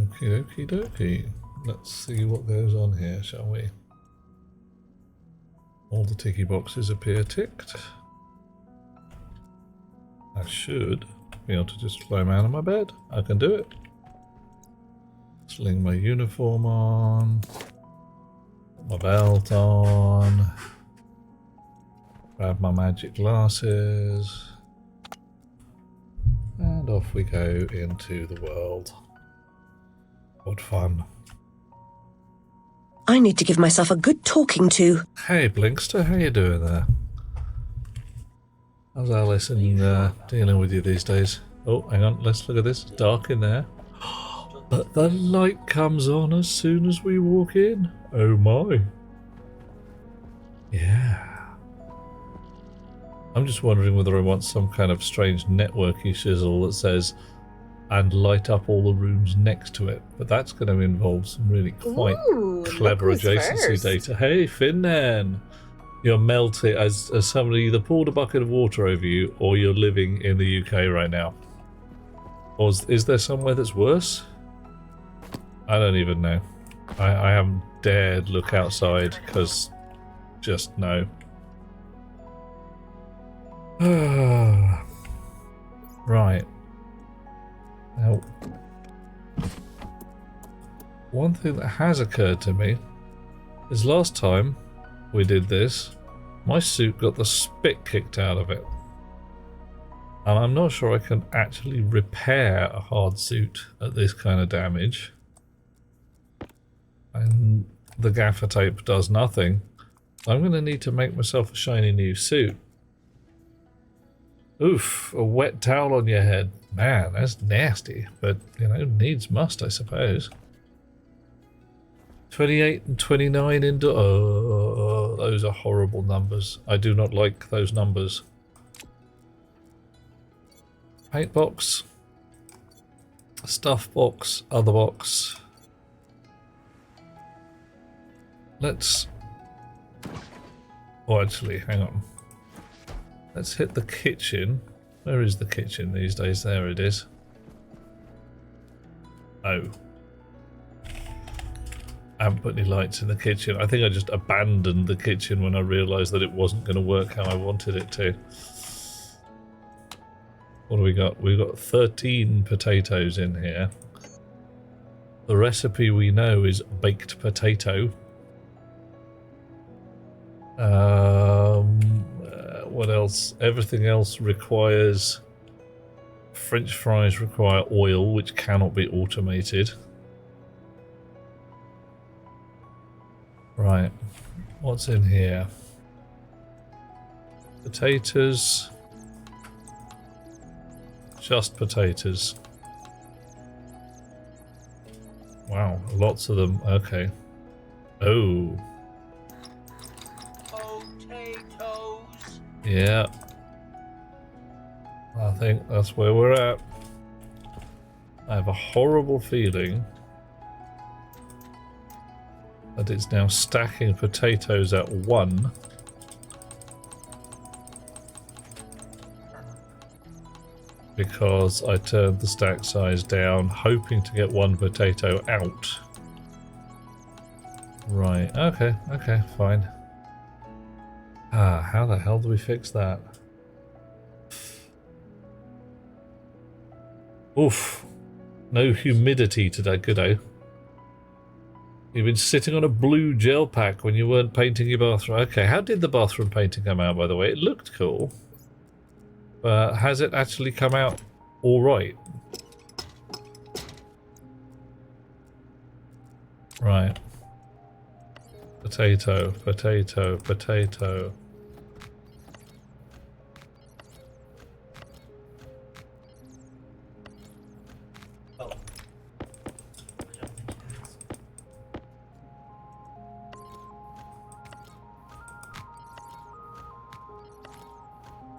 Okie dokie dokie. Let's see what goes on here, shall we? All the ticky boxes appear ticked. I should be able to just climb out of my bed. I can do it. Sling my uniform on. Put my belt on. Grab my magic glasses. And off we go into the world. What fun. I need to give myself a good talking to. Hey Blinkster, how you doing there? How's Alison dealing with you these days? Oh, hang on, let's look at this. It's dark in there. But the light comes on as soon as we walk in. Oh my. Yeah. I'm just wondering whether I want some kind of strange networky shizzle that says, and light up all the rooms next to it. But that's going to involve some really quite clever adjacency data. Hey, Finnan! You're melting as somebody either poured a bucket of water over you or you're living in the UK right now. Or is there somewhere that's worse? I don't even know. I haven't dared look outside because just no. Right. Now, one thing that has occurred to me is last time we did this, my suit got the spit kicked out of it. And I'm not sure I can actually repair a hard suit at this kind of damage. And the gaffer tape does nothing. I'm going to need to make myself a shiny new suit. Oof, a wet towel on your head. Man, that's nasty. But, you know, needs must, I suppose. 28 and 29 into... Oh, those are horrible numbers. I do not like those numbers. Paint box. Stuff box. Other box. Let's... Oh, actually, hang on. Let's hit the kitchen. Where is the kitchen these days? There it is. Oh. I haven't put any lights in the kitchen. I think I just abandoned the kitchen when I realised that it wasn't going to work how I wanted it to. What do we got? We've got 13 potatoes in here. The recipe we know is baked potato. What else? Everything else requires... French fries require oil, which cannot be automated. Right. What's in here? Potatoes. Just potatoes. Wow, lots of them. Okay. Oh. Yeah. I think that's where we're at. I have a horrible feeling that it's now stacking potatoes at 1. Because I turned the stack size down, hoping to get 1 potato out. Right, okay, fine. Ah, how the hell do we fix that? Oof. No humidity today, goodo. You've been sitting on a blue gel pack when you weren't painting your bathroom. Okay, how did the bathroom painting come out, by the way? It looked cool. But has it actually come out alright? Right. Potato, potato, potato.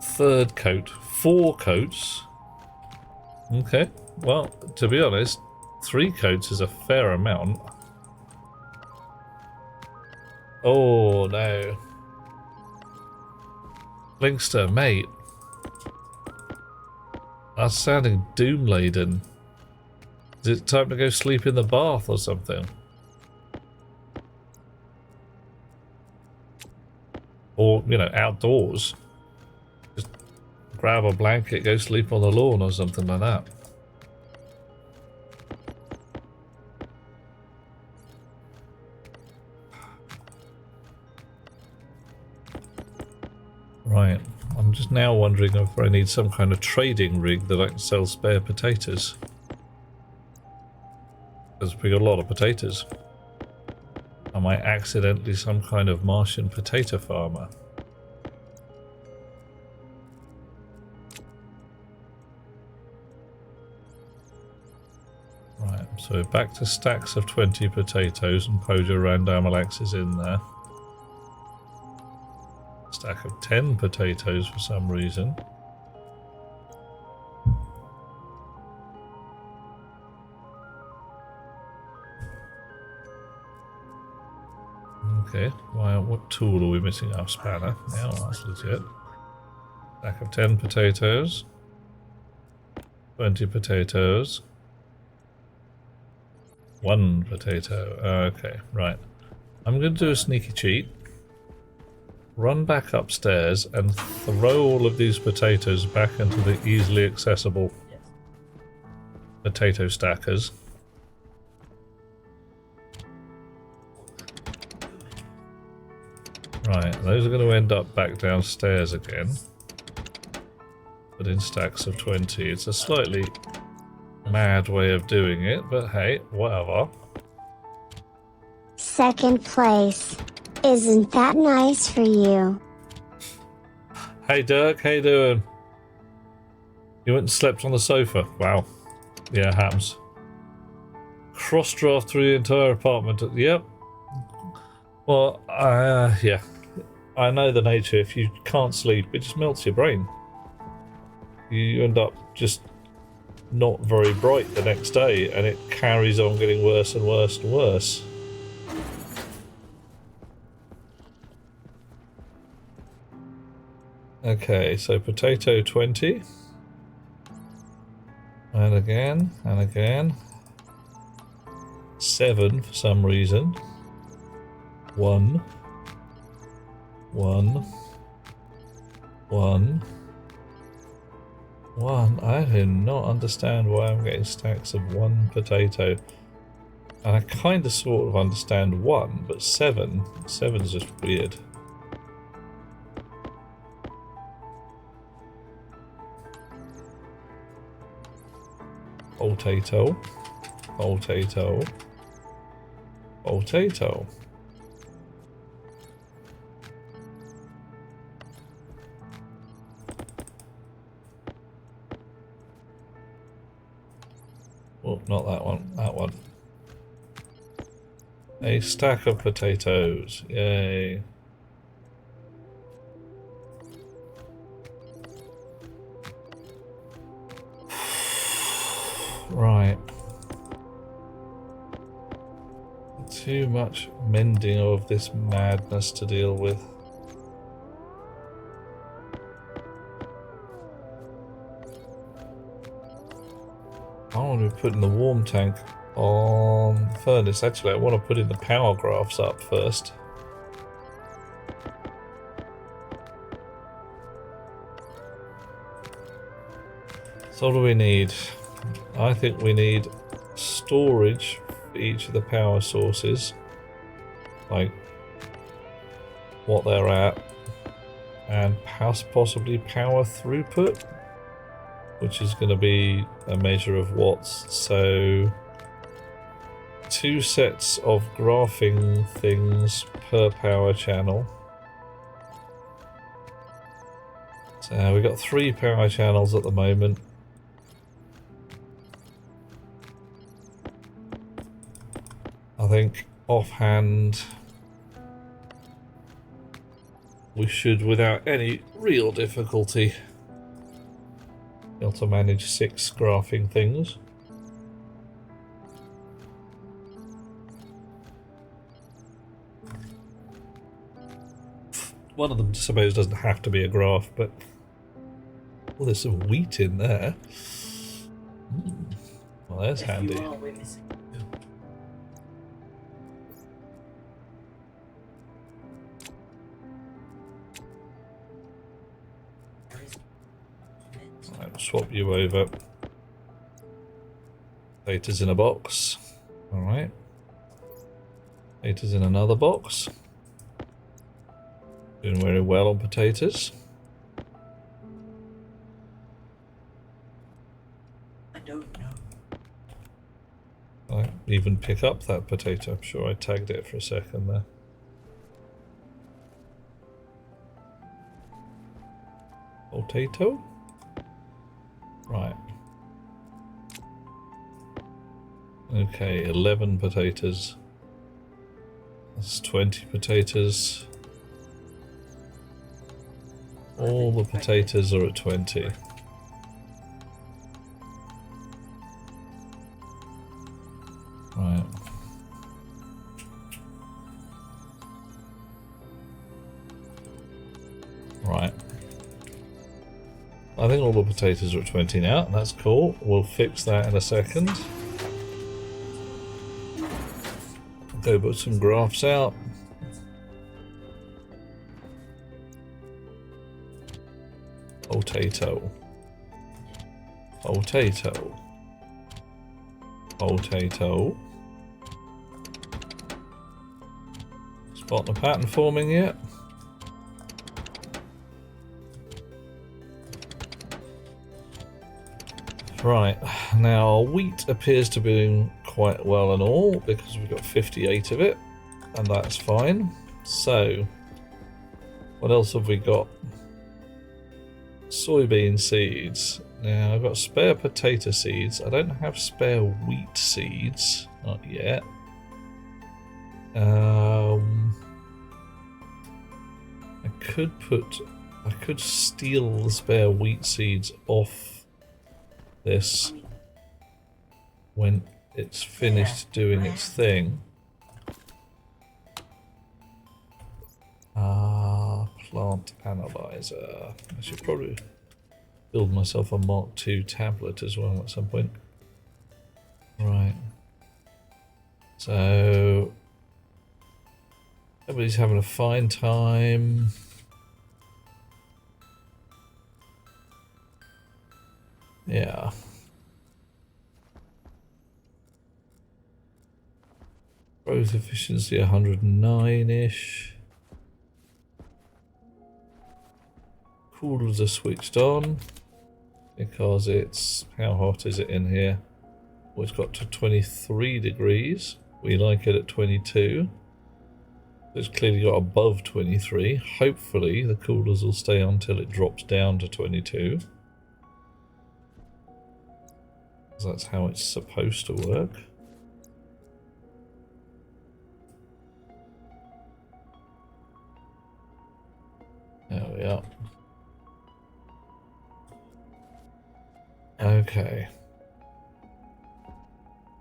Third coat. 4 coats. Okay. Well, to be honest, 3 coats is a fair amount. Oh, no. Blinkster, mate. That's sounding doom-laden. Is it time to go sleep in the bath or something? Or, you know, outdoors. Just grab a blanket, go sleep on the lawn or something like that. Right. I'm just now wondering if I need some kind of trading rig that I can sell spare potatoes. Because we got a lot of potatoes. Am I accidentally some kind of Martian potato farmer? Right, so back to stacks of 20 potatoes and Pojo Randamalax is in there. Stack of 10 potatoes for some reason. Okay, well, what tool are we missing? Our spanner. Now that's legit. Stack of 10 potatoes. 20 potatoes. 1 potato. Okay, right. I'm going to do a sneaky cheat. Run back upstairs and throw all of these potatoes back into the easily accessible potato stackers. Right, those are going to end up back downstairs again. But in stacks of 20. It's a slightly mad way of doing it, but hey, whatever. Second place. Isn't that nice for you? Hey Dirk, how you doing? You went and slept on the sofa. Wow. Yeah, it happens. Cross draft through the entire apartment. Yep. Well, yeah. I know the nature. If you can't sleep, it just melts your brain. You end up just not very bright the next day, and it carries on getting worse and worse and worse. Okay, so potato 20. And again, and again. 7 for some reason. 1. 1. 1. 1. I do not understand why I'm getting stacks of 1 potato. And I kind of sort of understand 1, but 7. 7 is just weird. Potato. Potato. Potato. Oh, not that one. That one. A stack of potatoes. Yay. Right. Too much mending of this madness to deal with. I want to put in the warm tank on the furnace. Actually, I want to put in the power graphs up first. So what do we need? I think we need storage for each of the power sources, like what they're at, and possibly power throughput, which is going to be a measure of watts. So 2 sets of graphing things per power channel. So we've got 3 power channels at the moment. I think offhand we should, without any real difficulty, be able to manage 6 graphing things. One of them, I suppose, doesn't have to be a graph, but well, there's some wheat in there. Well, that's handy. Right, swap you over. Potatoes in a box. Alright. Potatoes in another box. Doing very well on potatoes. I don't know. I even pick up that potato. I'm sure I tagged it for a second there. Potato? Right. Okay, 11 potatoes. That's 20 potatoes. All the potatoes are at 20. Right. Right. I think all the potatoes are at 20 now, and that's cool. We'll fix that in a second. Go put some graphs out. Potato. Potato. Potato. Spot the pattern forming yet? Right, now wheat appears to be doing quite well and all because we've got 58 of it, and that's fine. So, what else have we got? Soybean seeds. Now I've got spare potato seeds. I don't have spare wheat seeds, not yet. I could steal the spare wheat seeds off this when it's finished doing its thing. Plant analyzer. I should probably build myself a Mark II tablet as well at some point. Right. So everybody's having a fine time. Yeah. Growth efficiency 109-ish. Coolers are switched on because it's, how hot is it in here? Well, it's got to 23 degrees. We like it at 22. It's clearly got above 23. Hopefully the coolers will stay on until it drops down to 22. That's how it's supposed to work. There we are. Okay.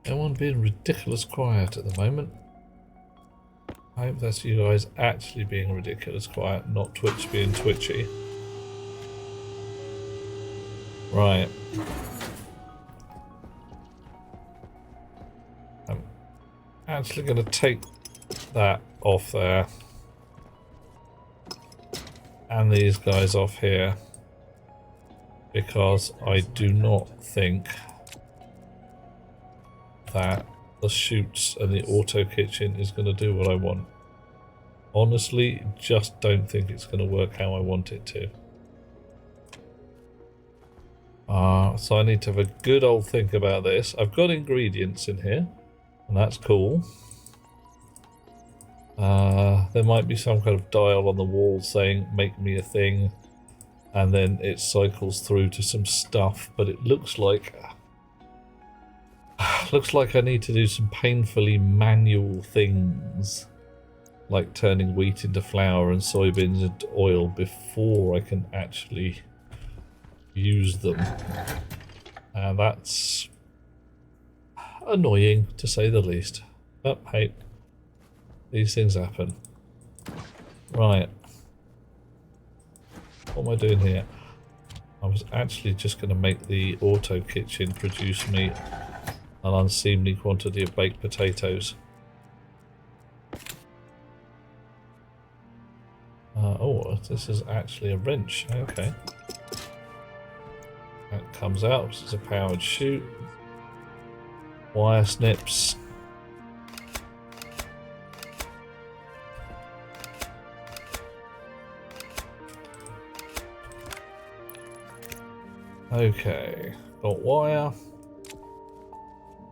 Everyone being ridiculous quiet at the moment. I hope that's you guys actually being ridiculous quiet, not Twitch being twitchy. Right. I'm actually going to take that off there. And these guys off here. Because I do not think that the chutes and the auto kitchen is going to do what I want. Honestly, just don't think it's going to work how I want it to. So I need to have a good old think about this. I've got ingredients in here, and that's cool. There might be some kind of dial on the wall saying, make me a thing. And then it cycles through to some stuff, but it looks like I need to do some painfully manual things, like turning wheat into flour and soybeans into oil before I can actually use them. And that's annoying, to say the least. But hey, these things happen. Right. What am I doing here? I was actually just going to make the auto kitchen produce me An unseemly quantity of baked potatoes. Oh, this is actually a wrench. Okay. That comes out. This is a powered chute. Wire snips. Okay. Got wire.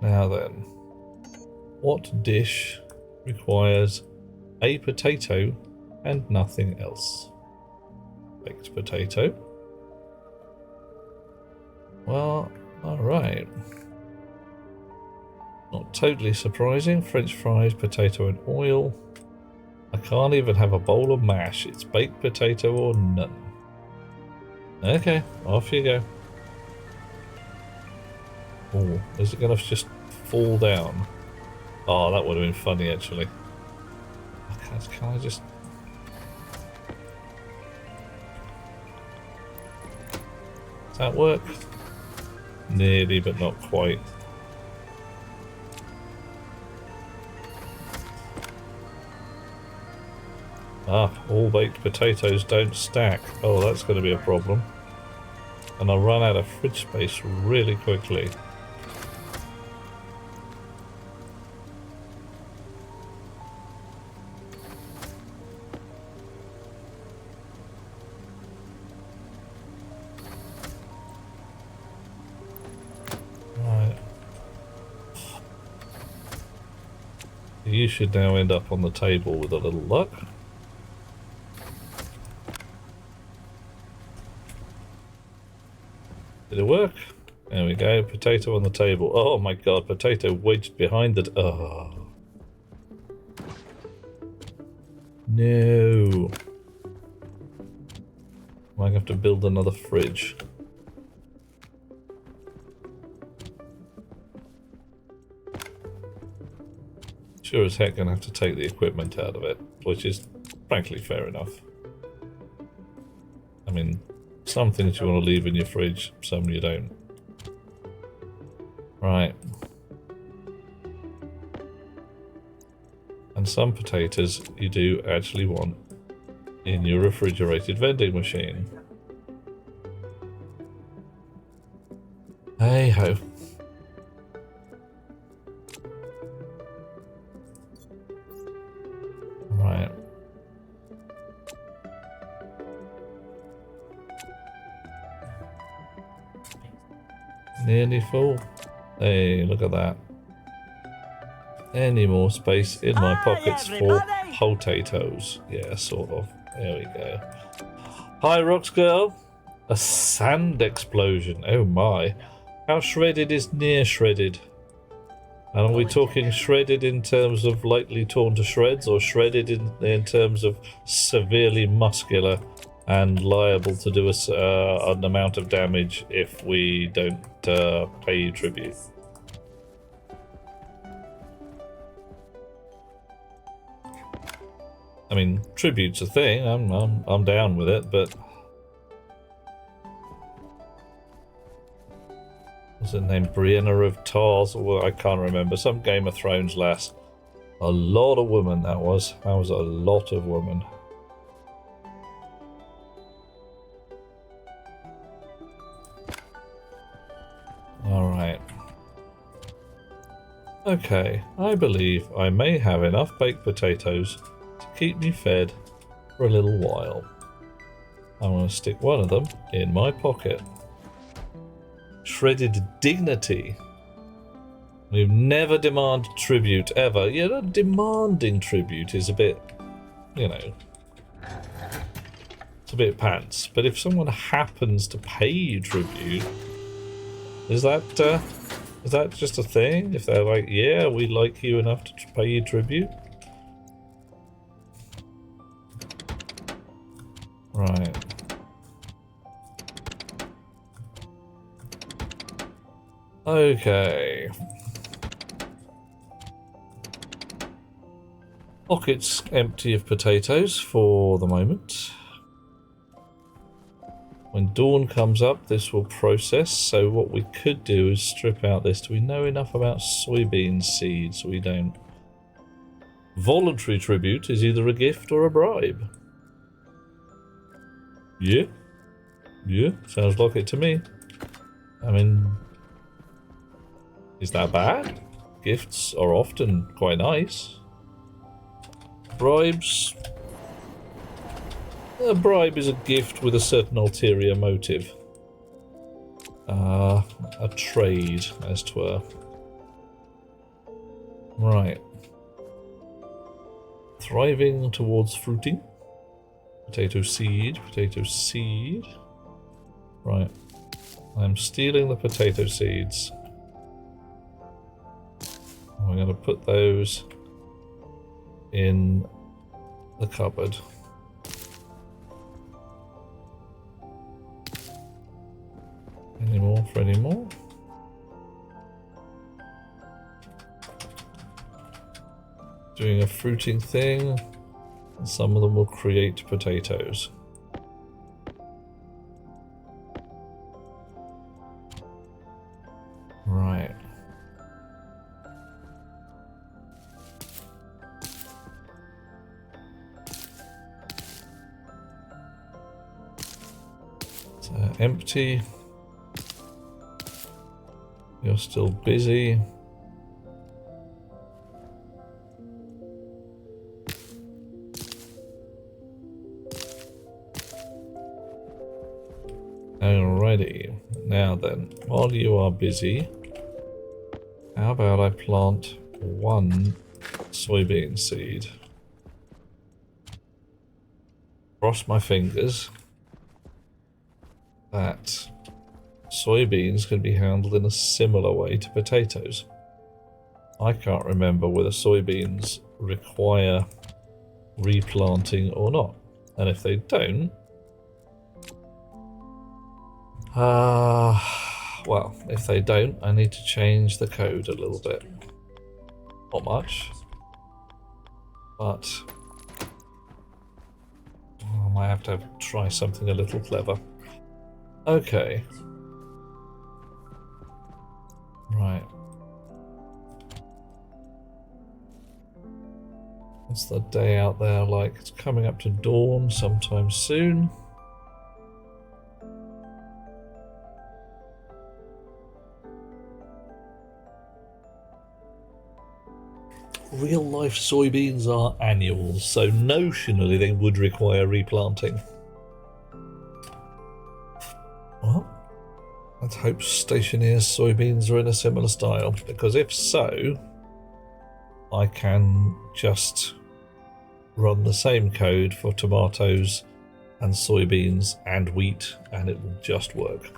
Now then. What dish requires a potato and nothing else? Baked potato. Well, alright. Not totally surprising. French fries, potato and oil. I can't even have a bowl of mash. It's baked potato or none. Okay, off you go. Oh, is it going to just fall down? Oh, that would have been funny actually. Can I just... Does that work? Nearly, but not quite. Ah, all baked potatoes don't stack. Oh, that's going to be a problem. And I'll run out of fridge space really quickly. You should now end up on the table with a little luck. Did it work? There we go. Potato on the table. Oh my god, potato wedged behind the... Oh. No. I might have to build another fridge. Sure as heck gonna have to take the equipment out of it, which is frankly fair enough. I mean, some things you want to leave in your fridge, some you don't. Right. And some potatoes you do actually want in your refrigerated vending machine. Hey ho. Right. Nearly full. Hey, look at that. Any more space in my pockets for potatoes? Yeah, sort of. There we go. Hi, Rocks Girl. A sand explosion. Oh my. How shredded is near shredded? And are we talking shredded in terms of lightly torn to shreds, or shredded in terms of severely muscular and liable to do us an amount of damage if we don't pay tribute? I mean, tribute's a thing. I'm down with it, but what's her name? Brienne of Tarth, or I can't remember. Some Game of Thrones lass. A lot of women. That was a lot of women. All right. Okay, I believe I may have enough baked potatoes to keep me fed for a little while. I'm going to stick one of them in my pocket. Shredded dignity. We've never demanded tribute ever. You know, demanding tribute is a bit, you know, it's a bit pants. But if someone happens to pay you tribute, is that just a thing? If they're like, yeah, we like you enough to pay you tribute? Right. Okay. Pockets empty of potatoes for the moment. When dawn comes up, this will process. So what we could do is strip out this. Do we know enough about soybean seeds? We don't. Voluntary tribute is either a gift or a bribe. Yeah. Yeah, sounds like it to me. I mean, is that bad? Gifts are often quite nice. Bribes. A bribe is a gift with a certain ulterior motive. A trade, as 'twere. Right. Thriving towards fruiting. Potato seed, potato seed. Right. I'm stealing the potato seeds. I'm going to put those in the cupboard. Any more for any more? Doing a fruiting thing, and some of them will create potatoes. Right. So empty. You're still busy. Alrighty. Now then, while you are busy, how about I plant one soybean seed? Cross my fingers that soybeans can be handled in a similar way to potatoes. I can't remember whether soybeans require replanting or not. And if they don't, well, if they don't, I need to change the code a little bit. Not much, but I might have to try something a little clever. Okay. Right. What's the day out there like? It's coming up to dawn sometime soon. Real life soybeans are annuals, so notionally they would require replanting. Well, let's hope Stationeer's soybeans are in a similar style, because if so, I can just run the same code for tomatoes and soybeans and wheat, and it will just work.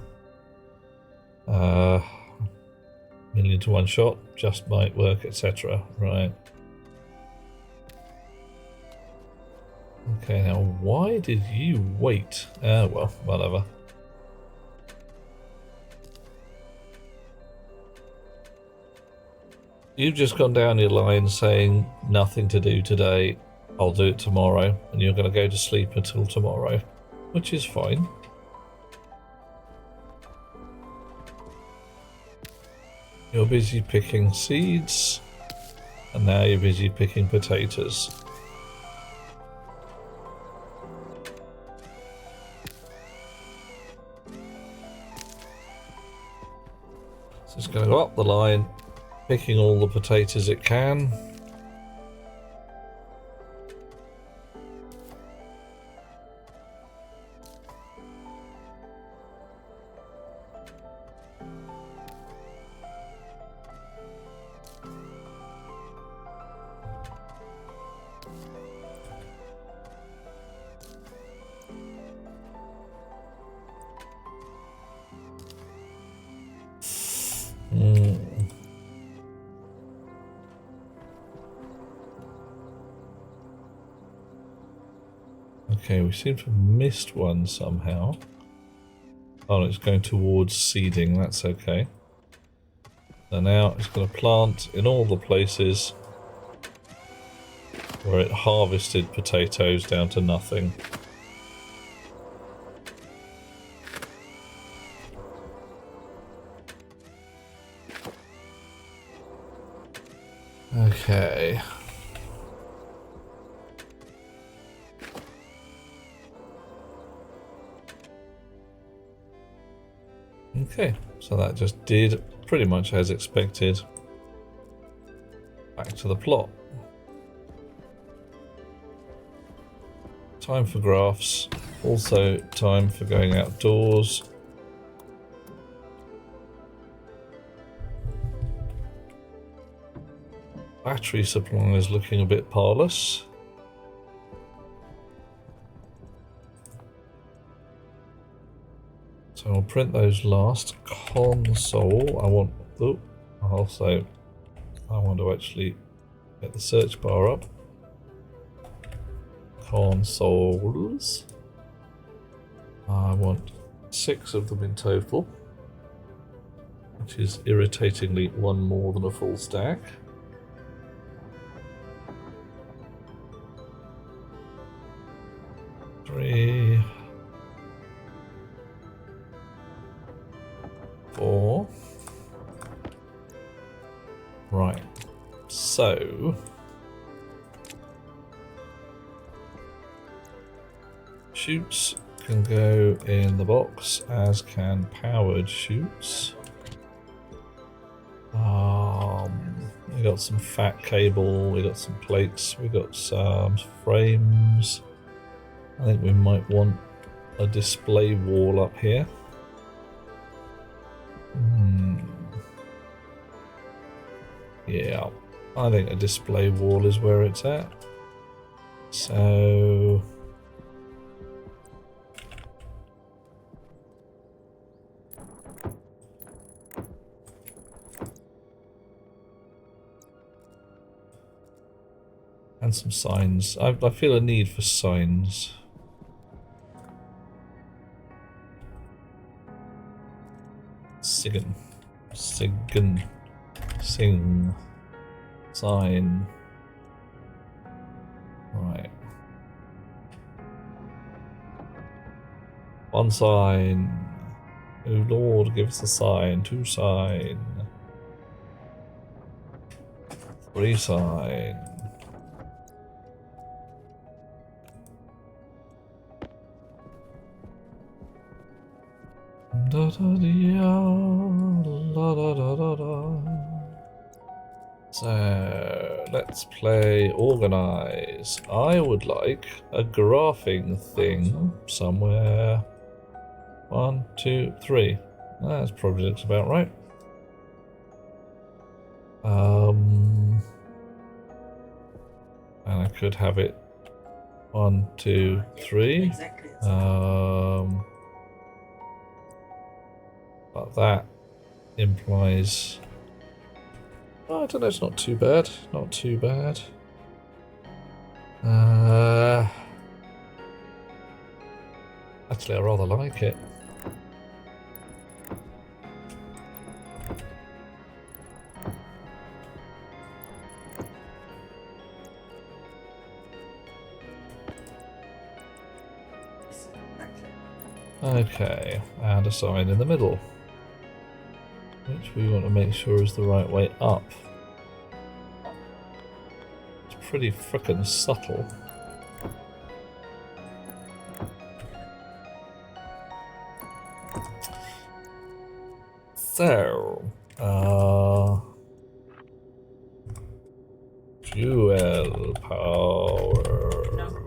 Million to one shot, just might work, etc. Right. Okay, now why did you wait? Well, whatever. You've just gone down your line saying nothing to do today, I'll do it tomorrow, and you're going to go to sleep until tomorrow, which is fine. You're busy picking seeds, and now you're busy picking potatoes. So it's going to go up the line, picking all the potatoes it can. Okay, we seem to have missed one somehow. Oh, it's going towards seeding, that's okay. So now it's going to plant in all the places where it harvested potatoes down to nothing. Okay. Okay, so that just did pretty much as expected. Back to the plot. Time for graphs. Also time for going outdoors. Battery supply is looking a bit parlous. So I'll print those last. Console. I want to actually get the search bar up. Consoles. I want 6 of them in total, which is irritatingly one more than a full stack. Three, 4. Right, so chutes can go in the box, as can powered chutes. We got some fat cable, we got some plates, we got some frames. I think we might want a display wall up here. Yeah, I think a display wall is where it's at. So and some signs. I feel a need for signs. Sing. Sign. Right. One sign. Oh Lord, give us a sign. 2 sign. 3 sign. Da da dee la da da da da. So let's play organize. I would like a graphing thing somewhere. 1, 2, 3. That probably looks about right. And I could have it 1, 2, 3. But that implies, I don't know, it's not too bad. Not too bad. Actually, I rather like it. Okay, and a sign in the middle, which we want to make sure is the right way up. It's pretty frickin' subtle. So, fuel power. No.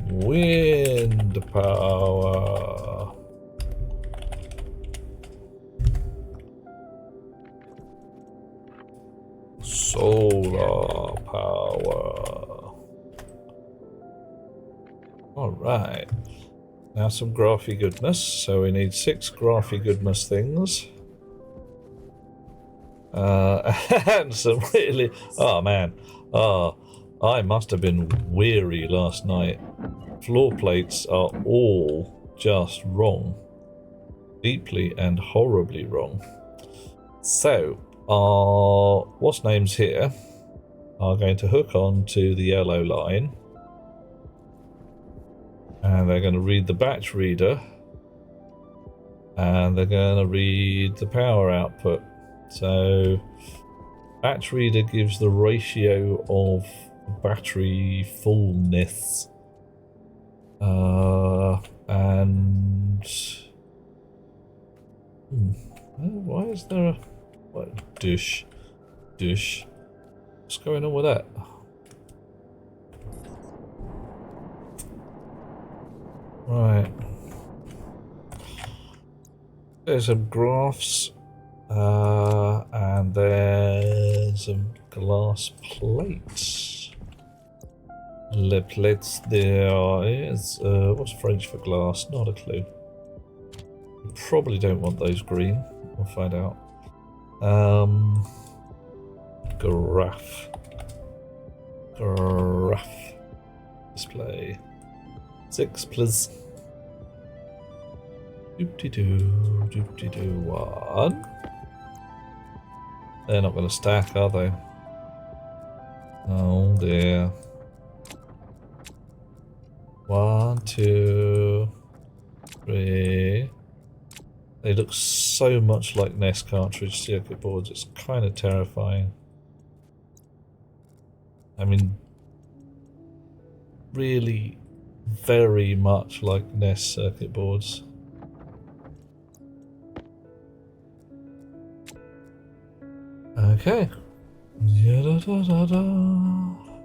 Wind power. Solar power. Alright. Now some graphy goodness. So we need 6 graphy goodness things. And some really... Oh man. I must have been weary last night. Floor plates are all just wrong. Deeply and horribly wrong. So, what's names here are going to hook on to the yellow line. And they're going to read the batch reader And they're going to read the power output. So batch reader gives the ratio of battery fullness. And why is there a dish? What's going on with that? Right. There's some graphs, and there's some glass plates. Le plates there is, what's French for glass? Not a clue. You probably don't want those green. We'll find out. Graph. Display. 6 please. Doop-de-doo, 1. They're not going to stack, are they? Oh dear. 1, 2, 3. They look so much like NES cartridge circuit boards, it's kind of terrifying. I mean, really very much like NES circuit boards. Okay.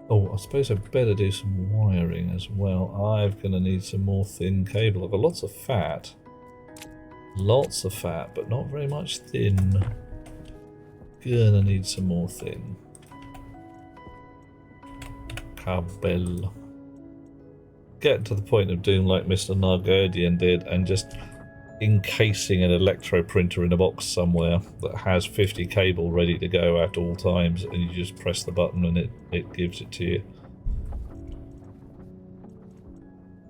Oh, I suppose I better do some wiring as well. I'm going to need some more thin cable. I've got lots of fat. Lots of fat, but not very much thin. Gonna need some more thin. Cable. Get to the point of doing like Mr. Nargodian did and just encasing an electro printer in a box somewhere that has 50 cable ready to go at all times, and you just press the button and it gives it to you.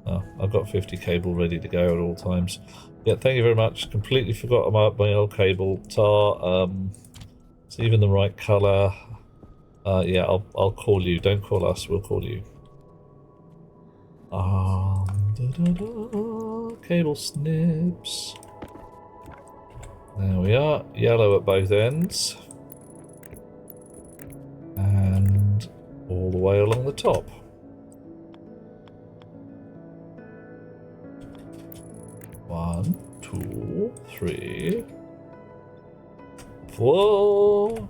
Oh, I've got 50 cable ready to go at all times. Yeah, thank you very much. Completely forgot about my old cable. Tar, it's even the right colour. Yeah, I'll call you. Don't call us, we'll call you. Cable snips. There we are. Yellow at both ends. And all the way along the top. One, 2, 3, 4,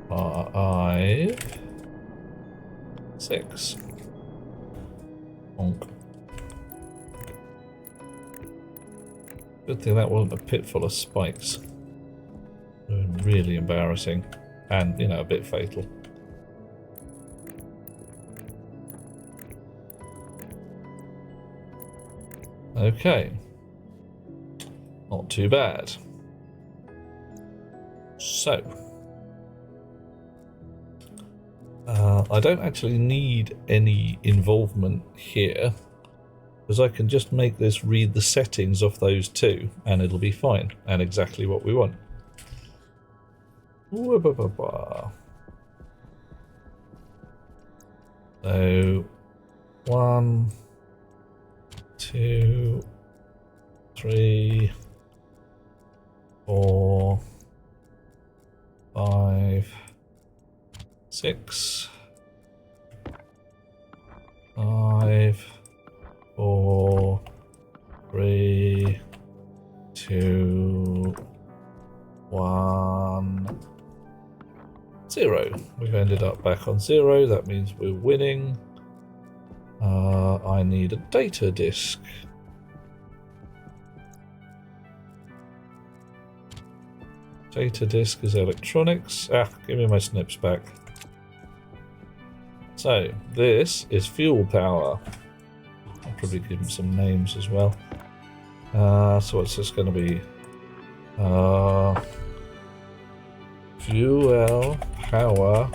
5, 6. Honk. Good thing that wasn't a pit full of spikes. Really embarrassing. And, you know, a bit fatal. Okay. Not too bad. So. I don't actually need any involvement here, because I can just make this read the settings of those two, and it'll be fine, and exactly what we want. So, 1, 2, 3, 4, 5, 6, 5, 4, 3, 2, 1, 0. We've ended up back on 0. That means we're winning. I need a data disk. Data disk is electronics. Give me my snips back. So, this is fuel power. I'll probably give them some names as well. So what's this going to be? Fuel power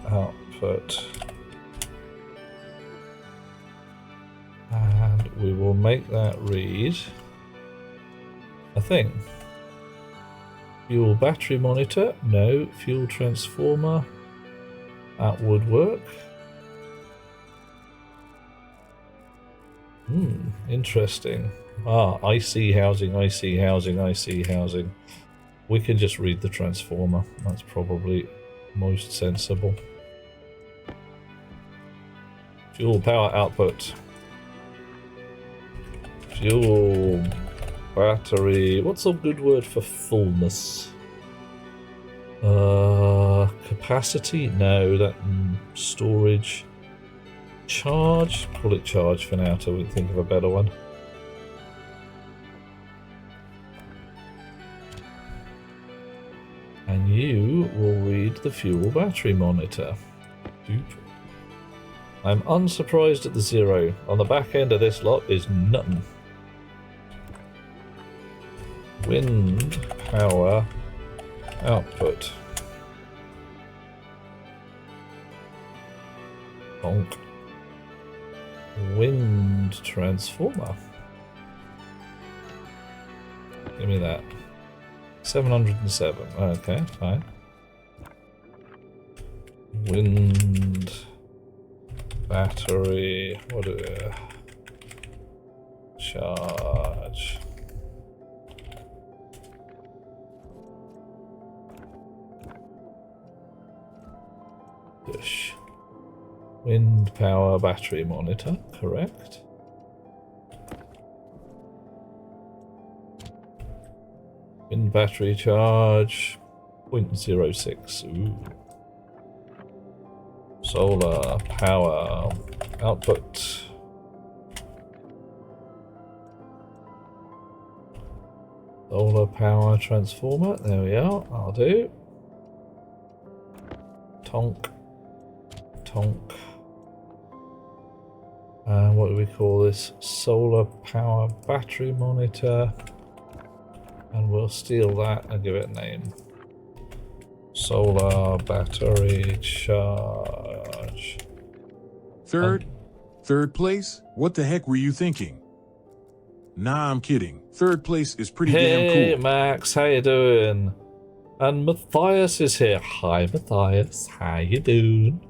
output. And we will make that read a thing. Fuel battery monitor? No. Fuel transformer? That would work. Interesting. Ah, I see housing, I see housing, I see housing. We can just read the transformer. That's probably most sensible. Fuel power output. Fuel battery. What's a good word for fullness? Capacity? No, that storage. Charge? Call it charge for now till we think of a better one. And you will read the fuel battery monitor. Doop. I'm unsurprised at the 0. On the back end of this lot is nothing. Wind power output. Bonk. Wind transformer. Give me that. 707. Okay, fine. Wind battery. What do we charge? Dish. Wind power battery monitor, correct. Wind battery charge 0.06. Ooh. Solar power output. Solar power transformer. There we are. I'll do. Tonk. Tonk. And what do we call this? Solar power battery monitor. And we'll steal that and give it a name. Solar battery charge. Third place? What the heck were you thinking? Nah, I'm kidding. Third place is pretty damn cool. Hey Max, how you doing? And Matthias is here. Hi Matthias, how you doing?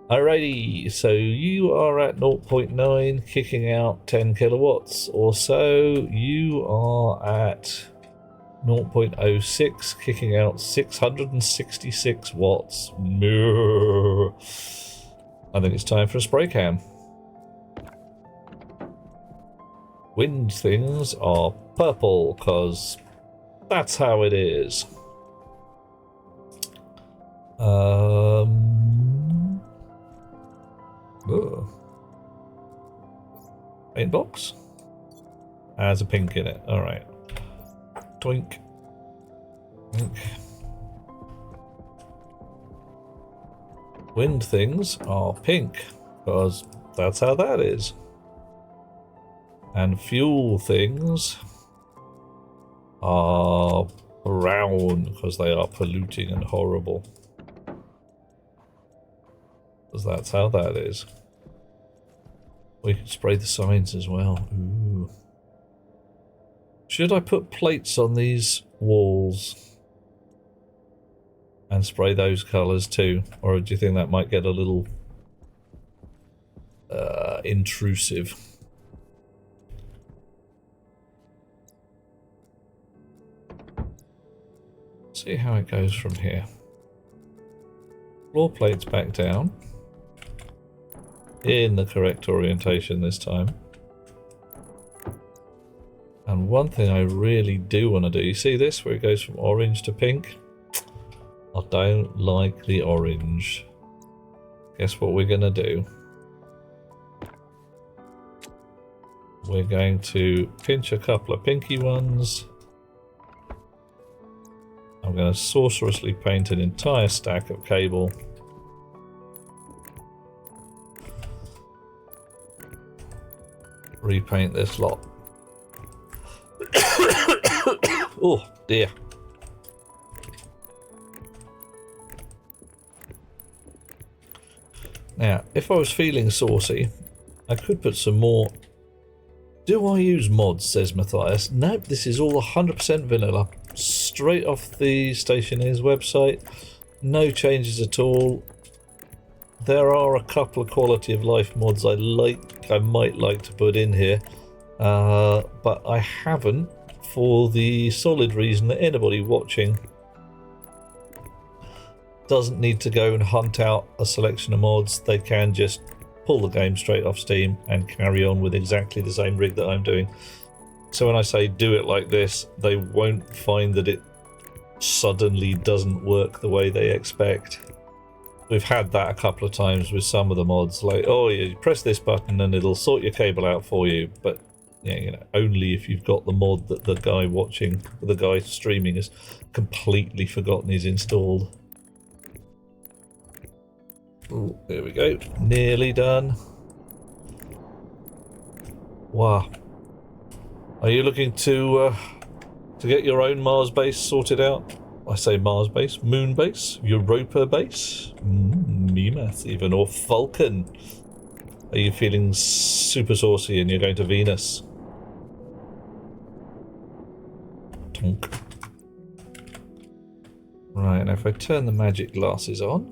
Alrighty, so you are at 0.9, kicking out 10 kilowatts or so. You are at 0.06, kicking out 666 watts. I think it's time for a spray can. Wind things are purple, because that's how it is. Paint box has a pink in it. All right. Twink. Twink. Wind things are pink because that's how that is. And fuel things are brown because they are polluting and horrible. Because that's how that is. We can spray the signs as well. Ooh. Should I put plates on these walls and spray those colours too? Or do you think that might get a little intrusive? See how it goes from here. Floor plates back down. In the correct orientation this time. And one thing I really do want to do, you see this where it goes from orange to pink? I don't like the orange. Guess what we're going to do? We're going to pinch a couple of pinky ones. I'm going to sorcerously paint an entire stack of cable. Repaint this lot. Oh dear. Now, if I was feeling saucy, I could put some more. Do I use mods, says Matthias? Nope, this is all 100% vanilla. Straight off the Stationeer's website. No changes at all. there are a couple of quality of life mods I might like to put in here, but I haven't, for the solid reason that anybody watching doesn't need to go and hunt out a selection of mods. They can just pull the game straight off Steam and carry on with exactly the same rig that I'm doing. So when I say do it like this, they won't find that it suddenly doesn't work the way they expect. We've had that a couple of times with some of the mods, like, oh, you press this button and it'll sort your cable out for you, but yeah, you know, only if you've got the mod that the guy watching, the guy streaming has completely forgotten is installed. Ooh, there we go. Nearly done. Wow. Are you looking to get your own Mars base sorted out? I say Mars base, Moon base, Europa base, Nemoth even, or Vulcan. Are you feeling super saucy and you're going to Venus? Tonk. Right, now if I turn the magic glasses on,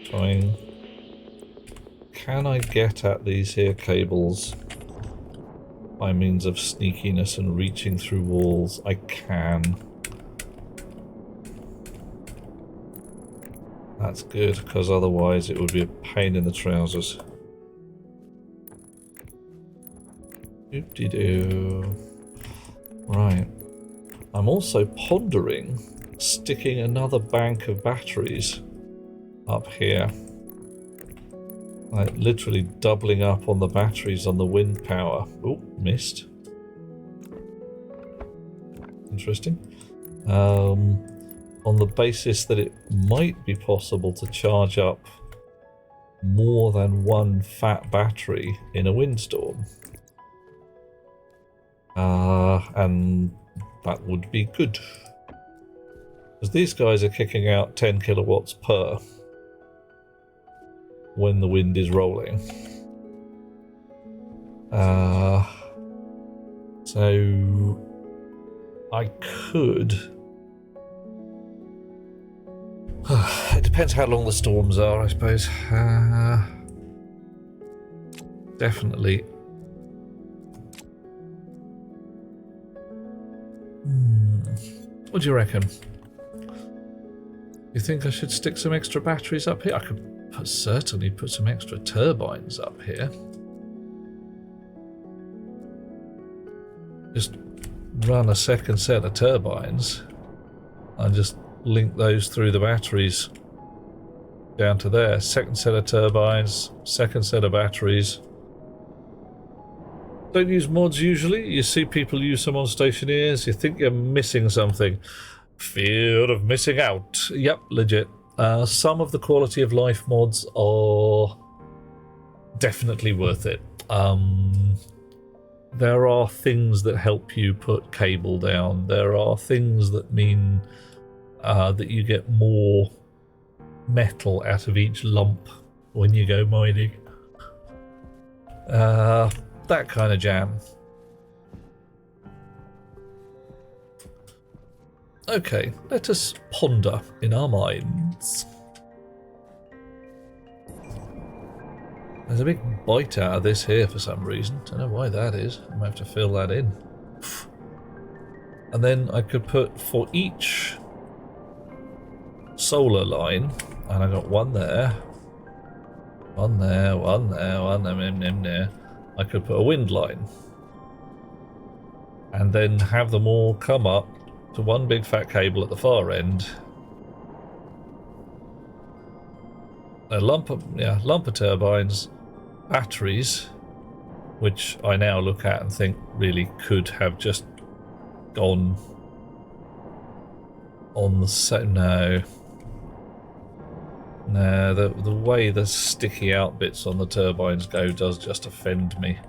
trying... Can I get at these here cables by means of sneakiness and reaching through walls? I can. That's good, because otherwise it would be a pain in the trousers. Doop-de-doo. Right. I'm also pondering sticking another bank of batteries up here. Like literally doubling up on the batteries on the wind power. Oh, missed. Interesting. On the basis that it might be possible to charge up more than one fat battery in a windstorm. And that would be good. Because these guys are kicking out 10 kilowatts per when the wind is rolling. So I could... It depends how long the storms are, I suppose. Definitely. What do you reckon? You think I should stick some extra batteries up here? I could certainly put some extra turbines up here. Just run a second set of turbines and just link those through the batteries down to there. Second set of turbines, second set of batteries. Don't use mods usually. You see people use them on stationeers. You think you're missing something. Fear of missing out. Yep, legit. Some of the quality of life mods are definitely worth it. There are things that help you put cable down. There are things that mean that you get more metal out of each lump when you go mining. That kind of jam. Okay, let us ponder in our minds. There's a big bite out of this here for some reason. Don't know why that is. I might have to fill that in. And then I could put for each solar line, and I got one there, one there, one there, one there. I could put a wind line, and then have them all come up to one big fat cable at the far end. A lump of turbines, batteries, which I now look at and think really could have just gone on the set. No, the way the sticky out bits on the turbines go does just offend me.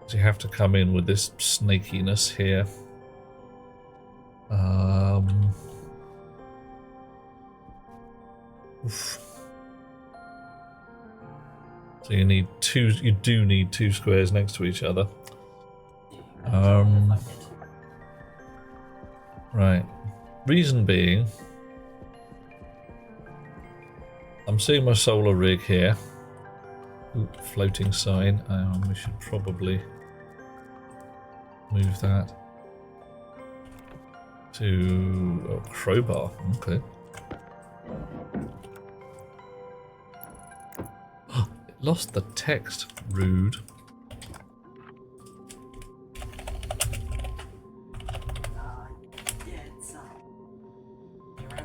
So you have to come in with this snakiness here. So you need two. You do need two squares next to each other. Right. Reason being, I'm seeing my solar rig here. Ooh, floating sign. We should probably move that to crowbar. Okay. It lost the text. Rude. Yeah, it's you're right.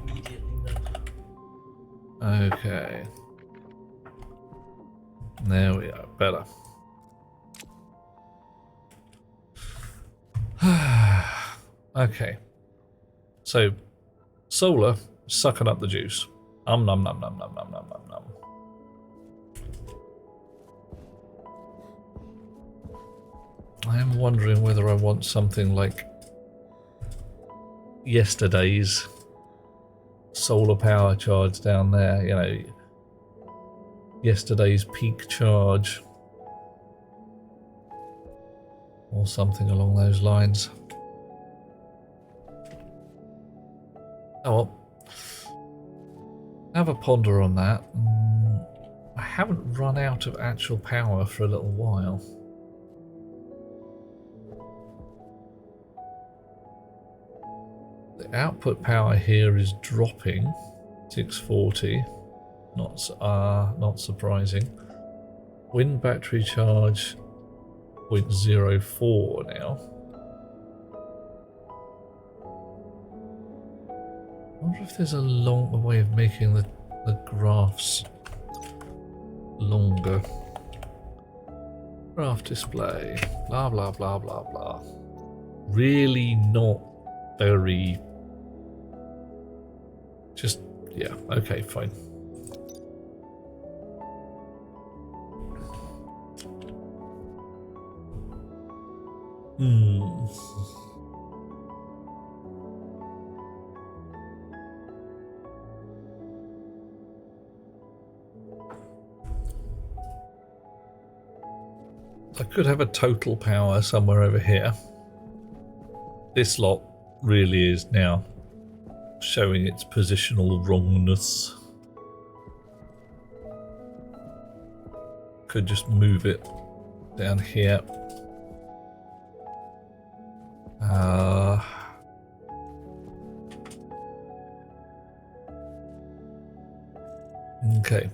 Immediately. Okay. There we are. Better. Okay. So, solar sucking up the juice. Nom nom nom nom nom nom nom nom. I am wondering whether I want something like yesterday's solar power charge down there, you know, yesterday's peak charge or something along those lines. Oh well, have a ponder on that. I haven't run out of actual power for a little while. The output power here is dropping, 640. Not surprising. Wind battery charge 0.04 now. I wonder if there's a way of making the graphs longer. Graph display, blah blah blah blah blah. Really not very. Just, yeah, okay, fine. I could have a total power somewhere over here. This lot really is now showing its positional wrongness. Could just move it down here. Okay,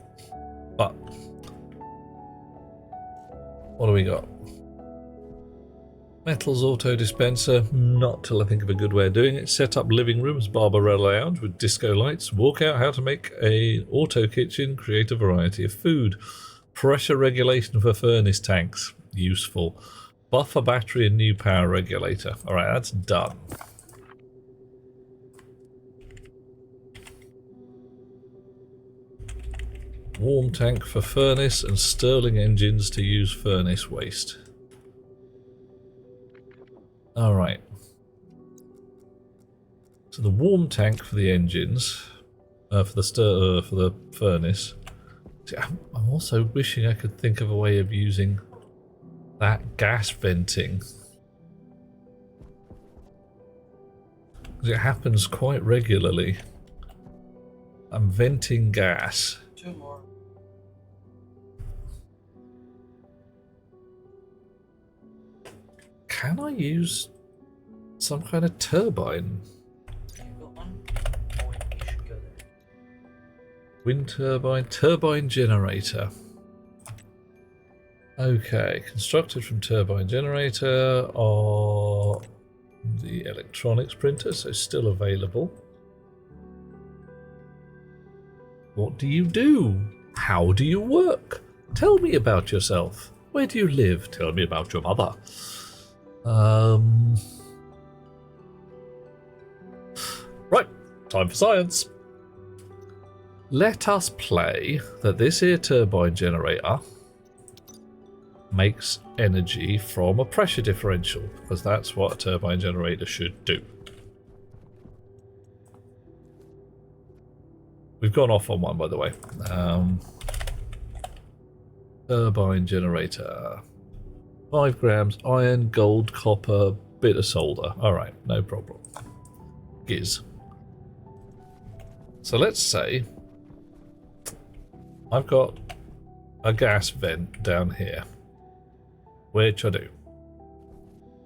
but what do we got? Metals auto dispenser, not till I think of a good way of doing it. Set up living rooms, Barbarella lounge with disco lights. Walk out how to make a auto kitchen, create a variety of food. Pressure regulation for furnace tanks, useful. Buffer battery and new power regulator. Alright, that's done. Warm tank for furnace and Stirling engines to use furnace waste. Alright. So the warm tank for the engines, for the furnace. See, I'm also wishing I could think of a way of using that gas venting. Because it happens quite regularly. I'm venting gas. 2 more. Can I use some kind of turbine? You got one? Oh wait, you should go there. Wind turbine, turbine generator. Okay, constructed from turbine generator or the electronics printer, so still available. What do you do? How do you work? Tell me about yourself. Where do you live? Tell me about your mother. Right, time for science. Let us play that this here turbine generator makes energy from a pressure differential, because that's what a turbine generator should do. We've gone off on one, by the way. Turbine generator. 5 grams iron, gold, copper, bit of solder. Alright, no problem. Giz. So let's say I've got a gas vent down here, which I do.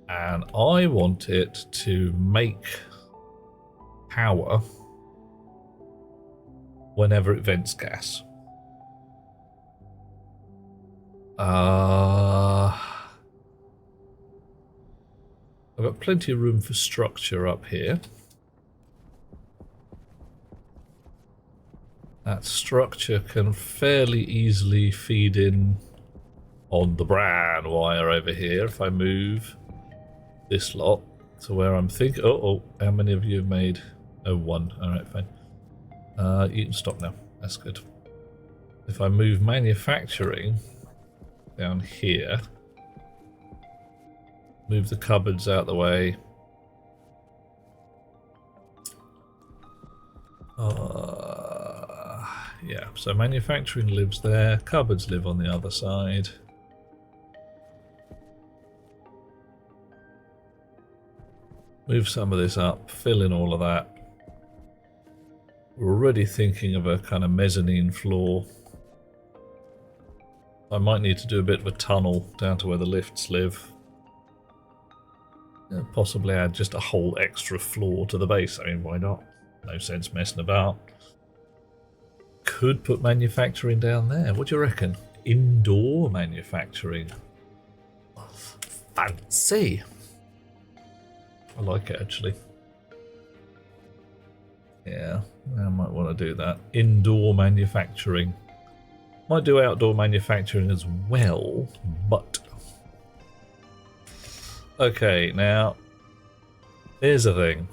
And I want it to make power whenever it vents gas. I've got plenty of room for structure up here. That structure can fairly easily feed in on the bran wire over here if I move this lot to where I'm thinking. Oh, how many of you have made? Oh, one. Alright, fine. You can stop now. That's good. If I move manufacturing down here, move the cupboards out the way. Yeah, so manufacturing lives there, cupboards live on the other side. Move some of this up, fill in all of that. We're already thinking of a kind of mezzanine floor. I might need to do a bit of a tunnel down to where the lifts live. Possibly add just a whole extra floor to the base. I mean, why not? No sense messing about. Could put manufacturing down there. What do you reckon? Indoor manufacturing. Fancy. I like it, actually. Yeah, I might want to do that. Indoor manufacturing. Might do outdoor manufacturing as well, but... Okay, now, here's the thing.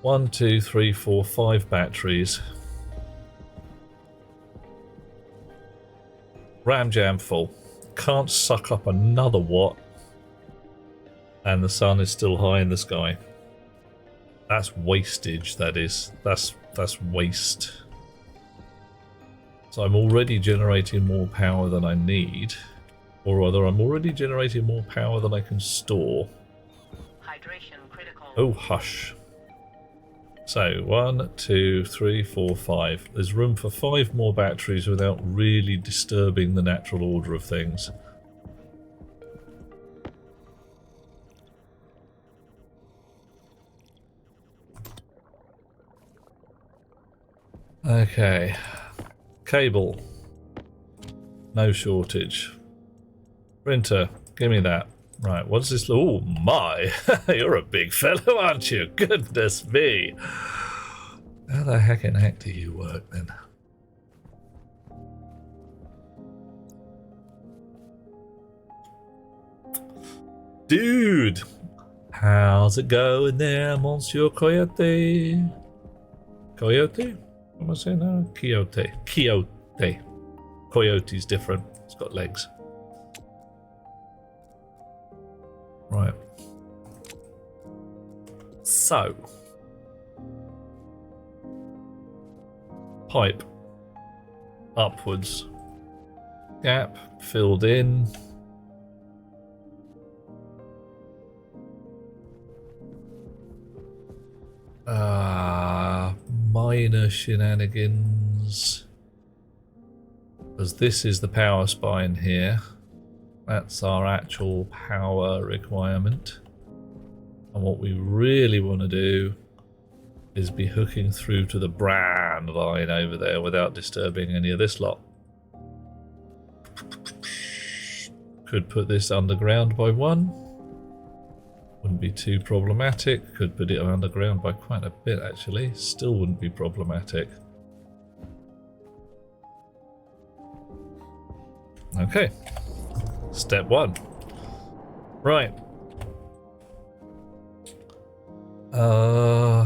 1, 2, 3, 4, 5 batteries. Ram jam full. Can't suck up another watt. And the sun is still high in the sky. That's wastage, that is. That's waste. So I'm already generating more power than I need. Or rather, I'm already generating more power than I can store. Hydration critical. Oh, hush. So, 1, 2, 3, 4, 5. There's room for 5 more batteries without really disturbing the natural order of things. Okay. Cable. No shortage. Printer. Give me that. Right, what's this? Oh my! You're a big fellow, aren't you? Goodness me! How the heck do you work then? Dude! How's it going there, Monsieur Coyote? Coyote? What am I saying now? Quixote. Quixote. Coyote's different. It's got legs. Right. So. Pipe. Upwards. Gap filled in. Minor shenanigans. Because this is the power spine here. That's our actual power requirement. And what we really want to do is be hooking through to the brand line over there without disturbing any of this lot. Could put this underground by 1. Wouldn't be too problematic. Could put it underground by quite a bit actually. Still wouldn't be problematic. Okay. Step 1. Right.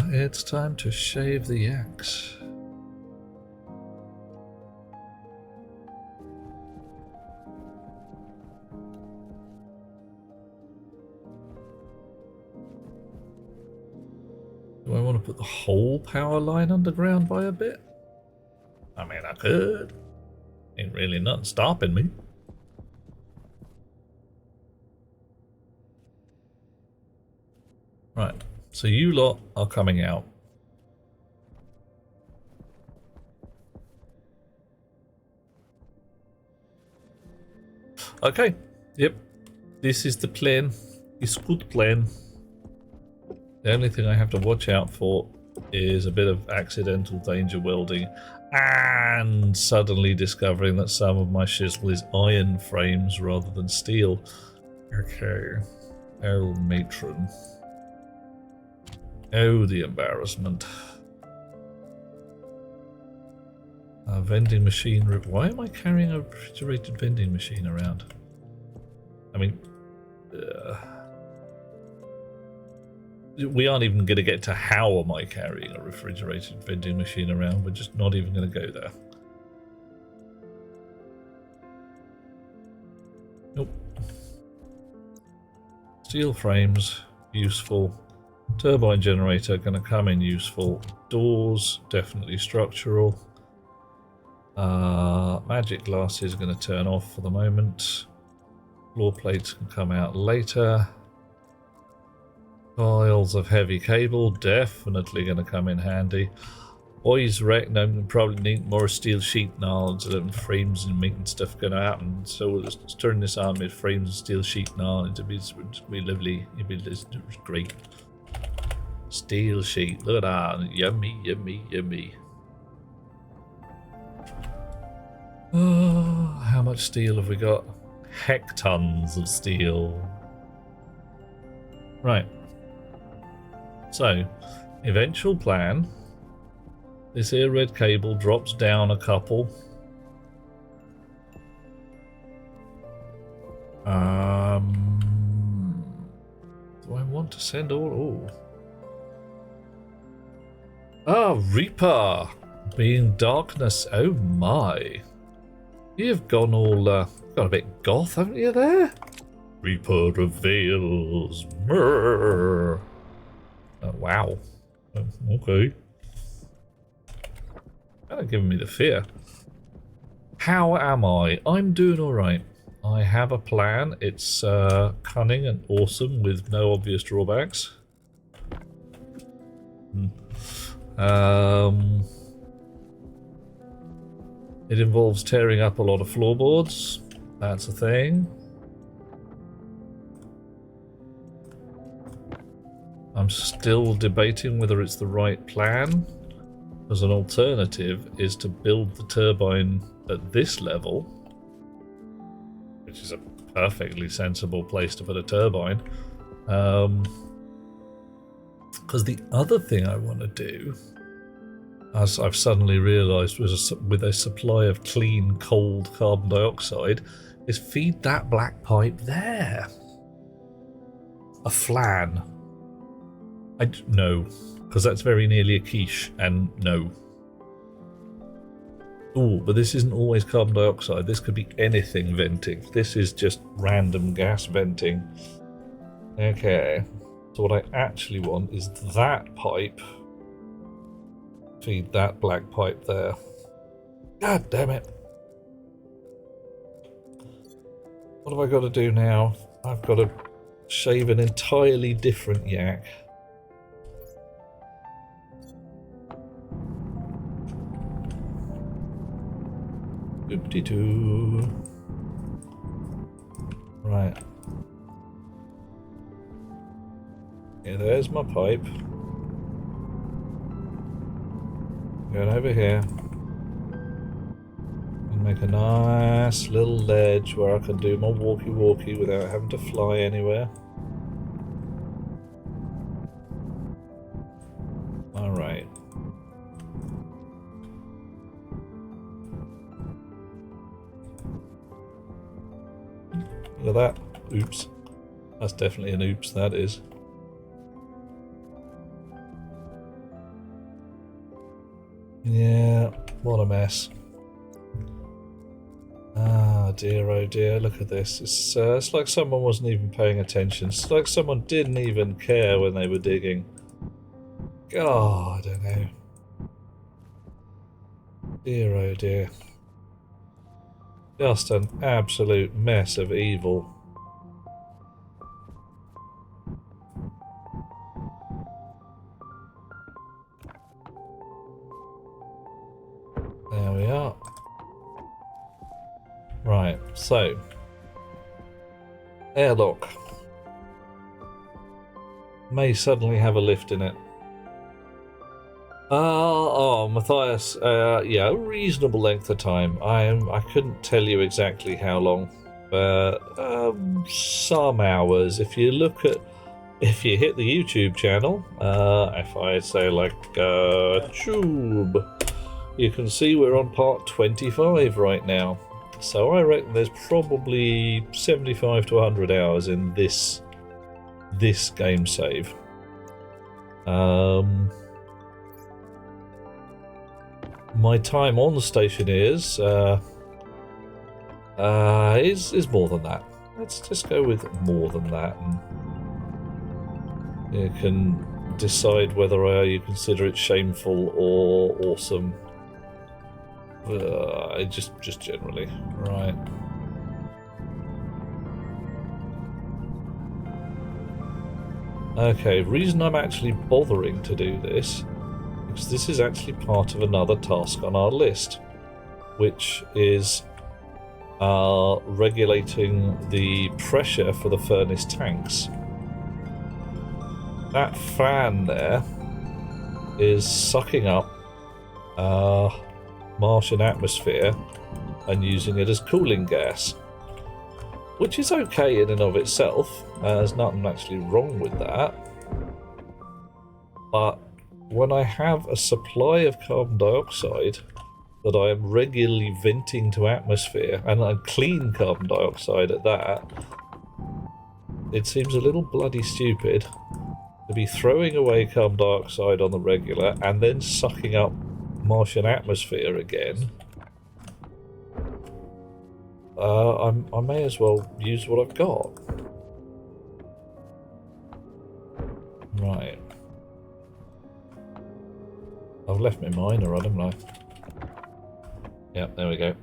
It's time to shave the yaks. Do I want to put the whole power line underground by a bit? I mean, I could. Ain't really nothing stopping me. Right, so you lot are coming out. Okay, yep. This is the plan. It's a good plan. The only thing I have to watch out for is a bit of accidental danger welding and suddenly discovering that some of my shizzle is iron frames rather than steel. Okay. Oh, matron. Oh, the embarrassment. A vending machine. Why am I carrying a refrigerated vending machine around? I mean, we aren't even going to get to how am I carrying a refrigerated vending machine around. We're just not even going to go there. Nope. Steel frames, useful. Turbine generator going to come in useful. Doors, definitely structural. Magic glasses going to turn off for the moment. Floor plates can come out later. Piles of heavy cable, definitely going to come in handy. Boys reckon I'm probably need more steel sheet now, so that frames and making stuff going to happen. So we'll just turn this on with frames and steel sheet now. It'll be lovely. It'll be great. Steel sheet, look at that. Yummy, yummy, yummy. Oh, how much steel have we got? Hectons of steel. Right. So, eventual plan. This here red cable drops down a couple. Do I want to send all? Ah, Reaper! Being darkness, oh my. You've gone all, got a bit goth, haven't you there? Reaper reveals. Murr. Oh, wow. Oh, okay. Kind of giving me the fear. How am I? I'm doing alright. I have a plan. It's cunning and awesome with no obvious drawbacks. It involves tearing up a lot of floorboards. That's a thing. I'm still debating whether it's the right plan, because an alternative is to build the turbine at this level, which is a perfectly sensible place to put a turbine. Because the other thing I want to do, as I've suddenly realised, with a supply of clean, cold carbon dioxide, is feed that black pipe there. A flan. No, because that's very nearly a quiche, and no. Oh, but this isn't always carbon dioxide. This could be anything venting. This is just random gas venting. Okay, so what I actually want is that pipe. Feed that black pipe there. God damn it. What have I got to do now? I've got to shave an entirely different yak. Oop-de-doo. Right. Yeah, there's my pipe. Going over here. And make a nice little ledge where I can do my walkie-walkie without having to fly anywhere. Alright. Look at that. Oops. That's definitely an oops, that is. Yeah, what a mess. Ah, dear, oh dear, look at this. It's like someone wasn't even paying attention. It's like someone didn't even care when they were digging. God, I don't know. Dear, oh dear. Just an absolute mess of evil. Right, so airlock may suddenly have a lift in it. Matthias, yeah, a reasonable length of time. I couldn't tell you exactly how long, but some hours. If you hit the YouTube channel, if I say like tube, you can see we're on part 25 right now. So I reckon there's probably 75 to 100 hours in this game save. My time on the station is more than that. Let's just go with more than that, and you can decide whether you consider it shameful or awesome. Just generally, right? Okay, reason I'm actually bothering to do this, because this is actually part of another task on our list, which is regulating the pressure for the furnace tanks. That fan there is sucking up Martian atmosphere and using it as cooling gas, which is okay in and of itself. There's nothing actually wrong with that. But when I have a supply of carbon dioxide that I am regularly venting to atmosphere, and a clean carbon dioxide at that, it seems a little bloody stupid to be throwing away carbon dioxide on the regular and then sucking up Martian atmosphere again. I may as well use what I've got. Right. I've left my miner on, haven't I? Yep, there we go.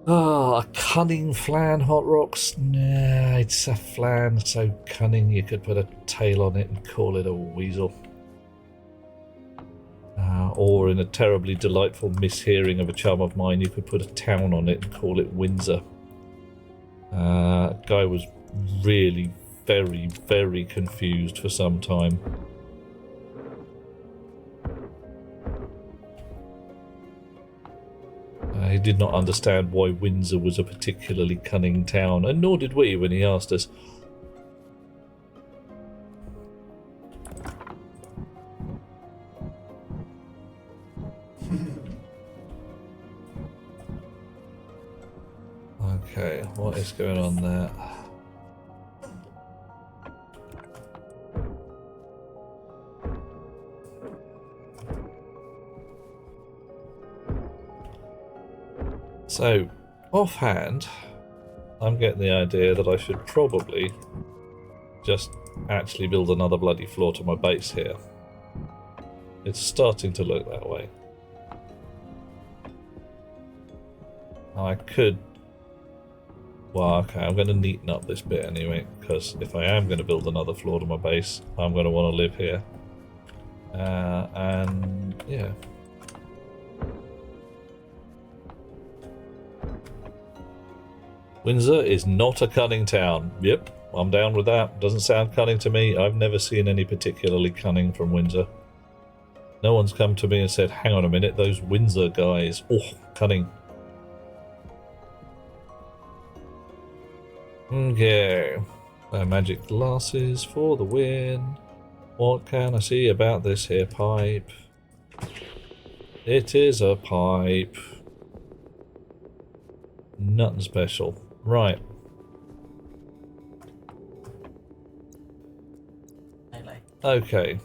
A cunning flan, Hot Rocks? Nah, it's a flan so cunning you could put a tail on it and call it a weasel. Or in a terribly delightful mishearing of a chum of mine, you could put a town on it and call it Windsor. Guy was really very, very confused for some time. He did not understand why Windsor was a particularly cunning town, and nor did we when he asked us. Okay, what is going on there? So, offhand, I'm getting the idea that I should probably just actually build another bloody floor to my base here. It's starting to look that way. I could... Well, okay, I'm going to neaten up this bit anyway, because if I am going to build another floor to my base, I'm going to want to live here. And, yeah. Windsor is not a cunning town. Yep, I'm down with that. Doesn't sound cunning to me. I've never seen any particularly cunning from Windsor. No one's come to me and said, hang on a minute, those Windsor guys. Oh, cunning. Okay. Magic glasses for the win. What can I see about this here pipe? It is a pipe. Nothing special. Right. Okay.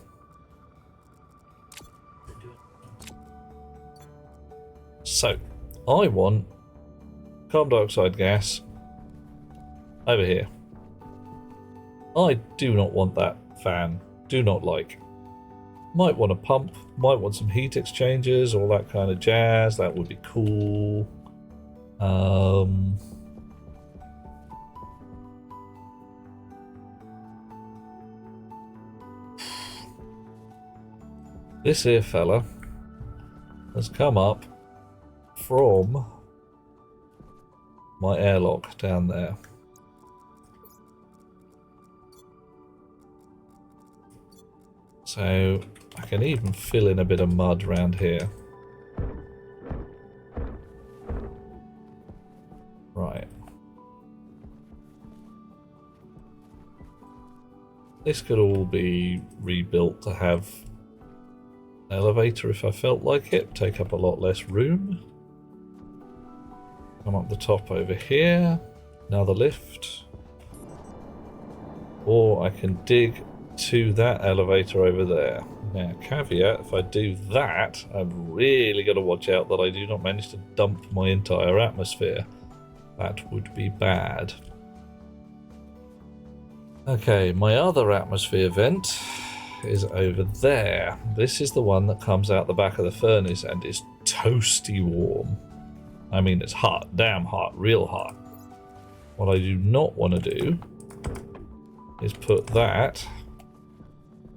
So, I want carbon dioxide gas over here. I do not want that fan. Do not like. Might want a pump, might want some heat exchangers, all that kind of jazz. That would be cool. This here fella has come up from my airlock down there. So I can even fill in a bit of mud around here. Right. This could all be rebuilt to have an elevator if I felt like it. Take up a lot less room. Come up the top over here. Another lift. Or I can dig to that elevator over there. Now, caveat, if I do that, I've really got to watch out that I do not manage to dump my entire atmosphere. That would be bad. Okay, my other atmosphere vent is over there. This is the one that comes out the back of the furnace and is toasty warm. I mean, it's hot, damn hot, real hot. What I do not want to do is put that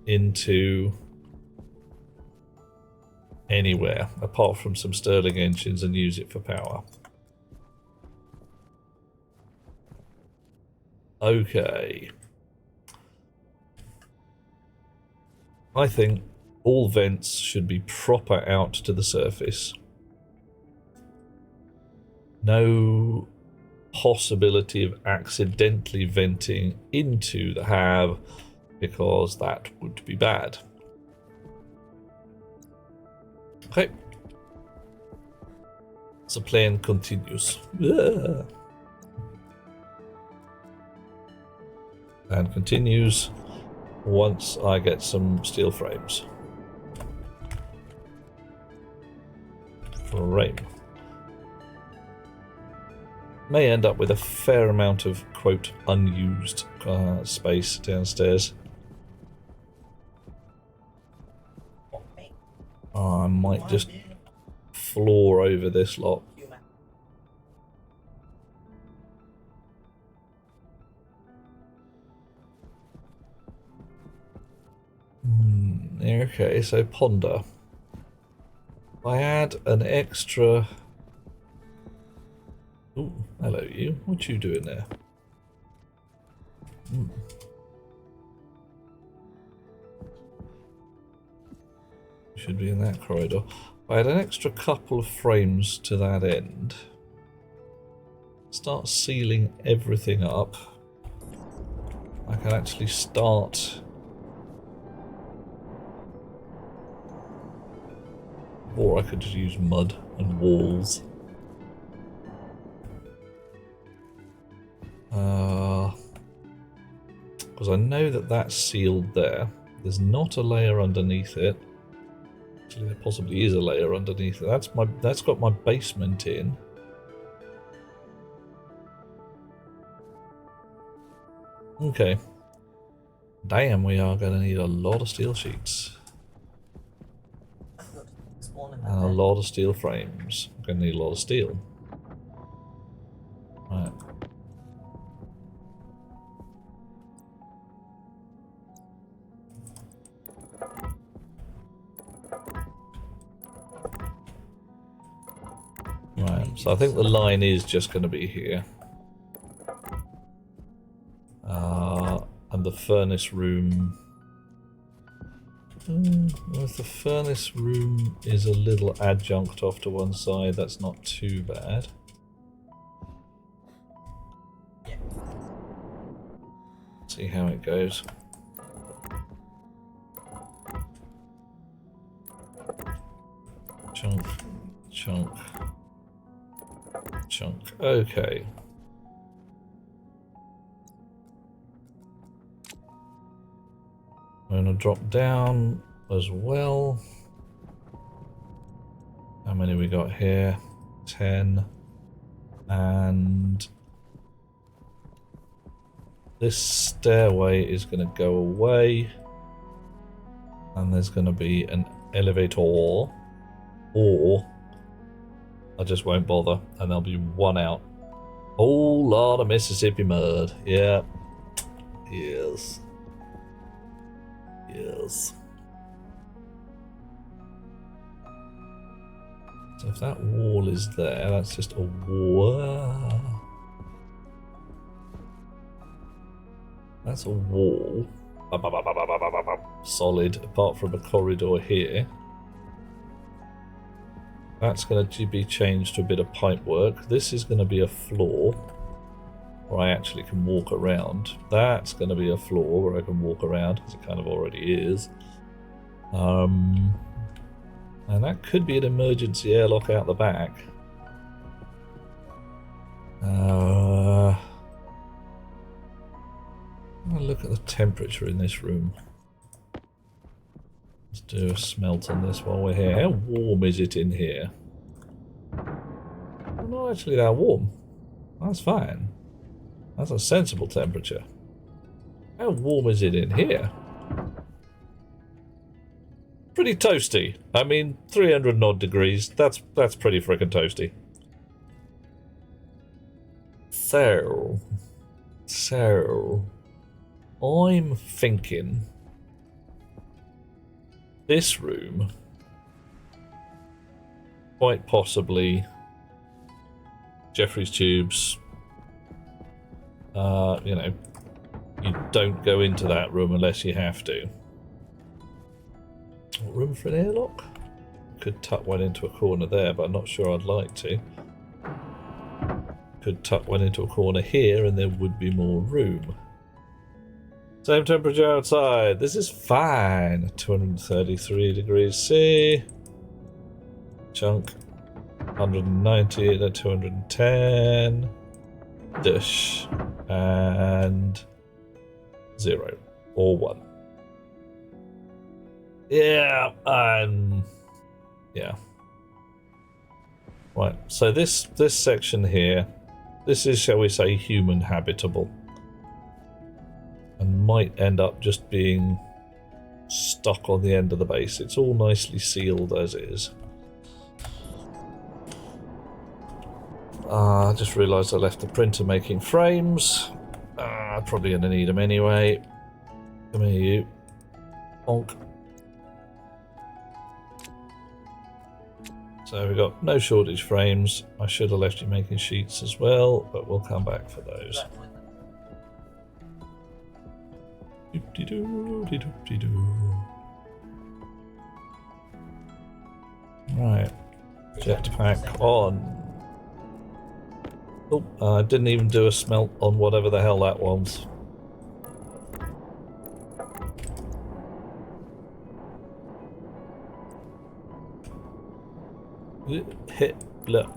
into anywhere apart from some Stirling engines and use it for power. Okay. I think all vents should be proper out to the surface. No possibility of accidentally venting into the hab, because that would be bad. Okay. The plan continues. And continues once I get some steel frames. Frame. May end up with a fair amount of, quote, unused space downstairs. I might just floor over this lot. Okay, so ponder. I add an extra... Ooh, hello you. What you doing there? Should be in that corridor. I add an extra couple of frames to that end. Start sealing everything up. I can actually start... Or I could just use mud and walls. Because I know that that's sealed there. There's not a layer underneath it. Actually, there possibly is a layer underneath it. That's got my basement in. Okay. Damn, we are going to need a lot of steel sheets. And a lot of steel frames. I'm going to need a lot of steel. Right. Right, so I think the line is just going to be here. And the furnace room... well, if the furnace room is a little adjunct off to one side, that's not too bad. Yeah. See how it goes. Chunk, chunk, chunk. Okay. I'm going to drop down as well. How many we got here? 10. And this stairway is going to go away. And there's going to be an elevator. Or I just won't bother. And there'll be one out. Whole lot of Mississippi mud. Yeah. Yes. Yes. So if that wall is there, that's just a wall. That's a wall. Solid, apart from a corridor here. That's going to be changed to a bit of pipe work. This is going to be a floor where I actually can walk around. That's going to be a floor where I can walk around, because it kind of already is. And that could be an emergency airlock out the back. Look at the temperature in this room. Let's do a smelt on this while we're here. How warm is it in here? Well, not actually that warm. That's fine. That's a sensible temperature. How warm is it in here? Pretty toasty. I mean, 300 and odd degrees. That's pretty frickin' toasty. So, I'm thinking this room, quite possibly Jeffrey's tubes. You know, you don't go into that room unless you have to. Room for an airlock? Could tuck one into a corner there, but I'm not sure I'd like to. Could tuck one into a corner here and there would be more room. Same temperature outside. This is fine. 233 degrees C. Chunk. 190 to 210. Dish. And 0 or 1. Yeah, yeah. Right, so this section here, this is, shall we say, human habitable. And might end up just being stuck on the end of the base. It's all nicely sealed as is. I just realised I left the printer making frames. I'm probably going to need them anyway. Come here, you. Bonk. So we've got no shortage frames. I should have left you making sheets as well, but we'll come back for those. Right, jetpack on. Oh, I didn't even do a smelt on whatever the hell that was. Hit, look.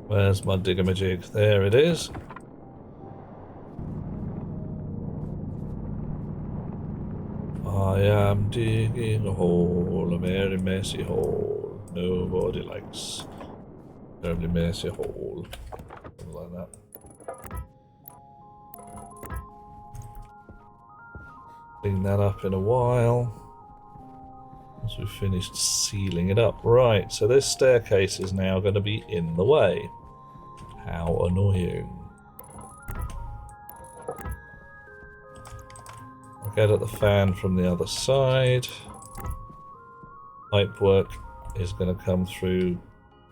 Where's my diggamajig? There it is. I am digging a hole, a very messy hole. Nobody likes a terribly messy hole. Something like that. Clean that up in a while. Once we've finished sealing it up. Right, so this staircase is now going to be in the way. How annoying. I'll get at the fan from the other side. Pipe work is going to come through,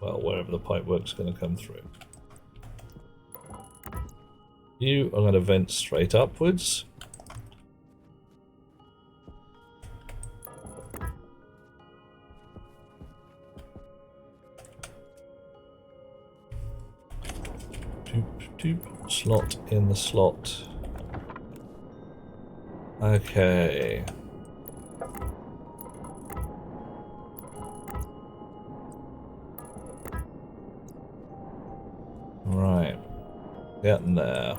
well, wherever the pipe work's going to come through. You are going to vent straight upwards. Slot in the slot. Okay. Right. Getting there.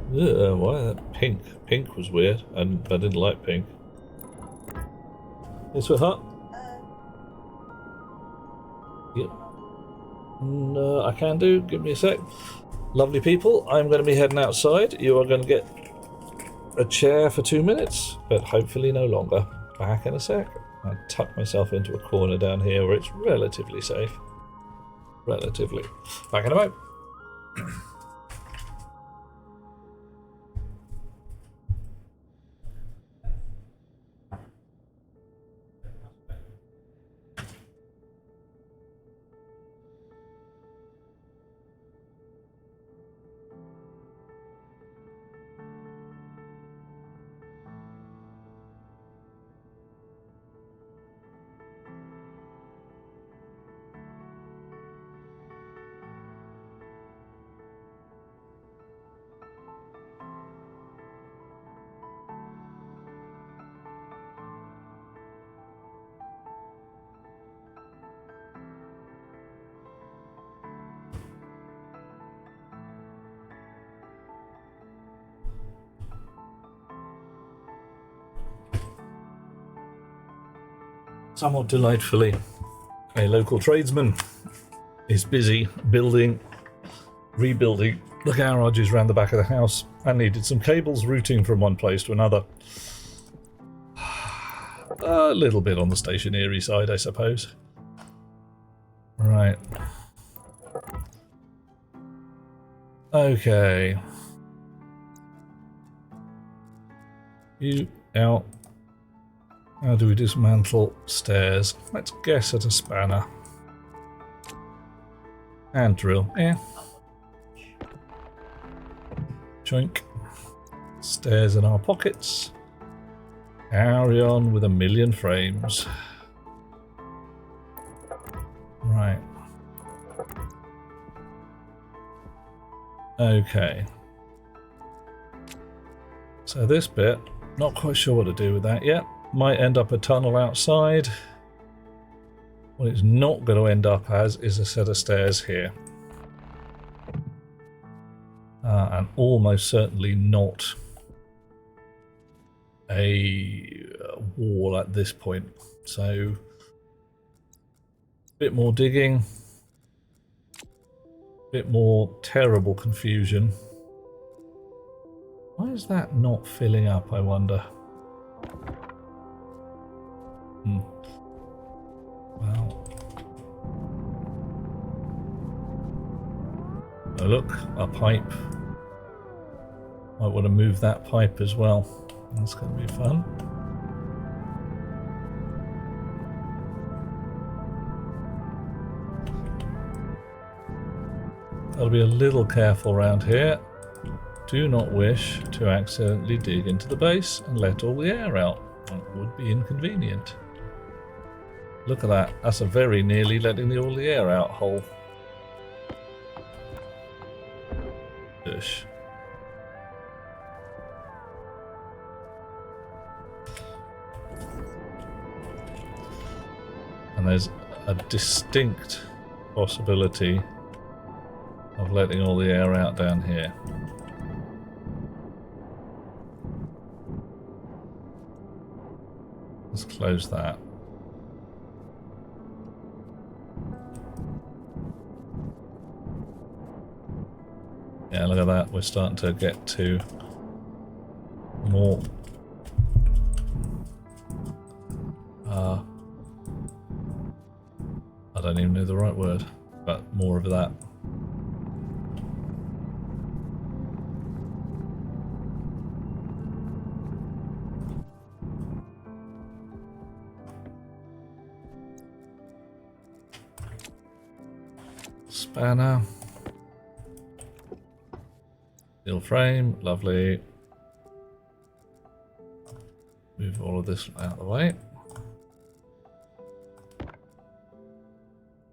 Why that pink? Pink was weird, and I didn't like pink. Hey, sweetheart. Yep. No, I can do. Give me a sec. Lovely people, I'm going to be heading outside. You are going to get a chair for 2 minutes, but hopefully no longer. Back in a sec. I tuck myself into a corner down here where it's relatively safe. Relatively. Back in a moment. Somewhat delightfully, a local tradesman is busy rebuilding the garages around the back of the house and needed some cables routing from one place to another. A little bit on the stationary side, I suppose. Right. Okay. You out. How do we dismantle stairs? Let's guess at a spanner. Hand drill. Yeah. Choink. Stairs in our pockets. Carry on with a million frames. Right. Okay. So this bit, not quite sure what to do with that yet. Might end up a tunnel outside. What it's not going to end up as is a set of stairs here. And almost certainly not a wall at this point. So, bit more digging. Bit more terrible confusion. Why is that not filling up, I wonder? Well. Oh look, a pipe. Might want to move that pipe as well. That's going to be fun. Gotta be a little careful around here. Do not wish to accidentally dig into the base and let all the air out. That would be inconvenient. Look at that. That's a very nearly letting all the air out hole. Ish. And there's a distinct possibility of letting all the air out down here. Let's close that. Yeah, look at that. We're starting to get to more I don't even know the right word, but more of that. Spanner. Steel frame, lovely. Move all of this out of the way.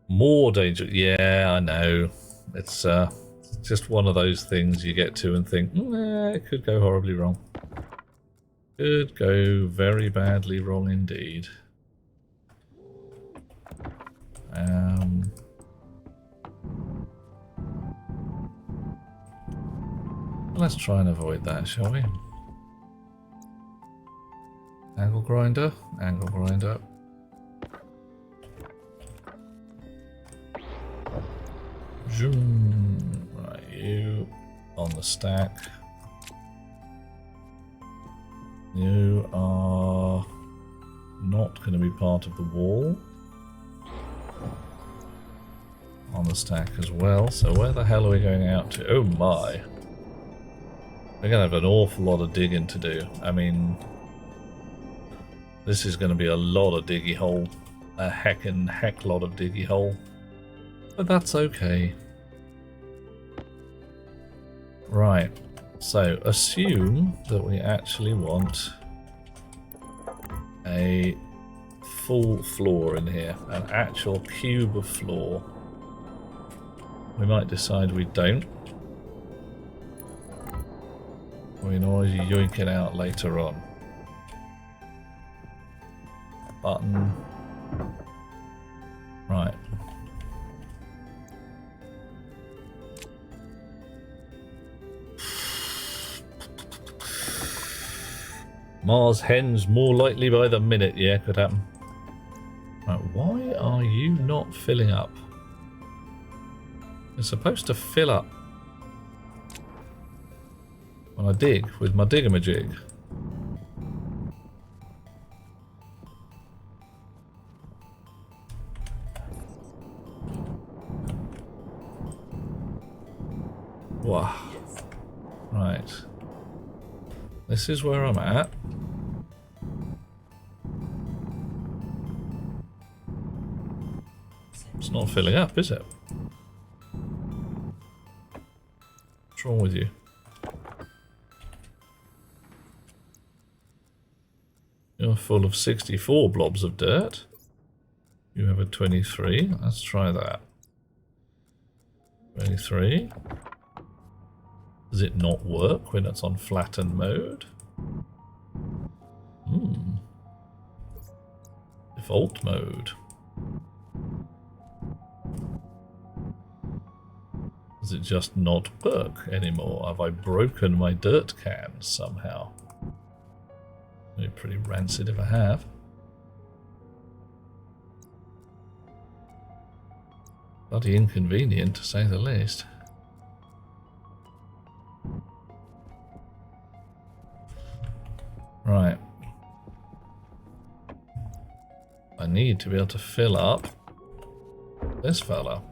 More danger. Yeah, I know. It's just one of those things you get to and think, it could go horribly wrong. Could go very badly wrong indeed. Let's try and avoid that, shall we? Angle grinder, angle grinder. Zoom. Right, you on the stack. You are not going to be part of the wall. On the stack as well. So where the hell are we going out to? Oh my. We're going to have an awful lot of digging to do. I mean, this is going to be a lot of diggy hole. A heck lot of diggy hole. But that's okay. Right. So assume that we actually want a full floor in here. An actual cube of floor. We might decide we don't. We can always yoink it out later on. Button. Right. Mars hens more likely by the minute, yeah, could happen. not filling up? It's supposed to fill up when I dig with my digger-majig. Wow. Right. This is where I'm at. It's not filling up, is it? What's wrong with you? You're full of 64 blobs of dirt. You have a 23. Let's try that. 23. Does it not work when it's on flattened mode? Default mode. Does it just not work anymore? Have I broken my dirt can somehow? It'd be pretty rancid if I have. Bloody inconvenient to say the least. Right. I need to be able to fill up this fella.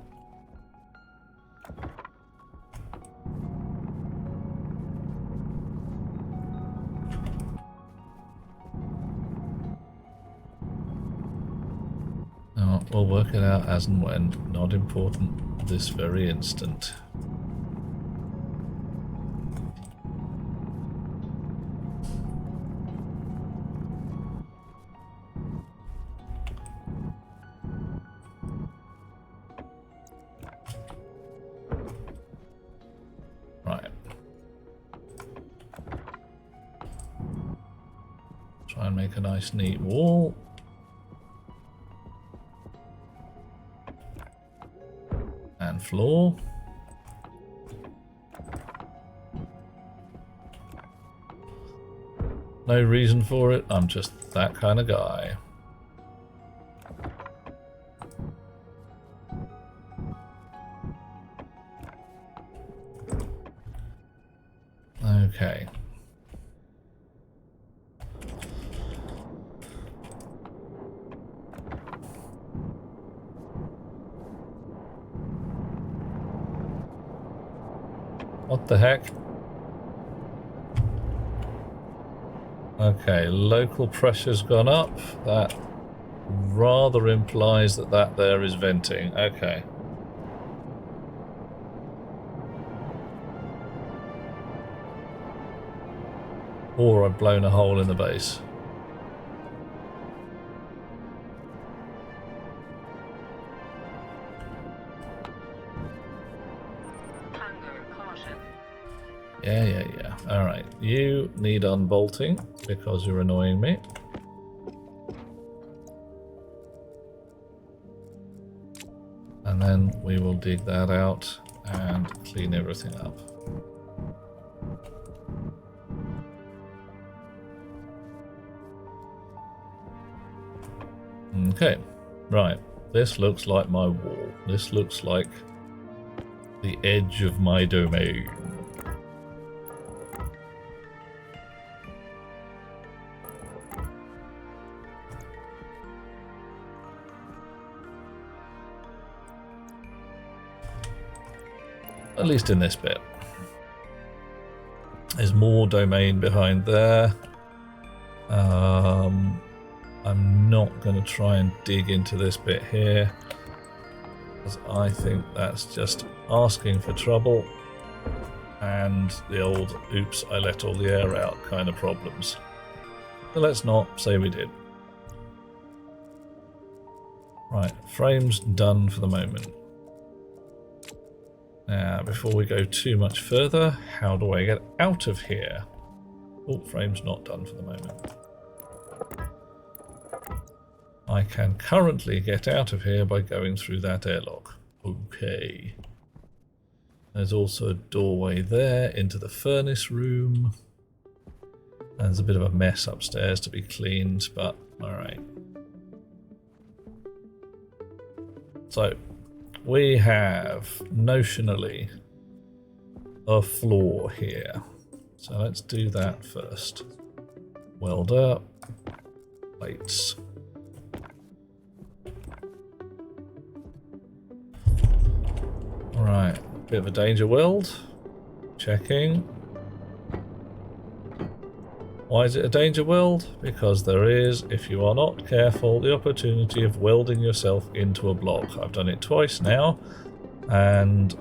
Now, we'll work it out as and when. Not important this very instant. Right. Try and make a nice neat wall. And floor. No reason for it, I'm just that kind of guy. Okay. What the heck? Okay, local pressure's gone up. That rather implies that that there is venting. Okay. Or I've blown a hole in the base. Yeah. Alright, you need unbolting because you're annoying me. And then we will dig that out and clean everything up. Okay, right. This looks like my wall. This looks like the edge of my domain. At least in this bit. There's more domain behind there. I'm not going to try and dig into this bit here, because I think that's just asking for trouble, and the old oops, I let all the air out kind of problems. So let's not say we did. Right, frame's done for the moment. Now, before we go too much further, how do I get out of here? Oh, frame's not done for the moment. I can currently get out of here by going through that airlock. Okay. There's also a doorway there into the furnace room. There's a bit of a mess upstairs to be cleaned, but alright. So we have notionally a floor here. So let's do that first. Welder, plates. Right, bit of a danger weld. Checking. Why is it a danger weld? Because there is, if you are not careful, the opportunity of welding yourself into a block. I've done it twice now, and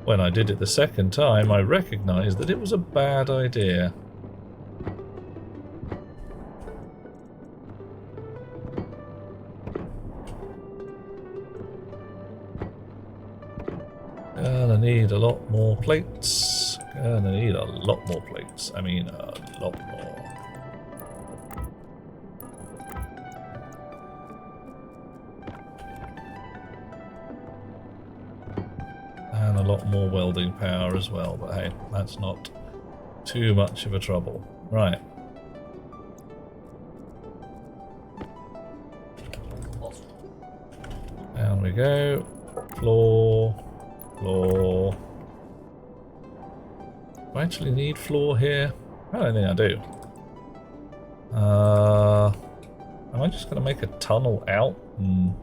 when I did it the second time, I recognized that it was a bad idea. Gonna need a lot more plates. Gonna need a lot more plates. I mean, a lot more. And a lot more welding power as well, but hey, that's not too much of a trouble. Right. Down we go. Floor. Floor. Do I actually need floor here? I don't think I do. Am I just going to make a tunnel out and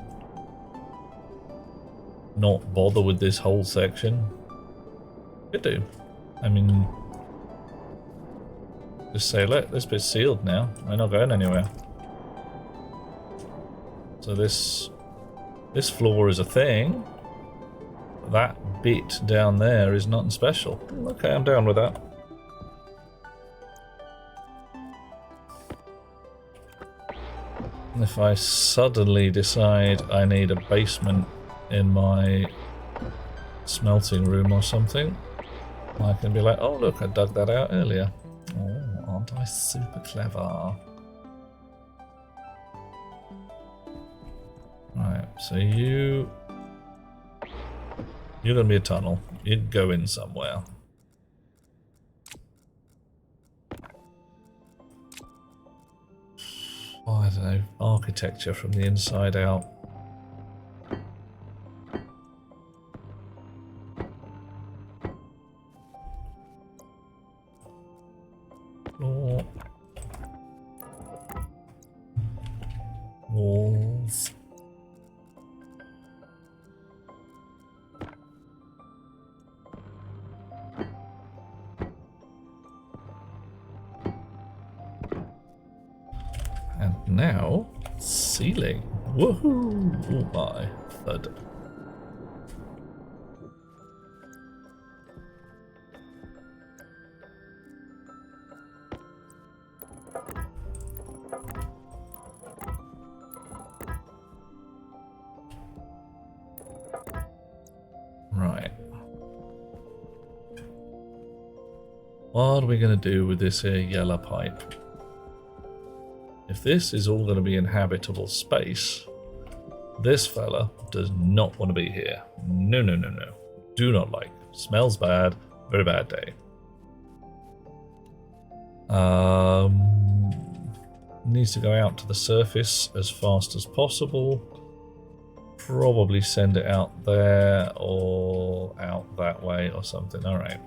not bother with this whole section? Could do. I mean, just say, look, this bit's sealed now. We're not going anywhere. So this floor is a thing. That bit down there is nothing special. Okay, I'm down with that. If I suddenly decide I need a basement in my smelting room or something, I can be like, oh look, I dug that out earlier. Oh, aren't I super clever? Right, so you're gonna be a tunnel. You'd go in somewhere. Oh, I don't know, architecture from the inside out. Floor. Walls. And now, ceiling. Woohoo! Oh my, thud. Right. What are we going to do with this here yellow pipe? If this is all going to be inhabitable space, this fella does not want to be here. No, no, no, no. Do not like. Smells bad. Very bad day. Needs to go out to the surface as fast as possible. Probably send it out there or out that way or something. Alright.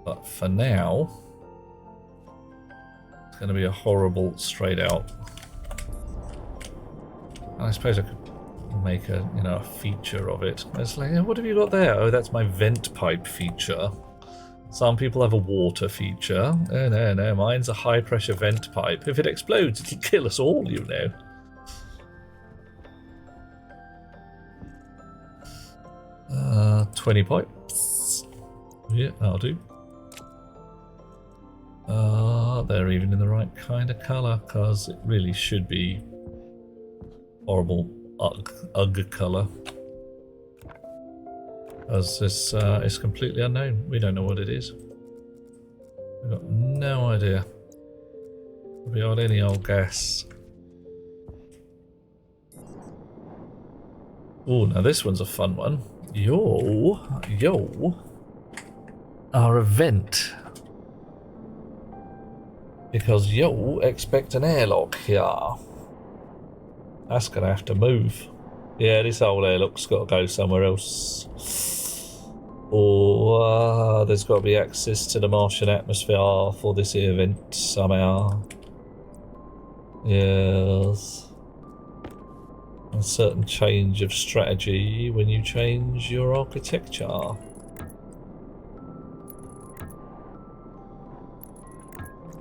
But for now, it's going to be a horrible straight out. And I suppose I could make a, a feature of it. It's like, what have you got there? Oh, that's my vent pipe feature. Some people have a water feature. Oh, no, no, mine's a high pressure vent pipe. If it explodes, it'll kill us all, 20 pipes. Yeah, that'll do. They're even in the right kind of colour, because it really should be horrible ugh colour. As this is completely unknown. We don't know what it is. We've got no idea. Could be on any old gas. Oh, now this one's a fun one. Yo are a vent. Because yo expect an airlock here. That's going to have to move. Yeah, this whole airlock's got to go somewhere else. Or there's got to be access to the Martian atmosphere for this event somehow. Yes. A certain change of strategy when you change your architecture.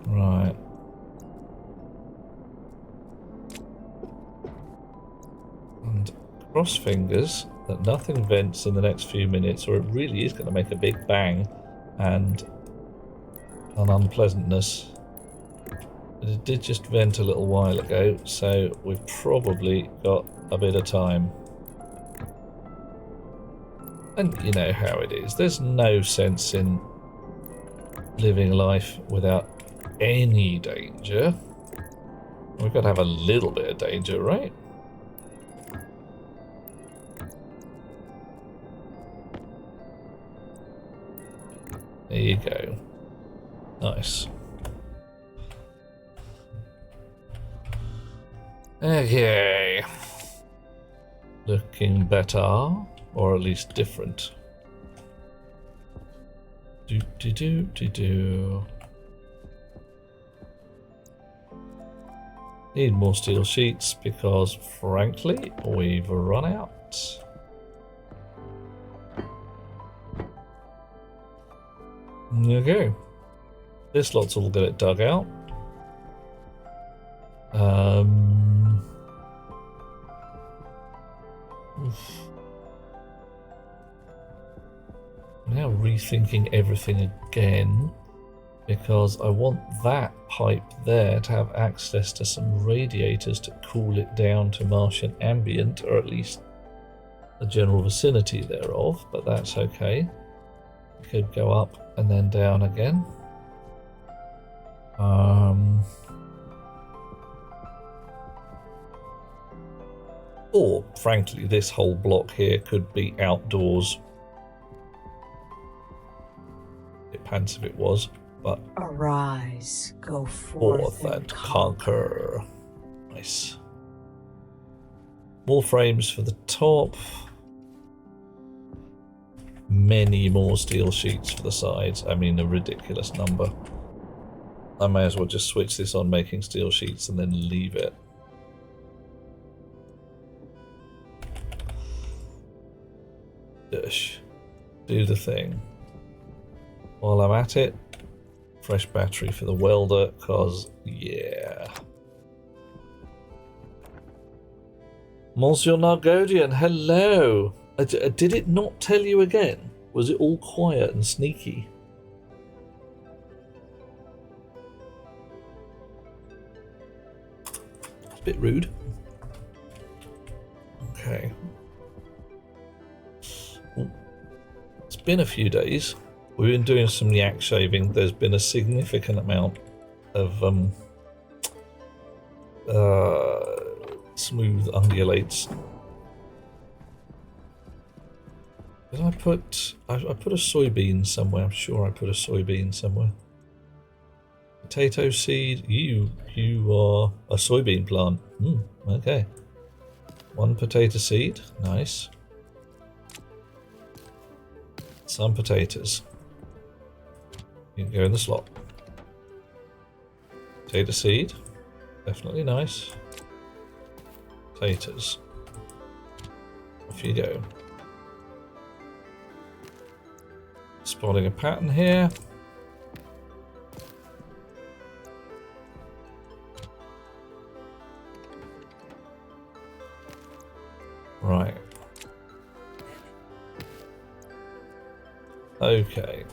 Right. And cross fingers that nothing vents in the next few minutes, or it really is going to make a big bang and an unpleasantness. But it did just vent a little while ago, so we've probably got a bit of time. And you know how it is. There's no sense in living life without any danger. We've got to have a little bit of danger, right? There you go. Nice. Okay. Looking better, or at least different. Do. Need more steel sheets because, frankly, we've run out. Okay. This lot's all get it dug out. Now rethinking everything again, because I want that pipe there to have access to some radiators to cool it down to Martian ambient, or at least the general vicinity thereof, but that's okay. It could go up and then down again. Or, frankly, this whole block here could be outdoors. It pants if it was, but Arise, go forth and conquer. Nice. More frames for the top. Many more steel sheets for the sides. I mean, a ridiculous number. I may as well just switch this on making steel sheets and then leave it. Dush. Do the thing. While I'm at it, fresh battery for the welder, cause yeah. Monsieur Nargodian, hello. Did it not tell you again? Was it all quiet and sneaky? A bit rude. Okay. It's been a few days. We've been doing some yak shaving. There's been a significant amount of smooth undulates. Did I put a soybean somewhere? I'm sure I put a soybean somewhere. Potato seed. You are a soybean plant. Okay. One potato seed. Nice. Some potatoes. You can go in the slot. Potato seed. Definitely nice. Potatoes. Off you go. Spotting a pattern here. Right. Okay.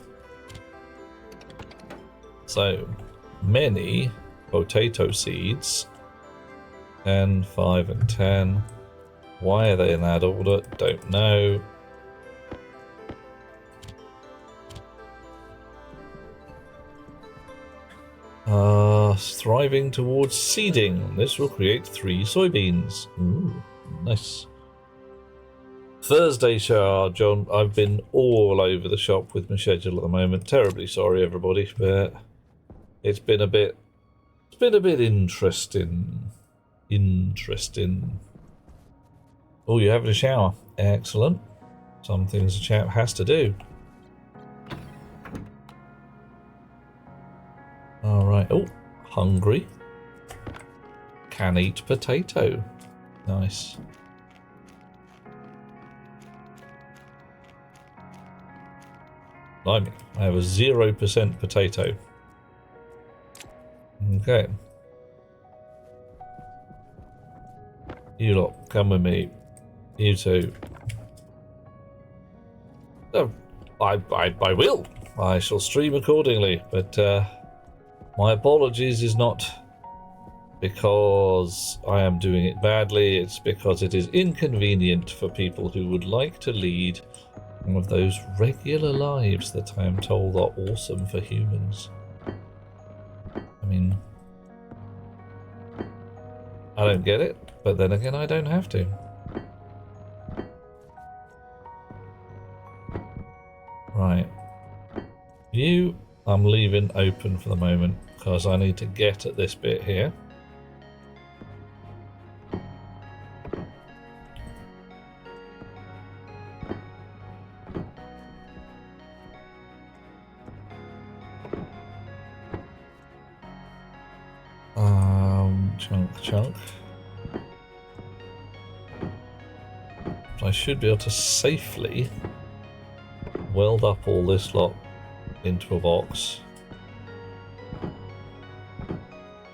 So, many potato seeds. 10, 5 and 10. Why are they in that order? Don't know. Thriving towards seeding. This will create 3 soybeans. Ooh, nice. Thursday show, John. I've been all over the shop with my schedule at the moment. Terribly sorry, everybody, but it's been a bit interesting. Interesting. Oh, you're having a shower. Excellent. Some things a chap has to do. Alright. Oh, hungry. Can eat potato. Nice. Blimey, I have a 0% potato. Okay. You lot, come with me. You two. Oh, I will. I shall stream accordingly, but my apologies is not because I am doing it badly, it's because it is inconvenient for people who would like to lead one of those regular lives that I am told are awesome for humans. I mean, I don't get it, but then again I don't have to. Right. You, I'm leaving open for the moment because I need to get at this bit here. Chunk. I should be able to safely weld up all this lot into a box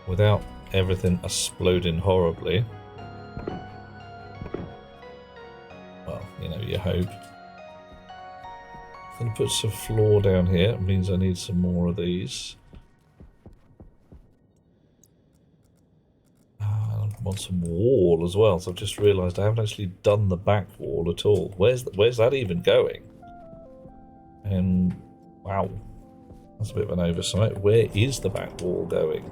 without everything exploding horribly. Well, you know, you hope. I'm going to put some floor down here. It means I need some more of these. I want some wall as well. So I've just realised I haven't actually done the back wall at all. Where's that even going? And wow, that's a bit of an oversight. Where is the back wall going?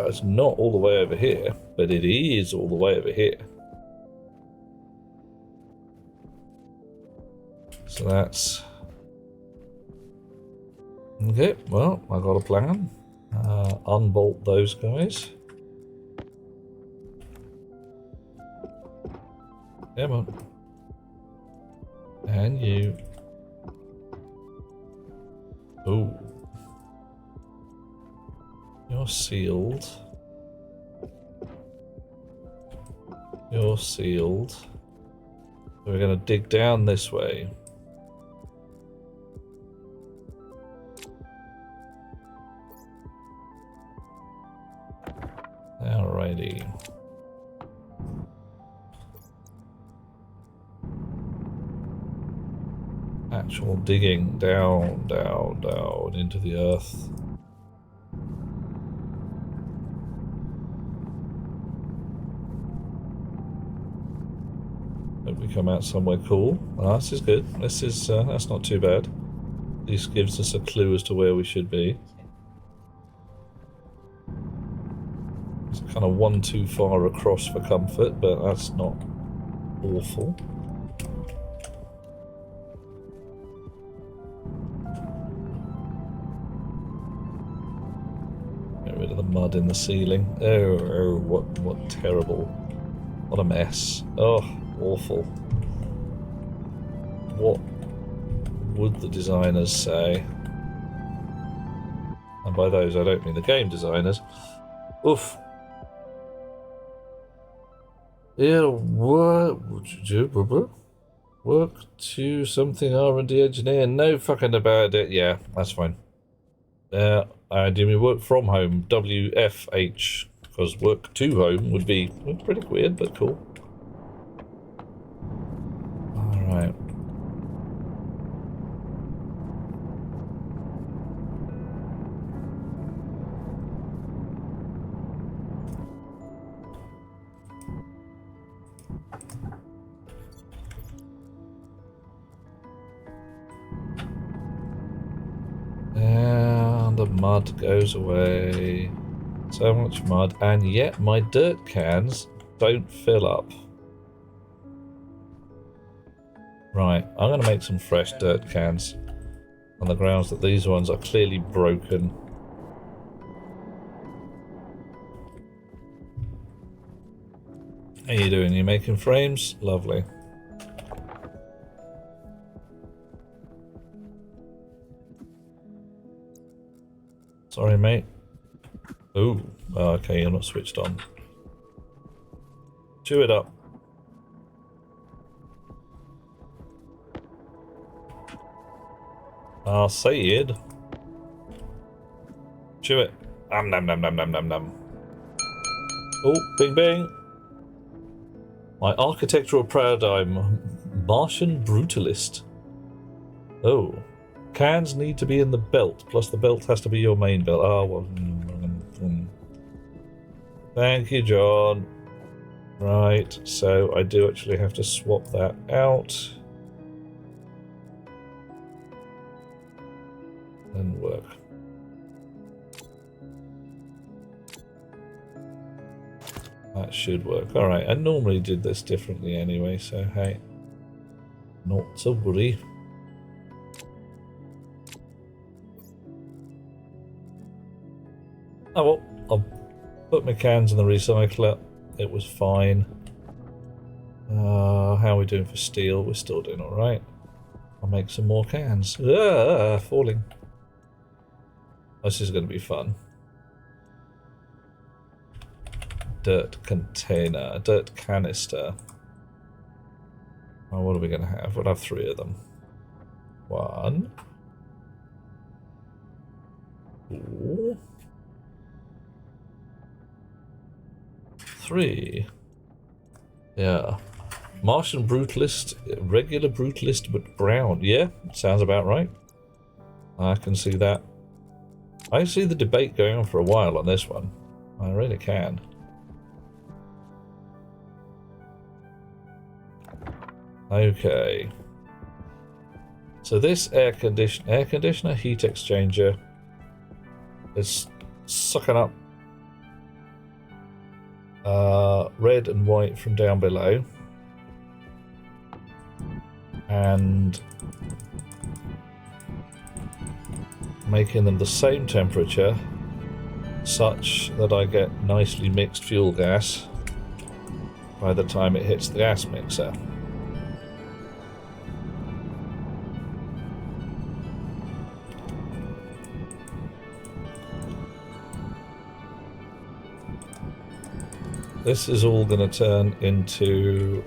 It's not all the way over here, but it is all the way over here. So that's okay. Well, I got a plan. Unbolt those guys. Come on. And you. Ooh. You're sealed. You're sealed. So we're going to dig down this way. Alrighty. Actual digging down, down, down into the earth. Hope we come out somewhere cool. Oh, this is good. This is that's not too bad. This gives us a clue as to where we should be. It's kind of one too far across for comfort, but that's not awful. Get rid of the mud in the ceiling. Oh, what terrible. What a mess. Oh, awful. What would the designers say? And by those I don't mean the game designers. Oof. Yeah, what would you do? Work to something R&D engineer? No fucking about it. Yeah, that's fine. Do you mean work from home? WFH. Because work to home would be pretty weird, but cool. Alright. And the mud goes away. So much mud, and yet my dirt cans don't fill up. Right, I'm going to make some fresh dirt cans on the grounds that these ones are clearly broken. How you doing? You making frames? Lovely. Sorry, mate. Ooh. Oh, okay, you're not switched on. Chew it up. I'll say it. Chew it. Nom nom nom nom nom nom nom. Oh, bing bing. My architectural paradigm. Martian brutalist. Oh. Cans need to be in the belt, plus the belt has to be your main belt. Oh, well. Thank you, John. Right, so I do actually have to swap that out. And work. That should work. Alright, I normally did this differently anyway, so hey. Not to worry. Oh well, I'll put my cans in the recycler. It was fine. How are we doing for steel? We're still doing alright. I'll make some more cans. Ah, falling. This is going to be fun. Dirt container. Dirt canister. Oh, what are we going to have? We'll have 3 of them. 1. 2. 3. Yeah. Martian brutalist, regular brutalist, but brown. Yeah, sounds about right. I can see that. I see the debate going on for a while on this one. I really can. Okay. So this air conditioner, heat exchanger is sucking up red and white from down below, and making them the same temperature such that I get nicely mixed fuel gas by the time it hits the gas mixer. This is all going to turn into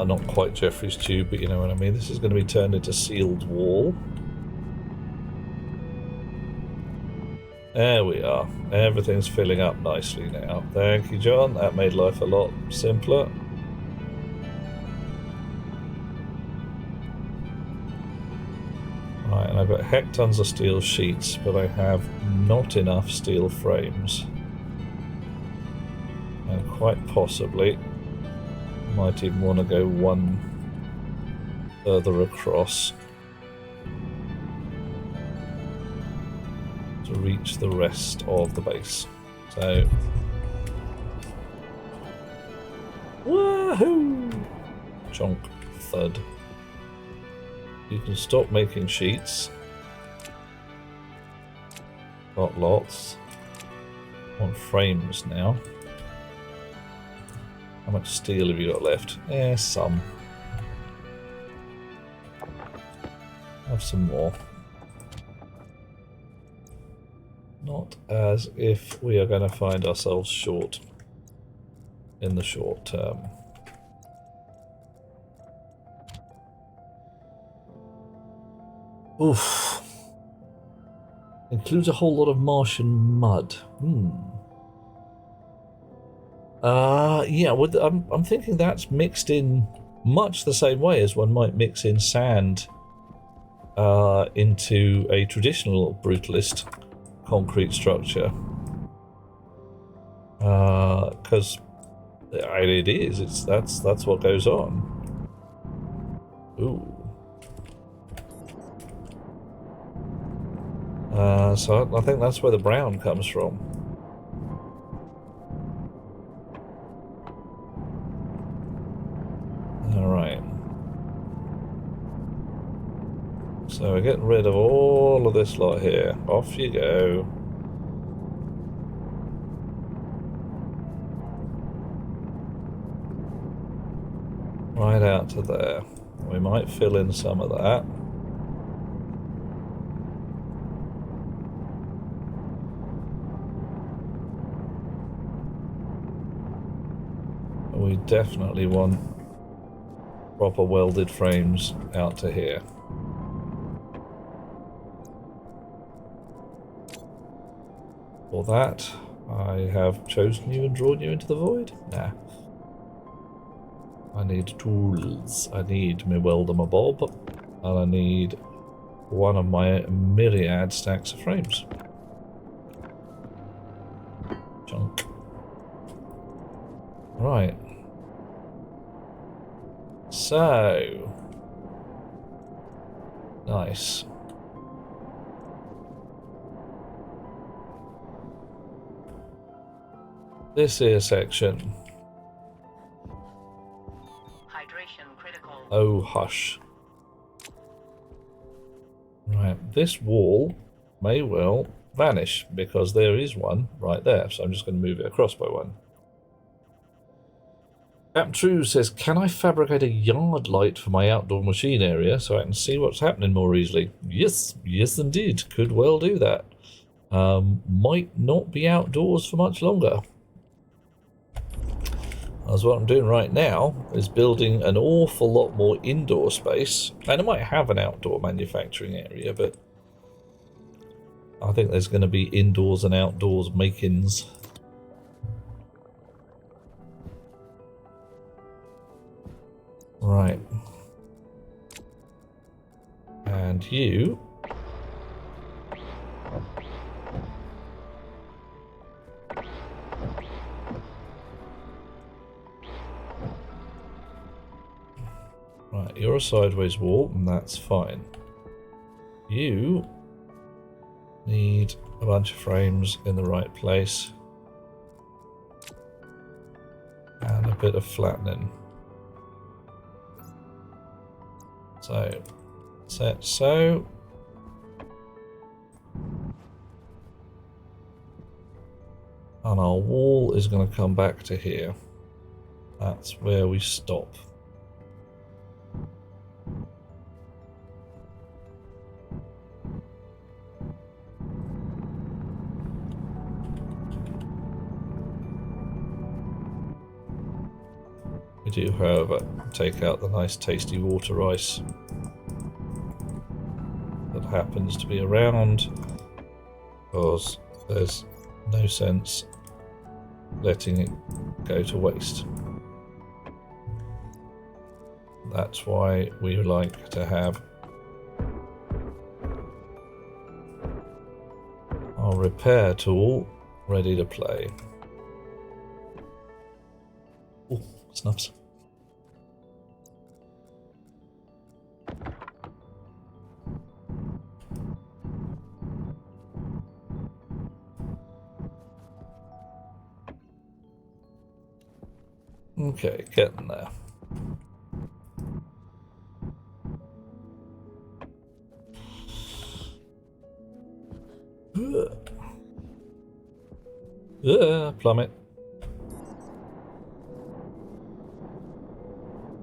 not quite Jeffrey's tube, but you know what I mean. This is going to be turned into sealed wall. There we are. Everything's filling up nicely now. Thank you, John. That made life a lot simpler. Right, and I've got hectons of steel sheets, but I have not enough steel frames. And quite possibly might even want to go one further across to reach the rest of the base. So, woohoo! Chonk, thud. You can stop making sheets. Got lots. Want frames now. How much steel have you got left? Some. Have some more. Not as if we are going to find ourselves short in the short term. Oof. Includes a whole lot of Martian mud. Yeah, I'm thinking that's mixed in much the same way as one might mix in sand into a traditional brutalist concrete structure. Because it is. That's what goes on. Ooh. So I think that's where the brown comes from. Alright. So we're getting rid of all of this lot here. Off you go. right out to there. We might fill in some of that. We definitely want proper welded frames out to here. For that, I have chosen you and drawn you into the void. Nah. I need tools. I need my welder, my bob, and I need one of my myriad stacks of frames. Junk. Right. So. Nice. This here section. Hydration critical. Oh, hush. Right, this wall may well vanish because there is one right there, so I'm just going to move it across by one. Cap True says, can I fabricate a yard light for my outdoor machine area so I can see what's happening more easily? Yes, yes indeed, could well do that. Might not be outdoors for much longer. As what I'm doing right now is building an awful lot more indoor space, and I might have an outdoor manufacturing area, but I think there's going to be indoors and outdoors makings. Right. And you... Right, you're a sideways wall, and that's fine. You need a bunch of frames in the right place. And a bit of flattening. So, set so. And our wall is going to come back to here. That's where we stop. We do, however, take out the nice tasty water ice that happens to be around, because there's no sense letting it go to waste. That's why we like to have our repair tool ready to play. Oh, snaps. Okay, getting there. Plummet.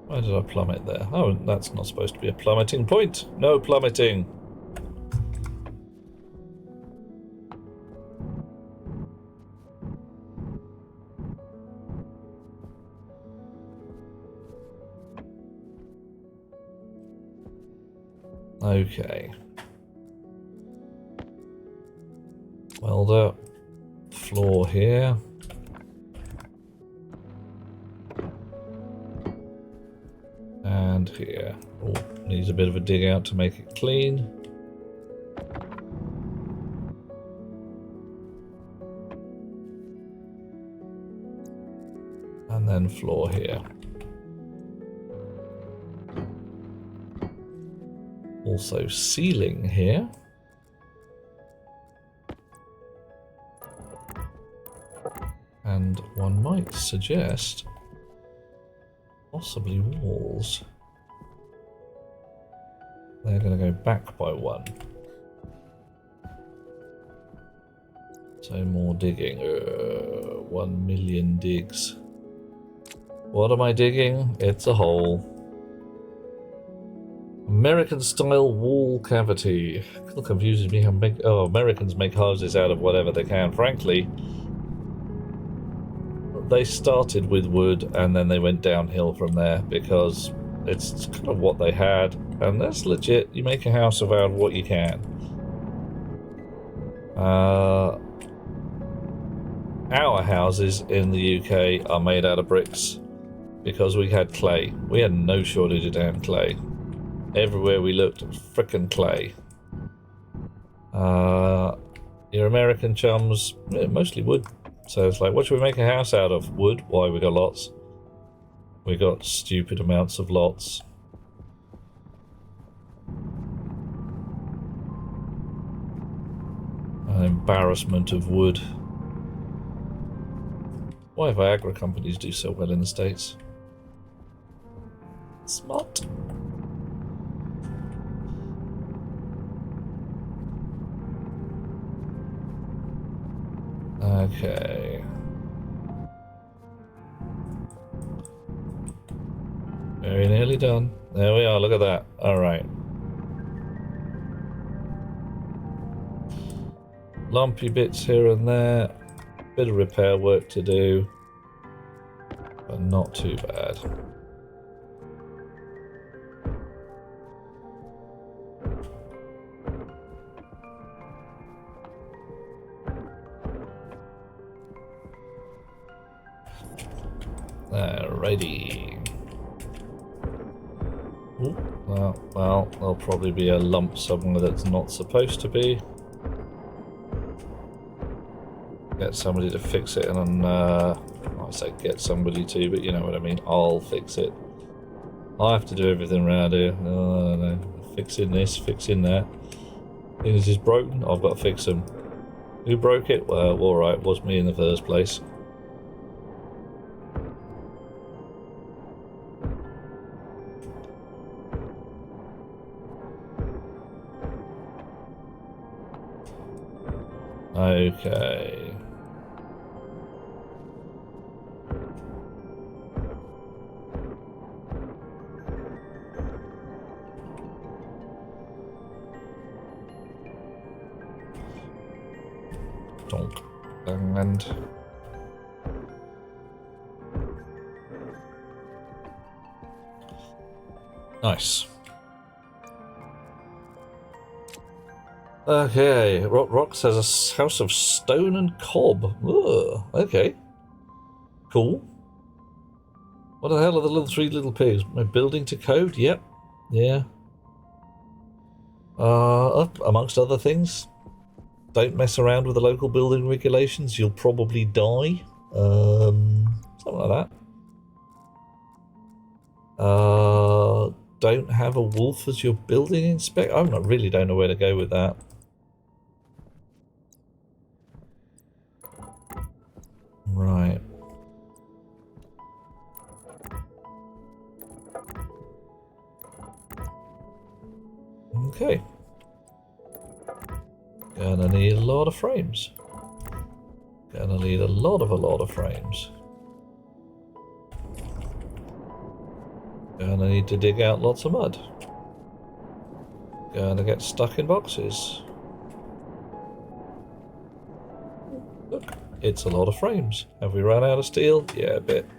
Why did I plummet there? Oh, that's not supposed to be a plummeting point. No plummeting. Okay. Welder. Floor here. And here. Oh, needs a bit of a dig out to make it clean. And then floor here. Also ceiling here. And one might suggest possibly walls. They're going to go back by one. So more digging. 1 million digs. What am I digging? It's a hole. American-style wall cavity. It confuses me how Americans make houses out of whatever they can. Frankly, they started with wood and then they went downhill from there because it's kind of what they had, and that's legit. You make a house out of what you can. Our houses in the UK are made out of bricks because we had clay. We had no shortage of damn clay. Everywhere we looked, frickin' clay. Your American chums, yeah, mostly wood. So it's like, what should we make a house out of? Wood? Why? We got lots. We got stupid amounts of lots. An embarrassment of wood. Why Viagra companies do so well in the States? Smart. Okay. Very nearly done. There we are, look at that. Alright. Lumpy bits here and there. Bit of repair work to do. But not too bad. Alrighty. Ooh, well, there'll probably be a lump somewhere that's not supposed to be. Get somebody to fix it, and I say get somebody to, but you know what I mean. I'll fix it. I have to do everything around here. Oh, no. Fixing this, fixing that. Things is broken. I've got to fix them. Who broke it? Well, alright, it was me in the first place. Okay. Donk. And nice. Okay, Rock says a house of stone and cob. Ugh, okay. Cool. What the hell are the three little pigs? My building to code? Yep. Yeah. Amongst other things, don't mess around with the local building regulations. You'll probably die. Something like that. Don't have a wolf as your building inspector. I really don't know where to go with that. Right. Okay. Gonna need a lot of frames. Gonna need a lot of frames. Gonna need to dig out lots of mud. Gonna get stuck in boxes. Look, it's a lot of frames. Have we run out of steel? Yeah, a bit.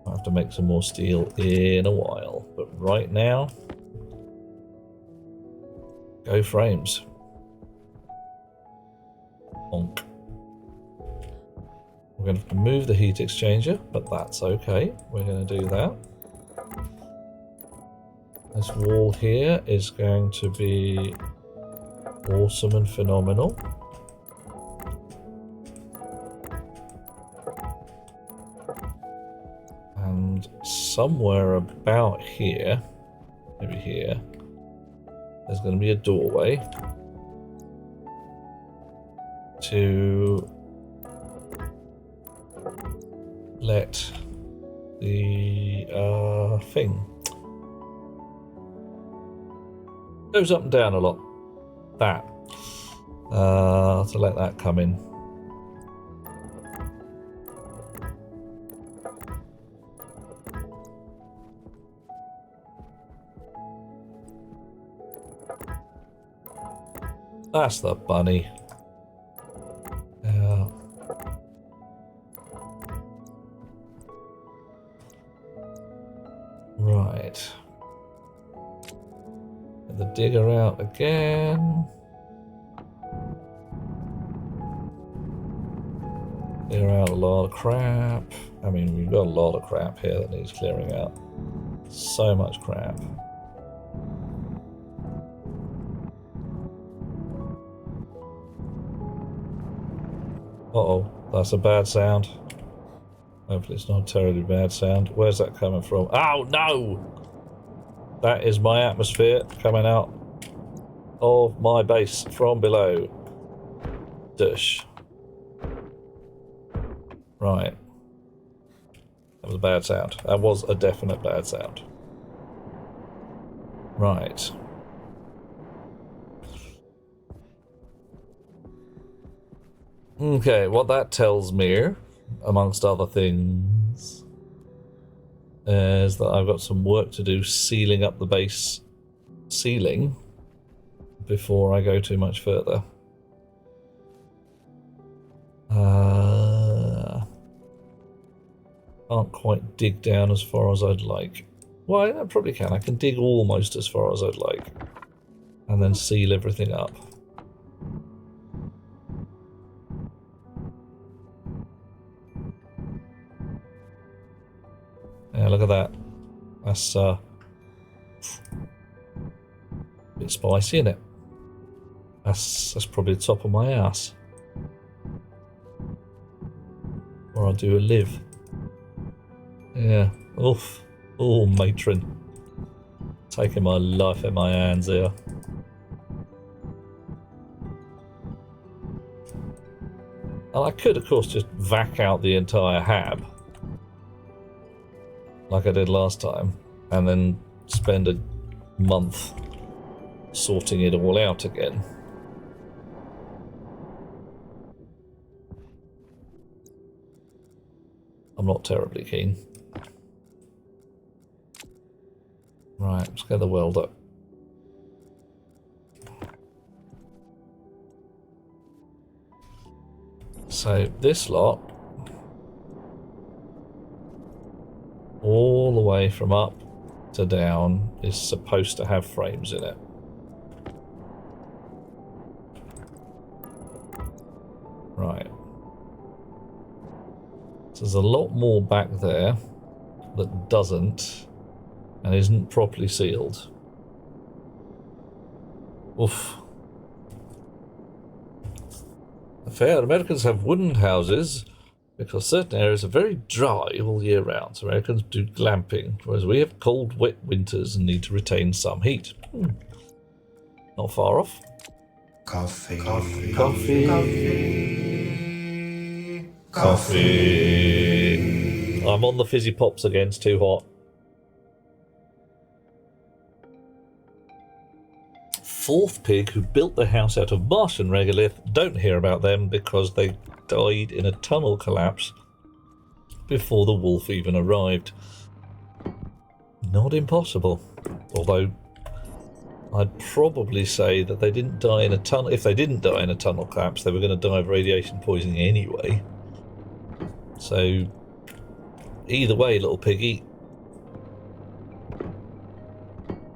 I'll have to make some more steel in a while. But right now, go frames. Bonk. We're going to have to move the heat exchanger, but that's okay. We're going to do that. This wall here is going to be awesome and phenomenal. And somewhere about here, maybe here, there's going to be a doorway to let the thing goes up and down a lot. That to let that come in. That's the bunny. Yeah. Right. Get the digger out again. Clear out a lot of crap. I mean, we've got a lot of crap here that needs clearing out. So much crap. Uh-oh, that's a bad sound. Hopefully it's not a terribly bad sound. Where's that coming from? Oh, no! That is my atmosphere coming out of my base from below. Dush. Right. That was a bad sound. That was a definite bad sound. Right. Okay, what that tells me, amongst other things, is that I've got some work to do sealing up the base ceiling before I go too much further. Can't quite dig down as far as I'd like. Well, I probably can. I can dig almost as far as I'd like. And then seal everything up. Yeah, look at that. That's a bit spicy, isn't it? That's probably the top of my ass. Or I'll do a live. Yeah. Oof. Oh, matron. Taking my life in my hands here. And I could, of course, just vac out the entire hab. Like I did last time. And then spend a month sorting it all out again. I'm not terribly keen. Right, let's get the welder. So this lot, all the way from up to down, is supposed to have frames in it. Right. So there's a lot more back there that doesn't and isn't properly sealed. Oof. Fair, Americans have wooden houses because certain areas are very dry all year round. So Americans do glamping, whereas we have cold, wet winters and need to retain some heat. Not far off. Coffee. Coffee. Coffee. Coffee. Coffee. I'm on the fizzy pops again, it's too hot. Fourth pig who built the house out of Martian regolith. Don't hear about them because they died in a tunnel collapse before the wolf even arrived. Not impossible. Although I'd probably say that they didn't die in a tunnel. If they didn't die in a tunnel collapse, they were going to die of radiation poisoning anyway. So either way, little piggy,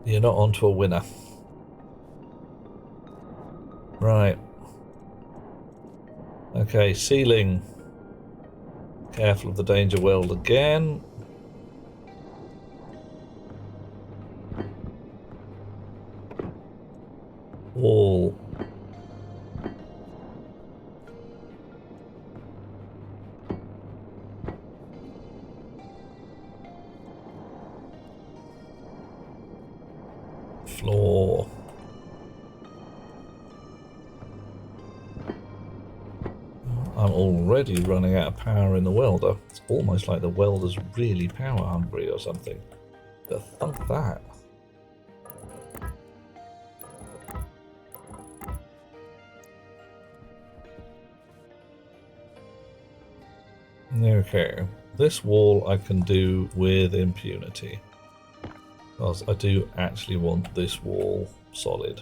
you're not onto a winner. Right. Okay, sealing. Careful of the danger weld again. Wall. Floor. I'm already running out of power in the welder. It's almost like the welder's really power hungry or something. But thunk that. Okay, this wall I can do with impunity. Because I do actually want this wall solid.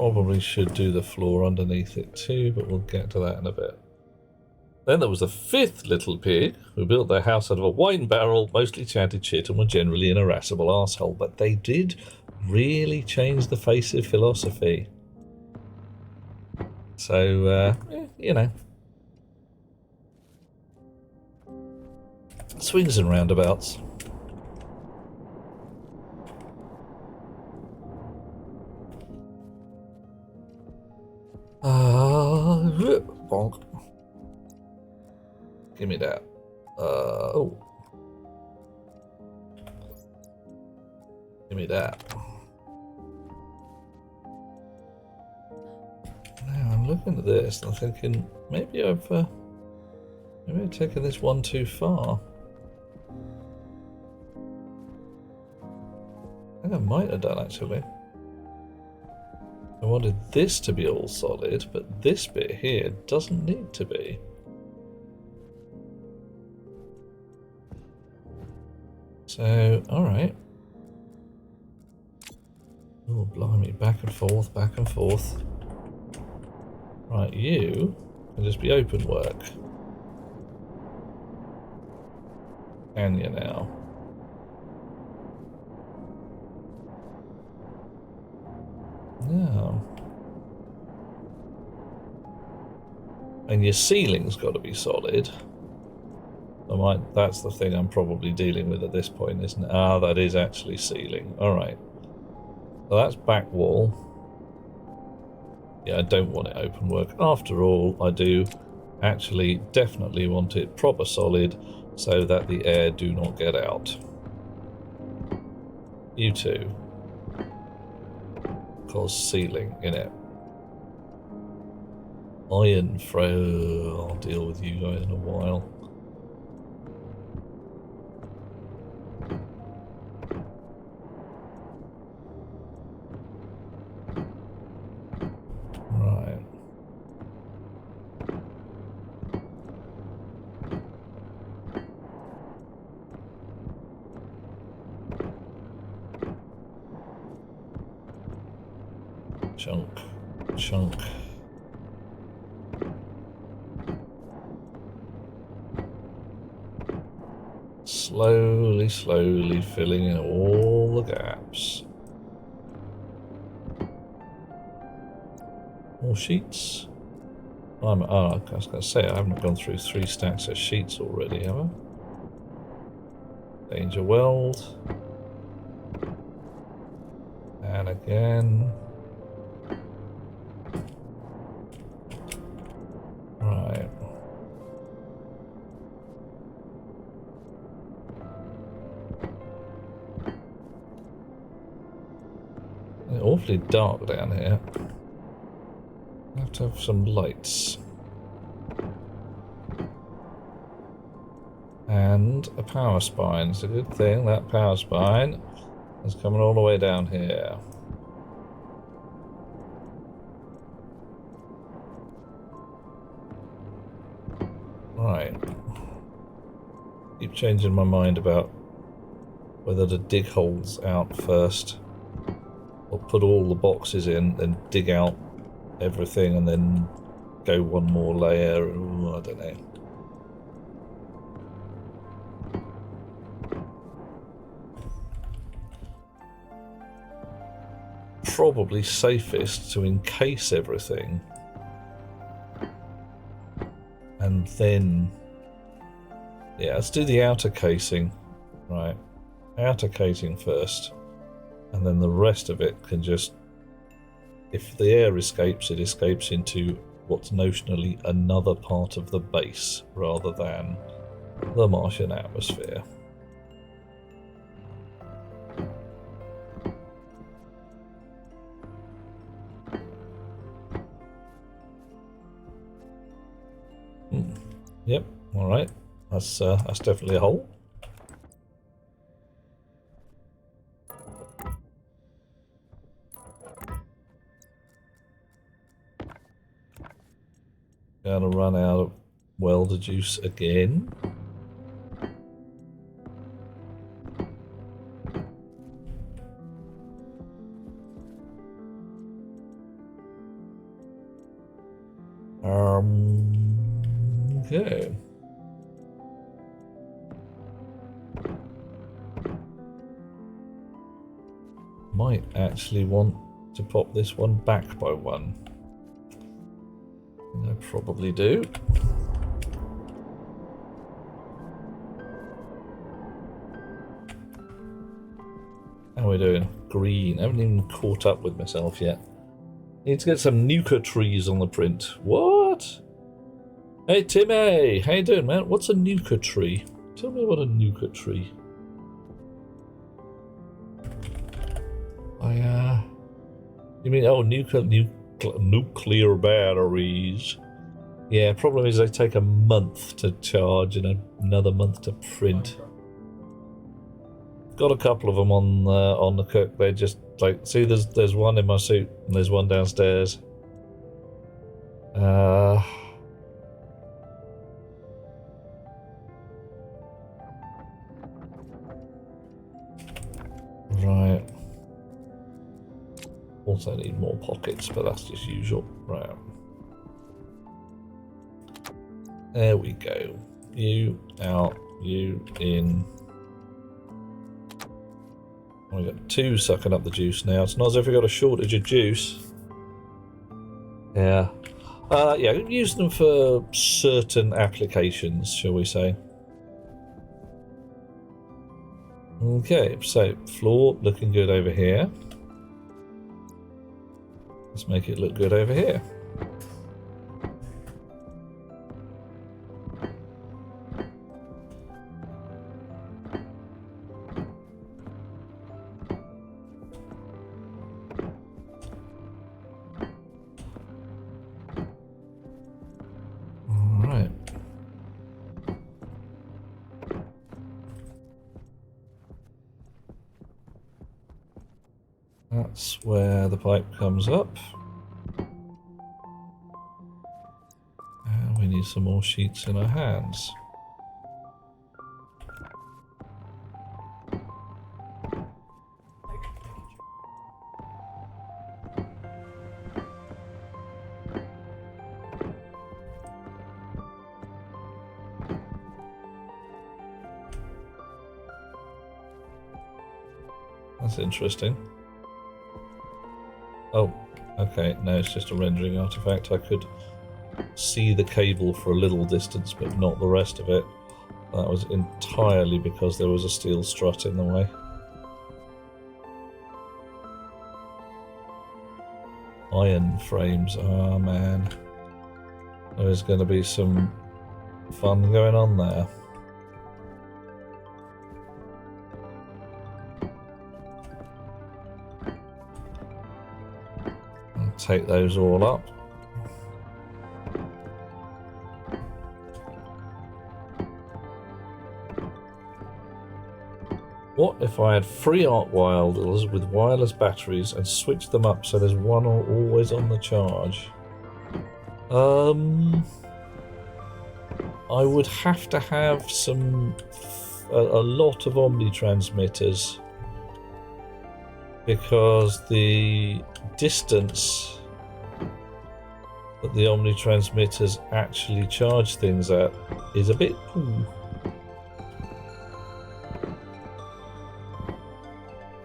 Probably should do the floor underneath it too, but we'll get to that in a bit. Then there was a fifth little pig who built their house out of a wine barrel, mostly chatted shit and were generally an irascible arsehole. But they did really change the face of philosophy. So, you know. Swings and roundabouts. Bonk. Give me that. Oh. Give me that. Now I'm looking at this and I'm thinking maybe I've taken this one too far. I think I might have done actually. I wanted this to be all solid, but this bit here doesn't need to be. So, alright. Oh, blimey, back and forth, back and forth. Right, you can just be open work. Can you now? No. And your ceiling's got to be solid. That's the thing I'm probably dealing with at this point, isn't it? Ah, that is actually ceiling. Alright. So that's back wall. Yeah, I don't want it open work. After all, I do actually definitely want it proper solid so that the air do not get out. You too. Because ceiling in it. Iron throw. I'll deal with you guys in a while. Right. Chunk. Chunk. Slowly, slowly filling in all the gaps. More sheets. I was going to say, I haven't gone through 3 stacks of sheets already, have I? Danger weld. And again. Right. It's awfully dark down here. I have to have some lights. And a power spine. It's a good thing that power spine is coming all the way down here. Right. Keep changing my mind about whether to dig holes out first or put all the boxes in, then dig out everything and then go one more layer. Ooh, I don't know. Probably safest to encase everything and then, yeah, let's do the outer casing. Right, outer casing first, and then the rest of it can just, if the air escapes, it escapes into what's notionally another part of the base rather than the Martian atmosphere. Yep, alright. That's definitely a hole. Gonna run out of welder juice again. Okay. Might actually want to pop this one back by one. I probably do. How are we doing? Green. I haven't even caught up with myself yet. Need to get some nuka trees on the print. What? Hey Timmy, how you doing, man? What's a nuka tree? Tell me what a nuka tree. You mean nuclear batteries? Yeah. Problem is they take a month to charge and another month to print. Got a couple of them on the cook. They just like see. There's one in my suit and there's one downstairs. Right. Also need more pockets, but that's just usual. Right. There we go. You out, you in. We got two sucking up the juice now. It's not as if we got a shortage of juice. Yeah. Yeah, use them for certain applications, shall we say. Okay, so floor looking good over here. Let's make it look good over here. Alright. That's where the pipe comes up. And we need some more sheets in our hands. That's interesting. Oh, okay, no, it's just a rendering artifact. I could see the cable for a little distance, but not the rest of it. That was entirely because there was a steel strut in the way. Iron frames, oh man. There's going to be some fun going on there. I'll take those all up. What if I had 3 arc welders with wireless batteries and switched them up so there's one always on the charge? I would have to have a lot of omni-transmitters, because the distance that the omni-transmitters actually charge things at is a bit poo.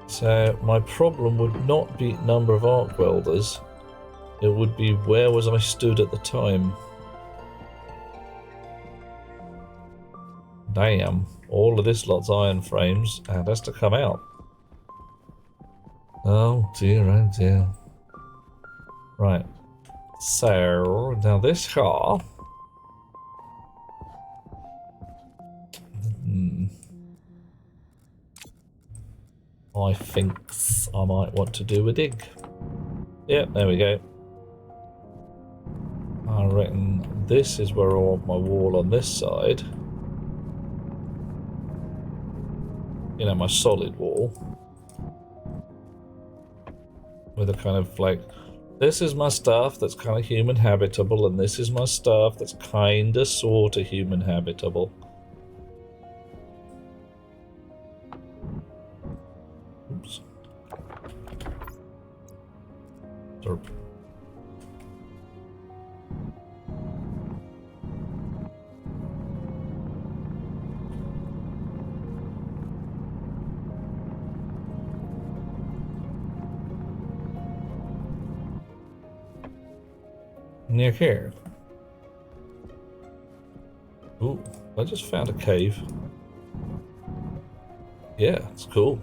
So my problem would not be number of arc welders, it would be where was I stood at the time. Damn, all of this lot's iron frames and has to come out. Oh dear, Right, so now this car. I think I might want to do a dig. Yep, there we go. I reckon this is where I want my wall on this side. You know, my solid wall. With a kind of like, this is my stuff that's kind of human habitable, and this is my stuff that's kind of sort of human habitable. Oops. Derp. Okay. Ooh, I just found a cave. Yeah, it's cool.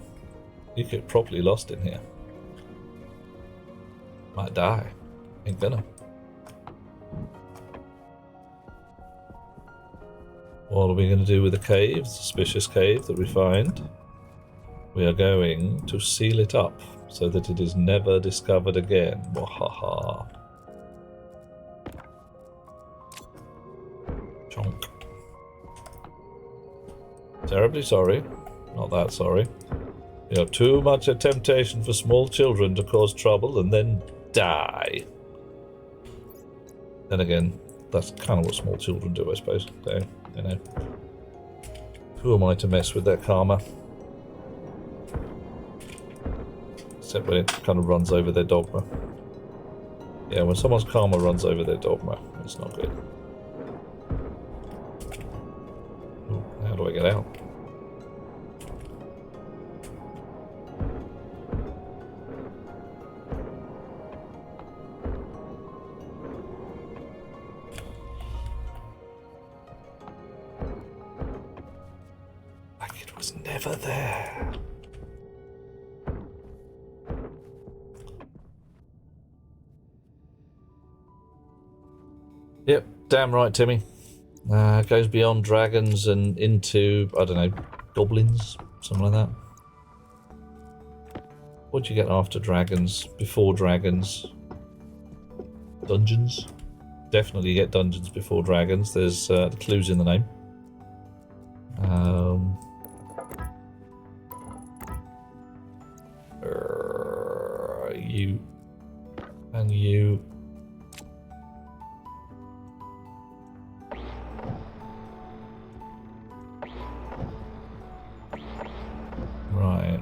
You get properly lost in here. Might die. Ain't gonna. What are we going to do with the cave, the suspicious cave that we find? We are going to seal it up so that it is never discovered again. Wahaha. Chonk. Terribly sorry. Not that sorry. You have too much a temptation for small children to cause trouble and then die. Then again, that's kind of what small children do, I suppose. So, you know. Who am I to mess with their karma? Except when it kind of runs over their dogma. Yeah, when someone's karma runs over their dogma, it's not good. Ooh, how do I get out? Like it was never there. Yep, damn right, Timmy. Goes beyond dragons and into, I don't know, goblins, something like that. What do you get after dragons? Before dragons? Dungeons? Definitely get dungeons before dragons. There's the clues in the name. You and you. Right.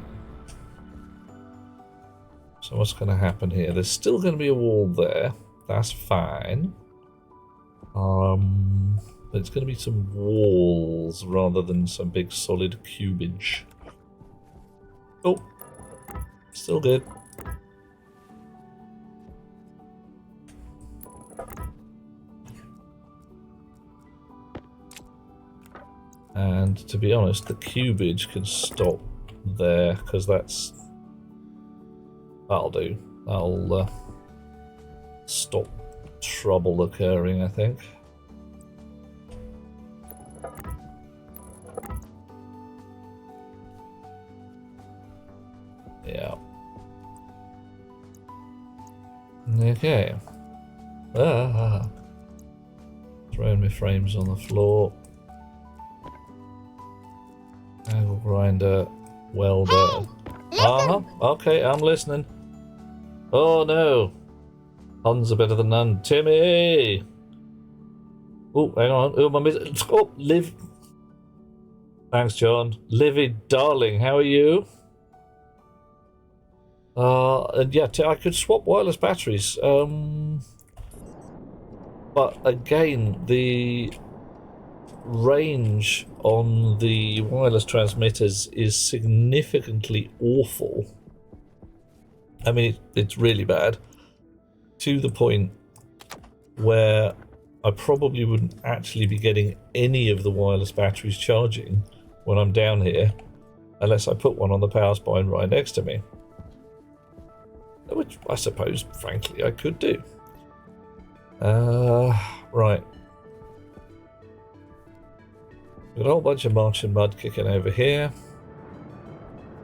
So what's going to happen here? There's still going to be a wall there. That's fine. But it's going to be some walls rather than some big solid cubage. Oh, still good. And to be honest, the cubage can stop there because that'll do. That'll stop trouble occurring, I think. Yeah. Okay. Throwing my frames on the floor. Angle grinder, welder. Okay, I'm listening. Oh no. Huns are better than none. Timmy! Oh, hang on. Who am I missing? Oh, Liv. Thanks, John. Livy, darling, how are you? And yeah, I could swap wireless batteries. But again, the range on the wireless transmitters is significantly awful. I mean, it's really bad. To the point where I probably wouldn't actually be getting any of the wireless batteries charging when I'm down here, unless I put one on the power spine right next to me. Which I suppose, frankly, I could do. Right. Got a whole bunch of Martian mud kicking over here.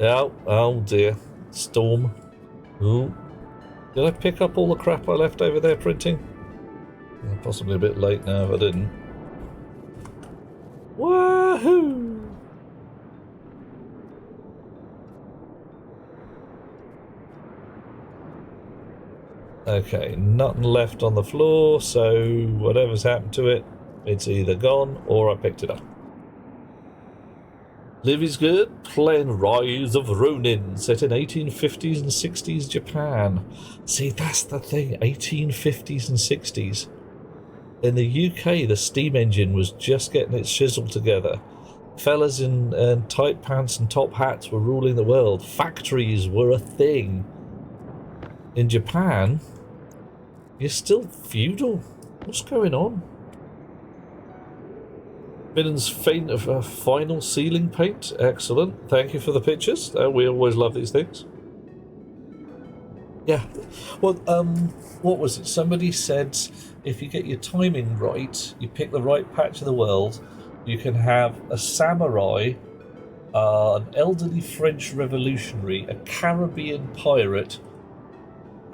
Oh dear. Storm. Ooh. Did I pick up all the crap I left over there printing? Possibly a bit late now if I didn't. Wahoo! Okay, nothing left on the floor, so whatever's happened to it, it's either gone or I picked it up. Livy's good, playing Rise of Ronin, set in 1850s and 60s Japan. See, that's the thing, 1850s and 60s. In the UK, the steam engine was just getting its shizzle together. Fellas in tight pants and top hats were ruling the world. Factories were a thing. In Japan, you're still feudal. What's going on? Minnen's faint of final ceiling paint. Excellent. Thank you for the pictures. We always love these things. Yeah. Well, what was it? Somebody said if you get your timing right, you pick the right patch of the world, you can have a samurai, an elderly French revolutionary, a Caribbean pirate,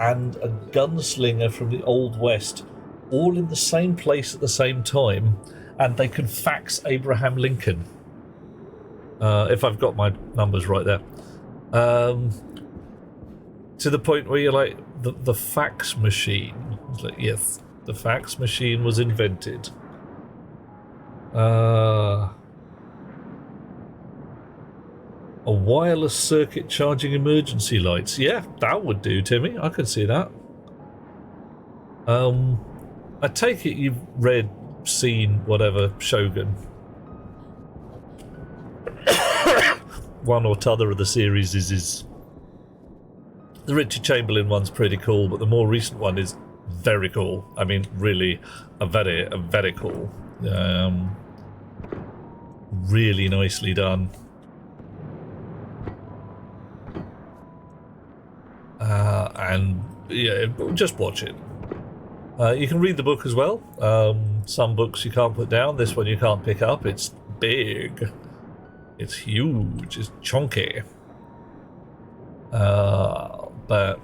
and a gunslinger from the Old West, all in the same place at the same time, and they can fax Abraham Lincoln. If I've got my numbers right there. To the point where you're like, the fax machine. It's like, yes, the fax machine was invented. A wireless circuit charging emergency lights. Yeah, that would do, Timmy. I could see that. I take it you've read, seen, whatever, Shogun. One or t'other of the series is... The Richard Chamberlain one's pretty cool, but the more recent one is very cool. I mean, really, a very cool. Really nicely done. And yeah, just watch it. You can read the book as well. Some books you can't put down. This one you can't pick up. It's big. It's huge. It's chunky. But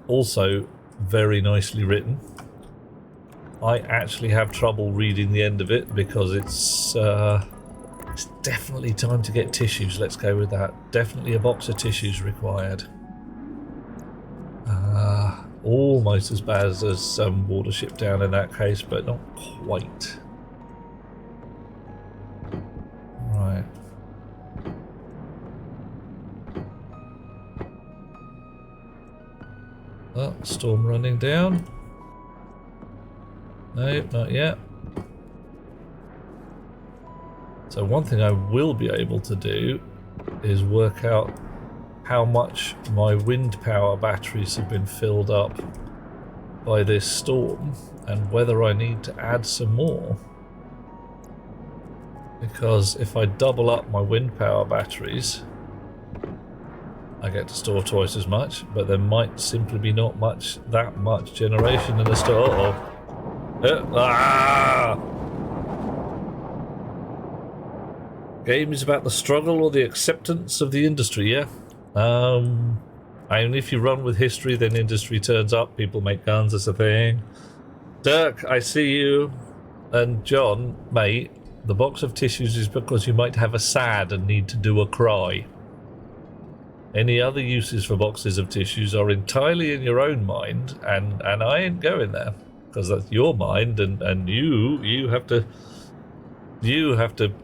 also very nicely written. I actually have trouble reading the end of it because it's definitely time to get tissues. Let's go with that. Definitely a box of tissues required. Almost as bad as Watership Down in that case, but not quite. Right. Oh, storm running down. No, not yet. So one thing I will be able to do is work out how much my wind power batteries have been filled up by this storm and whether I need to add some more. Because if I double up my wind power batteries, I get to store twice as much, but there might simply be not that much generation in the store. Game is about the struggle or the acceptance of the industry, yeah? And if you run with history, then industry turns up, people make guns, that's a thing. Dirk, I see you. And John, mate, the box of tissues is because you might have a sad and need to do a cry. Any other uses for boxes of tissues are entirely in your own mind, and I ain't going there. Because that's your mind, and you have to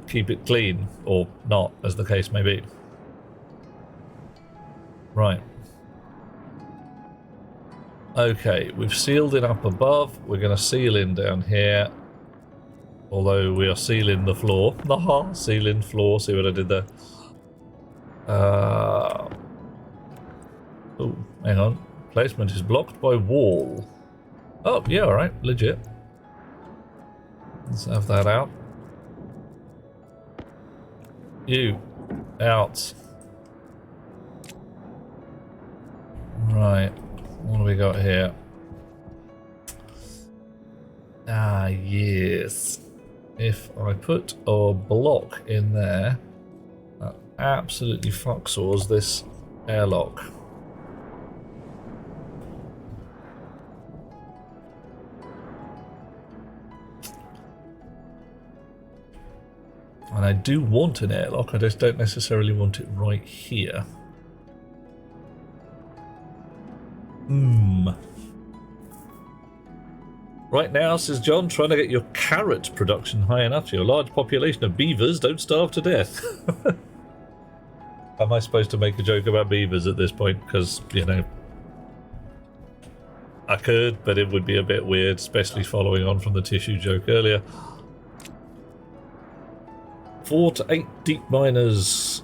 keep it clean, or not, as the case may be. Right. Okay, we've sealed it up above. We're going to seal in down here. Although we are sealing the floor. Aha, sealing floor. See what I did there? Oh, hang on. Placement is blocked by wall. Oh, yeah, alright. Legit. Let's have that out. You. Out. Right. What do we got here? Ah, yes. If I put a block in there, that absolutely fucksaws this airlock. And I do want an airlock, I just don't necessarily want it right here. Right now, says John, trying to get your carrot production high enough so your large population of beavers don't starve to death. Am I supposed to make a joke about beavers at this point? Because, you know, I could, but it would be a bit weird, especially following on from the tissue joke earlier. 4 to 8 deep miners.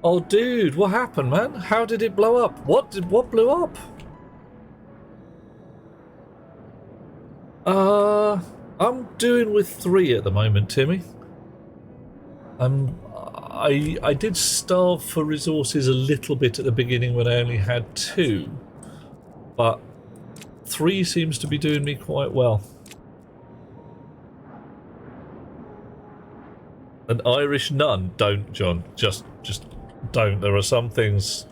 Oh, dude, what happened, man? How did it blow up? What blew up? I'm doing with 3 at the moment, Timmy. I did starve for resources a little bit at the beginning when I only had 2, but 3 seems to be doing me quite well. An Irish nun? Don't, John. Just don't. There are some things.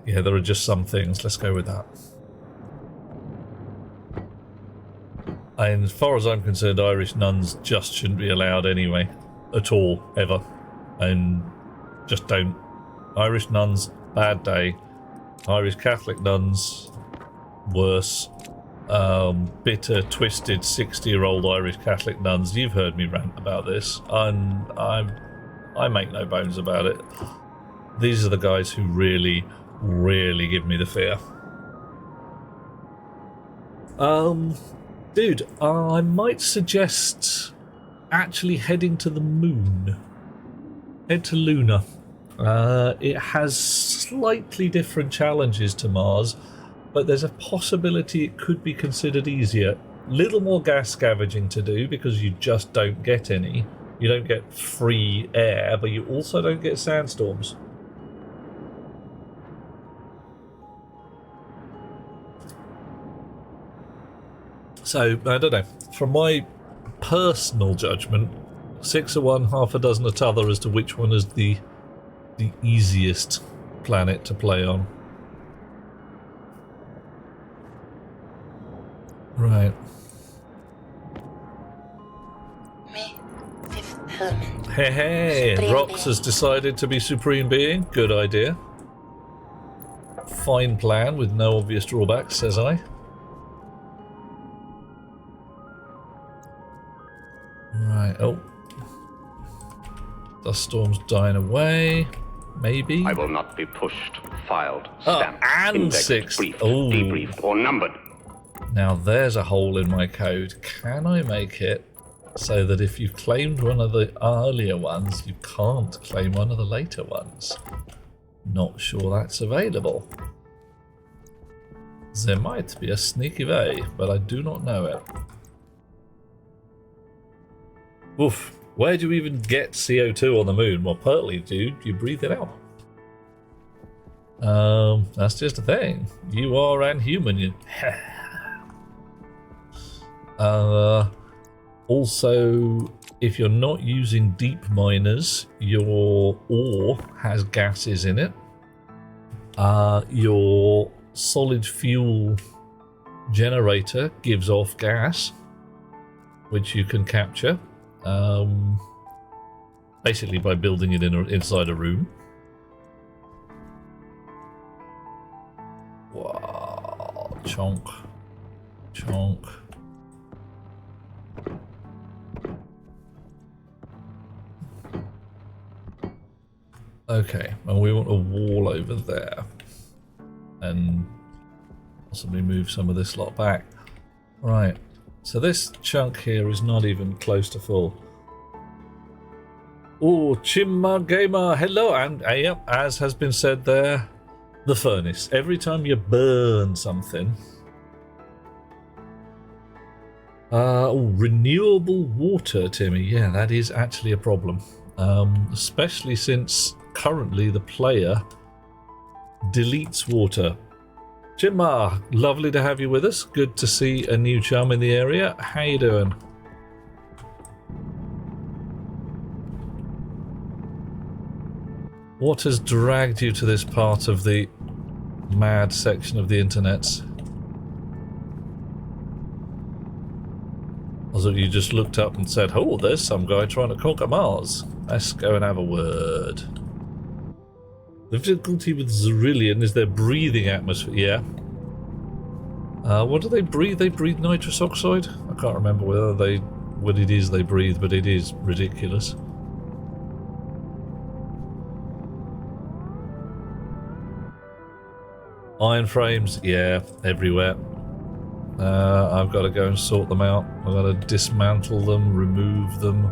Yeah, there are just some things. Let's go with that. And as far as I'm concerned, Irish nuns just shouldn't be allowed anyway. At all, ever. And just don't. Irish nuns, bad day. Irish Catholic nuns, worse. Bitter, twisted, 60-year-old Irish Catholic nuns. You've heard me rant about this. And I make no bones about it. These are the guys who really, really give me the fear. Dude, I might suggest actually heading to the moon. Head to Luna. It has slightly different challenges to Mars, but there's a possibility it could be considered easier. Little more gas scavenging to do because you just don't get any. You don't get free air, but you also don't get sandstorms. So, I don't know. From my personal judgment, 6 of one, half a dozen of t'other as to which one is the easiest planet to play on. Right. Me, fifth element. Hey, Supreme Rox being. has decided to be Supreme Being. Good idea. Fine plan with no obvious drawbacks, says I. Right, oh. Dust storm's dying away. Maybe. I will not be pushed, filed, Oh, stamped, and indexed, 6th. briefed, Oh. debriefed, or numbered. Now there's a hole in my code. Can I make it so that if you've claimed one of the earlier ones, you can't claim one of the later ones? Not sure that's available. There might be a sneaky way, but I do not know it. Oof. Where do you even get CO2 on the moon? Well, partly, dude, you breathe it out. That's just a thing. You are an human. You... Also, if you're not using deep miners, your ore has gases in it. Your solid fuel generator gives off gas, which you can capture. Basically by building it inside a room. Wow, chonk. Okay, and we want a wall over there. And possibly move some of this lot back. Right. So this chunk here is not even close to full. Oh, Chimma Gamer, hello, and yep, as has been said there, the furnace. Every time you burn something... renewable water, Timmy. Yeah, that is actually a problem. Especially since currently the player deletes water. Chimma, lovely to have you with us. Good to see a new chum in the area. How you doing? What has dragged you to this part of the mad section of the internet? Was it you just looked up and said, oh, there's some guy trying to conquer Mars. Let's go and have a word. The difficulty with Zerillion is their breathing atmosphere. Yeah. What do they breathe? They breathe nitrous oxide? I can't remember what it is they breathe, but it is ridiculous. Iron frames, yeah, everywhere. I've got to go and sort them out. I've got to dismantle them, remove them,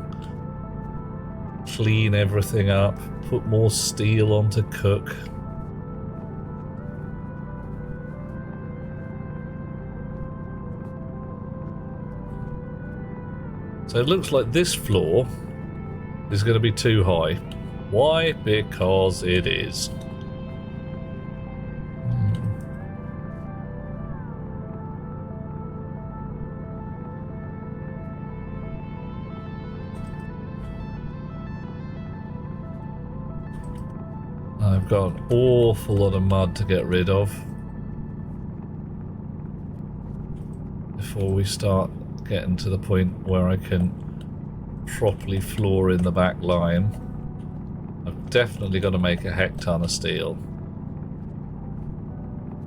clean everything up, put more steel on to cook. So it looks like this floor is going to be too high. Why? Because it is. I've got an awful lot of mud to get rid of before we start getting to the point where I can properly floor in the back line. I've definitely got to make a heck ton of steel.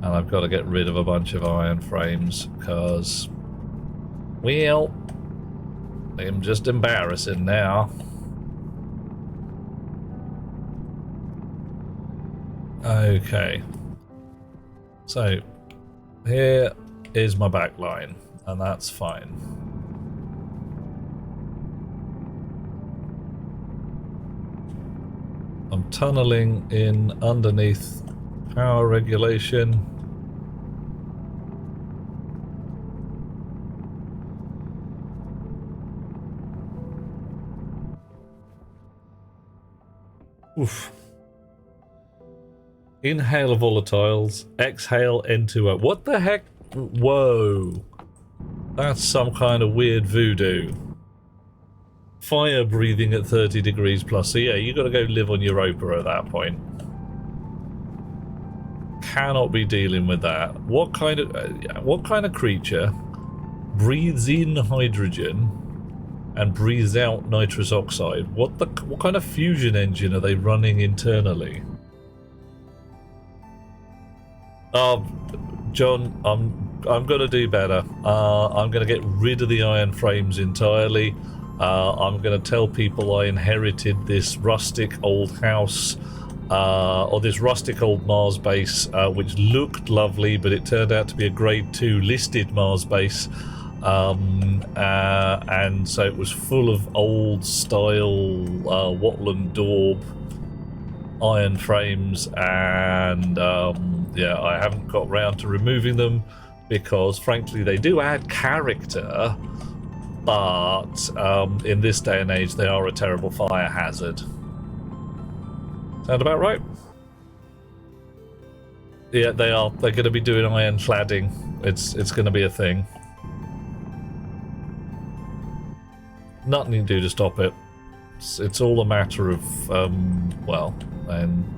And I've got to get rid of a bunch of iron frames because, well, I'm just embarrassing now. Okay. So, here is my back line, and that's fine. I'm tunneling in underneath power regulation. Oof. Inhale volatiles, exhale N2O. What the heck? Whoa. That's some kind of weird voodoo. Fire breathing at 30 degrees plus. So yeah, you got to go live on Europa at that point. Cannot be dealing with that. What kind of creature breathes in hydrogen and breathes out nitrous oxide? What kind of fusion engine are they running internally? John, I'm gonna do better. I'm gonna get rid of the iron frames entirely. I'm gonna tell people I inherited this rustic old house, or this rustic old Mars base, which looked lovely, but it turned out to be a grade 2 listed Mars base. And so it was full of old style wattle and daub iron frames, and yeah, I haven't got round to removing them because frankly they do add character, but in this day and age they are a terrible fire hazard. Sound about right? Yeah, they are. They're going to be doing iron cladding. It's going to be a thing. Nothing you can do to stop it. It's all a matter of well, and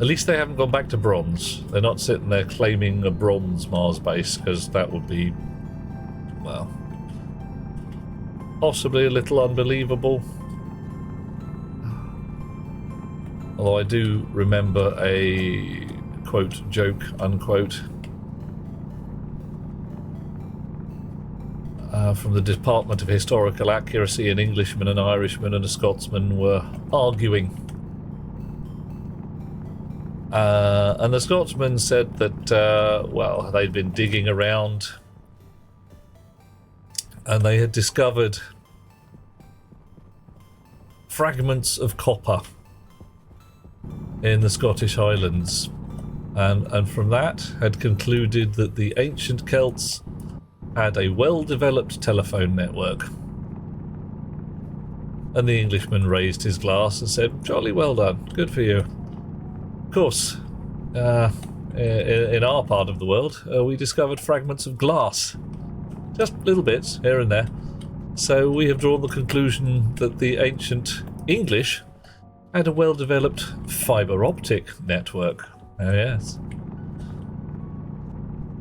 at least they haven't gone back to bronze. They're not sitting there claiming a bronze Mars base, because that would be, well, possibly a little unbelievable. Although I do remember a quote joke unquote from the Department of Historical Accuracy. An Englishman, an Irishman and a Scotsman were arguing. And the Scotsman said that, well, they'd been digging around and they had discovered fragments of copper in the Scottish Highlands, and from that had concluded that the ancient Celts had a well-developed telephone network. And the Englishman raised his glass and said, "Jolly well done, good for you." Of course, in our part of the world, we discovered fragments of glass. Just little bits here and there. So we have drawn the conclusion that the ancient English had a well-developed fibre optic network. Oh yes.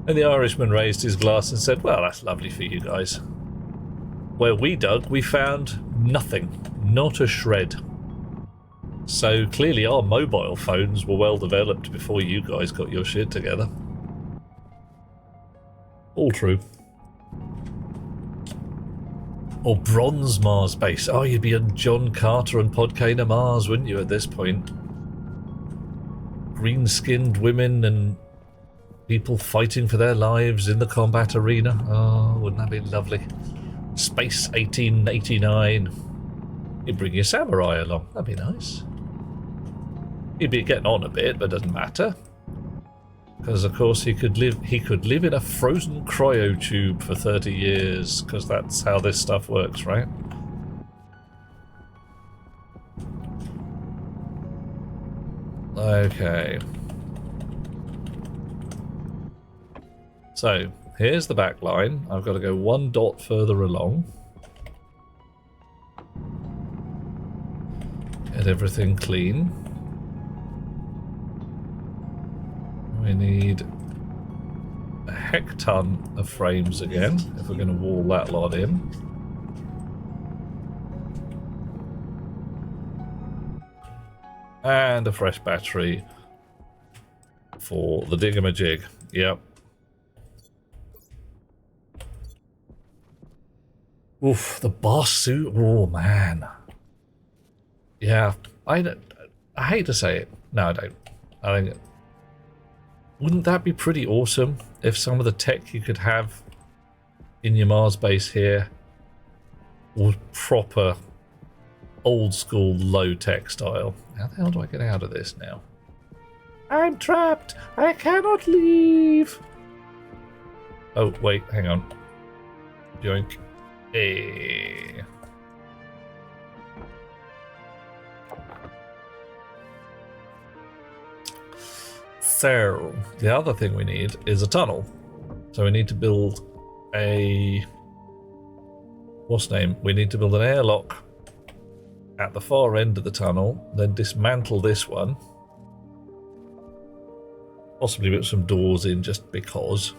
And the Irishman raised his glass and said, "Well, that's lovely for you guys. Where we dug, we found nothing. Not a shred. So clearly our mobile phones were well developed before you guys got your shit together." All true. Or bronze Mars base. Oh, you'd be on John Carter and Podcaster Mars, wouldn't you, at this point? Green-skinned women and people fighting for their lives in the combat arena. Oh, wouldn't that be lovely? Space 1889. You'd bring your samurai along. That'd be nice. You'd be getting on a bit, but doesn't matter. Because of course he could live in a frozen cryo tube for 30 years, because that's how this stuff works, right? Okay. So, here's the back line. I've got to go 1 dot further along. Get everything clean. We need a heck ton of frames again, if we're going to wall that lot in. And a fresh battery for the diggamajig. Yep. Oof, the boss suit. Oh, man. Yeah, I hate to say it. No, I don't. I think... Wouldn't that be pretty awesome if some of the tech you could have in your Mars base here was proper old school low tech style? How the hell do I get out of this now? I'm trapped! I cannot leave! Oh, wait, hang on. Yoink. Hey. So, the other thing we need is a tunnel. So we need to build a... What's name? We need to build an airlock at the far end of the tunnel, then dismantle this one. Possibly put some doors in just because.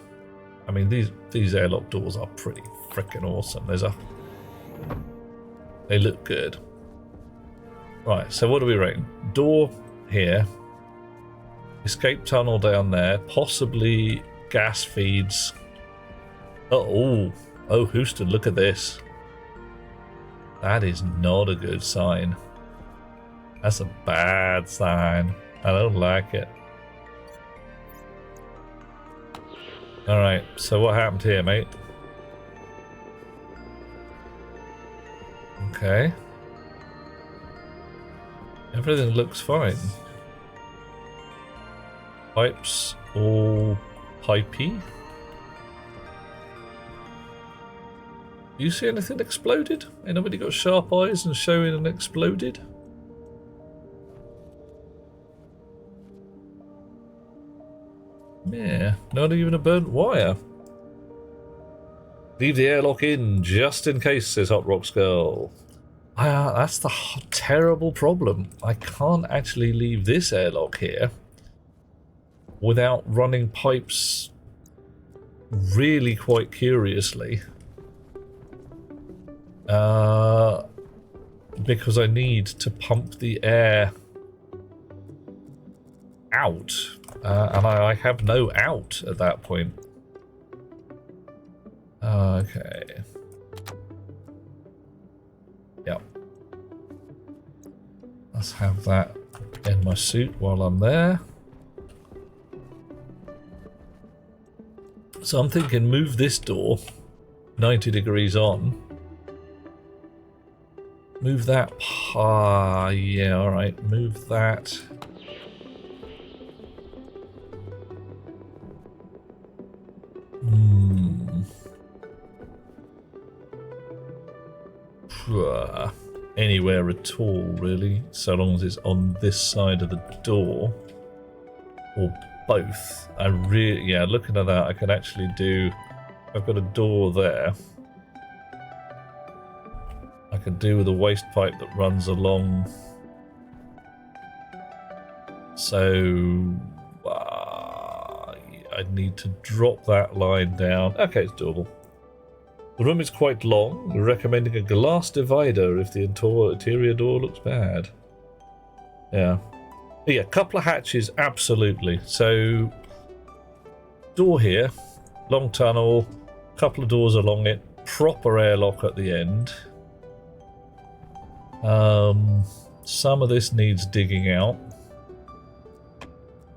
I mean, these airlock doors are pretty freaking awesome. They look good. Right, so what do we reckon? Door here. Escape tunnel down there, possibly gas feeds. Oh, Houston, look at this. That is not a good sign. That's a bad sign. I don't like it. Alright, so what happened here, mate? Okay. Everything looks fine. Pipes all pipey. Do you see anything exploded? Anybody got sharp eyes and showing an exploded? Yeah, not even a burnt wire. Leave the airlock in just in case, says Hot Rocks Girl. That's the terrible problem. I can't actually leave this airlock here without running pipes really quite curiously. Because I need to pump the air out. And I have no out at that point. Okay. Yep. Let's have that in my suit while I'm there. So I'm thinking move this door 90 degrees on. Move that. Yeah, alright. Move that. Anywhere at all, really, so long as it's on this side of the door, or both. Yeah, looking at that, I can actually do. I've got a door there. I can do with a waste pipe that runs along. So I'd need to drop that line down. Okay, it's doable. The room is quite long. We're recommending a glass divider if the interior door looks bad. Yeah. But yeah, couple of hatches, absolutely. So, door here, long tunnel, couple of doors along it, proper airlock at the end. Some of this needs digging out.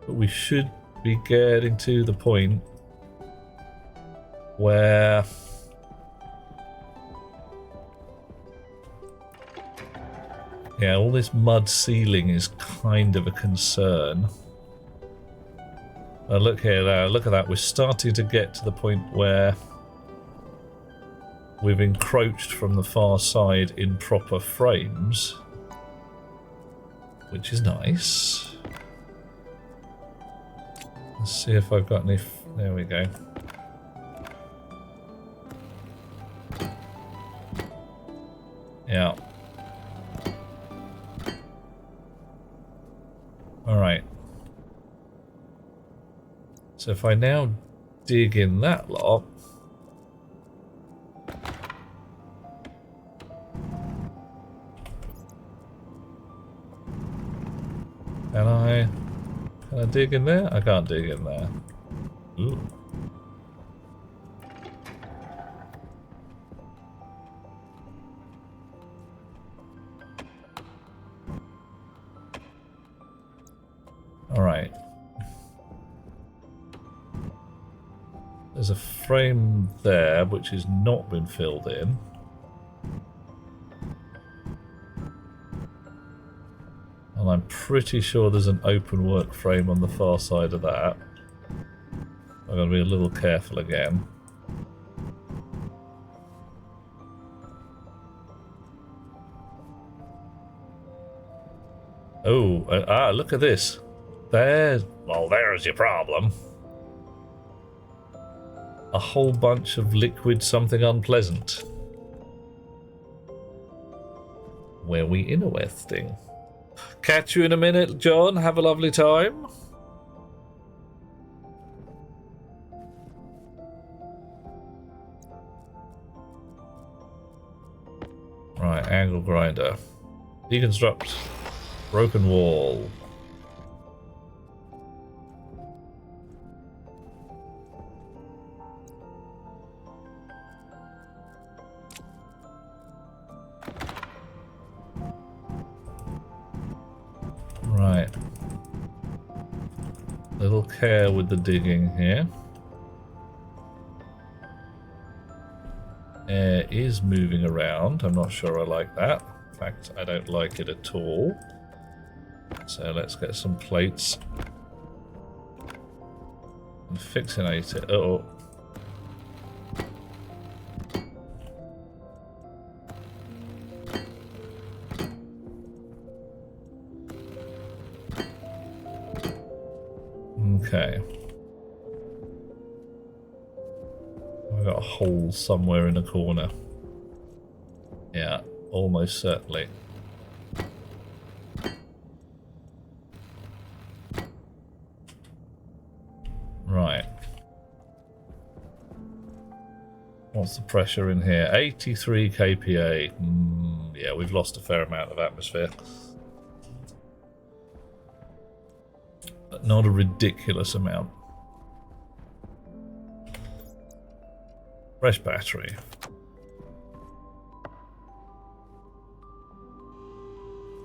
But we should be getting to the point where yeah, all this mud ceiling is kind of a concern. Look here now, look at that. We're starting to get to the point where we've encroached from the far side in proper frames, which is nice. Let's see if I've got any... There we go. Yeah. Alright. So if I now dig in that lot... Can I dig in there? I can't dig in there. Ooh. Alright. There's a frame there which has not been filled in. And I'm pretty sure there's an open work frame on the far side of that. I've got to be a little careful again. Oh, look at this. Well, there's your problem. A whole bunch of liquid something unpleasant. Where we interesting. Catch you in a minute, John. Have a lovely time. Right, angle grinder. Deconstruct. Broken wall. Right. Little care with the digging here. Air is moving around. I'm not sure I like that. In fact, I don't like it at all. So let's get some plates and fixinate it. Uh-oh. Okay. I've got a hole somewhere in the corner. Yeah, almost certainly. Right. What's the pressure in here? 83 kPa. Yeah, we've lost a fair amount of atmosphere. But not a ridiculous amount. Fresh battery.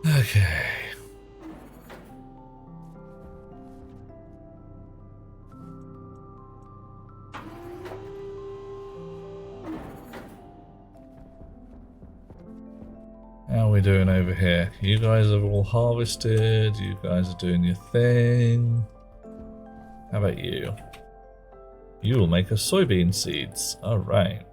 Okay. How are we doing over here? You guys have all harvested. You guys are doing your thing. How about you? You will make us soybean seeds. Alright.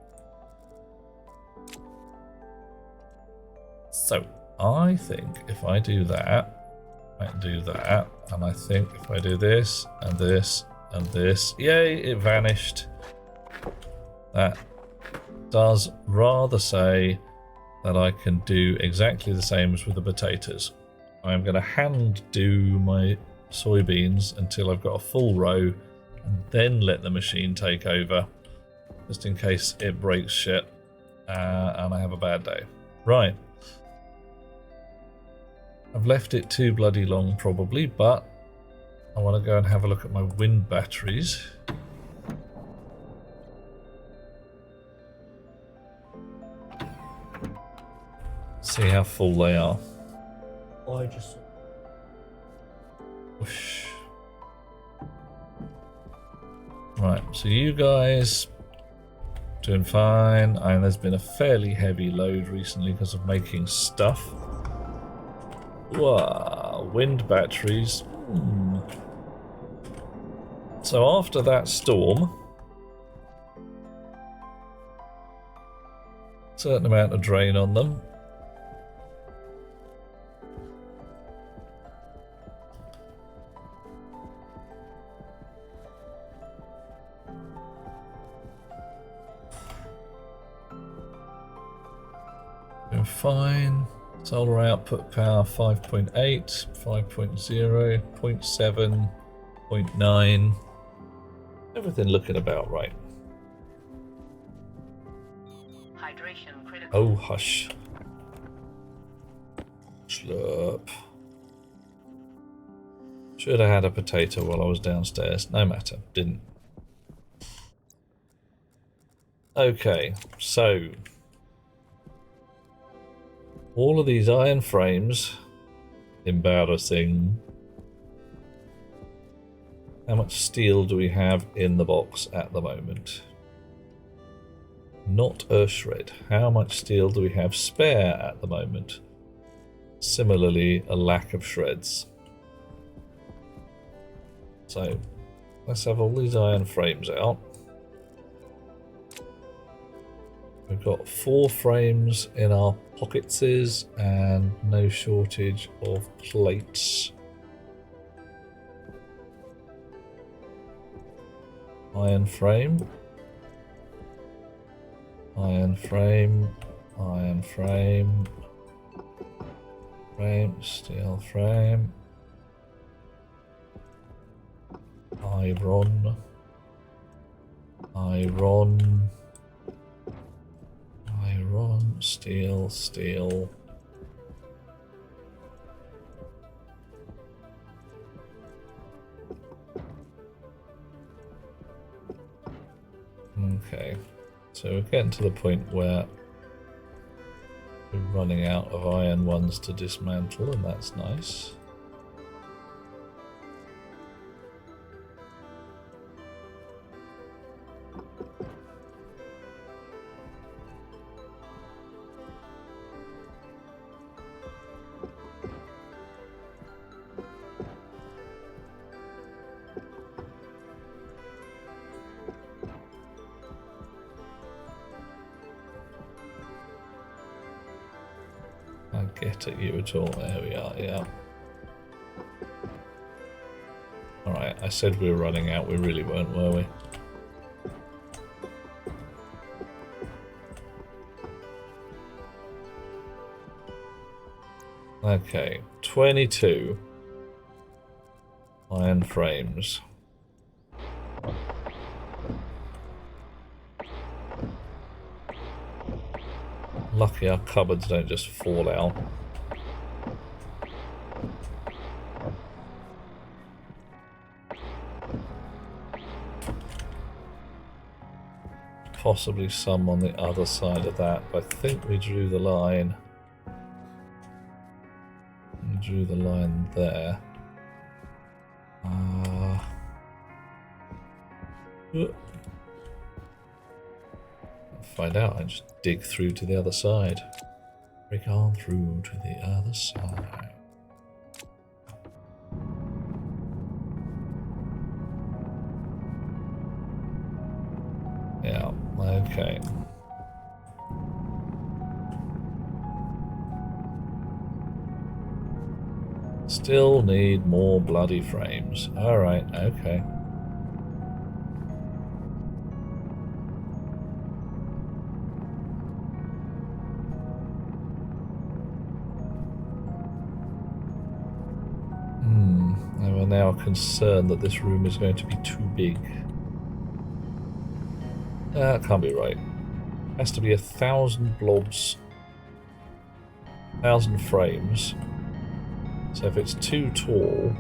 So, I think if I do that, I can do that, and I think if I do this, and this, and this, yay, it vanished. That does rather say that I can do exactly the same as with the potatoes. I'm going to hand do my soybeans until I've got a full row, and then let the machine take over, just in case it breaks shit and I have a bad day. Right. I've left it too bloody long probably, but I want to go and have a look at my wind batteries. See how full they are. I just... Whoosh. Right, so you guys doing fine. And there's been a fairly heavy load recently because of making stuff. Wow, wind batteries. So after that storm, certain amount of drain on them. Doing fine. Solar output power 5.8, 5.0, 0.7, 0.9. Everything looking about right. Hydration critical. Oh, hush. Slurp. Should have had a potato while I was downstairs. No matter. Didn't. Okay, so all of these iron frames, embarrassing. How much steel do we have in the box at the moment? Not a shred. How much steel do we have spare at the moment? Similarly, a lack of shreds. So let's have all these iron frames out. We've got 4 frames in our pockets and no shortage of plates. Iron frame. Iron frame. Iron frame. Frame. Steel frame. Iron. Iron. Iron, steel, steel. Okay, so we're getting to the point where we're running out of iron ones to dismantle, and that's nice. Get at you at all. There we are, yeah. Alright, I said we were running out, we really weren't, were we? Okay, 22 iron frames. Lucky our cupboards don't just fall out. Possibly some on the other side of that, but I think we drew the line. We drew the line there. Find out, I just dig through to the other side. Break on through to the other side. Yeah, okay. Still need more bloody frames. Alright, okay. And we're now concerned that this room is going to be too big. That can't be right. It has to be 1,000 blobs. 1,000 frames. So if it's too tall,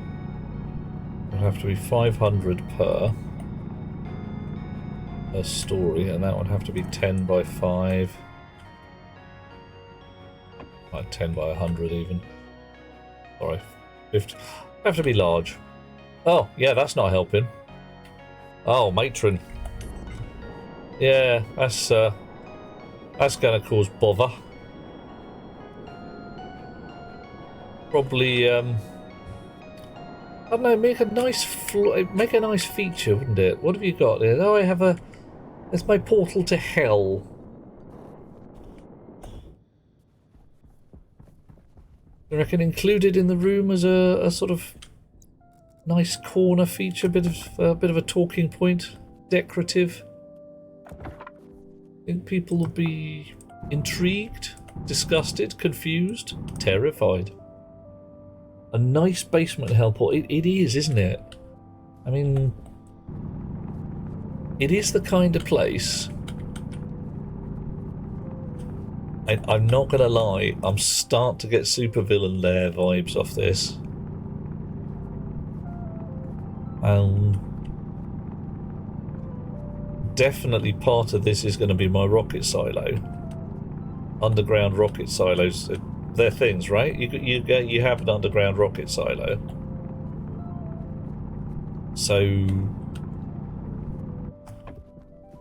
it'll have to be 500 per story, and that would have to be 10 by 5. Like 10 by 100 even. Sorry, 50. Have to be large. Oh, yeah, that's not helping. Oh, matron. Yeah, that's gonna cause bother. I don't know, make a nice feature, wouldn't it? What have you got there? Oh, I have a... It's my portal to hell. I reckon included in the room as a sort of nice corner feature, bit of a talking point, decorative. Think people will be intrigued, disgusted, confused, terrified. A nice basement hellport. It is, isn't it? I mean, it is the kind of place. I'm not gonna lie, I'm starting to get supervillain lair vibes off this. Definitely part of this is going to be my rocket silo. Underground rocket silos, they're things, right? You have an underground rocket silo. So,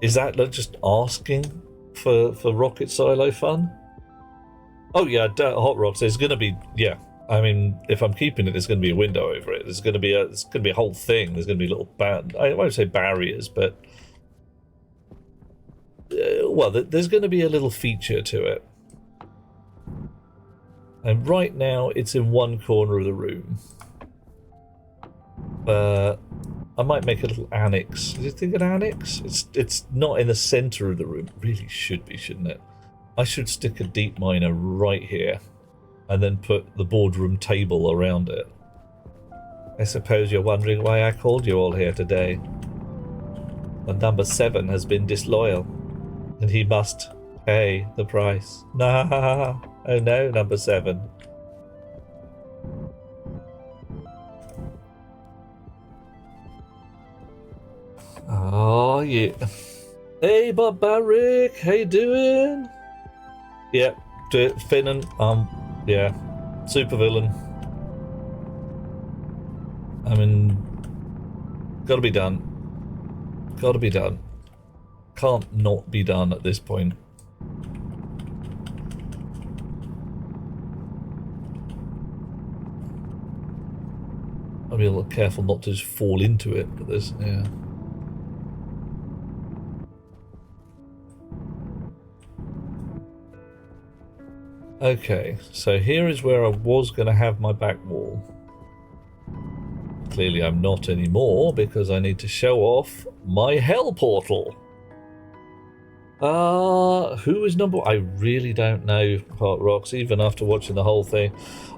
is that just asking for rocket silo fun? Oh yeah, Hot Rocks. There's going to be, yeah. I mean, if I'm keeping it, there's going to be a window over it. There's going to be a whole thing. There's going to be little I won't say barriers, but well, there's going to be a little feature to it. And right now, it's in one corner of the room. I might make a little annex. Do you think an annex? It's not in the center of the room. It really should be, shouldn't it? I should stick a deep miner right here, and then put the boardroom table around it. I suppose you're wondering why I called you all here today. But number 7 has been disloyal, and he must pay the price. Nah, oh no, number 7. Oh yeah. Hey Barbaric, how you doing? Yep, Finnan, yeah, supervillain. I mean, gotta be done. Gotta be done. Can't not be done at this point. I'll be a little careful not to just fall into it, but there's, yeah. Okay, so here is where I was going to have my back wall. Clearly I'm not anymore because I need to show off my hell portal. Who is number... I really don't know, Part Rocks, even after watching the whole thing.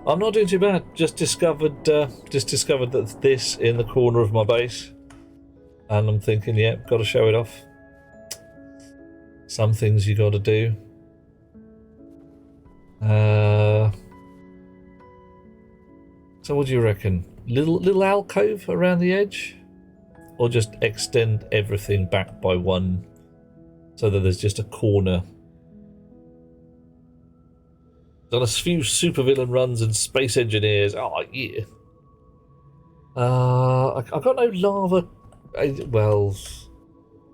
I'm not doing too bad. Just discovered that this in the corner of my base. And I'm thinking, yeah, got to show it off. Some things you got to do. So what do you reckon? Little alcove around the edge? Or just extend everything back by one so that there's just a corner? Done a few supervillain runs and space engineers. Oh yeah. I've got no lava. Well,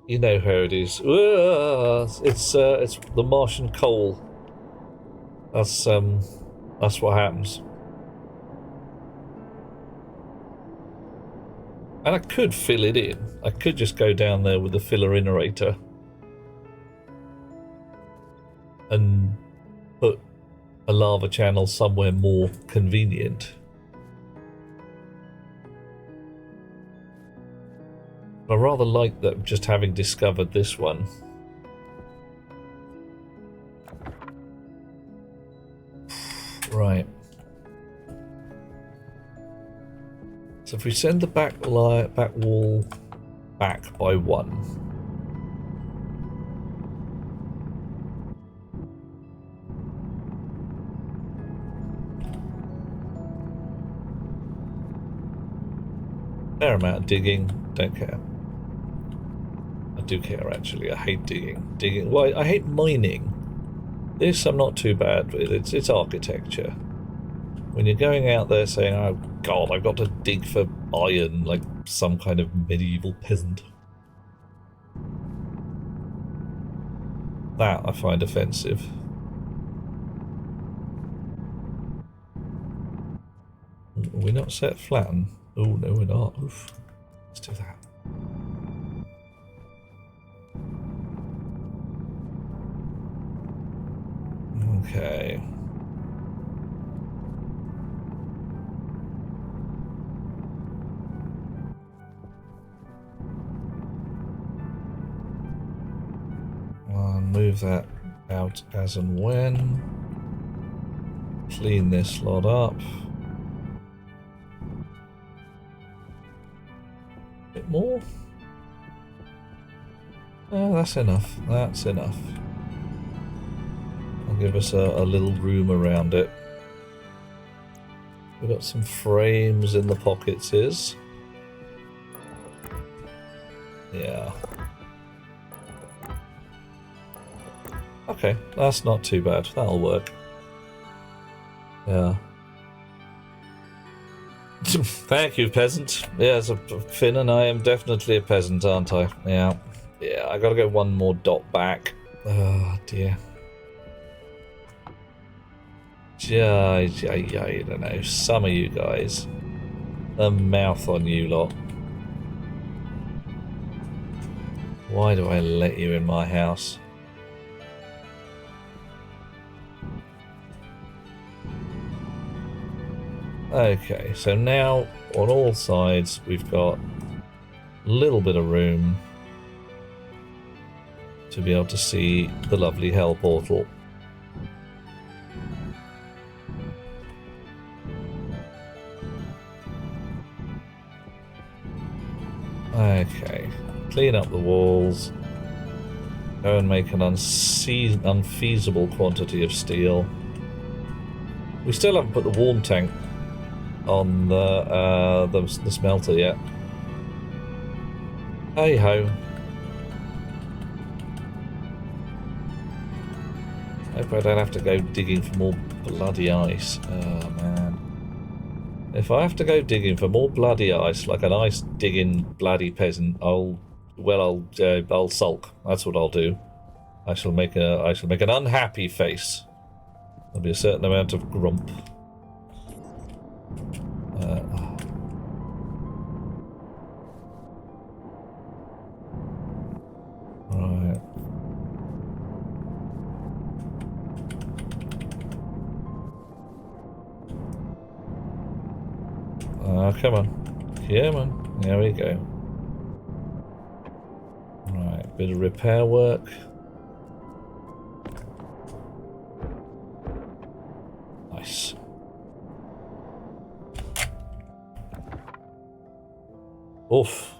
you know how it is. It's the Martian coal. That's what happens. And I could fill it in. I could just go down there with the filler inerator and put a lava channel somewhere more convenient. I rather like that, just having discovered this one. Right. So if we send the back wall back by 1. Fair amount of digging, don't care. I do care actually, I hate digging. Well, I hate mining. This I'm not too bad with, it's architecture. When you're going out there saying, oh god, I've got to dig for iron like some kind of medieval peasant. That I find offensive. Are we not set flatten? Oh, no, we're not. Oof. Let's do that. Okay. I'll move that out as and when. Clean this lot up. Bit more. That's enough. That's enough. I'll give us a little room around it. We've got some frames in the pockets. Yeah. Okay, that's not too bad. That'll work. Yeah. Thank you, peasant. Yes, Finn and I am definitely a peasant, aren't I? Yeah. Yeah, I gotta go one more dot back. Oh, dear. I don't know. Some of you guys. A mouth on you lot. Why do I let you in my house? Okay, so now on all sides we've got a little bit of room to be able to see the lovely hell portal. Okay, clean up the walls. Go and make an unfeasible quantity of steel. We still haven't put the warm tank on the smelter yet. Hey ho. Hope I don't have to go digging for more bloody ice. Oh man. If I have to go digging for more bloody ice, like an ice digging bloody peasant, I'll sulk. That's what I'll do. I shall make an unhappy face. There'll be a certain amount of grump. Right. Come on. Come on. There we go. Right, bit of repair work. Nice. Oof.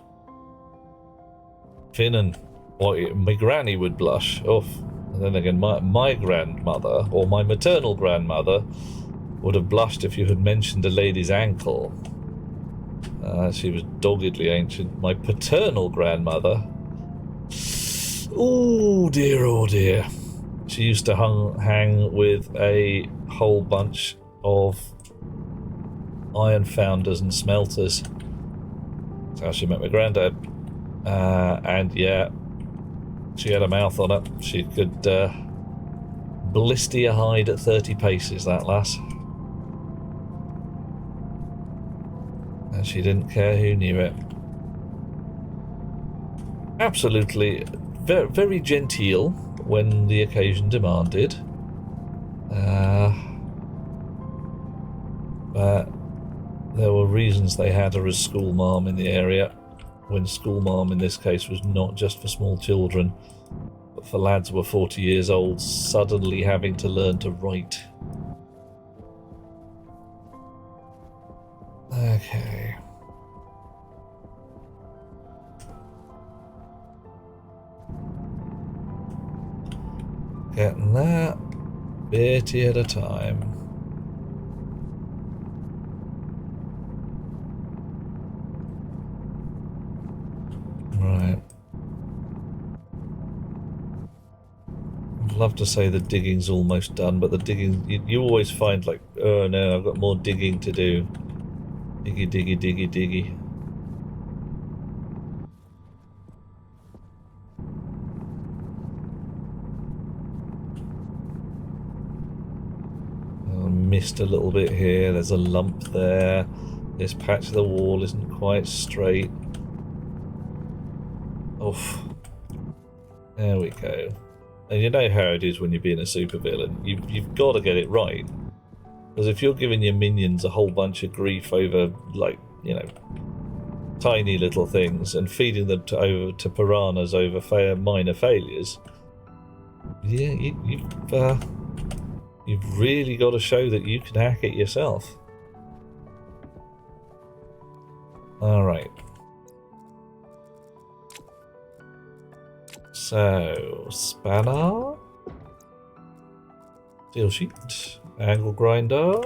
Finnan. Well, my granny would blush. Oof. And then again, my grandmother, or my maternal grandmother, would have blushed if you had mentioned a lady's ankle. She was doggedly ancient. My paternal grandmother... Oh dear. She used to hang with a whole bunch of iron founders and smelters. That's how she met my granddad. And yeah, she had a mouth on it. She could blister your hide at 30 paces, that lass. And she didn't care who knew it. Absolutely very, very genteel when the occasion demanded. But there were reasons they had her as school mom in the area, when school mom in this case was not just for small children, but for lads who were 40 years old suddenly having to learn to write. Okay. Getting that bitty at a time. Right. I'd love to say the digging's almost done, but the digging, you always find like, oh no, I've got more digging to do. Diggy. Missed a little bit here. There's a lump there. This patch of the wall isn't quite straight. Oof. There we go. And you know how it is when you're being a supervillain. You've got to get it right. Because if you're giving your minions a whole bunch of grief over, like, you know, tiny little things and feeding them to piranhas over minor failures, yeah, you've really got to show that you can hack it yourself. All right. So, spanner, steel sheet, angle grinder.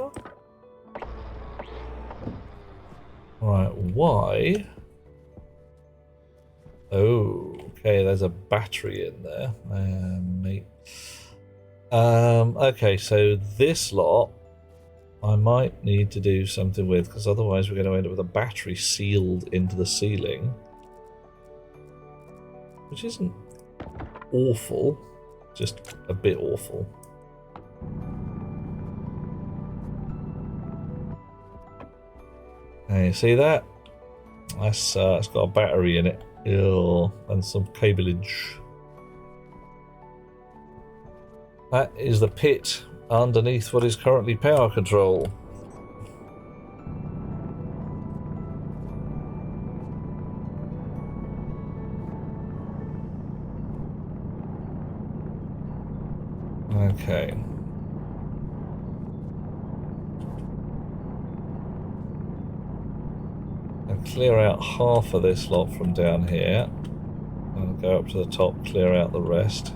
Right, why? Oh, okay, there's a battery in there. Mate. Okay, so this lot I might need to do something with, because otherwise we're going to end up with a battery sealed into the ceiling. Which isn't awful, just a bit awful. Hey, see that? That's it's got a battery in it. Ew, and some cableage. That is the pit underneath what is currently power control. Okay. I'll clear out half of this lot from down here. I'll go up to the top, clear out the rest.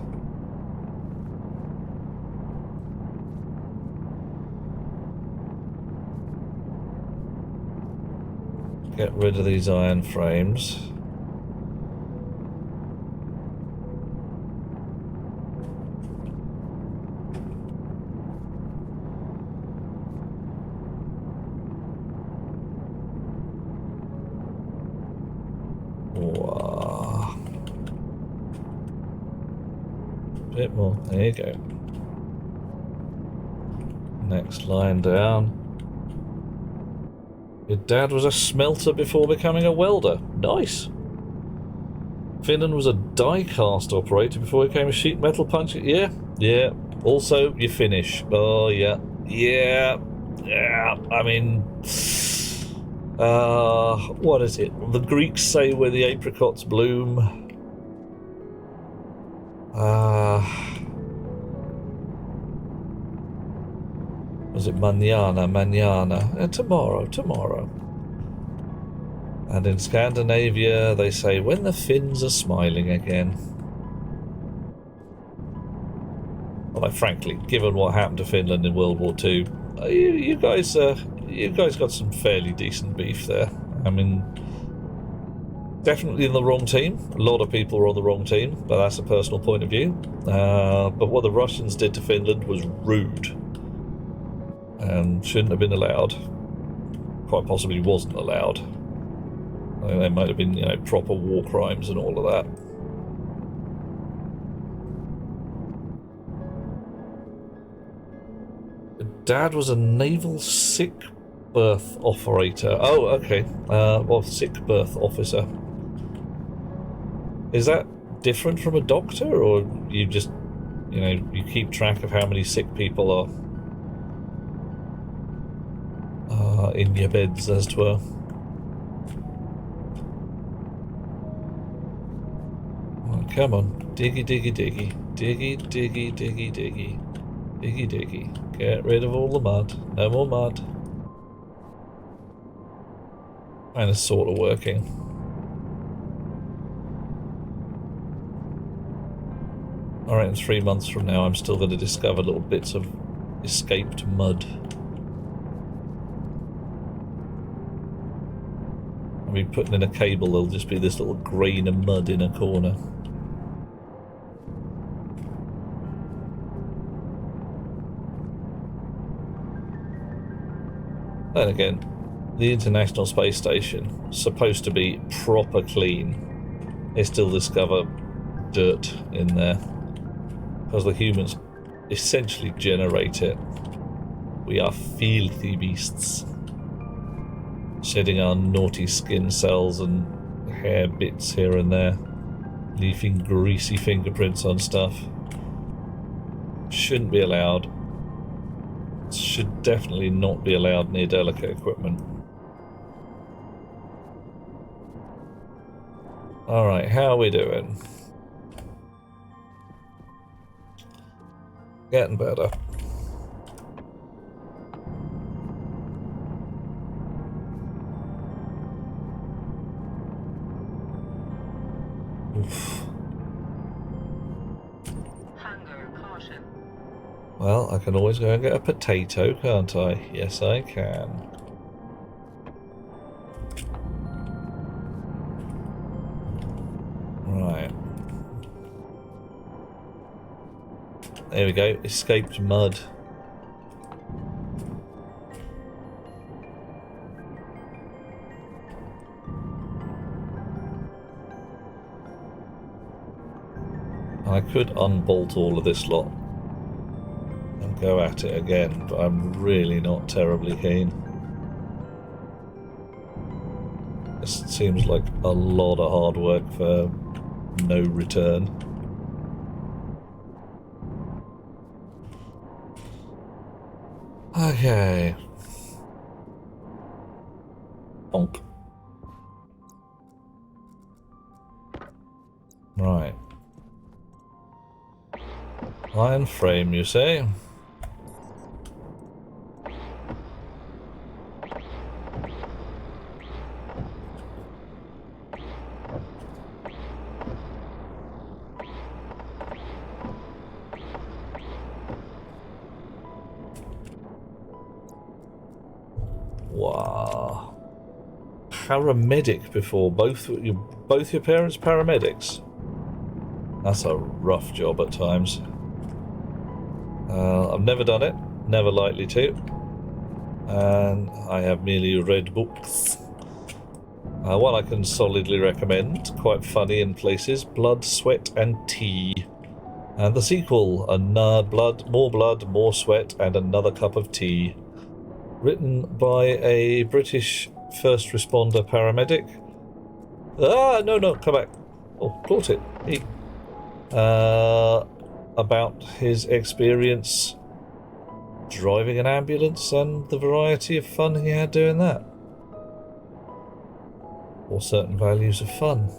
Get rid of these iron frames. Wow. Bit more. There you go. Next line down. Your dad was a smelter before becoming a welder. Nice. Finnan was a die-cast operator before he became a sheet metal puncher. Yeah, yeah. Also, you finish. Oh, yeah. Yeah. Yeah. I mean... what is it? The Greeks say where the apricots bloom. Was it mañana? Tomorrow. And in Scandinavia, they say when the Finns are smiling again. Although, frankly, given what happened to Finland in World War II, you guys got some fairly decent beef there. I mean, definitely in the wrong team. A lot of people were on the wrong team, but that's a personal point of view. But what the Russians did to Finland was rude. And shouldn't have been allowed. Quite possibly wasn't allowed. I mean, there might have been, you know, proper war crimes and all of that. Dad was a naval sick berth operator. Oh, okay. Well, sick berth officer. Is that different from a doctor, or you just, you know, you keep track of how many sick people are in your beds, as it were? Oh, come on. Diggy, diggy, diggy. Diggy, diggy, diggy, diggy. Diggy, diggy. Get rid of all the mud. No more mud. And it's sort of working. Alright, in 3 months from now, I'm still going to discover little bits of escaped mud. I'll be putting in a cable, there'll just be this little grain of mud in a corner. Then again, the International Space Station is supposed to be proper clean. They still discover dirt in there. Because the humans essentially generate it. We are filthy beasts. shedding our naughty skin cells and hair bits here and there, leaving greasy fingerprints on stuff. Shouldn't be allowed. Should definitely not be allowed near delicate equipment. Alright, how are we doing? Getting better. Oof. Hunger caution. Well, I can always go and get a potato, can't I? Yes, I can. Right. There we go. Escaped mud. I could unbolt all of this lot and go at it again, but I'm really not terribly keen. This seems like a lot of hard work for no return. Okay. Bonk. Right. Iron frame, you say? Wow. Paramedic before, both your parents paramedics? That's a rough job at times. I've never done it, never likely to, and I have merely read books. One I can solidly recommend, quite funny in places, Blood, Sweat and Tea. And the sequel, Blood, More Sweat and Another Cup of Tea. Written by a British first responder paramedic. Ah, no, come back. Oh, caught it. About his experience driving an ambulance and the variety of fun he had doing that. Or certain values of fun.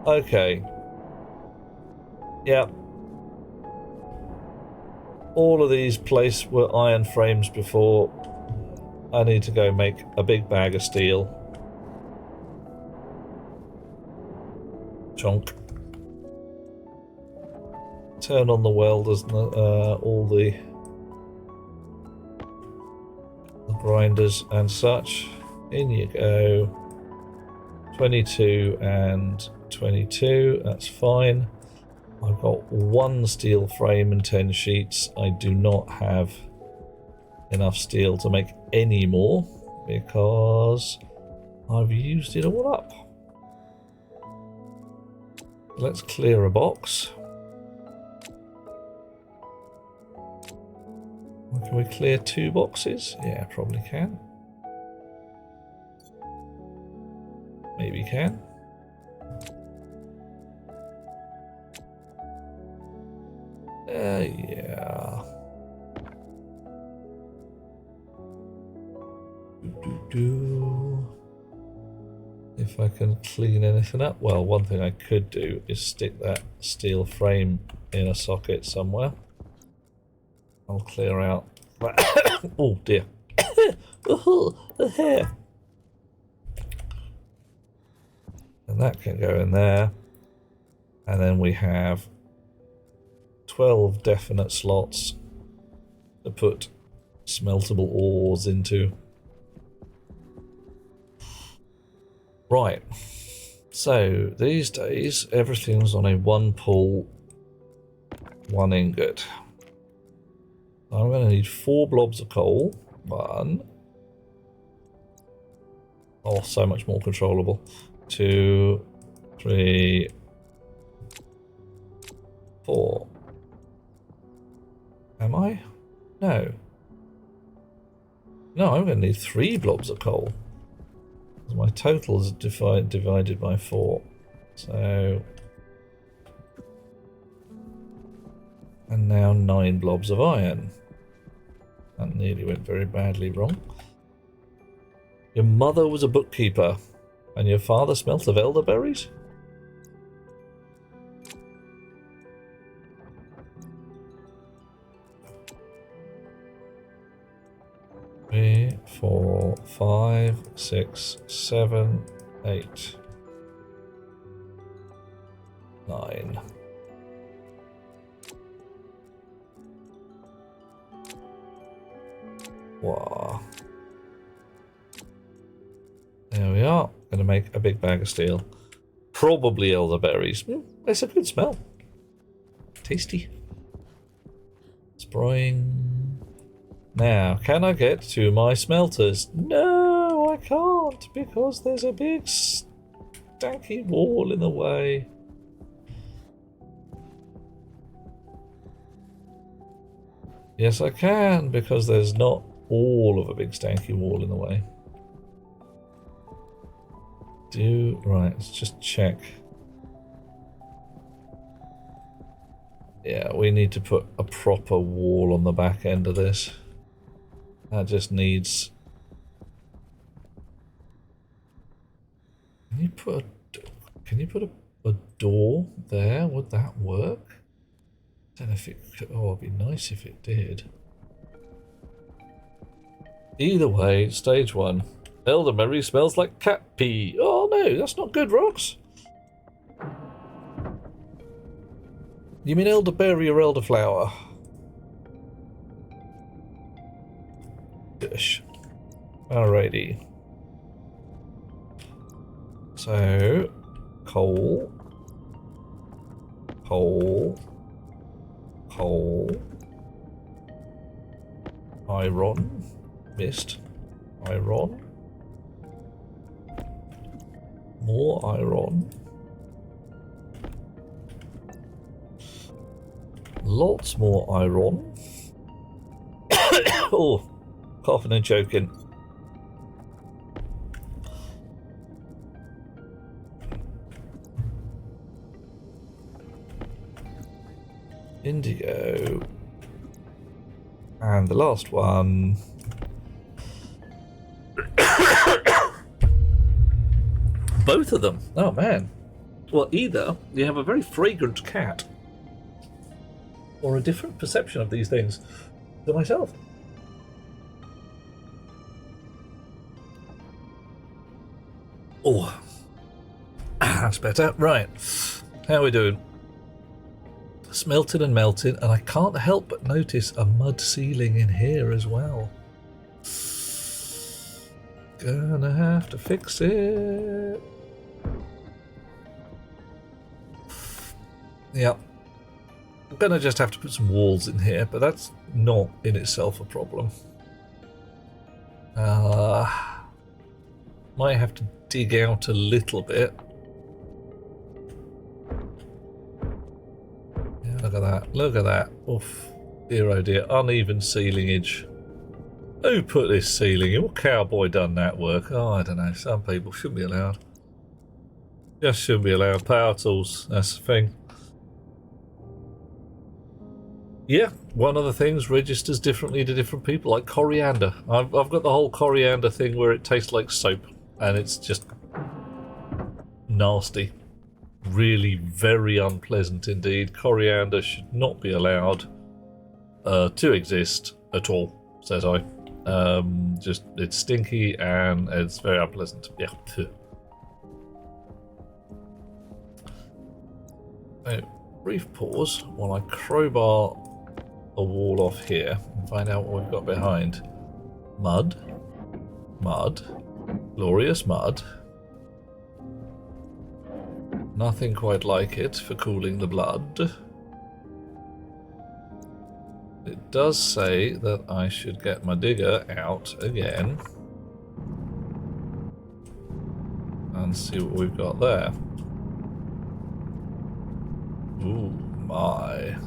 Okay. Yeah. All of these places were iron frames before. I need to go make a big bag of steel. Chonk. Turn on the welders, all the grinders and such. In you go. 22 and 22, that's fine. I've got one steel frame and 10 sheets. I do not have enough steel to make any more because I've used it all up. Let's clear a box. Can we clear 2 boxes? Yeah, probably can. Maybe can. Yeah. If I can clean anything up. Well, one thing I could do is stick that steel frame in a socket somewhere. I'll clear out that. Oh dear. Oh, the hair. And that can go in there. And then we have 12 definite slots to put smeltable ores into. Right. So these days everything's on a 1 pull, 1 ingot. I'm going to need 4 blobs of coal. 1. Oh, so much more controllable. 2, 3, 4. Am I? No. No, I'm going to need 3 blobs of coal. My total is divided by 4. So... And now 9 blobs of iron. That nearly went very badly wrong. Your mother was a bookkeeper, and your father smelt of elderberries? 3, 4, 5, 6, 7, 8, 9. Wow. There we are. Going to make a big bag of steel. Probably elderberries. It's a good smell. Tasty. Spraying. Now, can I get to my smelters? No, I can't, because there's a big stanky wall in the way. Yes, I can, because there's not all of a big stanky wall in the way. Right, let's just check. Yeah, we need to put a proper wall on the back end of this. That just needs... Can you put a door there? Would that work? I don't know if it could... Oh, it'd be nice if it did. Either way, stage 1. Elderberry smells like cat pee. Oh no, that's not good, Rox. You mean elderberry or elderflower? Gosh. Alrighty. So, coal. Iron. Missed. Iron. More iron. Lots more iron. Oh, coughing and choking. Indigo. And the last one. Both of them. Oh man. Well, either you have a very fragrant cat or a different perception of these things than myself. Oh, that's better. Right. How are we doing? Smelted and melted, and I can't help but notice a mud ceiling in here as well. Gonna have to fix it. Yep. I'm gonna just have to put some walls in here, but that's not in itself a problem. Might have to dig out a little bit. Yeah, look at that. Look at that. Oof. Dear oh dear. Uneven ceilingage. Who put this ceiling in? What cowboy done that work? Oh, I don't know. Some people shouldn't be allowed. Just shouldn't be allowed. Power tools. That's the thing. Yeah, one of the things registers differently to different people, like coriander. I've got the whole coriander thing where it tastes like soap, and it's just nasty. Really very unpleasant indeed. Coriander should not be allowed to exist at all, says I. Just, it's stinky and it's very unpleasant. Yeah. So, brief pause while I crowbar a wall off here and find out what we've got behind. Mud. Mud. Glorious mud. Nothing quite like it for cooling the blood. It does say that I should get my digger out again and see what we've got there. Ooh, my.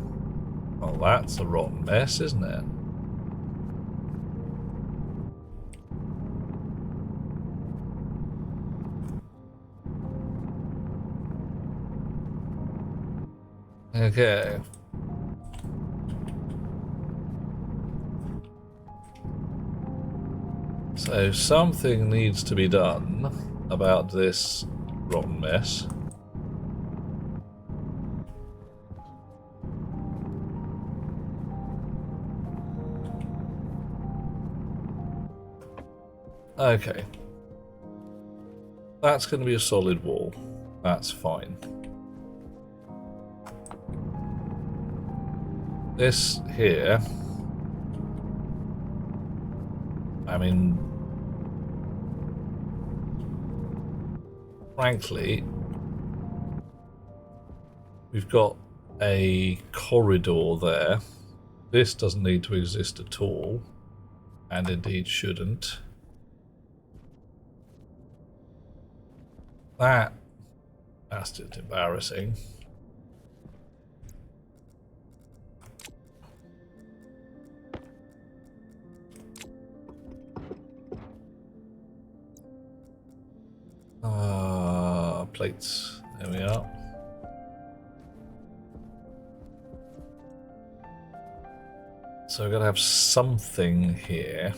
Well, that's a rotten mess, isn't it? Okay. So something needs to be done about this rotten mess. Okay. That's going to be a solid wall. That's fine. This here, I mean, frankly, we've got a corridor there. This doesn't need to exist at all, and indeed shouldn't. That's just embarrassing. Plates. There we are. So we're going to have something here.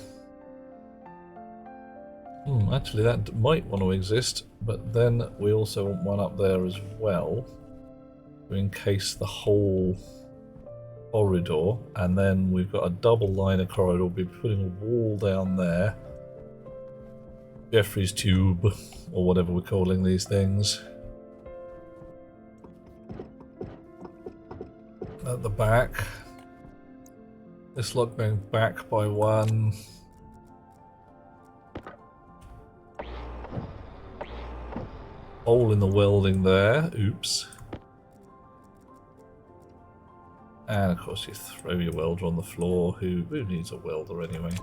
Actually, that might want to exist, but then we also want one up there as well to encase the whole corridor. And then we've got a double line of corridor. We'll be putting a wall down there. Jeffrey's tube, or whatever we're calling these things. At the back. This lot going back by one. Hole in the welding there. Oops. And of course you throw your welder on the floor. Who needs a welder anyway?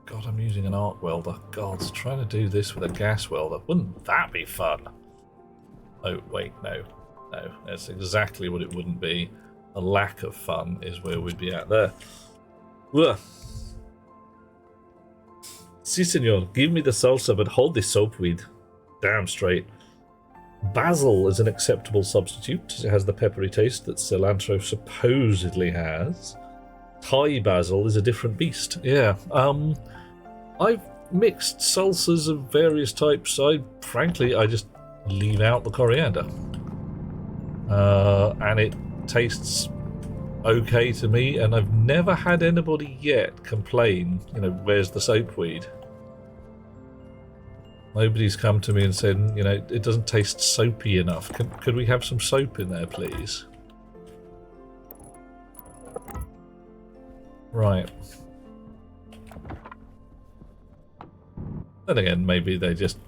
God, I'm using an arc welder. God, trying to do this with a gas welder. Wouldn't that be fun? Oh, wait, no. No, that's exactly what it wouldn't be. A lack of fun is where we'd be at there. Ugh. Si, senor, give me the salsa, but hold the soapweed. Damn straight. Basil is an acceptable substitute. It has the peppery taste that cilantro supposedly has. Thai basil is a different beast. Yeah. I've mixed salsas of various types. Frankly, I just leave out the coriander. And it tastes okay to me, and I've never had anybody yet complain, where's the soapweed? Nobody's come to me and said, it doesn't taste soapy enough. Could we have some soap in there, please? Right. Then again, maybe they just,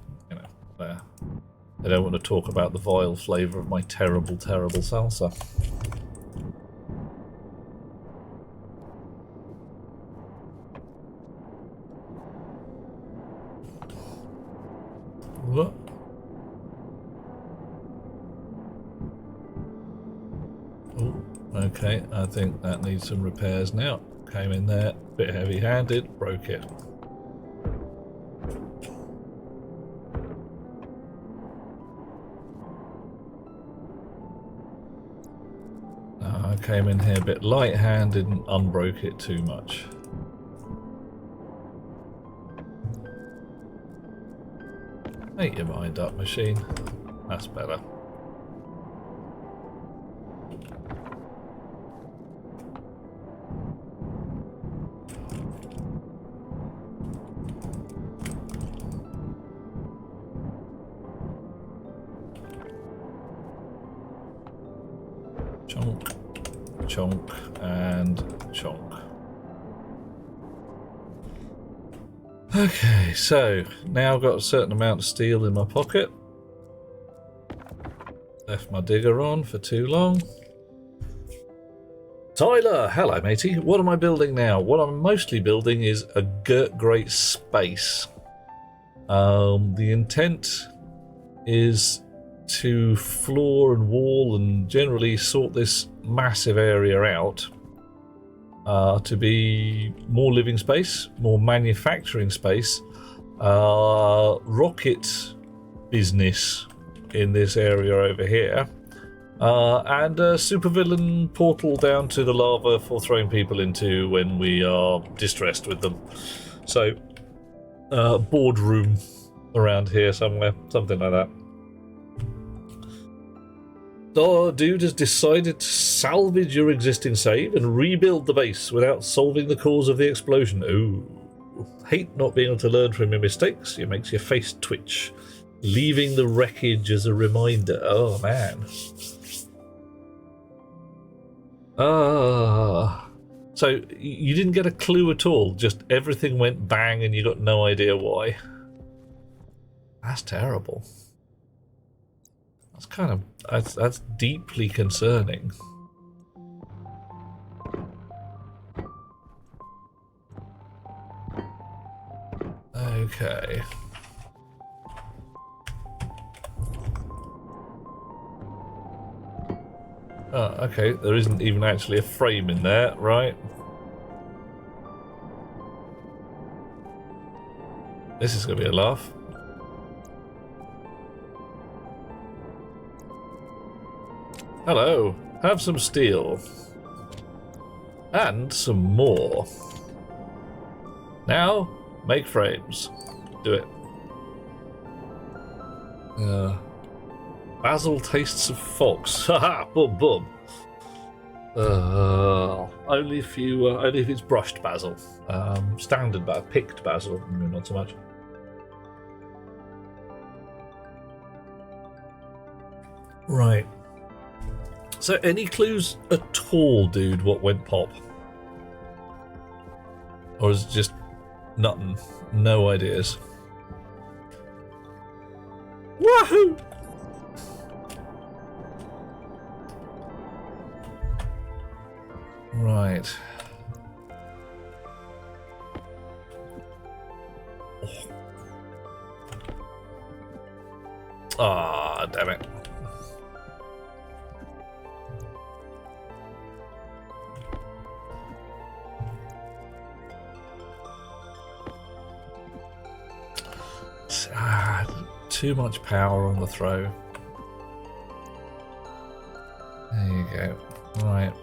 they don't want to talk about the vile flavour of my terrible, terrible salsa. What? Oh, okay, I think that needs some repairs now. Came in there, bit heavy-handed, broke it. I came in here a bit light-handed and unbroke it too much. Make your mind up, machine. That's better. Chonk, chonk, and chonk. Okay, so now I've got a certain amount of steel in my pocket. Left my digger on for too long. Tyler, hello matey. What am I building now? What I'm mostly building is a great space. The intent is to floor and wall and generally sort this massive area out to be more living space, more manufacturing space, rocket business in this area over here. And a supervillain portal down to the lava for throwing people into when we are distressed with them. So, boardroom around here somewhere, something like that. The dude has decided to salvage your existing save and rebuild the base without solving the cause of the explosion. Ooh. Hate not being able to learn from your mistakes. It makes your face twitch, leaving the wreckage as a reminder. Oh, man. So you didn't get a clue at all, just everything went bang and you got no idea why. That's terrible. That's kind of, that's deeply concerning. Okay. Oh, okay, there isn't even actually a frame in there, right? This is going to be a laugh. Hello, have some steel. And some more. Now, make frames. Do it. Basil tastes of fox. Haha, boom, boom. Only if it's brushed basil. Standard basil, picked basil, not so much. Right. So, any clues at all, dude, what went pop? Or is it just nothing? No ideas. Wahoo! Right. Ah, damn it. Too much power on the throw. There you go. Right.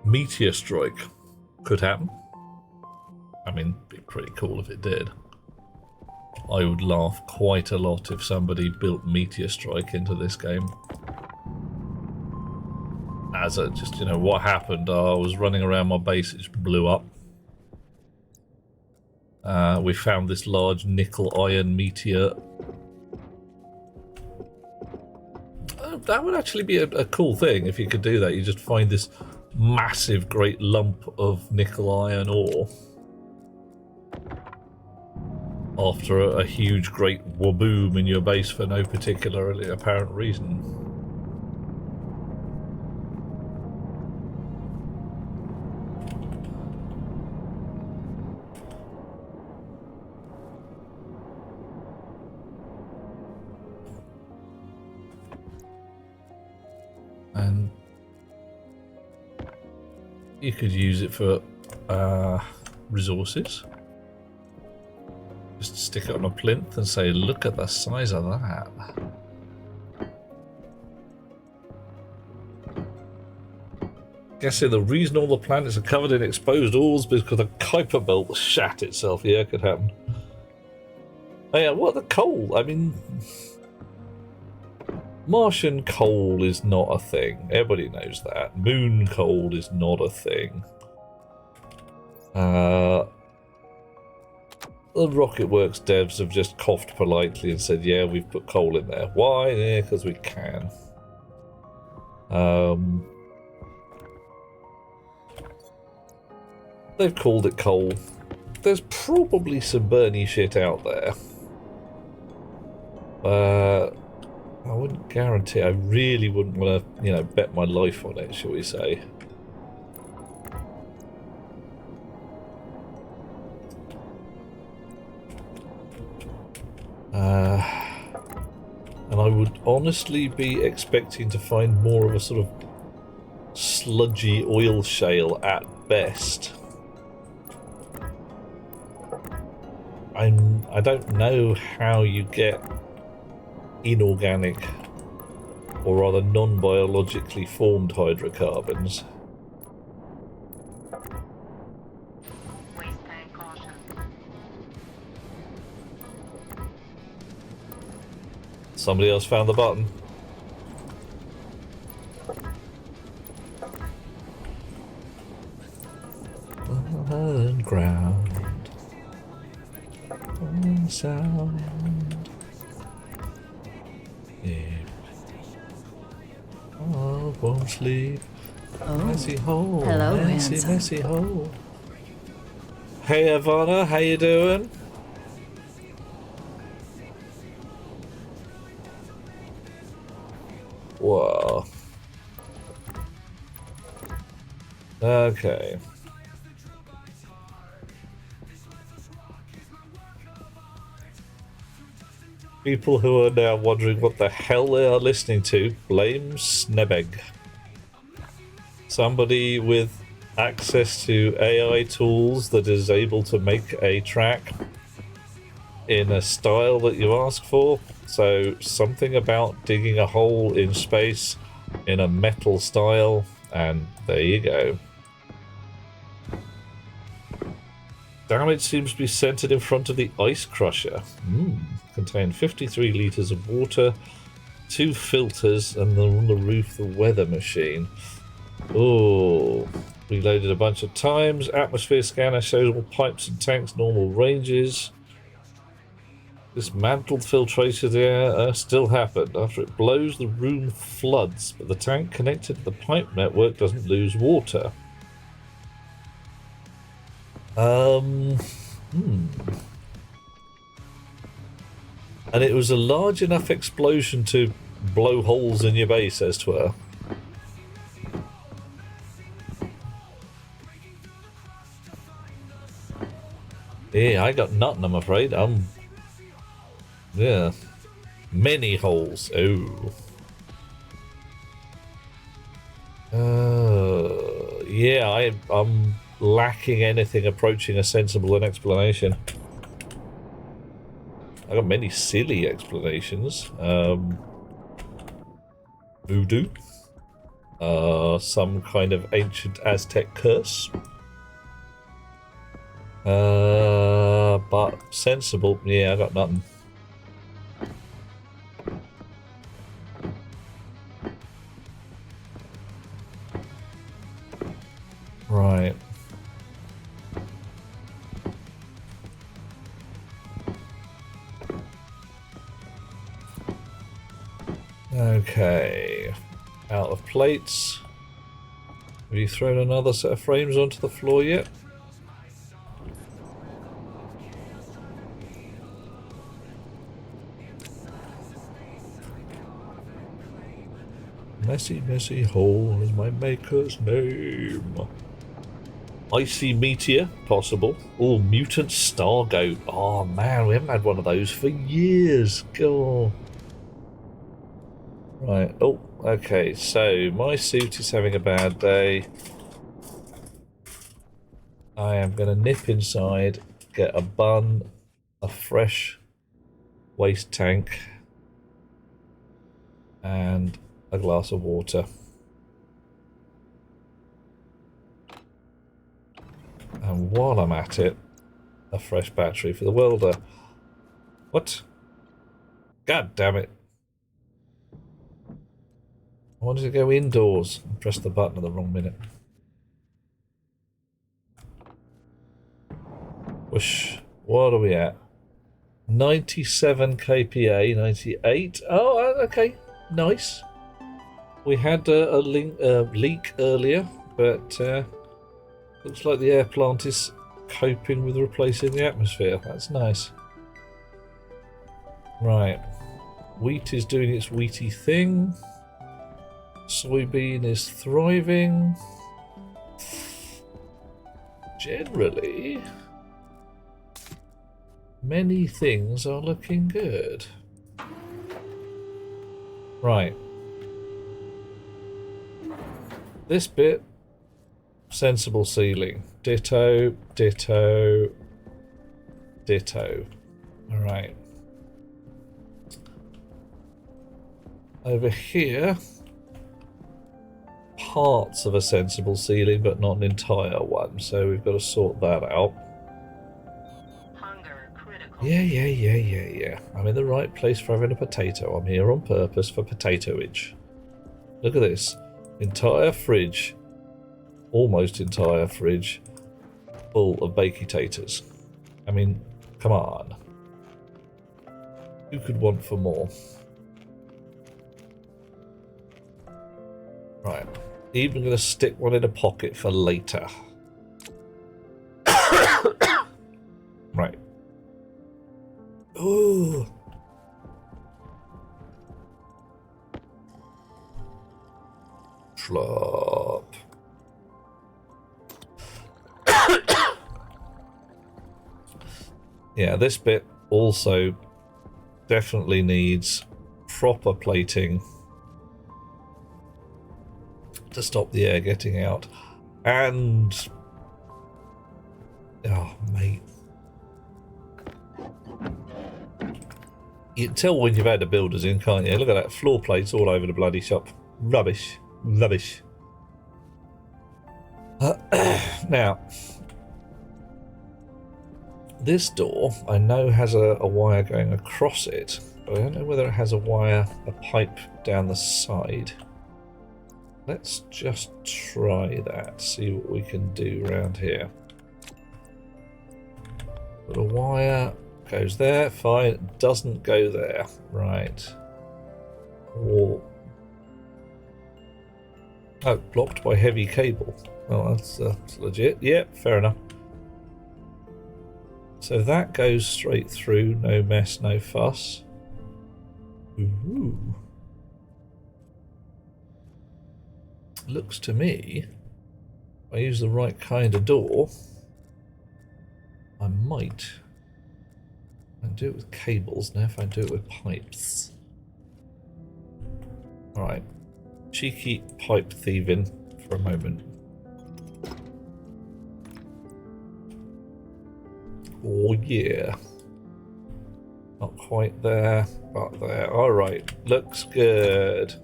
Meteor strike could happen. I mean, it'd be pretty cool if it did. I would laugh quite a lot if somebody built meteor strike into this game. As a just, you know, what happened? I was running around my base, it just blew up. We found this large nickel iron meteor. That would actually be a cool thing if you could do that. You just find this massive great lump of nickel iron ore after a huge great waboom in your base for no particularly apparent reason. And you could use it for resources. Just stick it on a plinth and say, look at the size of that. Guessing the reason all the planets are covered in exposed ores is because the Kuiper belt shat itself. Yeah, it could happen. Oh yeah, what the coal? I mean, Martian coal is not a thing. Everybody knows that. Moon coal is not a thing. The Rocketworks devs have just coughed politely and said, yeah, we've put coal in there. Why? Yeah, because we can. They've called it coal. There's probably some Bernie shit out there. I wouldn't guarantee. I really wouldn't want to, you know, bet my life on it, shall we say. And I would honestly be expecting to find more of a sort of sludgy oil shale at best. I don't know how you get inorganic, or rather non-biologically formed hydrocarbons. Waste tank caution. Somebody else found the button. On ground. On sound. Yeah. Oh, won't sleep. Oh, Messy hole. hello, Messy, handsome. messy hole. Hey, Ivana, how you doing? Whoa. Okay. People who are now wondering what the hell they are listening to blame Snebeg. Somebody with access to AI tools that is able to make a track in a style that you ask for. So something about digging a hole in space in a metal style, and there you go. Damage seems to be centered in front of the ice crusher. Contain 53 litres of water, 2 filters, and then on the roof the weather machine. Oh, reloaded a bunch of times. Atmosphere scanner shows all pipes and tanks normal ranges. Dismantled filtration air still happened. After it blows, the room floods, but the tank connected to the pipe network doesn't lose water. And it was a large enough explosion to blow holes in your base, as 'twere. Yeah, I got nothing, I'm afraid. Yeah. Many holes. Oh. Yeah, I'm lacking anything approaching a sensible explanation. I got many silly explanations. Voodoo. Some kind of ancient Aztec curse. But sensible. Yeah, I got nothing. Right. Okay. Out of plates. Have you thrown another set of frames onto the floor yet? Messy, messy hole is my maker's name. Icy meteor, possible. Oh, mutant star goat. Oh man, we haven't had one of those for years. God. Right. Oh, okay. So my suit is having a bad day. I am going to nip inside, get a bun, a fresh waste tank, and a glass of water. And while I'm at it, a fresh battery for the welder. What? God damn it. I wanted to go indoors. I pressed the button at the wrong minute. Whoosh. What are we at? 97 kPa, 98. Oh, okay. Nice. We had a leak earlier, but looks like the air plant is coping with replacing the atmosphere. That's nice. Right. Wheat is doing its wheaty thing. Soybean is thriving. Generally, many things are looking good. Right. This bit, sensible ceiling. Ditto, ditto. Ditto. Alright. Over here, parts of a sensible ceiling, but not an entire one, so we've got to sort that out. Hunger critical. Yeah. I'm in the right place for having a potato. I'm here on purpose for potatoage. Look at this. Entire fridge, almost entire fridge, full of bakey taters. I mean, come on. Who could want for more? Right. Even going to stick one in a pocket for later. Right. Ooh. Flop. Yeah, this bit also definitely needs proper plating to stop the air getting out. And oh, mate, you can tell when you've had the builders in, can't you? Look at that, floor plates all over the bloody shop. Rubbish. Now, this door I know has a wire going across it, but I don't know whether it has a pipe down the side. Let's just try that, see what we can do around here. But a wire goes there, fine, it doesn't go there, right. Or, oh, blocked by heavy cable. Oh, that's legit, yep, fair enough. So that goes straight through, no mess, no fuss. Ooh. Looks to me, if I use the right kind of door, I might. I can do it with cables now if I do it with pipes. Alright, cheeky pipe thieving for a moment. Oh yeah. Not quite there, but there. Alright, looks good.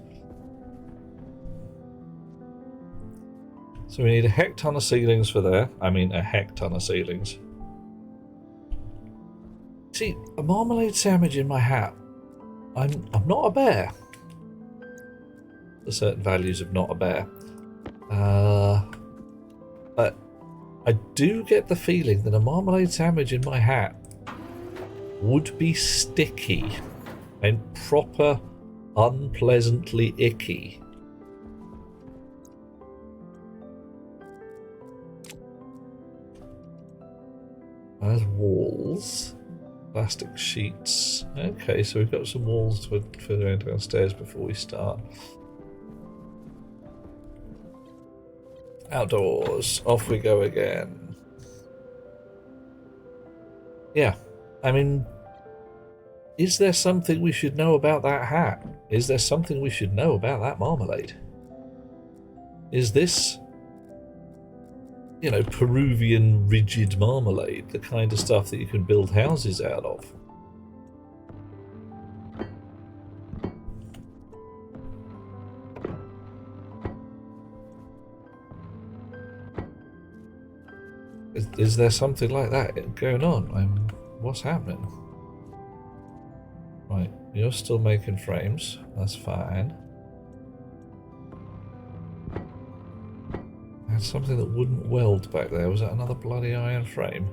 So we need a heck ton of ceilings for there. I mean, a heck ton of ceilings. See, a marmalade sandwich in my hat. I'm not a bear. The certain values of not a bear. But I do get the feeling that a marmalade sandwich in my hat would be sticky and proper unpleasantly icky. There's walls, plastic sheets. Okay, so we've got some walls for going downstairs before we start. Outdoors, off we go again. Yeah, I mean, is there something we should know about that hat? Is there something we should know about that marmalade? Is this, you know, Peruvian rigid marmalade, the kind of stuff that you can build houses out of? Is there something like that going on? What's happening? Right, you're still making frames. That's fine. I had something that wouldn't weld back there. Was that another bloody iron frame?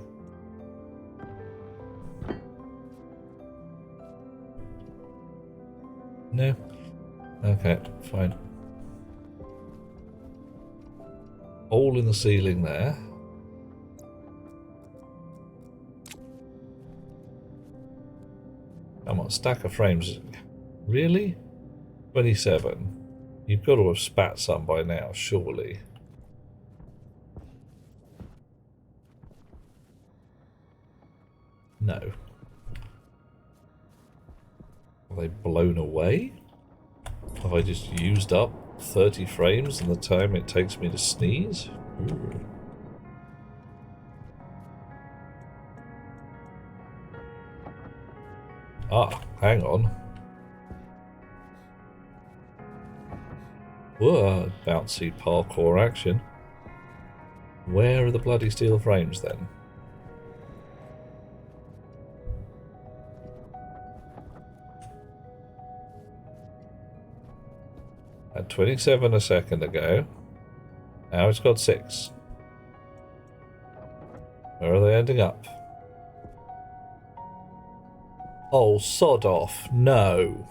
No? Okay, fine. Hole in the ceiling there. Come on, stack of frames. Really? 27. You've got to have spat some by now, surely. No. Are they blown away? Have I just used up 30 frames in the time it takes me to sneeze? Ooh. Ah, hang on. Whoa, bouncy parkour action. Where are the bloody steel frames then? Had 27 a second ago. Now it's got 6. Where are they ending up? Oh, sod off. No.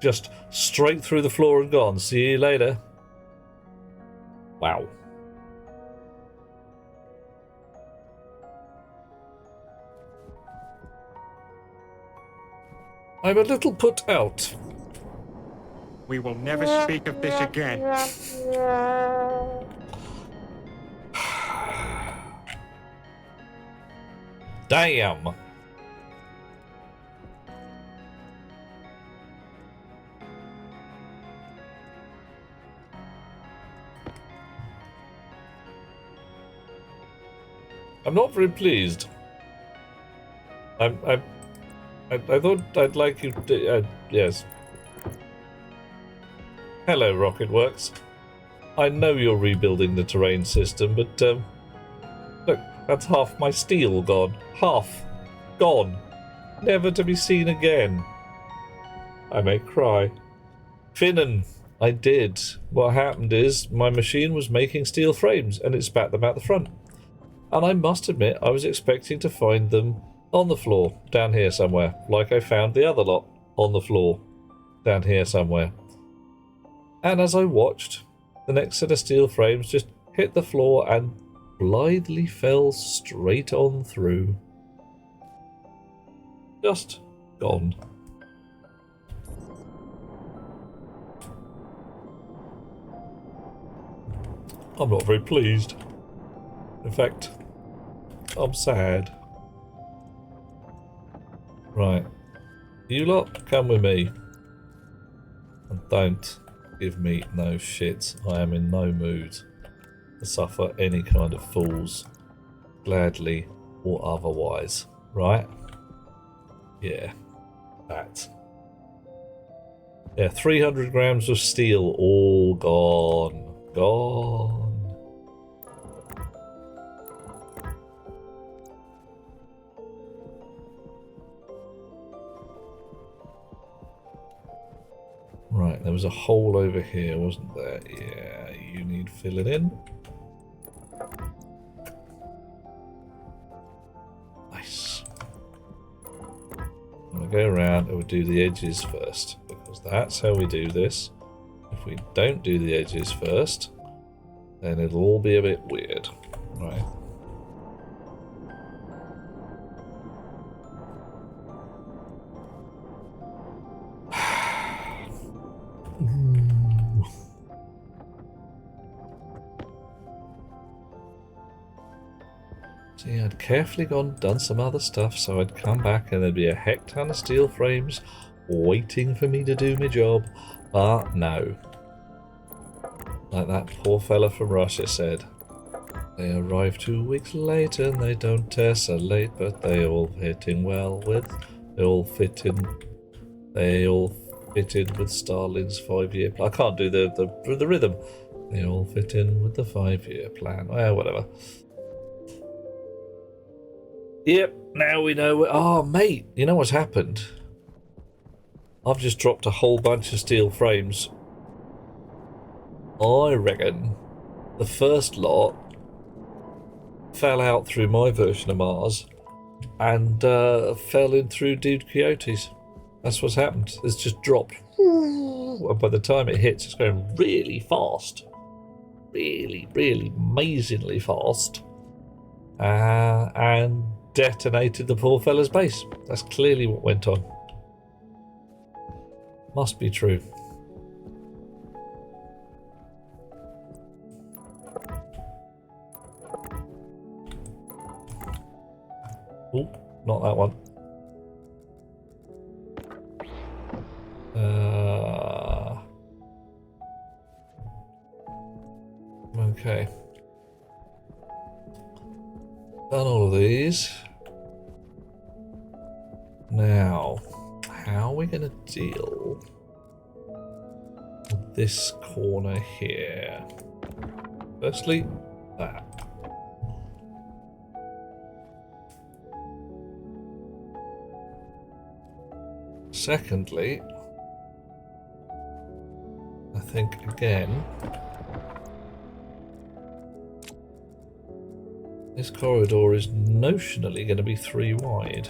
Just straight through the floor and gone. See you later. Wow. I'm a little put out. We will never speak of this again. Damn. I'm not very pleased. I thought I'd like you to... yes. Hello, Rocketworks. I know you're rebuilding the terrain system, but, look, that's half my steel gone. Half. Gone. Never to be seen again. I may cry. Finnan, I did. What happened is, my machine was making steel frames, and it spat them out the front. And I must admit, I was expecting to find them on the floor, down here somewhere, like I found the other lot on the floor, down here somewhere. And as I watched, the next set of steel frames just hit the floor and blithely fell straight on through. Just gone. I'm not very pleased. In fact, I'm sad. Right. You lot, come with me. And don't give me no shit. I am in no mood to suffer any kind of fools, gladly or otherwise. Right? Yeah. That. Yeah, 300 grams of steel all gone. Gone. Right, there was a hole over here, wasn't there? Yeah, you need filling in. Nice. I'm going to go around and we'll do the edges first, because that's how we do this. If we don't do the edges first, then it'll all be a bit weird. Right. See, I'd carefully done some other stuff, so I'd come back and there'd be a heck ton of steel frames waiting for me to do my job. But no. Like that poor fella from Russia said. They arrive 2 weeks late and they don't tessellate, but they all fit in well with... They all fit in with Stalin's 5-year plan. I can't do the rhythm. They all fit in with the 5-year plan. Well, whatever. Yep, now we know. Oh, mate, you know what's happened? I've just dropped a whole bunch of steel frames. I reckon the first lot fell out through my version of Mars and fell in through Dude Quixote's. That's what's happened. It's just dropped. And by the time it hits, it's going really fast. Really, really amazingly fast. And detonated the poor fella's base. That's clearly what went on. Must be true. Oh, not that one. Okay. Done all of these. Now, how are we going to deal with this corner here? Firstly, that. Secondly, I think again, this corridor is notionally going to be 3 wide.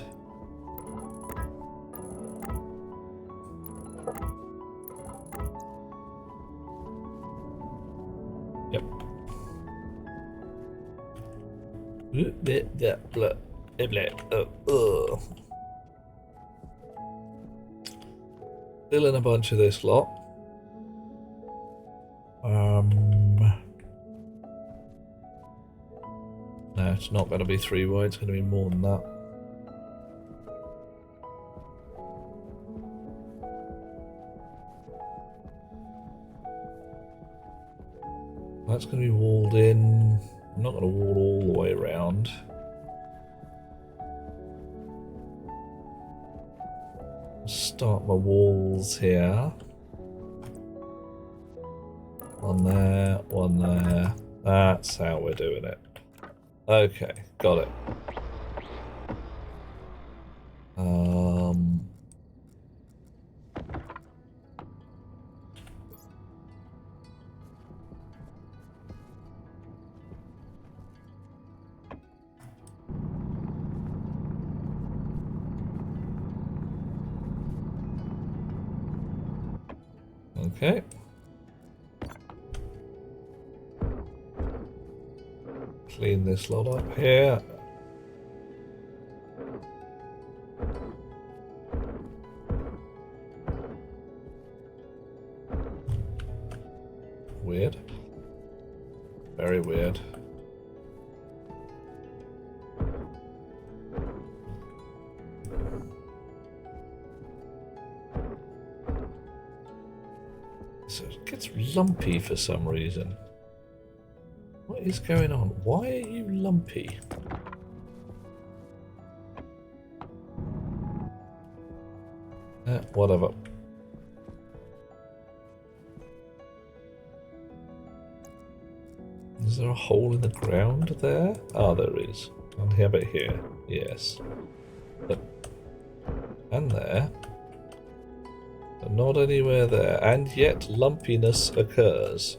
Yep. Still in a bunch of this lot. No, it's not going to be 3 wide, it's going to be more than that. That's going to be walled in. I'm not going to wall all the way around. Start my walls here. One there, one there. That's how we're doing it. Okay, got it. Okay. Clean this lot up here. Weird. Very weird. So it gets lumpy for some reason. What is going on? Why are you lumpy? Whatever. Is there a hole in the ground there? Ah, there is. And how about here? Yes. But, and there. But not anywhere there. And yet lumpiness occurs.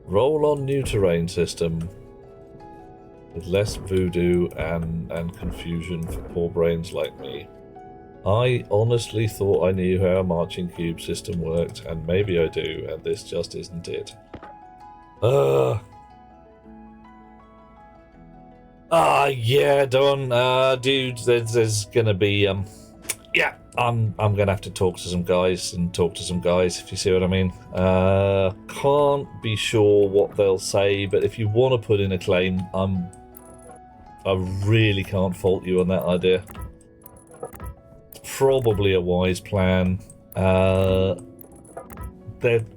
Roll on new terrain system with less voodoo and confusion for poor brains like me. I honestly thought I knew how a marching cube system worked, and maybe I do, and this just isn't it. Yeah, Don, dude, there's gonna be, yeah, I'm gonna have to talk to some guys, if you see what I mean. Can't be sure what they'll say, but if you want to put in a claim, I really can't fault you on that idea. Probably a wise plan. They're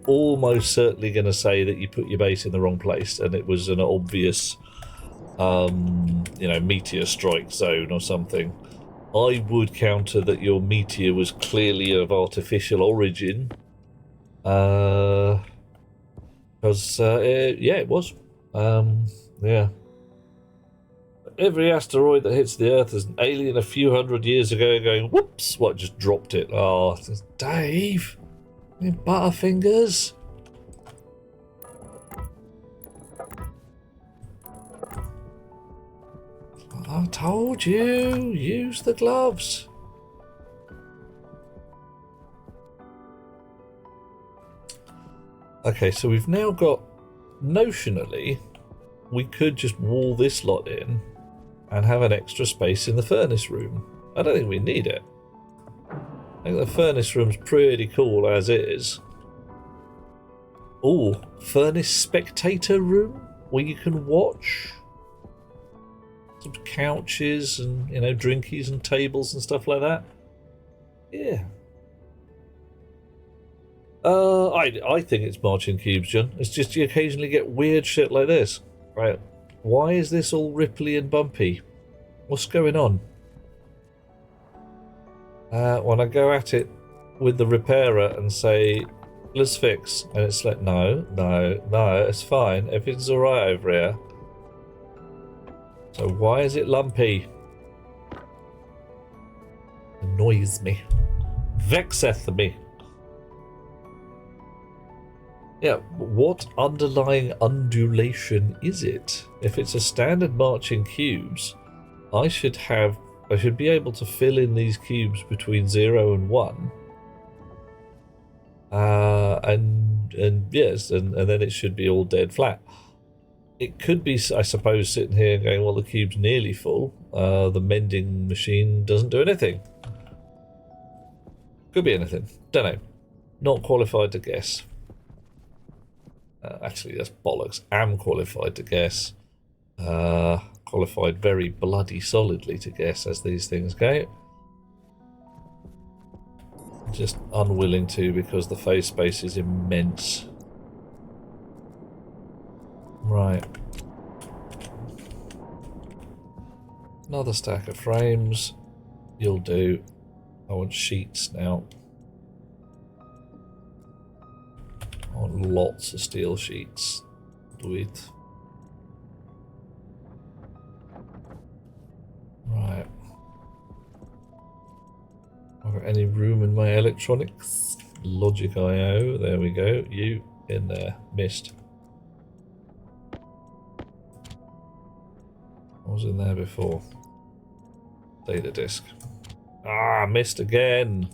almost certainly going to say that you put your base in the wrong place and it was an obvious, meteor strike zone or something. I would counter that your meteor was clearly of artificial origin. Because, yeah, it was. Yeah. Every asteroid that hits the Earth is an alien a few hundred years ago going, whoops, what, just dropped it. Oh, Dave, you butterfingers. I told you, use the gloves. Okay, so we've now got, notionally, we could just wall this lot in and have an extra space in the furnace room. I don't think we need it. I think the furnace room's pretty cool as is. Oh, furnace spectator room where you can watch. Some couches and, drinkies and tables and stuff like that. Yeah. I think it's marching cubes, John. It's just you occasionally get weird shit like this. Right. Why is this all ripply and bumpy? What's going on? When I go at it with the repairer and say, let's fix, and it's like, no, it's fine. Everything's alright over here. So why is it lumpy? Annoys me. Vexeth me. Yeah, what underlying undulation is it? If it's a standard marching cubes, I should be able to fill in these cubes between 0 and 1. And yes, and then it should be all dead flat. It could be, I suppose, sitting here going, well, the cube's nearly full. The mending machine doesn't do anything. Could be anything. Don't know. Not qualified to guess. Actually, that's bollocks. Am qualified to guess. Qualified very bloody solidly to guess as these things go. Just unwilling to because the phase space is immense. Right. Another stack of frames. You'll do. I want sheets now. I want lots of steel sheets. Do it. Right. I've got any room in my electronics? Logic IO. There we go. You in there. Missed. What was in there before? Data disk. Ah, missed again.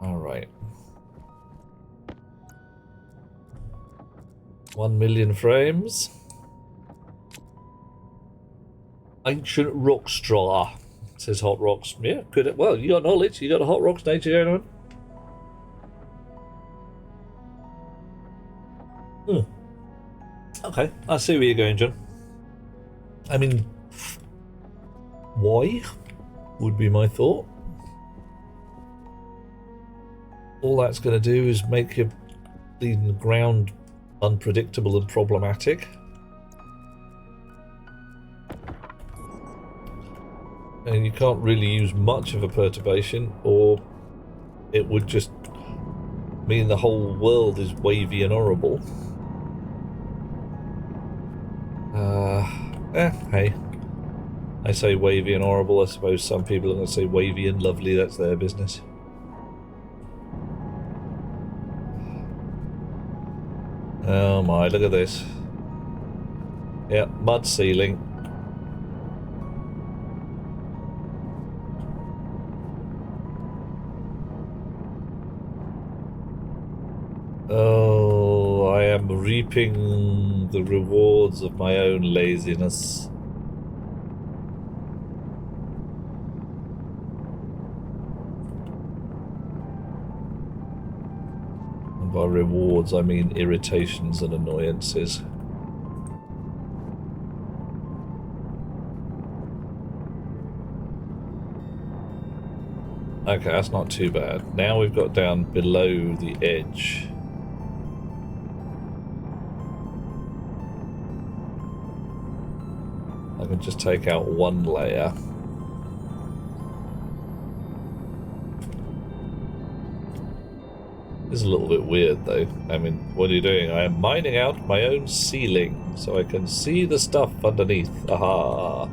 Alright. 1 million frames. Ancient rock straw, says Hot Rocks. Yeah, good. Well, you got knowledge. You got a Hot Rocks nature going on. Okay, I see where you're going, John. I mean, why would be my thought. All that's going to do is make your bleeding ground unpredictable and problematic. And you can't really use much of a perturbation, or it would just mean the whole world is wavy and horrible. Hey. I say wavy and horrible, I suppose some people are going to say wavy and lovely, that's their business. Oh my, look at this. Yeah, mud ceiling. Oh, I am reaping the rewards of my own laziness. And by rewards, I mean irritations and annoyances. Okay, that's not too bad. Now we've got down below the edge. I can just take out one layer. It's a little bit weird though. I mean, what are you doing? I am mining out my own ceiling so I can see the stuff underneath. Aha!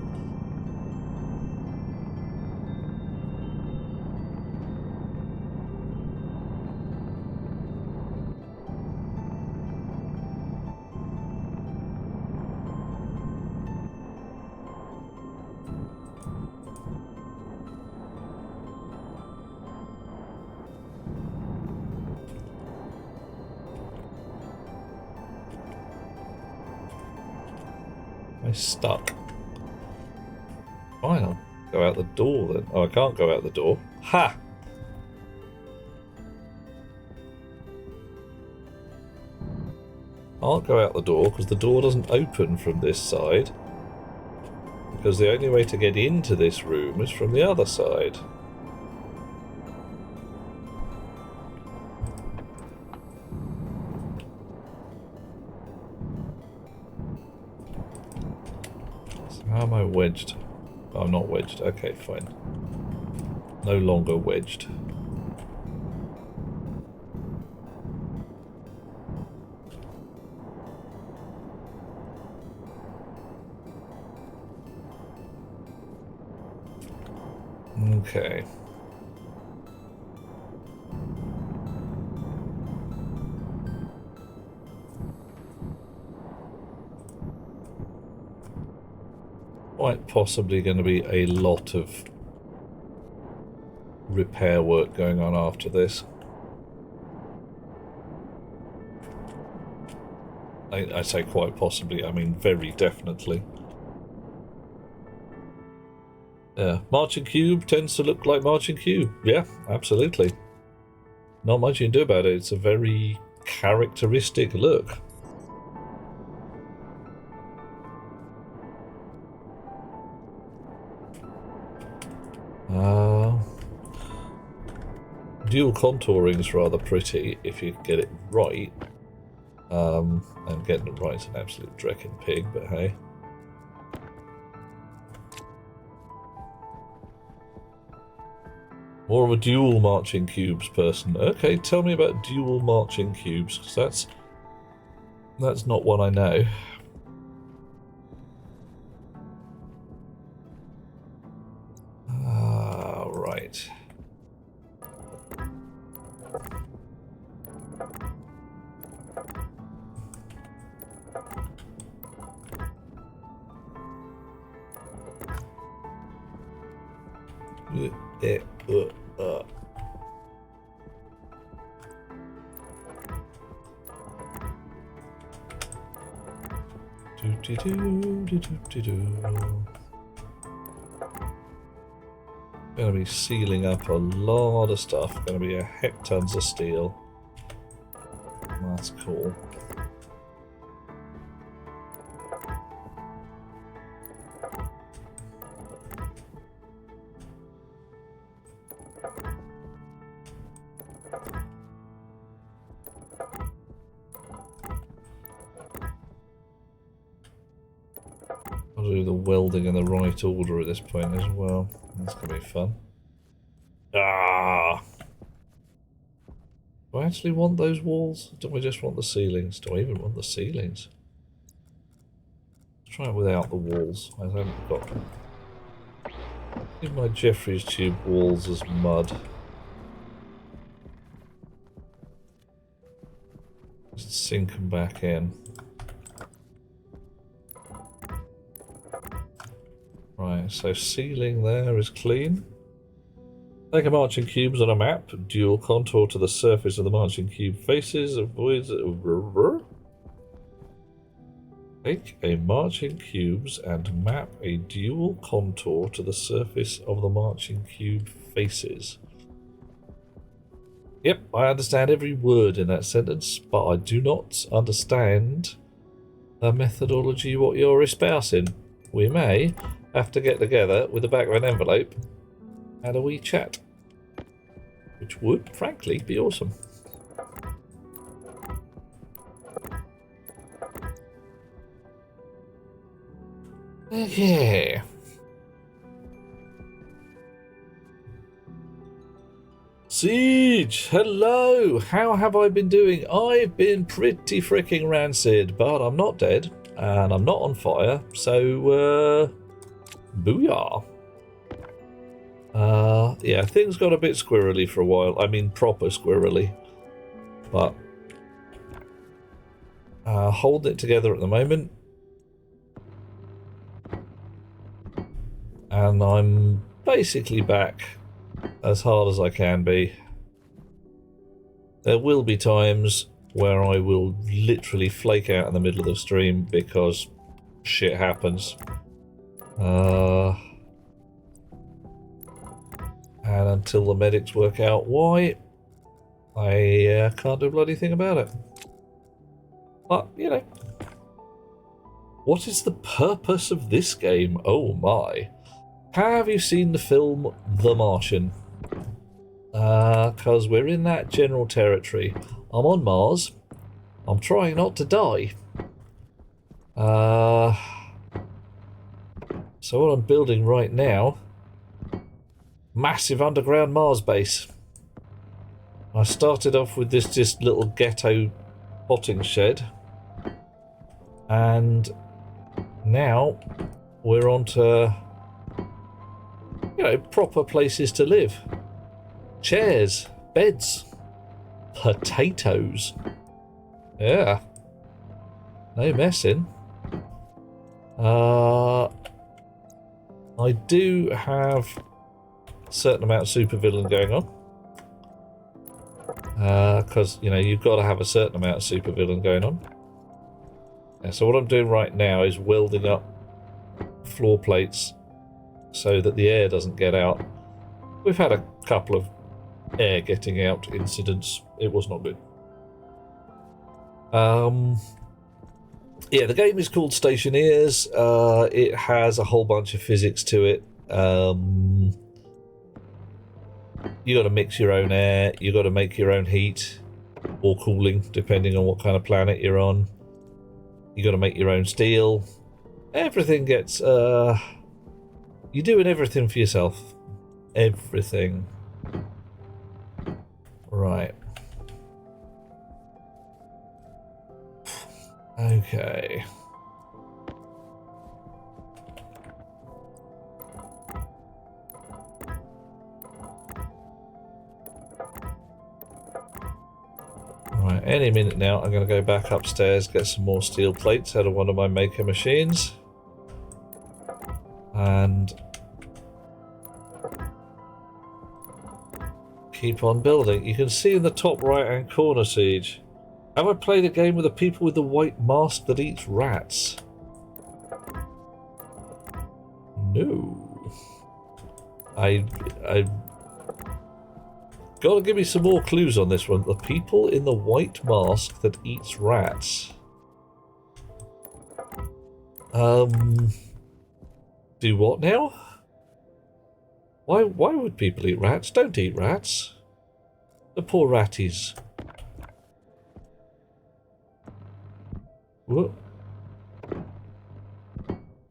Stuck. Fine, I'll go out the door then. Oh, I can't go out the door. Ha! I'll go out the door because the door doesn't open from this side. Because the only way to get into this room is from the other side. So how am I wedged? Oh, I'm not wedged. Okay, fine. No longer wedged. Okay. Quite possibly going to be a lot of repair work going on after this. I say quite possibly, I mean very definitely. Yeah, Marching Cube tends to look like Marching Cube. Yeah, absolutely. Not much you can do about it. It's a very characteristic look. Dual contouring is rather pretty if you get it right. And getting it right is an absolute drecking pig, but hey. More of a dual marching cubes person. Okay, tell me about dual marching cubes, because that's not one I know. Ah, right. Going to be sealing up a lot of stuff. Going to be a heck tons of steel. That's cool. I'll do the welding in the right order at this point as well. That's going to be fun. Ah! Do I actually want those walls? Do I just want the ceilings? Do I even want the ceilings? Let's try it without the walls. I haven't got... Leave my Jeffries tube walls as mud. Just sink them back in. Right, so ceiling there is clean. Take a marching cubes on a map, dual contour to the surface of the marching cube faces, avoids... Take a marching cubes and map a dual contour to the surface of the marching cube faces. Yep, I understand every word in that sentence, but I do not understand the methodology what you're espousing. We may have to get together with the back of an envelope and a wee chat, which would, frankly, be awesome. Okay. Siege, hello! How have I been doing? I've been pretty freaking rancid, but I'm not dead, and I'm not on fire, so, booyah. Yeah, things got a bit squirrely for a while. I mean, proper squirrely. But, holding it together at the moment. And I'm basically back as hard as I can be. There will be times where I will literally flake out in the middle of the stream because shit happens. And until the medics work out why, I can't do a bloody thing about it. But, you know. What is the purpose of this game? Oh my. Have you seen the film The Martian? Because we're in that general territory. I'm on Mars. I'm trying not to die. So what I'm building right now, massive underground Mars base. I started off with this little ghetto potting shed, and now we're on to, you know, proper places to live. Chairs, beds, potatoes. Yeah. No messing. I do have a certain amount of supervillain going on. Because, you know, you've got to have a certain amount of supervillain going on. Yeah, so what I'm doing right now is welding up floor plates so that the air doesn't get out. We've had a couple of air getting out incidents. It was not good. Yeah, the game is called Stationeers. It has a whole bunch of physics to it. You got to mix your own air. You got to make your own heat or cooling, depending on what kind of planet you're on. You got to make your own steel. Everything gets. You're doing everything for yourself. Everything. Right. Okay. Right, any minute now I'm going to go back upstairs, get some more steel plates out of one of my maker machines. And keep on building. You can see in the top right hand corner, Siege. Have I played a game with the people with the white mask that eats rats? No. I gotta give me some more clues on this one. The people in the white mask that eats rats. Do what now? Why would people eat rats? Don't eat rats. The poor ratties. What?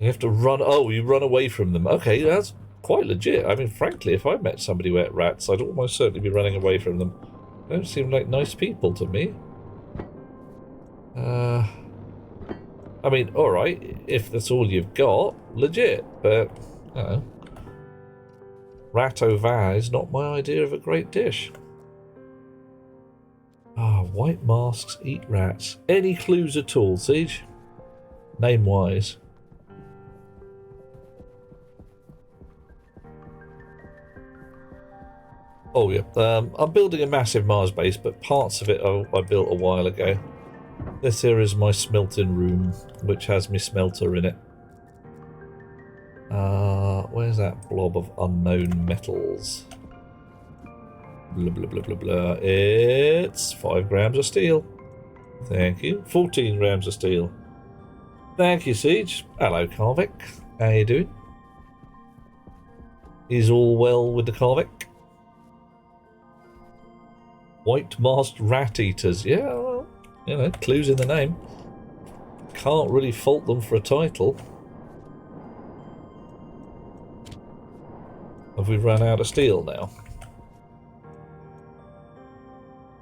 You have to run. Oh, you run away from them. Okay, that's quite legit. I mean, frankly, if I met somebody who ate rats, I'd almost certainly be running away from them. They don't seem like nice people to me. I mean, alright, if that's all you've got, legit, but, you know. Rat au vin is not my idea of a great dish. Ah, white masks eat rats. Any clues at all, Siege? Name-wise. Oh yeah, I'm building a massive Mars base, but parts of it I built a while ago. This here is my smelting room, which has my smelter in it. Where's that blob of unknown metals? Blah, blah, blah, blah, blah. It's 5 grams of steel. Thank you. 14 grams of steel. Thank you, Siege. Hello, Carvick. How you doing? Is all well with the Carvick? White masked rat eaters. Yeah, well, you know, clues in the name. Can't really fault them for a title. Have we run out of steel now?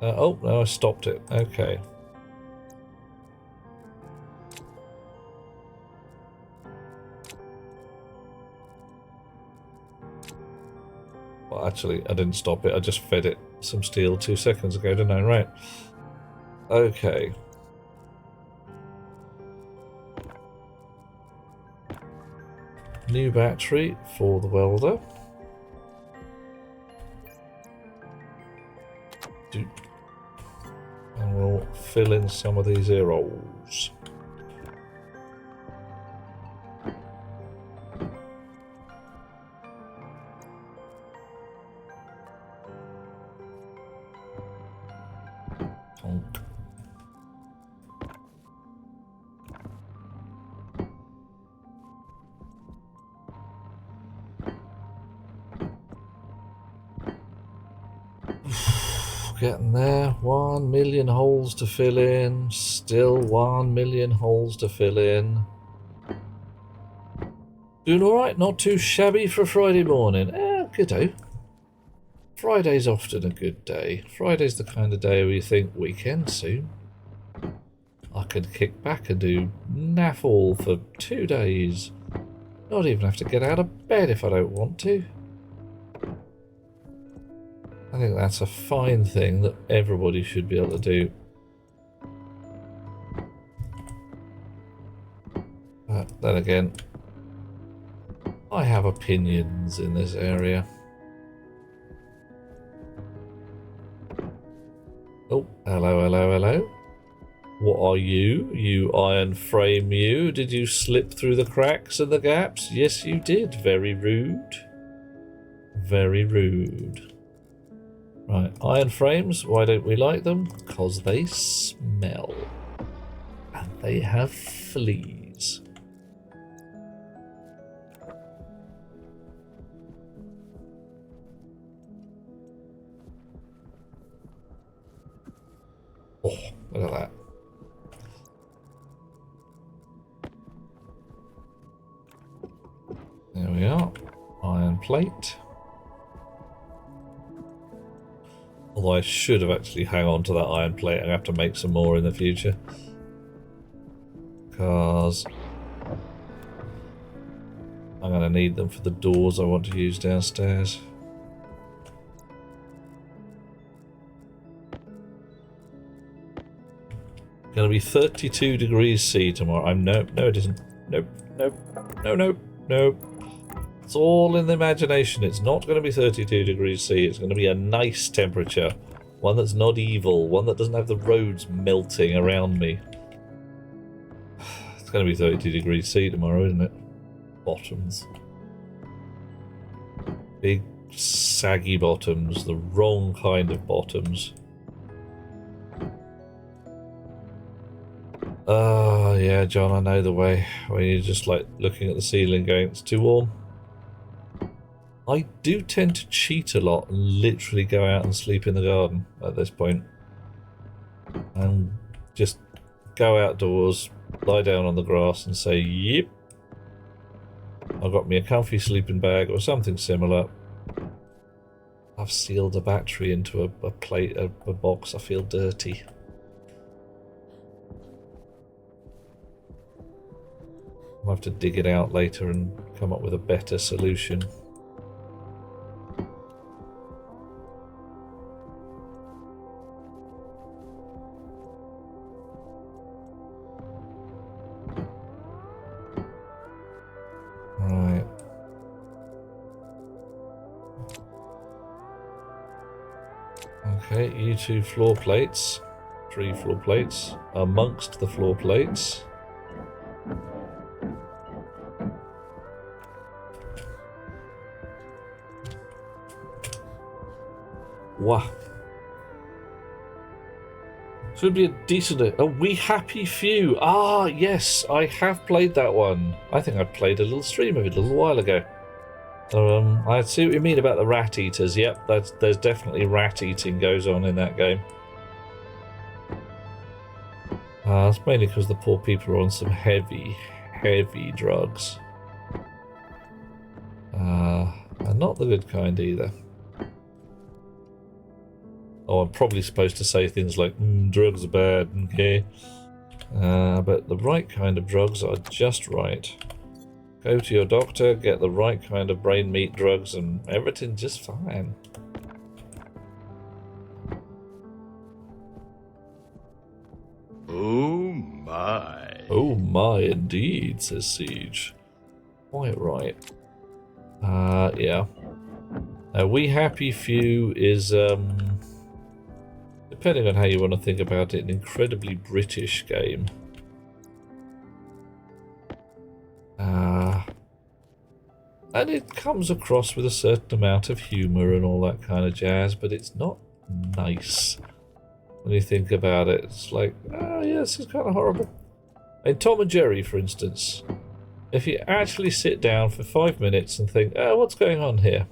Oh, no, I stopped it. Okay. Well, actually, I didn't stop it. I just fed it some steel 2 seconds ago, didn't I? Right. Okay. New battery for the welder. And we'll fill in some of these ear holes. Getting there. 1 million holes to fill in. Still 1 million holes to fill in. Doing alright, not too shabby for a Friday morning. Good-o. Friday's often a good day. Friday's the kind of day where you think, weekend soon. I could kick back and do naff all for 2 days. Not even have to get out of bed if I don't want to. I think that's a fine thing that everybody should be able to do. But then again, I have opinions in this area. Oh, hello, hello, hello. What are you? You iron frame you? Did you slip through the cracks and the gaps? Yes, you did. Very rude. Very rude. Right, iron frames, why don't we like them? Because they smell. And they have fleas. Oh, look at that. There we are. Iron plate. Although I should have actually hung on to that iron plate. I have to make some more in the future. Because I'm going to need them for the doors I want to use downstairs. Going to be 32 degrees C tomorrow. No, it isn't. Nope, nope, no, nope, nope. It's all in the imagination. It's not going to be 32 degrees C. It's going to be a nice temperature. One that's not evil. One that doesn't have the roads melting around me. It's going to be 32 degrees C tomorrow, isn't it? Bottoms. Big, saggy bottoms. The wrong kind of bottoms. Yeah, John, I know the way. When you're just like looking at the ceiling going, it's too warm. I do tend to cheat a lot and literally go out and sleep in the garden at this point. And just go outdoors, lie down on the grass and say, yep. I've got me a comfy sleeping bag or something similar. I've sealed a battery into a plate, a box. I feel dirty. I'll have to dig it out later and come up with a better solution. Right. Okay, you 2 floor plates. 3 floor plates. Amongst the floor plates. Wow. Should be a decent... A We Happy Few. Ah, yes, I have played that one. I think I played a little stream of it a little while ago. I see what you mean about the rat eaters. Yep, there's definitely rat eating goes on in that game. It's mainly because the poor people are on some heavy, heavy drugs. And not the good kind either. Oh, I'm probably supposed to say things like, drugs are bad, okay? But the right kind of drugs are just right. Go to your doctor, get the right kind of brain meat drugs, and everything's just fine. Oh my. Oh my, indeed, says Siege. Quite right. Yeah. We Happy Few is, depending on how you want to think about it, an incredibly British game. And it comes across with a certain amount of humour and all that kind of jazz, but it's not nice when you think about it. It's like, oh yeah, this is kind of horrible. In Tom and Jerry, for instance, if you actually sit down for 5 minutes and think, oh, what's going on here?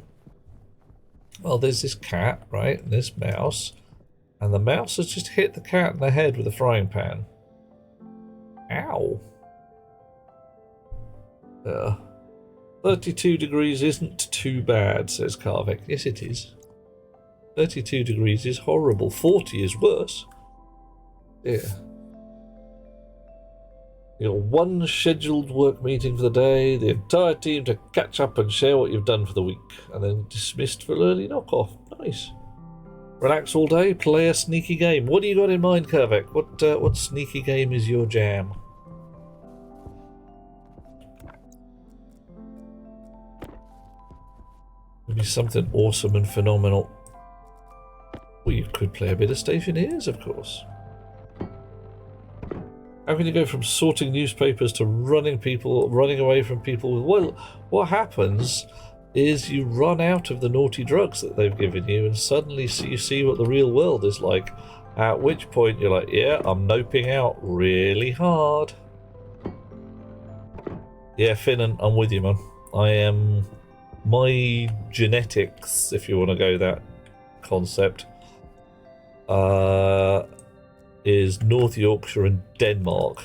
Well, there's this cat, right, and this mouse, and the mouse has just hit the cat in the head with a frying pan. Ow. 32 degrees isn't too bad, says Karvik. Yes, it is. 32 degrees is horrible. 40 is worse. Yeah. You got one scheduled work meeting for the day, the entire team to catch up and share what you've done for the week, and then dismissed for an early knock-off. Nice. Relax all day, play a sneaky game. What do you got in mind, Karvik? What sneaky game is your jam? Maybe something awesome and phenomenal. Well, you could play a bit of Stationeers, of course. How can you go from sorting newspapers to running away from people? Well, what happens is you run out of the naughty drugs that they've given you, and suddenly you see what the real world is like. At which point you're like, yeah, I'm noping out really hard. Yeah, Finn, I'm with you, man. I am... My genetics, if you want to go that concept, is North Yorkshire and Denmark.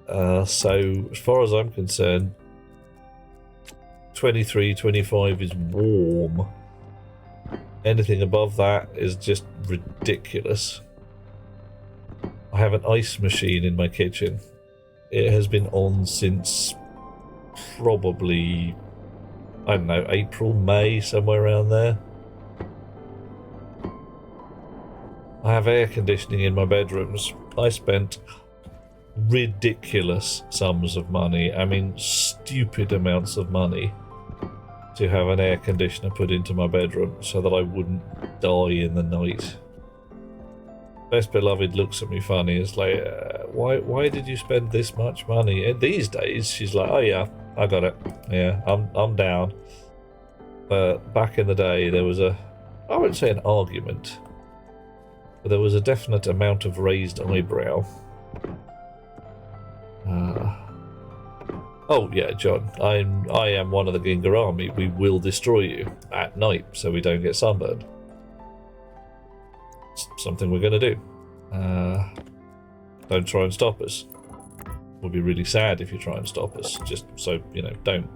So, as far as I'm concerned, 23, 25 is warm. Anything above that is just ridiculous. I have an ice machine in my kitchen. It has been on since probably, I don't know, April, May, somewhere around there. I have air conditioning in my bedrooms. I spent ridiculous sums of money, I mean stupid amounts of money, to have an air conditioner put into my bedroom so that I wouldn't die in the night. Best beloved looks at me funny. It's like, why did you spend this much money? And these days she's like, oh yeah, I got it. Yeah, I'm down. But back in the day there was I wouldn't say an argument, but there was a definite amount of raised eyebrow. Oh yeah, John, I am one of the Ginga army. We will destroy you at night so we don't get sunburned. It's something we're going to do. Don't try and stop us. We'll be really sad if you try and stop us. Just so you know, don't.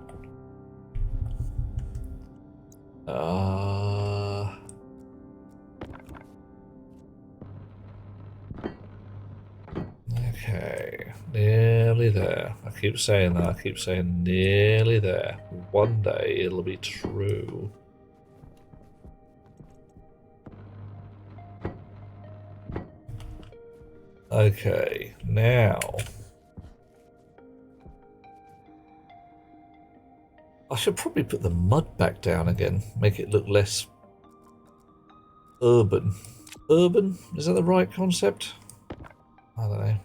Okay, nearly there. I keep saying that. I keep saying nearly there. One day it'll be true. Okay, now I should probably put the mud back down again, make it look less urban. Urban? Is that the right concept? I don't know.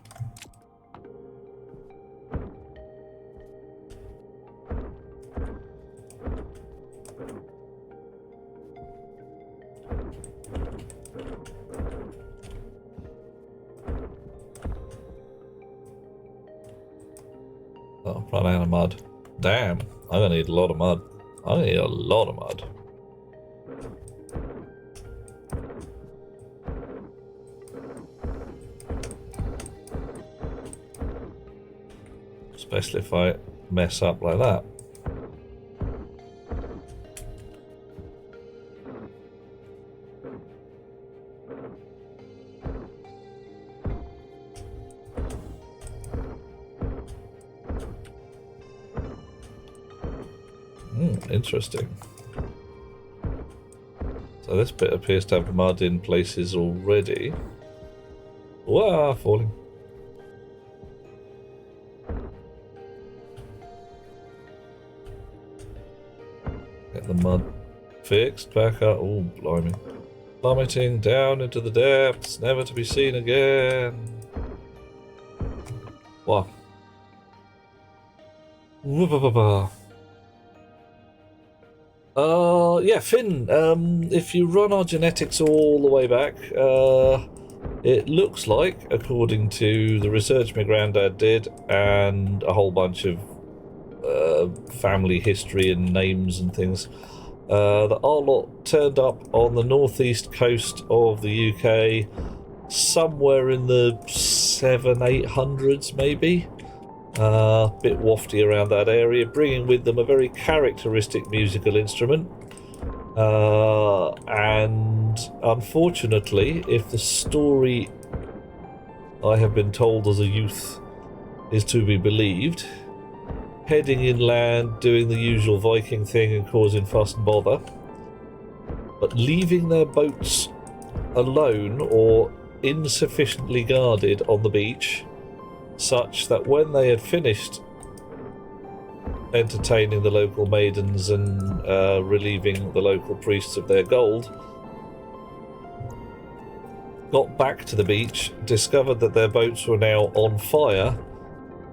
Oh, run out of mud. Damn, I'm gonna need a lot of mud. I need a lot of mud. Especially if I mess up like that. Interesting. So this bit appears to have mud in places already. Wow, falling. Get the mud fixed back up. Oh, blimey. Plummeting down into the depths, never to be seen again. Wow. Yeah, Finn, if you run our genetics all the way back, it looks like, according to the research my granddad did, and a whole bunch of family history and names and things, that our lot turned up on the northeast coast of the UK somewhere in the 700-800s maybe. bit wafty around that area, bringing with them a very characteristic musical instrument. And unfortunately, if the story I have been told as a youth is to be believed, heading inland, doing the usual Viking thing and causing fuss and bother, but leaving their boats alone or insufficiently guarded on the beach, such that when they had finished entertaining the local maidens and relieving the local priests of their gold, got back to the beach, discovered that their boats were now on fire,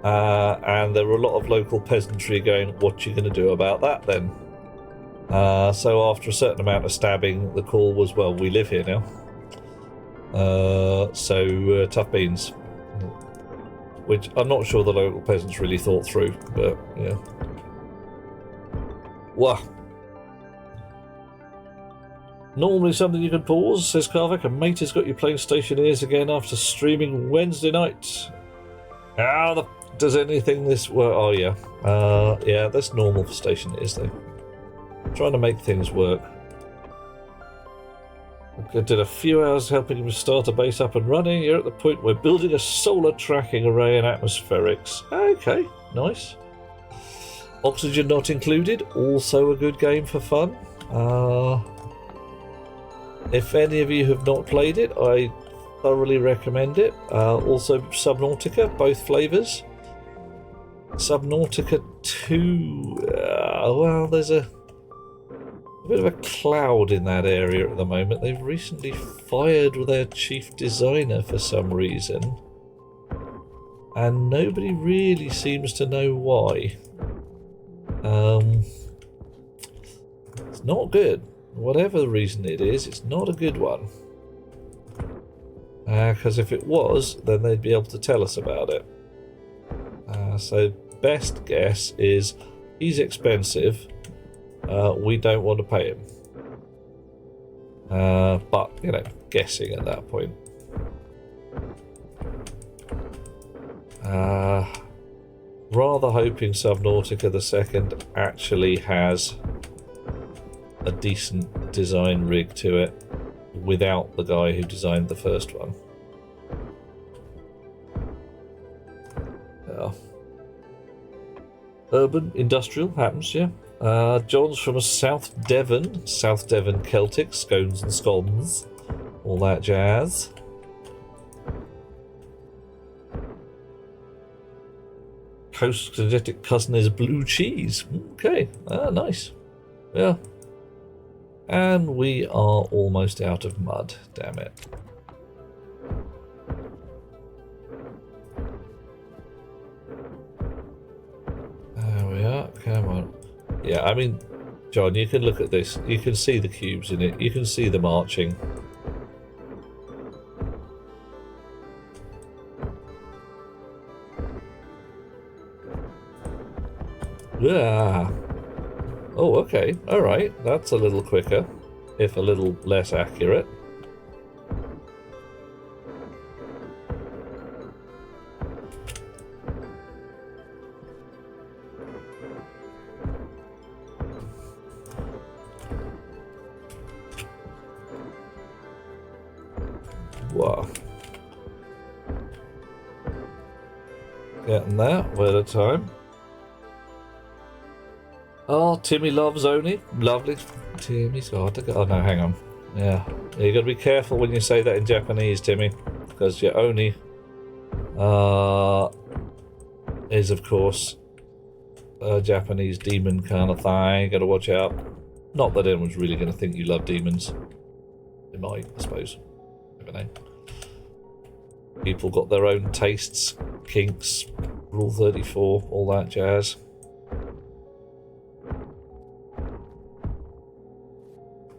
and there were a lot of local peasantry going, "What you going to do about that then?" So after a certain amount of stabbing, the call was, "Well, we live here now." Tough beans. Which I'm not sure the local peasants really thought through, but yeah. Wah. Normally something you can pause, says Karvik. A mate has got you playing Stationeers again after streaming Wednesday night. Does anything this work? Oh yeah. Yeah, that's normal for Stationeers though. Trying to make things work. I did a few hours helping him start a base up and running. You're at the point where building a solar tracking array and atmospherics. Okay, nice. Oxygen not included. Also a good game for fun. If any of you have not played it, I thoroughly recommend it. Also Subnautica, both flavours. Subnautica 2, well, there's a bit of a cloud in that area at the moment. They've recently fired their chief designer for some reason, and nobody really seems to know why. It's not good. Whatever the reason it is, it's not a good one. Because if it was, then they'd be able to tell us about it. So best guess is he's expensive. We don't want to pay him. But, you know, guessing at that point. Rather hoping Subnautica the second actually has a decent design rig to it without the guy who designed the first one. Yeah. Urban, industrial, happens, yeah. John's from South Devon Celtic, scones and scones, all that jazz. Close genetic cousin is blue cheese. Okay, nice. Yeah. And we are almost out of mud, damn it. There we are, come on. Yeah, I mean, John, you can look at this. You can see the cubes in it. You can see the marching. Yeah. Oh, okay. All right. That's a little quicker, if a little less accurate. Wow. Getting there, one at a time. Oh, Timmy loves Oni. Lovely. Timmy's got to go. Oh, no, hang on. Yeah. You got to be careful when you say that in Japanese, Timmy. Because your Oni is, of course, a Japanese demon kind of thing. Got to watch out. Not that anyone's really going to think you love demons. They might, I suppose. Never know. People got their own tastes, kinks, Rule 34, all that jazz.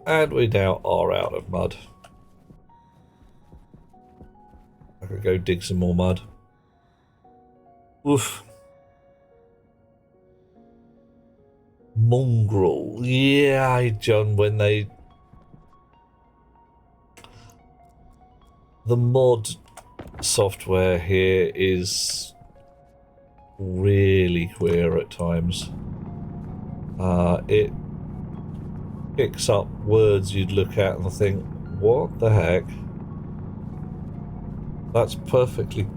And we now are out of mud. I could go dig some more mud. Oof. Mongrel. Yeah, John, when they... The mod software here is really queer at times. It picks up words you'd look at and think, what the heck? That's perfectly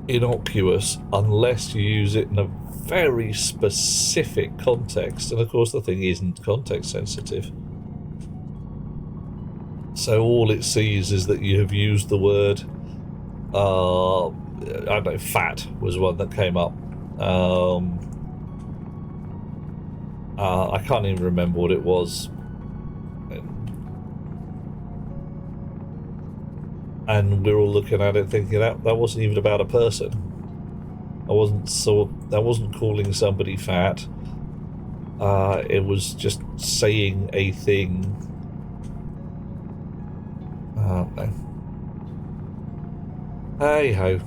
innocuous unless you use it in a very specific context, and of course the thing isn't context sensitive. So all it sees is that you have used the word, I don't know, fat was one that came up. I can't even remember what it was. And we're all looking at it thinking that wasn't even about a person. I wasn't calling somebody fat. It was just saying a thing. No. Hey ho.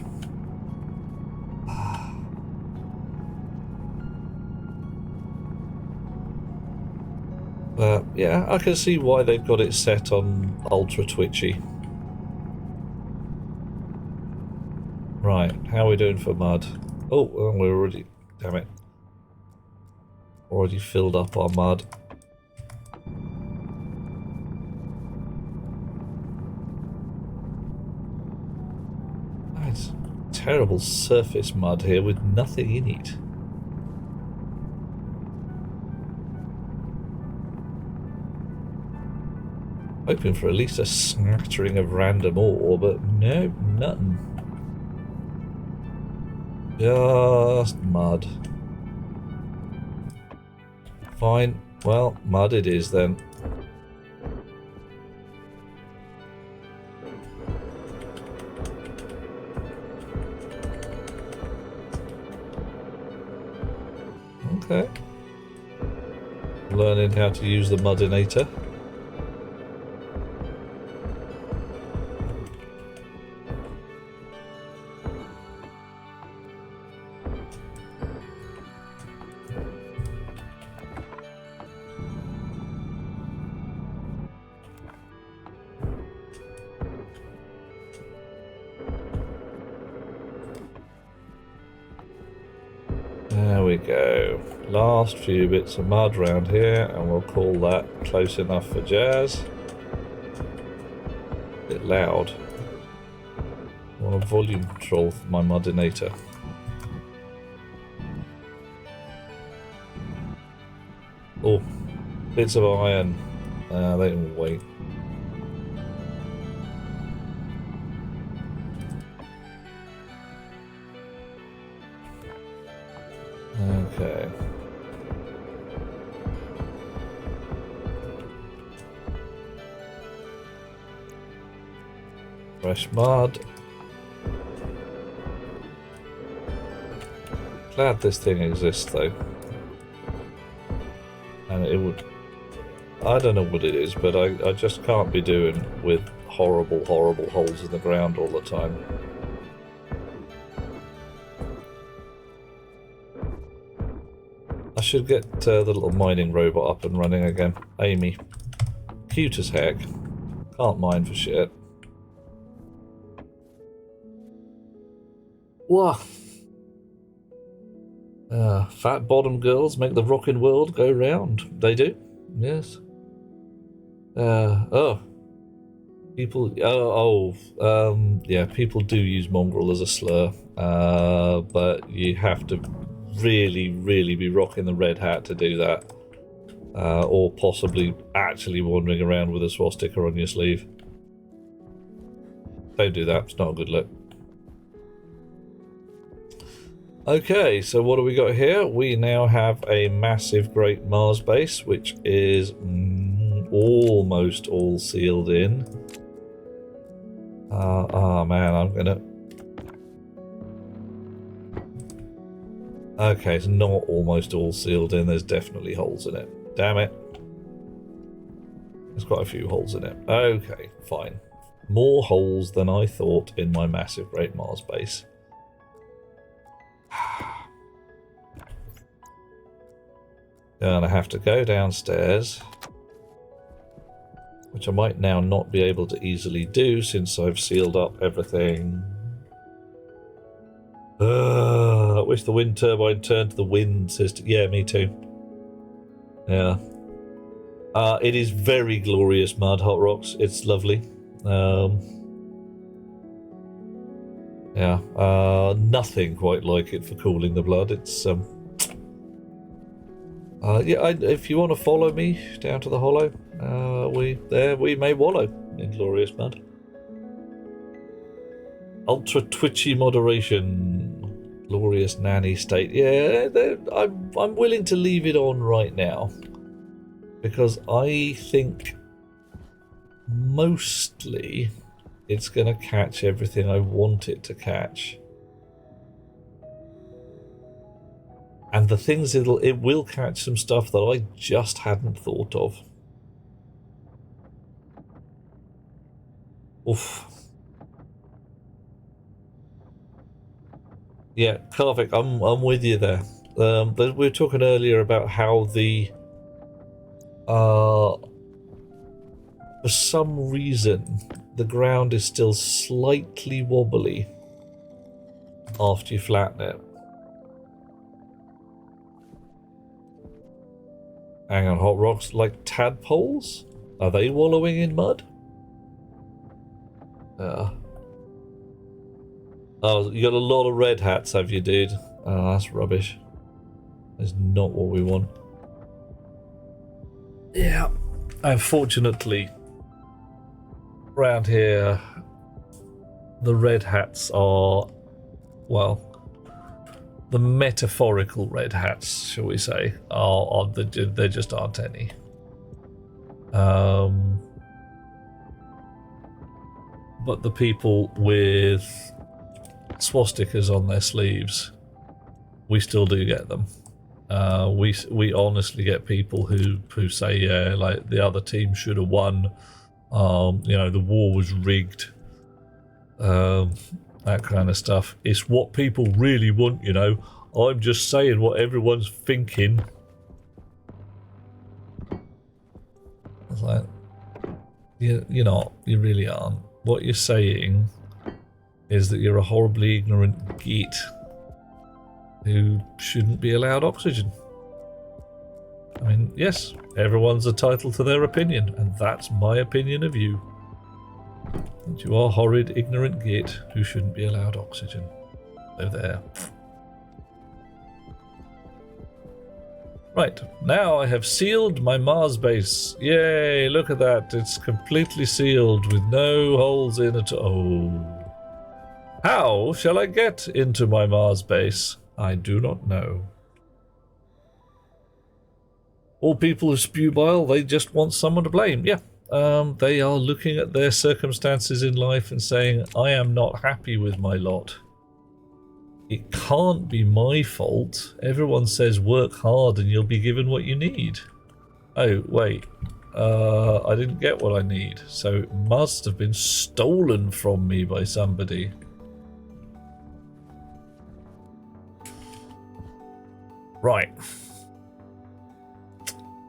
Yeah, I can see why they've got it set on ultra twitchy. Right, how are we doing for mud? Oh, well, we're already... damn it. Already filled up our mud. It's terrible surface mud here with nothing in it. Hoping for at least a smattering of random ore, but no, nothing. Just mud. Fine. Well, mud it is then. Okay. Learning how to use the mudinator. There we go. Last few bits of mud round here, and we'll call that close enough for jazz. A bit loud. I want to volume control my mudinator. Oh, bits of iron. They can wait. Okay. Fresh mud. Glad this thing exists though. And it would... I don't know what it is, but I just can't be doing with horrible, horrible holes in the ground all the time. I should get the little mining robot up and running again. Amy. Cute as heck. Can't mine for shit. Wah! Fat bottom girls make the rockin' world go round. They do. Yes. People... yeah, people do use mongrel as a slur. But you have to really, really be rocking the red hat to do that. Or possibly actually wandering around with a swastika on your sleeve. Don't do that, it's not a good look. Okay, so what do we got here? We now have a massive Great Mars base, which is almost all sealed in. Oh man, I'm gonna... Okay, it's not almost all sealed in, there's definitely holes in it. Damn it. There's quite a few holes in it. Okay, fine. More holes than I thought in my massive Great Mars base. Gonna have to go downstairs, which I might now not be able to easily do since I've sealed up everything. I wish the wind turbine turned to the wind system. Yeah, me too. Yeah. It is very glorious mud, Hot Rocks. It's lovely. Yeah. Nothing quite like it for cooling the blood. It's yeah. If you want to follow me down to the hollow, we may wallow in glorious mud. Ultra twitchy moderation, glorious nanny state. Yeah, I'm willing to leave it on right now because I think mostly it's going to catch everything I want it to catch, and the things it will catch some stuff that I just hadn't thought of. Oof. Yeah, Karvik, I'm with you there. But we were talking earlier about how the for some reason the ground is still slightly wobbly after you flatten it. Hang on, Hot Rocks, like tadpoles? Are they wallowing in mud? Oh, you got a lot of red hats, have you, dude? Oh, that's rubbish. That's not what we want. Yeah. Unfortunately, around here, the red hats are, well, the metaphorical red hats, shall we say, there just aren't any. But the people with swastikas on their sleeves, we still do get them. We honestly get people who say, yeah, like the other team should have won. You know, the war was rigged. That kind of stuff. It's what people really want, you know. I'm just saying what everyone's thinking. It's like, you're not. You really aren't. What you're saying is that you're a horribly ignorant git who shouldn't be allowed oxygen. I mean, yes, everyone's entitled to their opinion, and that's my opinion of you. And you are horrid, ignorant git who shouldn't be allowed oxygen. So there. Right, now I have sealed my Mars base. Yay, look at that. It's completely sealed with no holes in it. Oh. How shall I get into my Mars base? I do not know. All people who spew bile, they just want someone to blame. Yeah, they are looking at their circumstances in life and saying, I am not happy with my lot. It can't be my fault. Everyone says work hard and you'll be given what you need. Oh, wait. I didn't get what I need, so it must have been stolen from me by somebody. Right.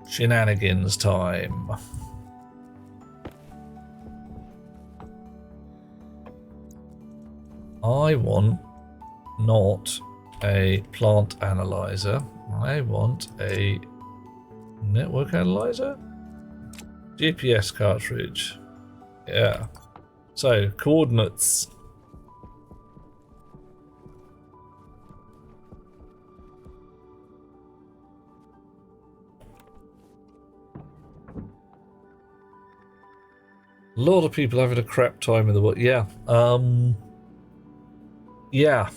Shenanigans time. I want not a plant analyzer. I want a network analyzer? GPS cartridge. Yeah. So, coordinates. A lot of people having a crap time in the world. Yeah. Yeah.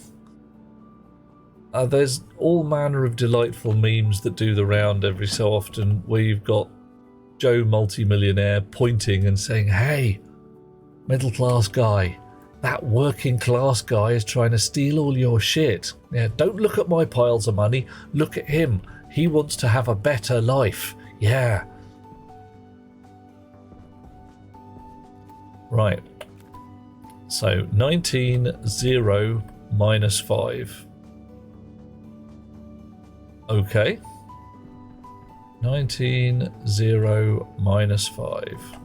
There's all manner of delightful memes that do the round every so often where you've got Joe multimillionaire pointing and saying, hey, middle class guy, that working class guy is trying to steal all your shit. Yeah, don't look at my piles of money. Look at him. He wants to have a better life. Yeah. Right. So 19-0 minus 5. Okay. 19-0 minus 5.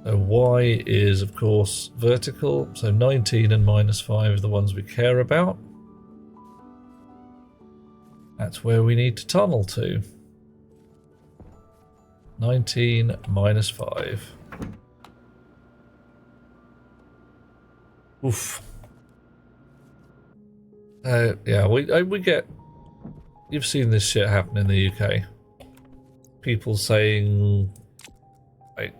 So Y is, of course, vertical. So 19 and -5 are the ones we care about. That's where we need to tunnel to. 19 -5. Oof. Yeah, we get... You've seen this shit happen in the UK. People saying...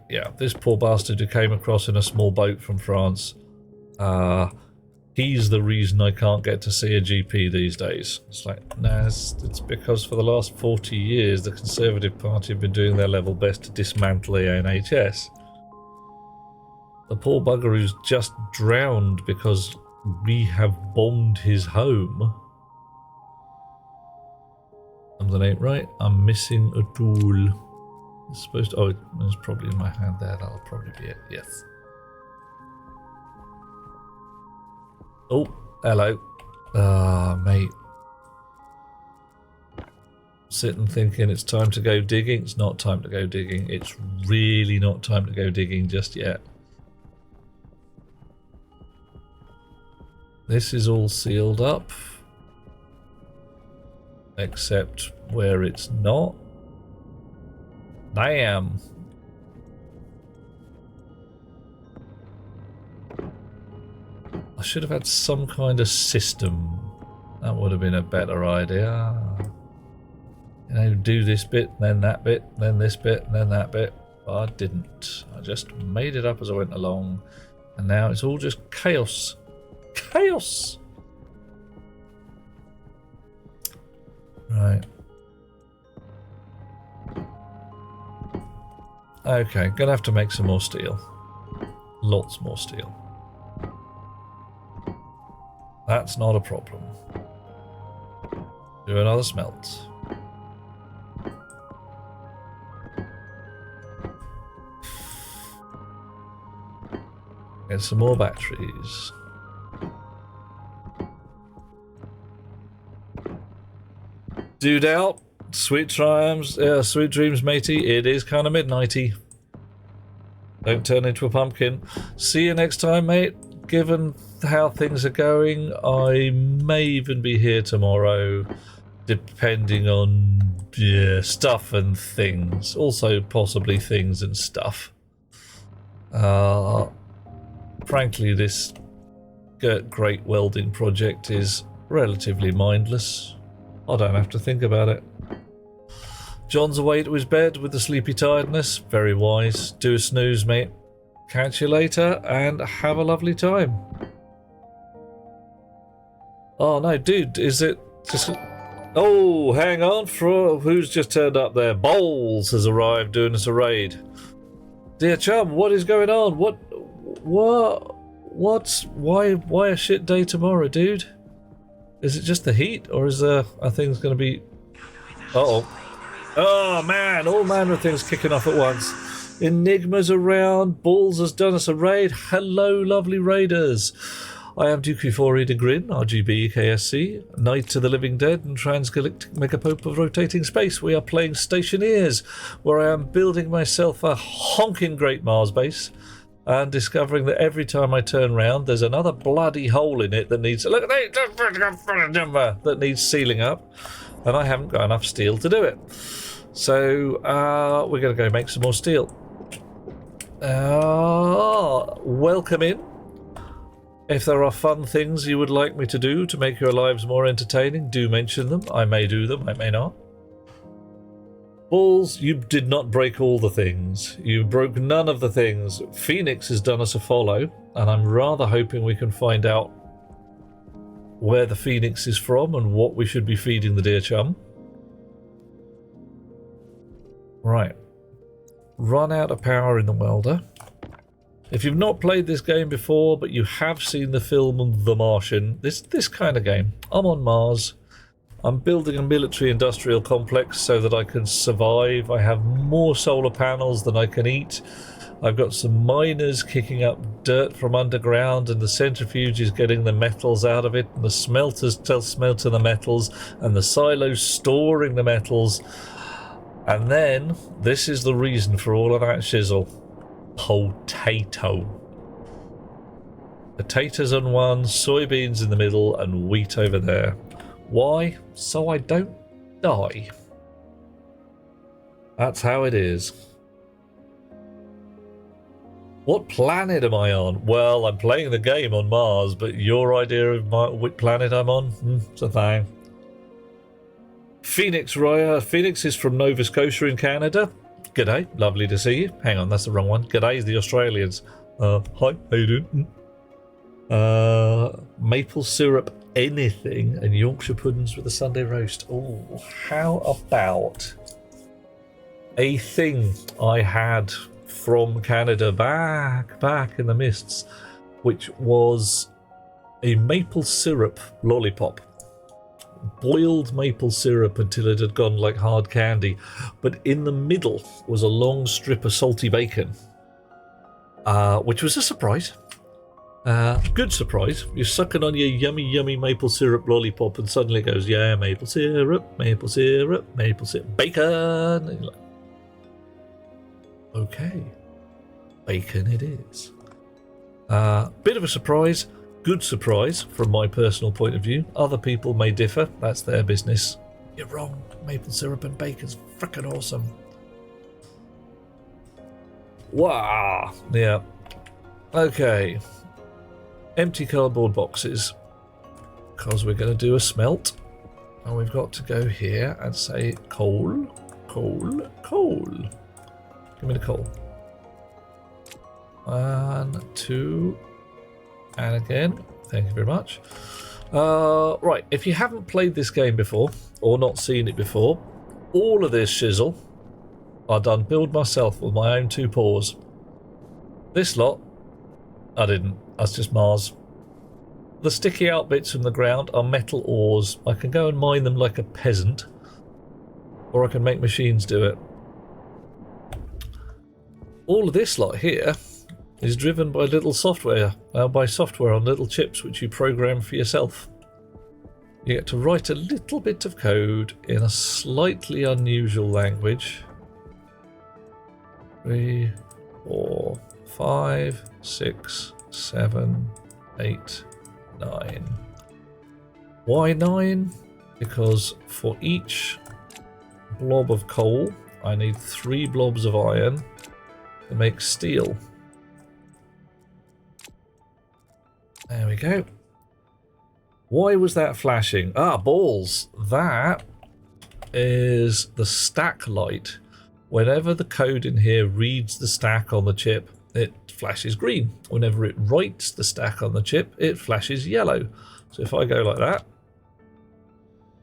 yeah, this poor bastard who came across in a small boat from France. He's the reason I can't get to see a GP these days. It's like, nah, it's because for the last 40 years the Conservative Party have been doing their level best to dismantle the NHS. The poor bugger who's just drowned because we have bombed his home. Something ain't right. I'm missing a tool. It's supposed to... Oh, it's probably in my hand there. That'll probably be it. Yes. Oh, hello. Mate. Sitting thinking it's time to go digging. It's not time to go digging. It's really not time to go digging just yet. This is all sealed up. Except where it's not. Damn. I should have had some kind of system. That would have been a better idea. You know, do this bit, then that bit, then this bit, then that bit. But I didn't. I just made it up as I went along. And now it's all just chaos. Chaos! Right. Okay, gonna have to make some more steel. Lots more steel. That's not a problem. Do another smelt. Get some more batteries. Dude out. Sweet dreams, matey. It is kind of midnighty. Don't turn into a pumpkin. See you next time, mate. Given how things are going, I may even be here tomorrow, depending on stuff and things. Also, possibly things and stuff. Frankly, this great welding project is relatively mindless. I don't have to think about it. John's away to his bed with the sleepy tiredness. Very wise. Do a snooze, mate. Catch you later and have a lovely time. Oh no, dude, is it just... Oh, hang on. Who's just turned up there? Bowles has arrived doing us a raid. Dear chum, what is going on? Why a shit day tomorrow, dude? Is it just the heat, or is are things going to be... Uh-oh. Oh man, all manner of things kicking off at once. Enigma's around, Balls has done us a raid. Hello, lovely raiders. I am Duke 4 Reader Grin, RGB KSC, Knight to the Living Dead and Transgalactic Megapope of Rotating Space. We are playing Stationeers, where I am building myself a honking great Mars base and discovering that every time I turn round there's another bloody hole in it that needs... Look at that! That needs sealing up, and I haven't got enough steel to do it. So we're going to go make some more steel. Welcome in. If there are fun things you would like me to do to make your lives more entertaining, do mention them. I may do them, I may not. Balls, you did not break all the things. You broke none of the things. Phoenix has done us a follow, and I'm rather hoping we can find out where the Phoenix is from and what we should be feeding the dear chum. Right. Run out of power in the welder. If you've not played this game before, but you have seen the film The Martian, this kind of game. I'm on Mars. I'm building a military-industrial complex so that I can survive. I have more solar panels than I can eat. I've got some miners kicking up dirt from underground, and the centrifuge is getting the metals out of it, and the smelters smelting the metals, and the silos storing the metals. And then, this is the reason for all of that shizzle. Potato. Potatoes on one, soybeans in the middle, and wheat over there. Why? So I don't die. That's how it is. What planet am I on? Well, I'm playing the game on Mars, but your idea of what planet I'm on? It's a thing. Phoenix Raya. Phoenix is from Nova Scotia in Canada. G'day, lovely to see you. Hang on, that's the wrong one. G'day is the Australians. Hi, how you doing? Maple syrup anything and Yorkshire puddings with a Sunday roast. Oh, how about a thing I had from Canada back in the mists, which was a maple syrup lollipop. Boiled maple syrup until it had gone like hard candy, but in the middle was a long strip of salty bacon, which was a surprise. Good surprise. You're sucking on your yummy maple syrup lollipop and suddenly it goes, yeah, maple syrup, bacon. And you're like, okay, bacon it is. Bit of a surprise. Good surprise from my personal point of view. Other people may differ. That's their business. You're wrong. Maple syrup and bacon's frickin' awesome. Wow. Yeah. Okay. Empty cardboard boxes. Because we're going to do a smelt. And we've got to go here and say coal. Give me the coal. 1, 2... and again, thank you very much. Right, if you haven't played this game before, or not seen it before, all of this shizzle I done build myself with my own 2 paws. This lot, I didn't. That's just Mars. The sticky out bits from the ground are metal ores. I can go and mine them like a peasant, or I can make machines do it. All of this lot here is driven by little software, software on little chips which you program for yourself. You get to write a little bit of code in a slightly unusual language. 3, 4, 5, 6, 7, 8, 9. Why 9? Because for each blob of coal, I need 3 blobs of iron to make steel. There we go. Why was that flashing? Ah, balls. That is the stack light. Whenever the code in here reads the stack on the chip, it flashes green. Whenever it writes the stack on the chip, it flashes yellow. So if I go like that,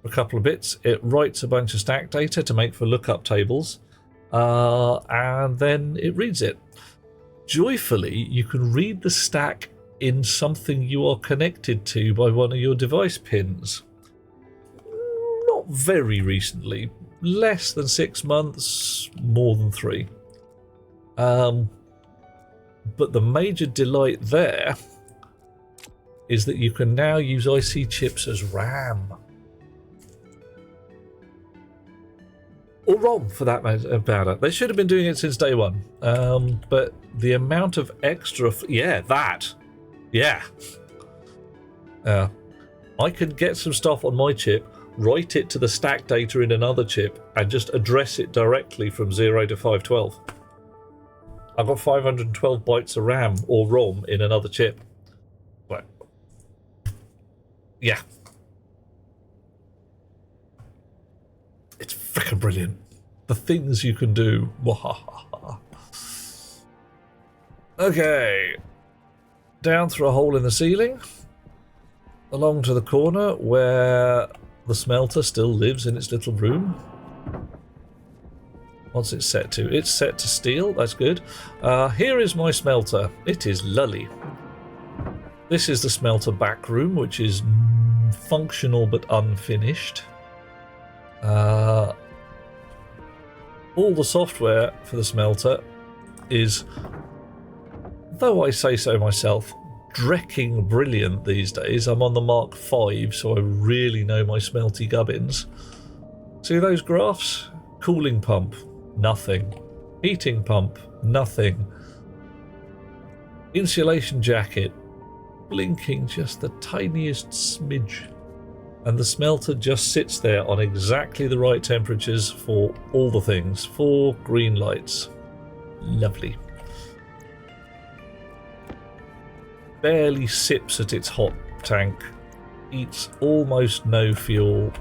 for a couple of bits, it writes a bunch of stack data to make for lookup tables, and then it reads it. Joyfully, you can read the stack in something you are connected to by one of your device pins. Not very recently, less than 6 months, more than 3. But the major delight there is that you can now use IC chips as RAM. Or ROM, for that matter. They should have been doing it since day one. But the amount of extra... I can get some stuff on my chip, write it to the stack data in another chip, and just address it directly from 0 to 512. I've got 512 bytes of RAM or ROM in another chip. But yeah. It's freaking brilliant. The things you can do. Okay. Down through a hole in the ceiling, along to the corner where the smelter still lives in its little room. What's it set to? It's set to steel, that's good. Here is my smelter. It is lully. This is the smelter back room, which is functional but unfinished. All the software for the smelter is, though I say so myself, drecking brilliant these days. I'm on the Mark 5, so I really know my smelty gubbins. See those graphs? Cooling pump, nothing. Heating pump, nothing. Insulation jacket, blinking just the tiniest smidge. And the smelter just sits there on exactly the right temperatures for all the things. 4 green lights. Lovely. Barely sips at its hot tank. Eats almost no fuel.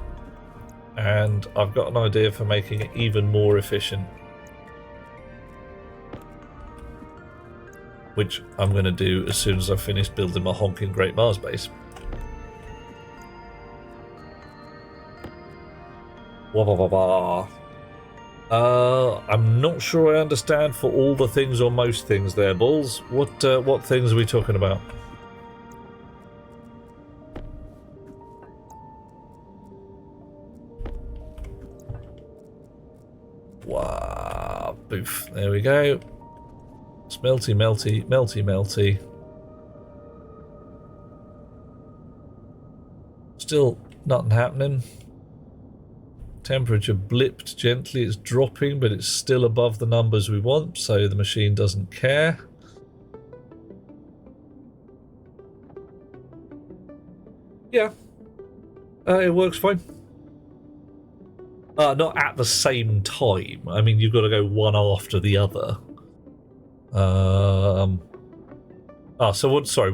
And I've got an idea for making it even more efficient. Which I'm going to do as soon as I've finished building my honking Great Mars base. Wah, wah, wah, wah. I'm not sure I understand for all the things or most things there, Bulls. What things are we talking about? Wow, boof. There we go. Smelty, melty, melty, melty. Still nothing happening. Temperature blipped gently. It's dropping, but it's still above the numbers we want, so the machine doesn't care. Yeah. It works fine. Not at the same time. I mean, you've got to go one after the other.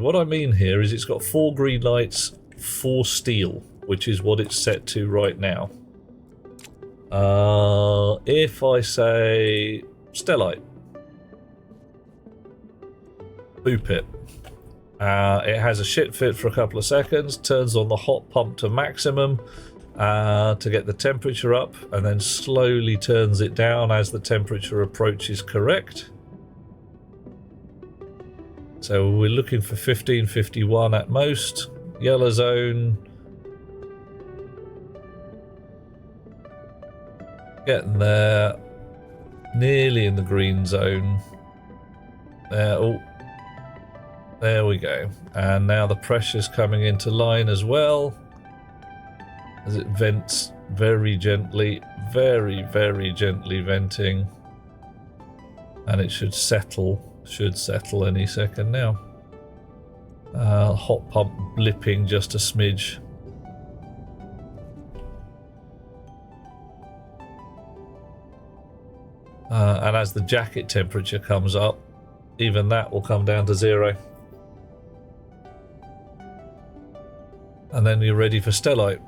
What I mean here is it's got 4 green lights, 4 steel, which is what it's set to right now. If I say stellite, boop it. It has a shit fit for a couple of seconds, turns on the hot pump to maximum to get the temperature up, and then slowly turns it down as the temperature approaches correct. So we're looking for 1551 at most. Yellow zone. Getting there. Nearly in the green zone. There we go. And now the pressure's coming into line as well. As it vents very gently. Very, very gently venting. And it should settle. Should settle any second now. Hot pump blipping just a smidge. And as the jacket temperature comes up, even that will come down to 0. And then you're ready for stellite.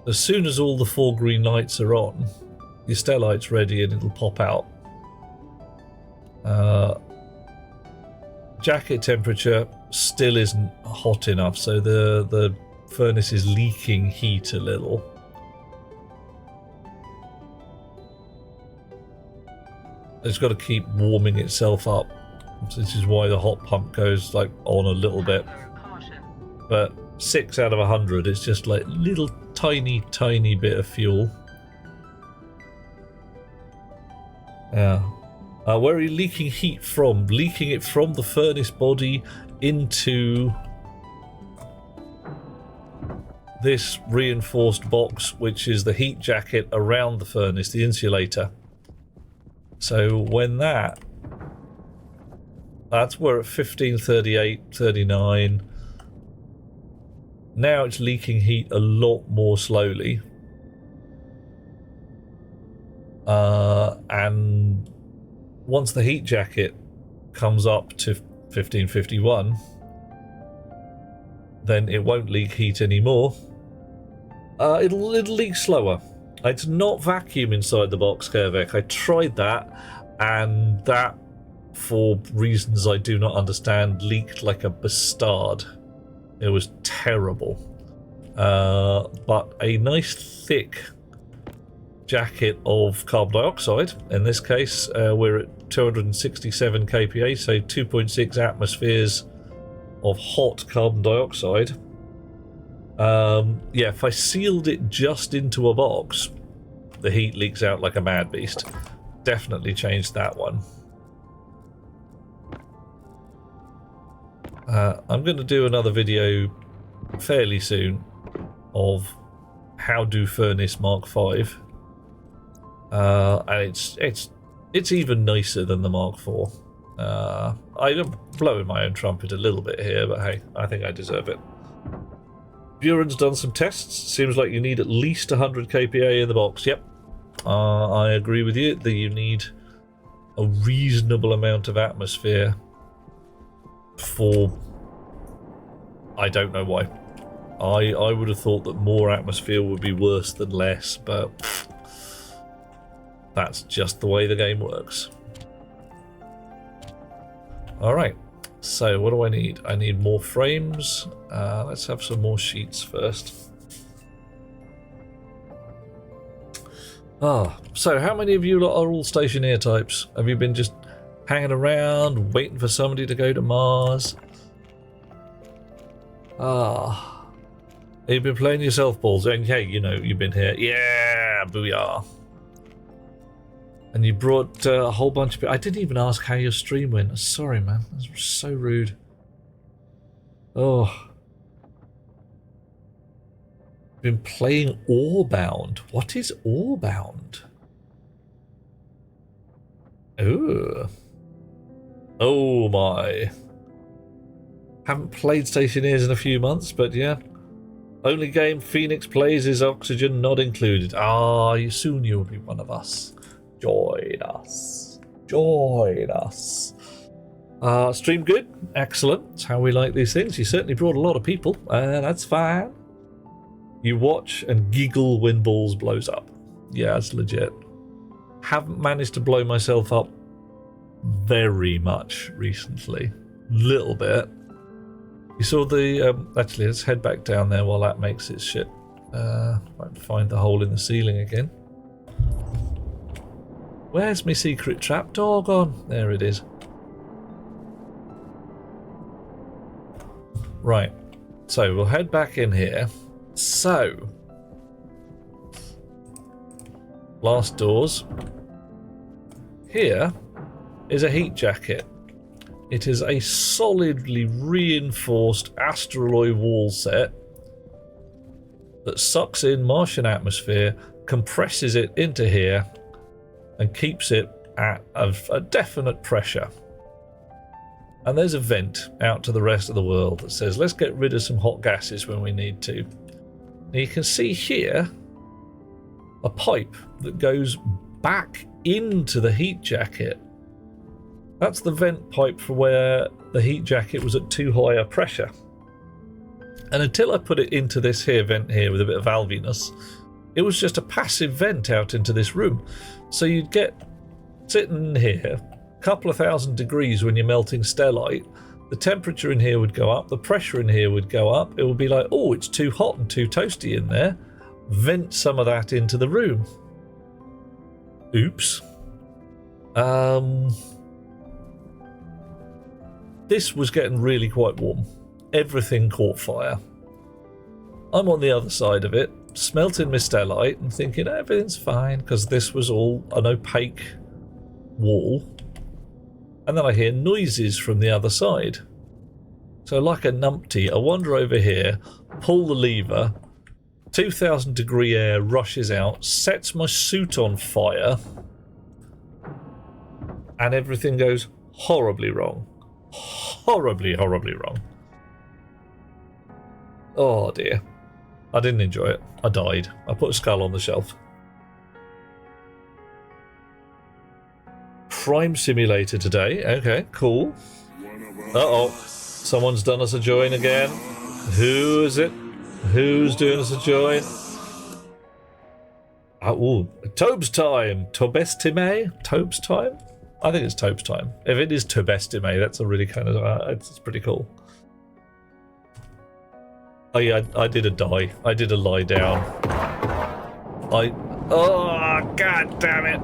As soon as all the 4 green lights are on, your stellite's ready and it'll pop out. Jacket temperature still isn't hot enough, so the furnace is leaking heat a little. It's got to keep warming itself up. This is why the hot pump goes like on a little bit. But 6 out of 100, it's just like little tiny bit of fuel. Yeah. Where are you leaking heat from? Leaking it from the furnace body into this reinforced box, which is the heat jacket around the furnace, the insulator. So when that's where at 1538, 39. Now it's leaking heat a lot more slowly. And once the heat jacket comes up to 1551, then it won't leak heat anymore. It'll leak slower. It's not vacuum inside the box, Kervek. I tried that, and that, for reasons I do not understand, leaked like a bastard. It was terrible. But a nice thick jacket of carbon dioxide. In this case, we're at 267 kPa, so 2.6 atmospheres of hot carbon dioxide. Yeah, if I sealed it just into a box, the heat leaks out like a mad beast. Definitely changed that one. I'm going to do another video fairly soon of how do furnace Mark V. And it's even nicer than the Mark IV. I'm blowing my own trumpet a little bit here, but hey, I think I deserve it. Buren's done some tests. Seems like you need at least 100 kPa in the box. Yep. I agree with you that you need a reasonable amount of atmosphere for... I don't know why. I would have thought that more atmosphere would be worse than less, but that's just the way the game works. Alright, so what do I need? I need more frames. Let's have some more sheets first. So how many of you lot are all stationeer types? Have you been just hanging around, waiting for somebody to go to Mars? You've been playing yourself balls, and hey, you know, you've been here. Yeah, booyah. And you brought a whole bunch of people. I didn't even ask how your stream went. Sorry, man. That was so rude. Oh. Been playing Orebound. What is Orebound? Ooh. Oh my. Haven't played Stationeers in a few months, but yeah. Only game Phoenix plays is Oxygen not included. Soon you'll be one of us. Join us. Join us. Stream good? Excellent. That's how we like these things. You certainly brought a lot of people. That's fine. You watch and giggle when balls blows up. Yeah, that's legit. Haven't managed to blow myself up very much recently. Little bit. You saw the... actually, let's head back down there while that makes its shit. Might find the hole in the ceiling again. Where's my secret trapdoor gone? There it is. Right. So, we'll head back in here. So. Last doors. Here is a heat jacket. It is a solidly reinforced astraloy wall set that sucks in Martian atmosphere, compresses it into here, and keeps it at a definite pressure. And there's a vent out to the rest of the world that says, let's get rid of some hot gases when we need to. Now you can see here a pipe that goes back into the heat jacket. That's the vent pipe for where the heat jacket was at too high a pressure. And until I put it into this here vent here with a bit of valviness, it was just a passive vent out into this room. So you'd get sitting here, a couple of 1,000 degrees when you're melting stellite, the temperature in here would go up, the pressure in here would go up, it would be like, oh, it's too hot and too toasty in there, vent some of that into the room. Oops. This was getting really quite warm. Everything caught fire. I'm on the other side of it, smelting my stellite and thinking everything's fine because this was all an opaque wall. And then I hear noises from the other side. So like a numpty, I wander over here, pull the lever, 2,000 degree air rushes out, sets my suit on fire, and everything goes horribly wrong. Horribly, horribly wrong. Oh dear. I didn't enjoy it. I died. I put a skull on the shelf. Crime simulator today. Okay, cool. Uh-oh. Someone's done us a join again. Who is it? Who's doing us a join? Oh, Tobe's time. Tobestime? Tobe's time? I think it's Tobe's time. If it is Tobestime, that's a really kind of... it's pretty cool. Oh yeah, I did a die. I did a lie down. Oh, god damn it.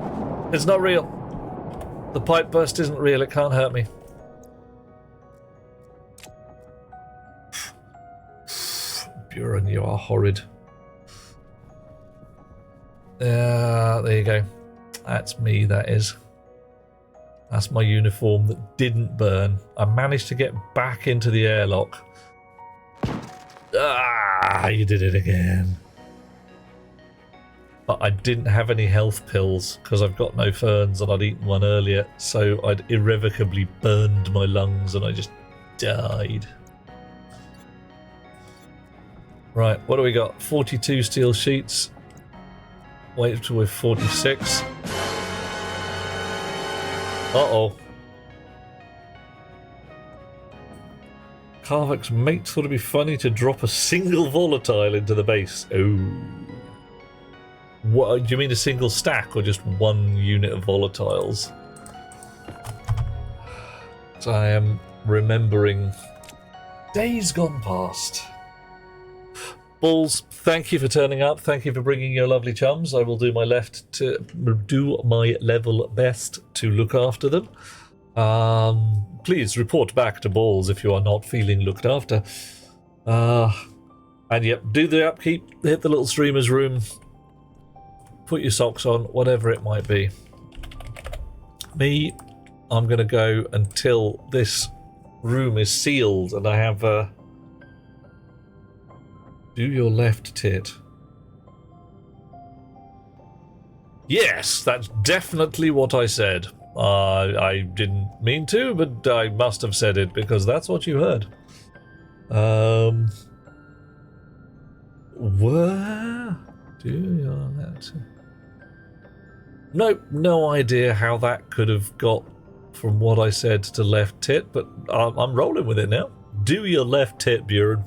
It's not real. The pipe burst isn't real. It can't hurt me. Buren, you are horrid. There you go. That's me, that is. That's my uniform that didn't burn. I managed to get back into the airlock. Ah, you did it again. but I didn't have any health pills because I've got no ferns and I'd eaten one earlier, so I'd irrevocably burned my lungs and I just died. Right, what do we got? 42 steel sheets. Wait until we're 46. Uh-oh. Karvak's mate thought it'd be funny to drop a single volatile into the base. Oh. What, do you mean a single stack or just one unit of volatiles? So I am remembering days gone past. Balls, thank you for turning up. Thank you for bringing your lovely chums. I will do my level best to look after them. Please report back to Balls if you are not feeling looked after. And yep, do the upkeep, hit the little streamer's room, put your socks on, whatever it might be. Me, I'm going to go until this room is sealed and I have do your left tit. Yes, that's definitely what I said. I didn't mean to, but I must have said it because that's what you heard. Where do your left? Nope, no idea how that could have got from what I said to left tit, but I'm rolling with it now. Do your left tit, Buren.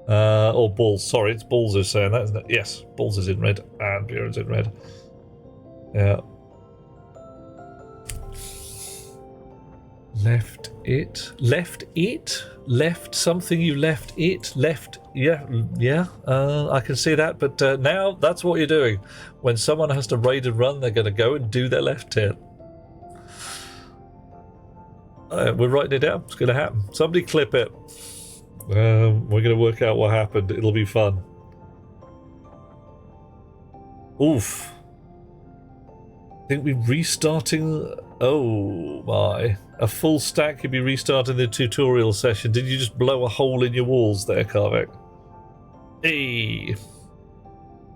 Or Balls, sorry, it's Balls who's saying that, isn't it? Yes, Balls is in red, and Buren's in red. Yeah. Left it? Left it? Left something you left it? Left, yeah, I can see that, but now that's what you're doing. When someone has to raid and run, they're going to go and do their left tit. We're writing it down, it's going to happen. Somebody clip it. We're going to work out what happened. It'll be fun. Oof. I think we're restarting... Oh my. A full stack could be restarting the tutorial session. Did you just blow a hole in your walls there, Karvak? Hey.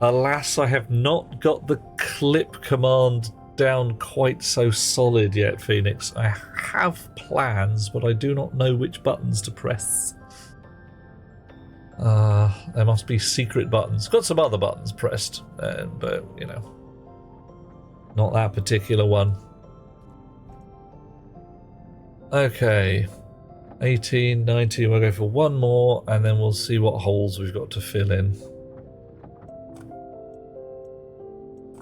Alas, I have not got the clip command down quite so solid yet, Phoenix. I have plans, but I do not know which buttons to press. There must be secret buttons. Got some other buttons pressed, but, you know, not that particular one. Okay, 18, 19, we'll go for one more, and then we'll see what holes we've got to fill in.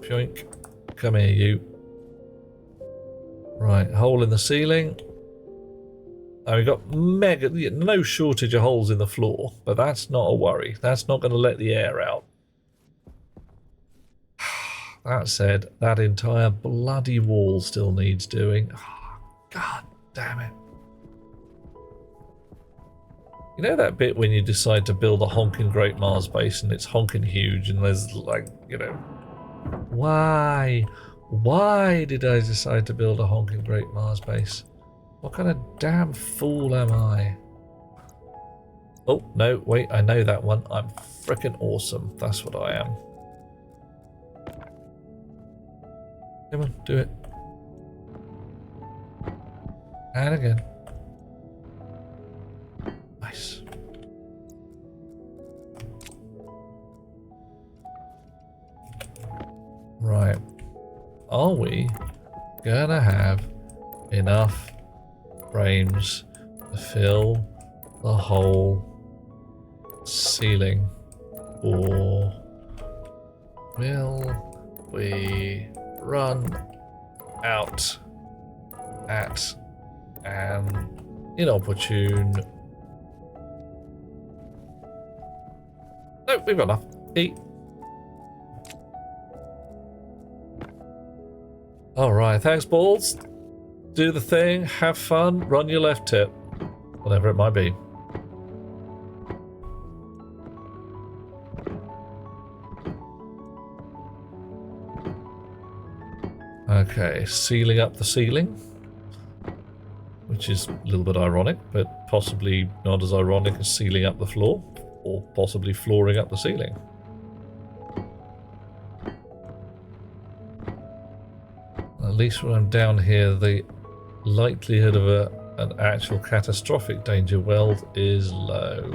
Pyoink. Come here, you. Right, hole in the ceiling. And we've got no shortage of holes in the floor, but that's not a worry. That's not going to let the air out. That said, that entire bloody wall still needs doing. Oh, God damn it. You know that bit when you decide to build a honking Great Mars base and it's honking huge and there's like, you know, why? Why did I decide to build a honking Great Mars base? What kind of damn fool am I? Oh, no, wait, I know that one. I'm frickin' awesome. That's what I am. Come on, do it. And again. Nice. Right. Are we gonna have enough frames to fill the whole ceiling, or will we run out at an inopportune... No, we've got enough. Eat. Alright, thanks, Balls. Do the thing, have fun, run your left tip. Whatever it might be. Okay, sealing up the ceiling. Which is a little bit ironic, but possibly not as ironic as sealing up the floor. Or possibly flooring up the ceiling. At least when I'm down here, the likelihood of an actual catastrophic danger weld is low.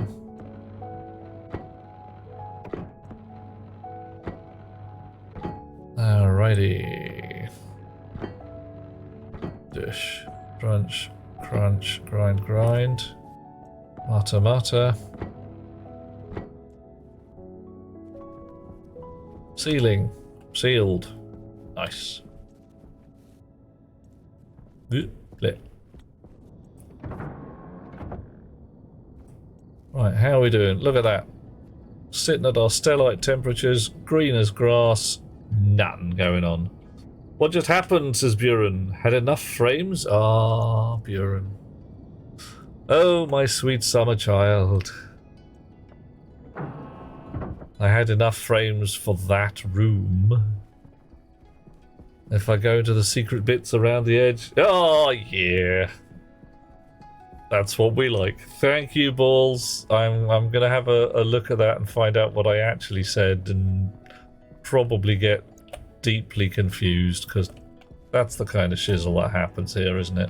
Alrighty. Dish. Crunch, crunch, grind, grind. Mata, mata. Sealing. Sealed. Nice. Right, how are we doing? Look at that. Sitting at our stellite temperatures, green as grass, nothing going on. What just happened, says Buren. Had enough frames? Ah, Buren. Oh, my sweet summer child. I had enough frames for that room. If I go into the secret bits around the edge... Oh, yeah. That's what we like. Thank you, Balls. I'm going to have a look at that and find out what I actually said and probably get deeply confused, because that's the kind of shizzle that happens here, isn't it?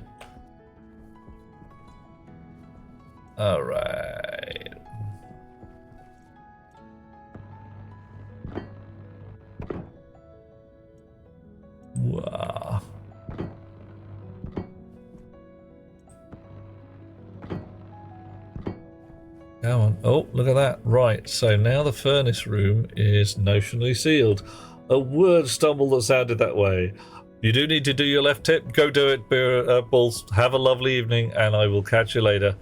Alright. Wow. Come on. Oh, look at that. Right, so now the furnace room is notionally sealed. A word stumble that sounded that way. You do need to do your left tip. Go do it, Balls. Have a lovely evening, and I will catch you later.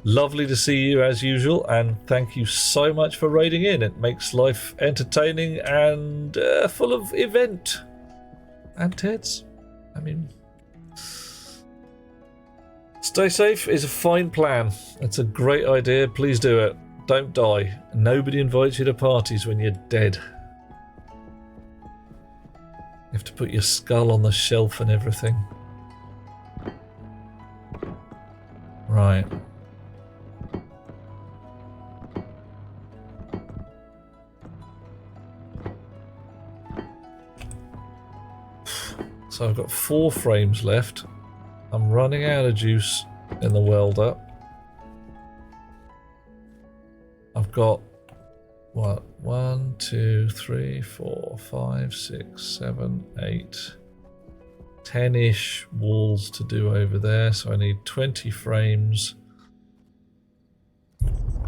Lovely to see you as usual, and thank you so much for raiding in. It makes life entertaining and full of event. And tits. I mean... Stay safe is a fine plan. It's a great idea. Please do it. Don't die. Nobody invites you to parties when you're dead. You have to put your skull on the shelf and everything. Right. So I've got 4 frames left. I'm running out of juice in the welder. I've got, what, 1, 2, 3, 4, 5, 6, 7, 8, 10-ish walls to do over there, so I need 20 frames.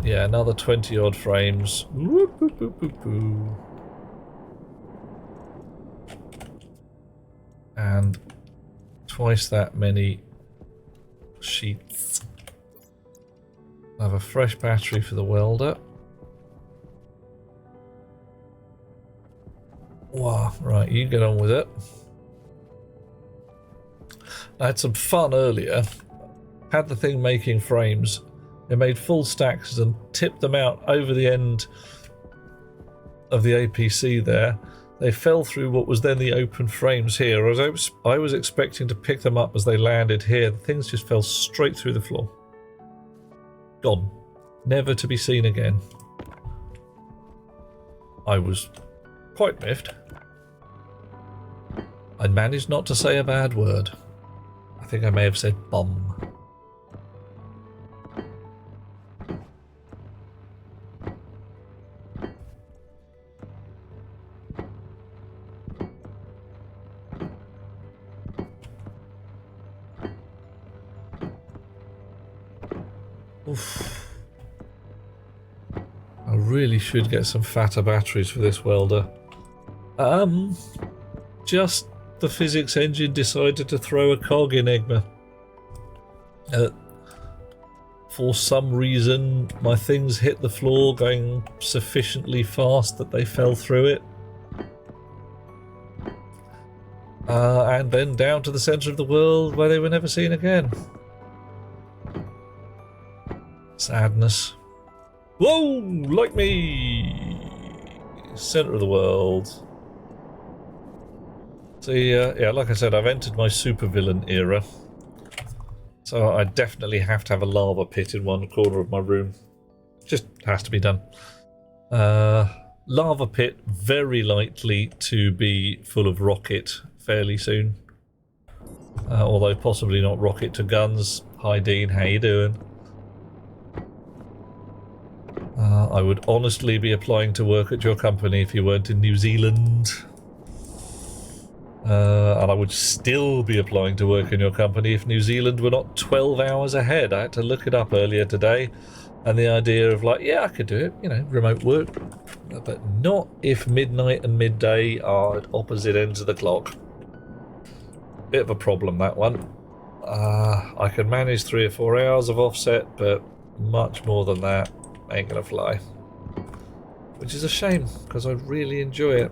Yeah, another 20 odd frames. Whoop, whoop, whoop, whoop, whoop. And twice that many sheets. I have a fresh battery for the welder. Wow, right, you get on with it. I had some fun earlier. Had the thing making frames. It made full stacks and tipped them out over the end of the APC there. They fell through what was then the open frames here. I was expecting to pick them up as they landed here. The things just fell straight through the floor. Gone. Never to be seen again. I was quite miffed. I managed not to say a bad word. I think I may have said bum. Oof. I really should get some fatter batteries for this welder. Just the physics engine decided to throw a cog in Enigma. For some reason, my things hit the floor going sufficiently fast that they fell through it. And then down to the centre of the world where they were never seen again. Sadness. Whoa! Like me! Centre of the world. See, yeah, like I said, I've entered my supervillain era. So I definitely have to have a lava pit in one corner of my room. Just has to be done. Lava pit very likely to be full of rocket fairly soon. although possibly not rocket to guns. Hi Dean, how you doing? I would honestly be applying to work at your company if you weren't in New Zealand. And I would still be applying to work in your company if New Zealand were not 12 hours ahead. I had to look it up earlier today, and the idea of like, yeah, I could do it, you know, remote work, but not if midnight and midday are at opposite ends of the clock. Bit of a problem, that one. I can manage 3 or 4 hours of offset, but much more than that ain't gonna fly. Which is a shame, because I really enjoy it.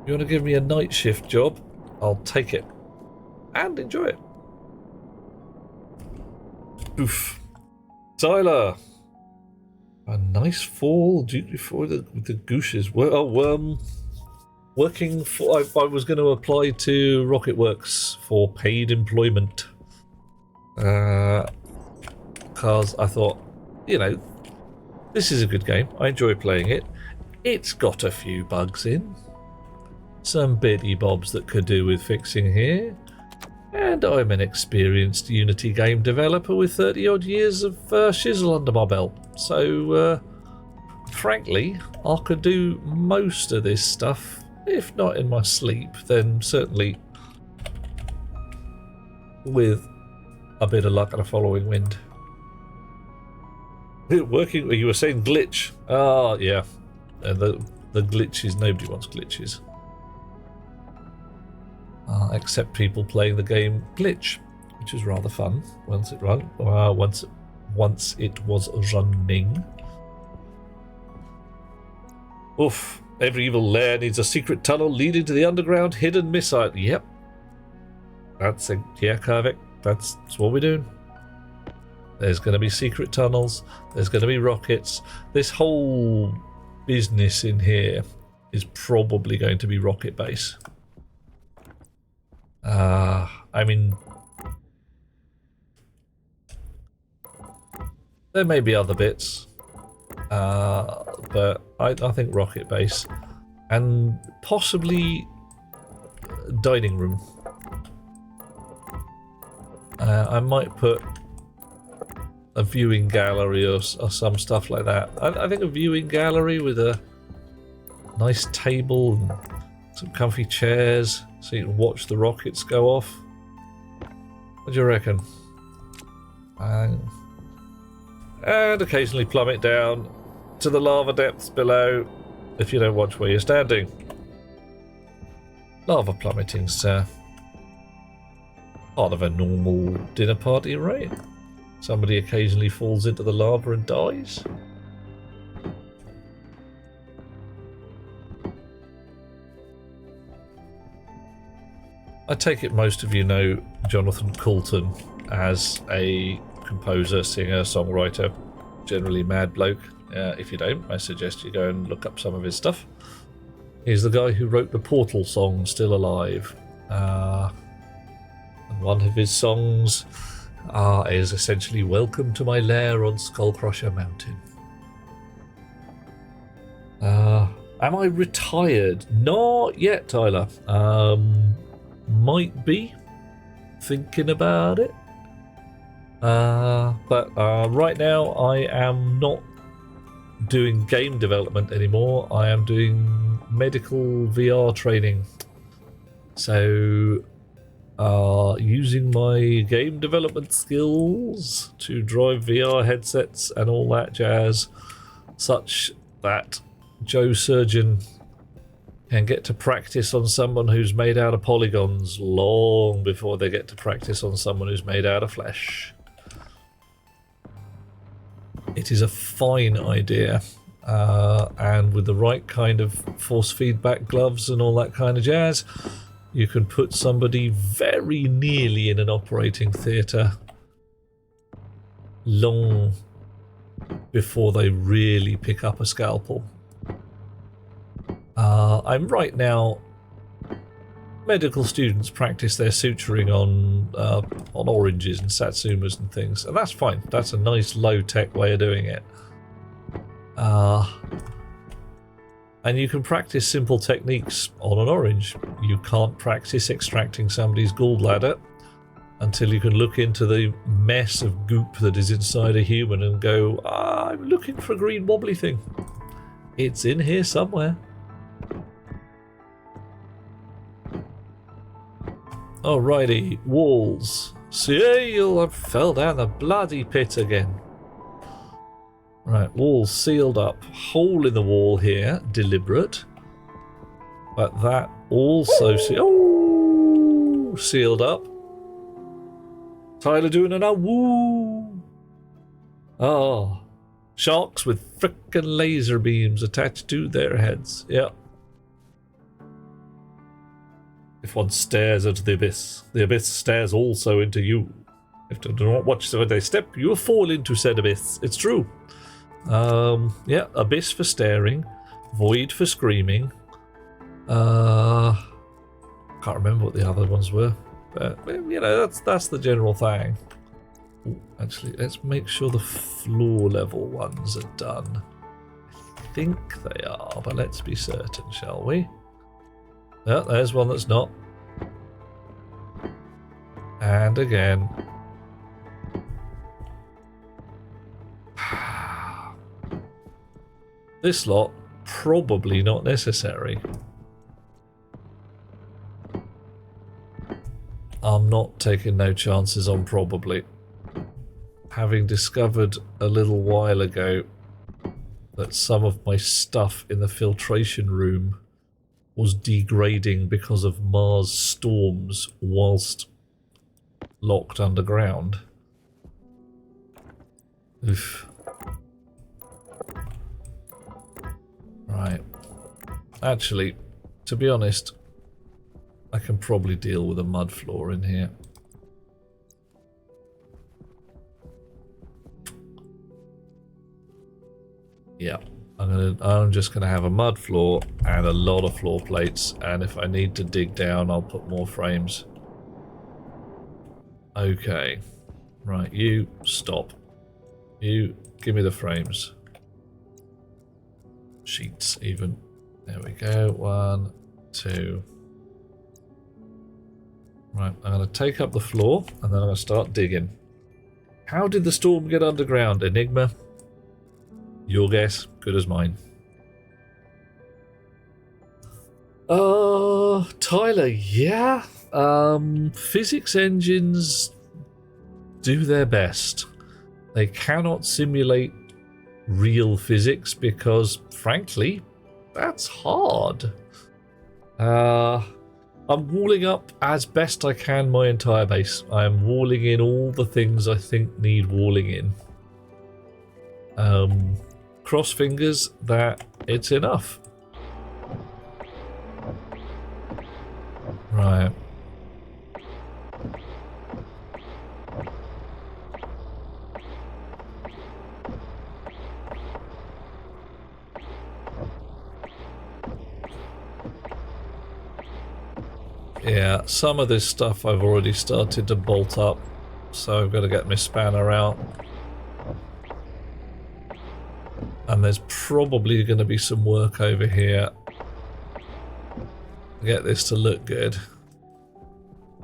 You want to give me a night shift job? I'll take it. And enjoy it. Oof. Tyler! A nice fall for the gooses. Working for... I was going to apply to Rocketworks for paid employment. Because I thought, you know, this is a good game. I enjoy playing it. It's got a few bugs in. Some bitty bobs that could do with fixing here. And I'm an experienced Unity game developer with 30 odd years of shizzle under my belt. So, frankly, I could do most of this stuff. If not in my sleep, then certainly with a bit of luck and a following wind. Working, you were saying glitch. Ah, yeah. And the glitches, nobody wants glitches. Except people playing the game glitch, which is rather fun once it once it was running. Oof! Every evil lair needs a secret tunnel leading to the underground hidden missile. Yep, that's it. Yeah, Karvik, that's what we're doing. There's going to be secret tunnels. There's going to be rockets. This whole business in here is probably going to be rocket base. I mean, there may be other bits, but I think rocket base and possibly dining room. I might put a viewing gallery or some stuff like that. I think a viewing gallery with a nice table and some comfy chairs so you can watch the rockets go off. What do you reckon? And occasionally plummet down to the lava depths below if you don't watch where you're standing. Lava plummeting, sir. Part of a normal dinner party, right? Somebody occasionally falls into the lava and dies. I take it most of you know Jonathan Coulton as a composer, singer, songwriter, generally mad bloke. If you don't, I suggest you go and look up some of his stuff. He's the guy who wrote the Portal song, Still Alive. And one of his songs is essentially Welcome to My Lair on Skullcrusher Mountain. Am I retired? Not yet, Tyler. Might be thinking about it, but right now I am not doing game development anymore. I am doing medical VR training, so using my game development skills to drive VR headsets and all that jazz, such that Joe Surgeon can get to practice on someone who's made out of polygons long before they get to practice on someone who's made out of flesh. It is a fine idea, and with the right kind of force feedback gloves and all that kind of jazz, you can put somebody very nearly in an operating theatre long before they really pick up a scalpel. I'm right now. Medical students practice their suturing on oranges and satsumas and things, and that's fine. That's a nice low-tech way of doing it. I And you can practice simple techniques on an orange. You can't practice extracting somebody's gallbladder until you can look into the mess of goop that is inside a human and go, I'm looking for a green wobbly thing. It's in here somewhere. Alrighty, walls. See, I fell down the bloody pit again. Right, walls sealed up. Hole in the wall here, deliberate. But that also sealed up. Tyler doing an woo. Oh, sharks with frickin' laser beams attached to their heads. Yep. If one stares into the abyss stares also into you. If you do not watch when they step, you will fall into said abyss. It's true. Yeah, abyss for staring, void for screaming. Can't remember what the other ones were, but you know that's the general thing. Ooh, actually, let's make sure the floor level ones are done. I think they are, but let's be certain, shall we? Yeah, there's one that's not. And again. This lot, probably not necessary. I'm not taking no chances on probably. Having discovered a little while ago that some of my stuff in the filtration room was degrading because of Mars storms whilst locked underground. Oof. Right. Actually, to be honest, I can probably deal with a mud floor in here. Yeah, I'm just gonna have a mud floor and a lot of floor plates, and if I need to dig down, I'll put more frames. Okay. Right, you stop. You give me the frames. Sheets even. There we go. 1, 2. Right, I'm going to take up the floor and then I'm going to start digging. How did the storm get underground, Enigma? Your guess, good as mine. Tyler, yeah. Physics engines do their best. They cannot simulate real physics because, frankly, that's hard. I'm walling up as best I can my entire base. I am walling in all the things I think need walling in. Cross fingers that it's enough. Right. Yeah, some of this stuff I've already started to bolt up, so I've got to get my spanner out. And there's probably going to be some work over here to get this to look good.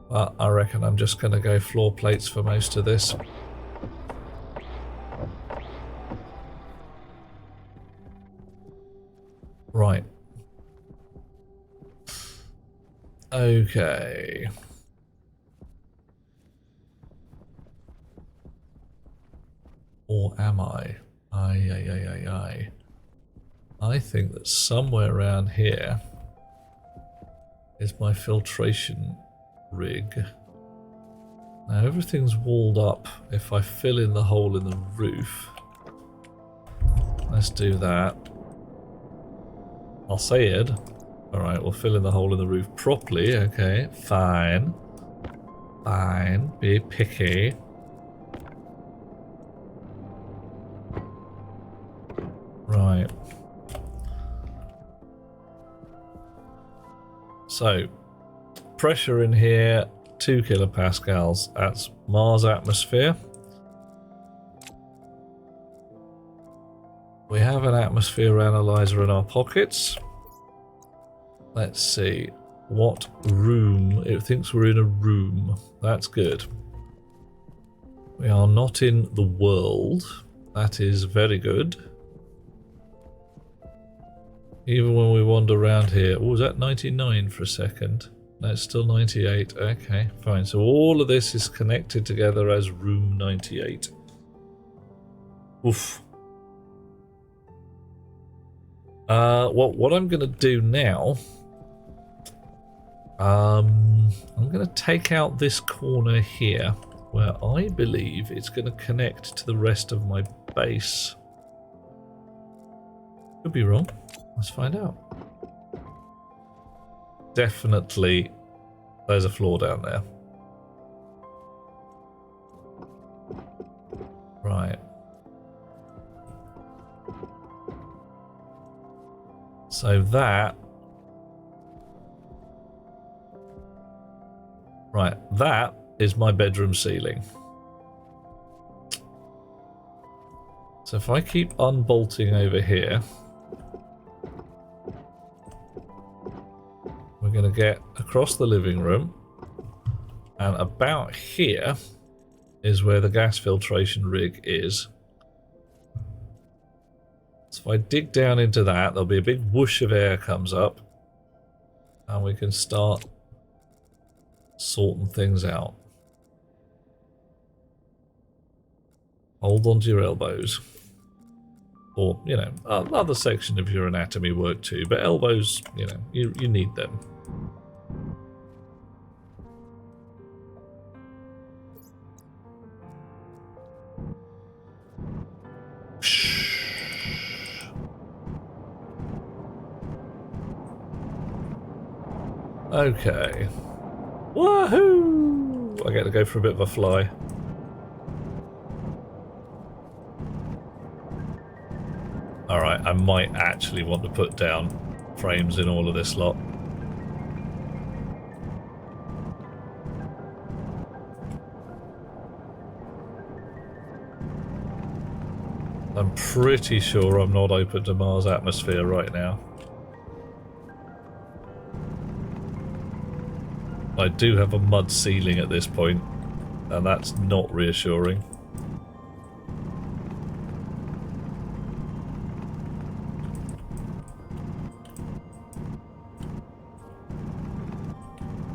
But I reckon I'm just going to go floor plates for most of this. Right. Okay. Or am I? Aye. I think that somewhere around here is my filtration rig. Now everything's walled up. If I fill in the hole in the roof, let's do that. I'll say it. Alright, we'll fill in the hole in the roof properly. Okay, fine. Fine. Be picky. Right. So, pressure in here, 2 kilopascals. That's Mars atmosphere. We have an atmosphere analyzer in our pockets. Let's see. What room? It thinks we're in a room. That's good. We are not in the world. That is very good. Even when we wander around here. Oh, was that 99 for a second? No, it's still 98. Okay, fine. So all of this is connected together as room 98. Oof. What I'm going to do now... I'm going to take out this corner here, where I believe it's going to connect to the rest of my base. Could be wrong. Let's find out. Definitely, there's a floor down there. Right. So that... Right, that is my bedroom ceiling. So if I keep unbolting over here, we're going to get across the living room, and about here is where the gas filtration rig is. So if I dig down into that, there'll be a big whoosh of air comes up, and we can start sorting things out. Hold on to your elbows. Or, you know, another section of your anatomy work too, but elbows, you know, you need them. Okay. Woohoo! I get to go for a bit of a fly. Alright, I might actually want to put down frames in all of this lot. I'm pretty sure I'm not open to Mars atmosphere right now. I do have a mud ceiling at this point, and that's not reassuring.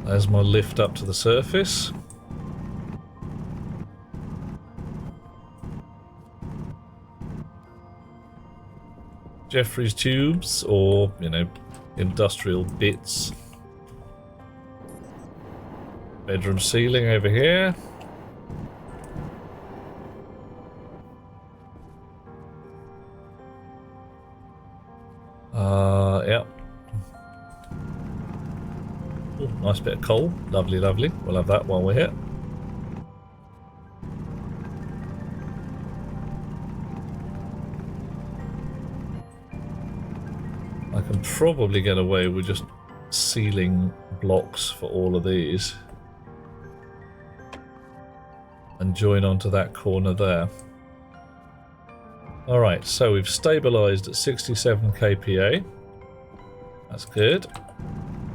There's my lift up to the surface. Jeffrey's tubes, or, you know, industrial bits. Bedroom ceiling over here. Yep. Ooh, nice bit of coal. Lovely, lovely. We'll have that while we're here. I can probably get away with just ceiling blocks for all of these. And join onto that corner there. Alright, so we've stabilised at 67 kPa. That's good.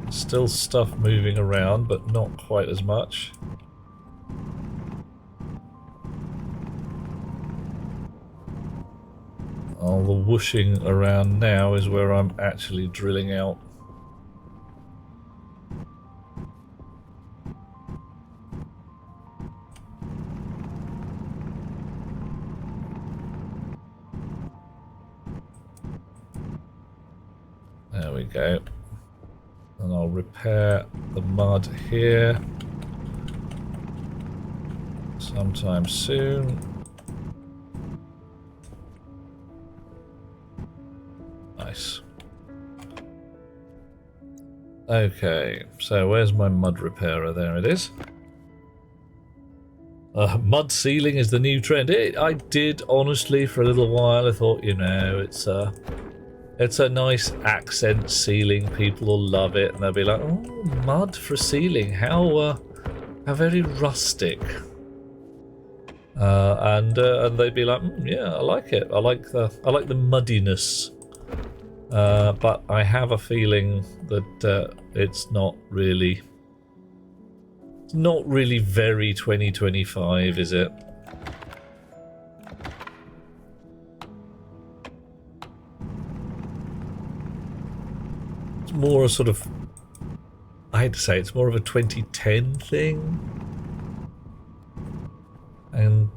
Still stuff moving around, but not quite as much. All the whooshing around now is where I'm actually drilling out. There we go. And I'll repair the mud here sometime soon. Nice. Okay, so where's my mud repairer? There it is. Mud ceiling is the new trend. I did, honestly, for a little while. I thought, you know, it's a nice accent ceiling. People will love it, and they'll be like, "Oh, mud for ceiling? How very rustic." And they'd be like, "Yeah, I like it. I like the muddiness But I have a feeling that it's not really very 2025, is it? It's more a sort of, I hate to say it's more of a 2010 thing. And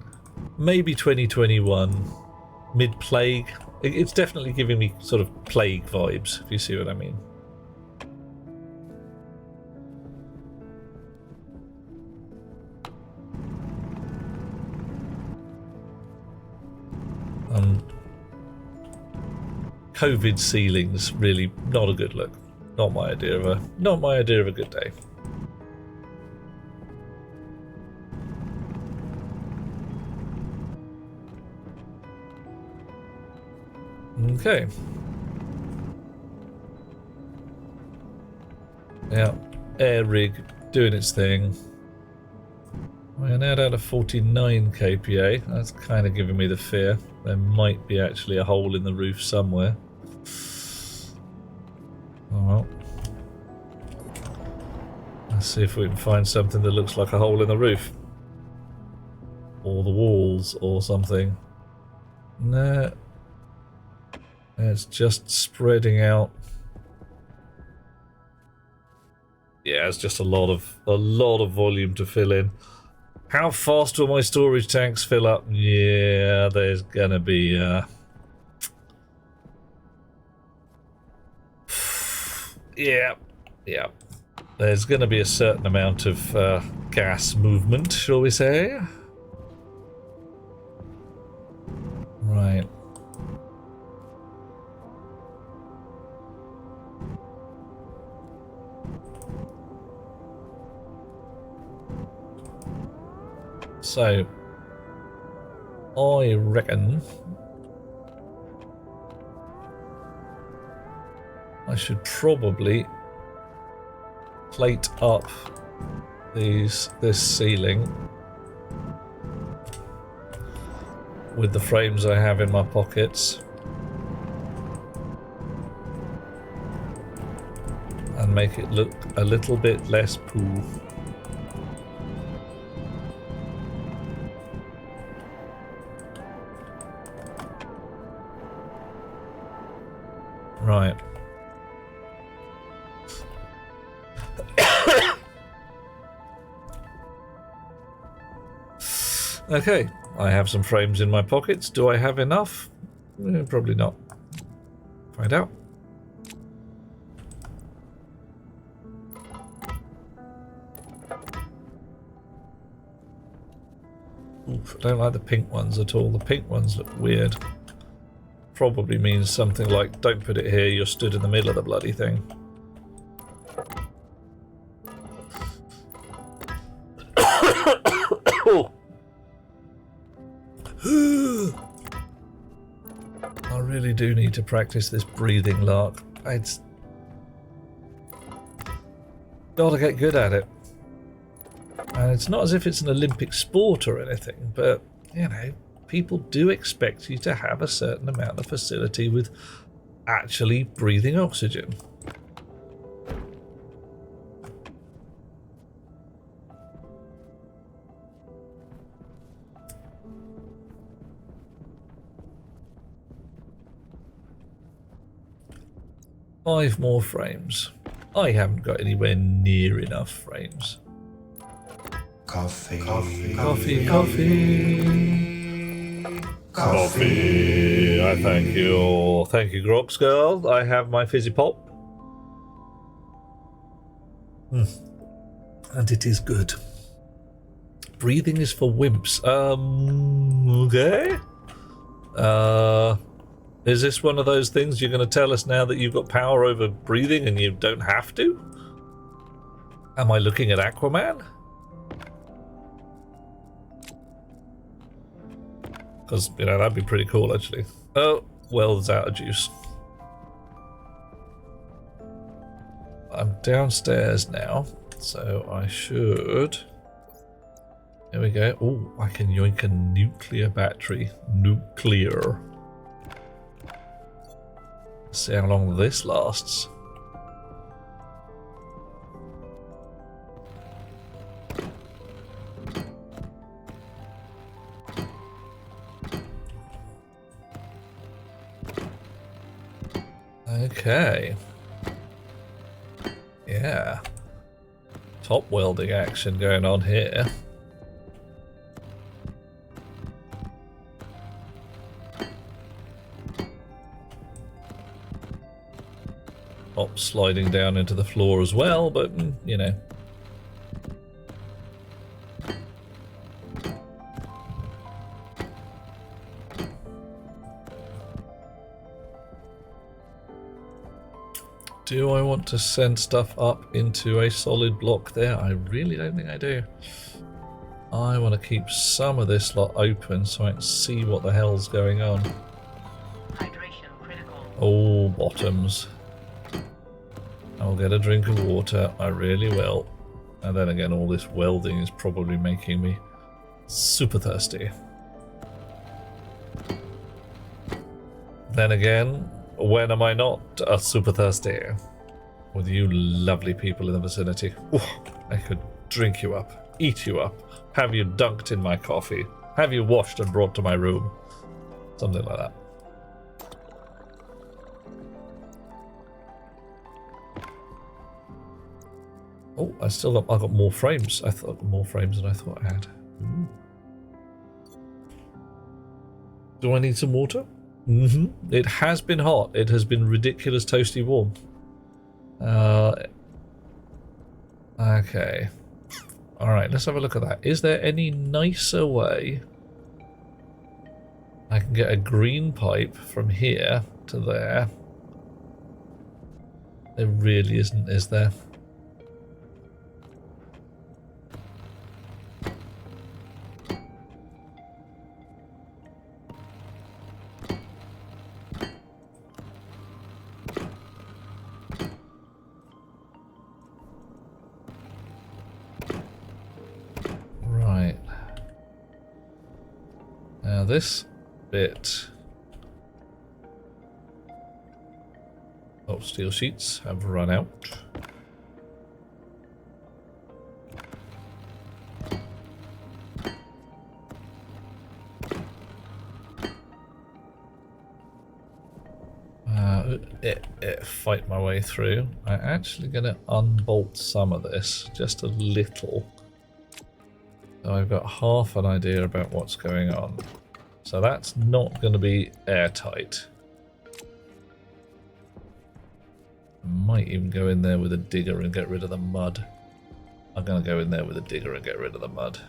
maybe 2021, mid-plague. It's definitely giving me sort of plague vibes, if you see what I mean. COVID ceilings, really not a good look. Not my idea of a good day. Okay. Yeah, air rig doing its thing. We are now down to 49 kPa. That's kind of giving me the fear. There might be actually a hole in the roof somewhere. Oh well. Let's see if we can find something that looks like a hole in the roof. Or the walls or something. No. It's just spreading out. Yeah, it's just a lot of volume to fill in. How fast will my storage tanks fill up? Yeah, there's gonna be yeah. There's gonna be a certain amount of gas movement, shall we say? Right. So, I reckon I should probably plate up this ceiling with the frames I have in my pockets and make it look a little bit less poo. Right. Okay, I have some frames in my pockets. Do I have enough? Probably not. Find out. Oof, I don't like the pink ones at all. The pink ones look weird. Probably means something like, don't put it here, you're stood in the middle of the bloody thing. I really do need to practice this breathing lark. It's gotta get good at it. And it's not as if it's an Olympic sport or anything, but, you know, people do expect you to have a certain amount of facility with actually breathing oxygen. Five more frames. I haven't got anywhere near enough frames. Coffee. Coffee. I thank you. Thank you, Grox girl. I have my fizzy pop. And it is good. Breathing is for wimps. Okay. Is this one of those things you're going to tell us now that you've got power over breathing and you don't have to? Am I looking at Aquaman? Because, you know, that'd be pretty cool, actually. Oh, well's out of juice. I'm downstairs now, so I should... There we go. Oh, I can yoink a nuclear battery. Nuclear. See how long this lasts. Okay. Yeah. Top welding action going on here. Top sliding down into the floor as well, but you know. Do I want to send stuff up into a solid block there? I really don't think I do. I want to keep some of this lot open so I can see what the hell's going on. Hydration critical. Oh, bottoms. I'll get a drink of water, I really will. And then again, all this welding is probably making me super thirsty. Then again, when am I not super thirsty? With you lovely people in the vicinity. Ooh, I could drink you up, eat you up, have you dunked in my coffee, have you washed and brought to my room. Something like that. Oh, I got more frames. I thought more frames than I thought I had. Ooh. Do I need some water? It has been hot. It has been ridiculous toasty warm. Okay. Alright, let's have a look at that. Is there any nicer way I can get a green pipe from here to there? There really isn't, is there? This bit of steel sheets have run out. Fight my way through. I'm actually going to unbolt some of this just a little. So I've got half an idea about what's going on. So that's not going to be airtight. Might even go in there with a digger and get rid of the mud. I'm going to go in there with a digger and get rid of the mud.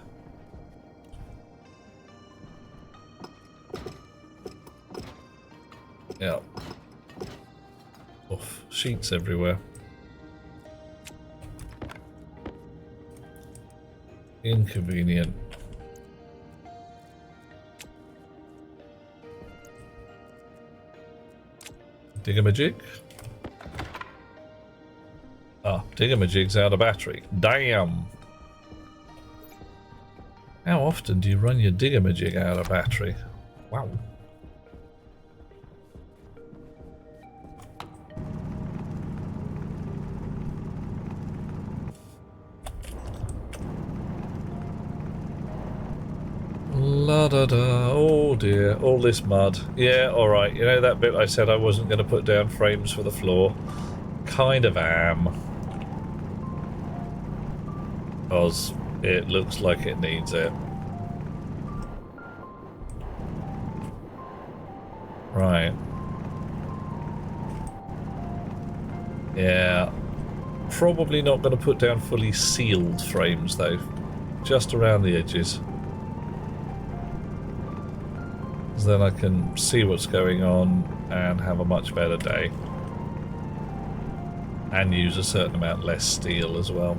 Yeah. Oof, sheets everywhere. Inconvenient. Diggamajig? Ah, Diggamajig's out of battery. Damn! How often do you run your Diggamajig out of battery? Wow. La da da, oh dear, all this mud. Yeah, alright, you know that bit I said I wasn't going to put down frames for the floor? Kind of am. Because it looks like it needs it. Right. Yeah. Probably not going to put down fully sealed frames though. Just around the edges. Then I can see what's going on and have a much better day. And use a certain amount less steel as well.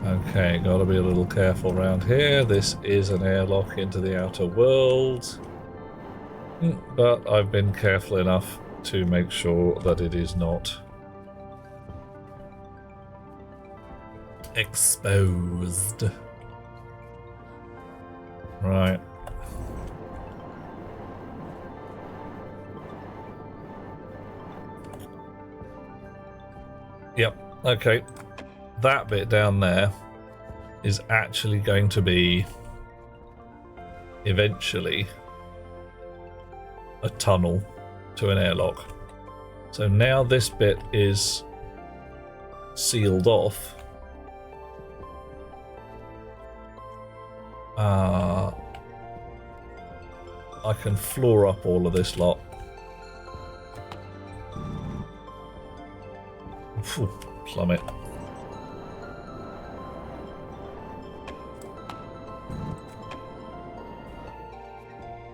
Okay, gotta be a little careful around here. This is an airlock into the outer world. But I've been careful enough to make sure that it is not. Exposed. Right. Yep, okay. That bit down there is actually going to be eventually a tunnel to an airlock. So now this bit is sealed off. I can floor up all of this lot. Phew, plummet.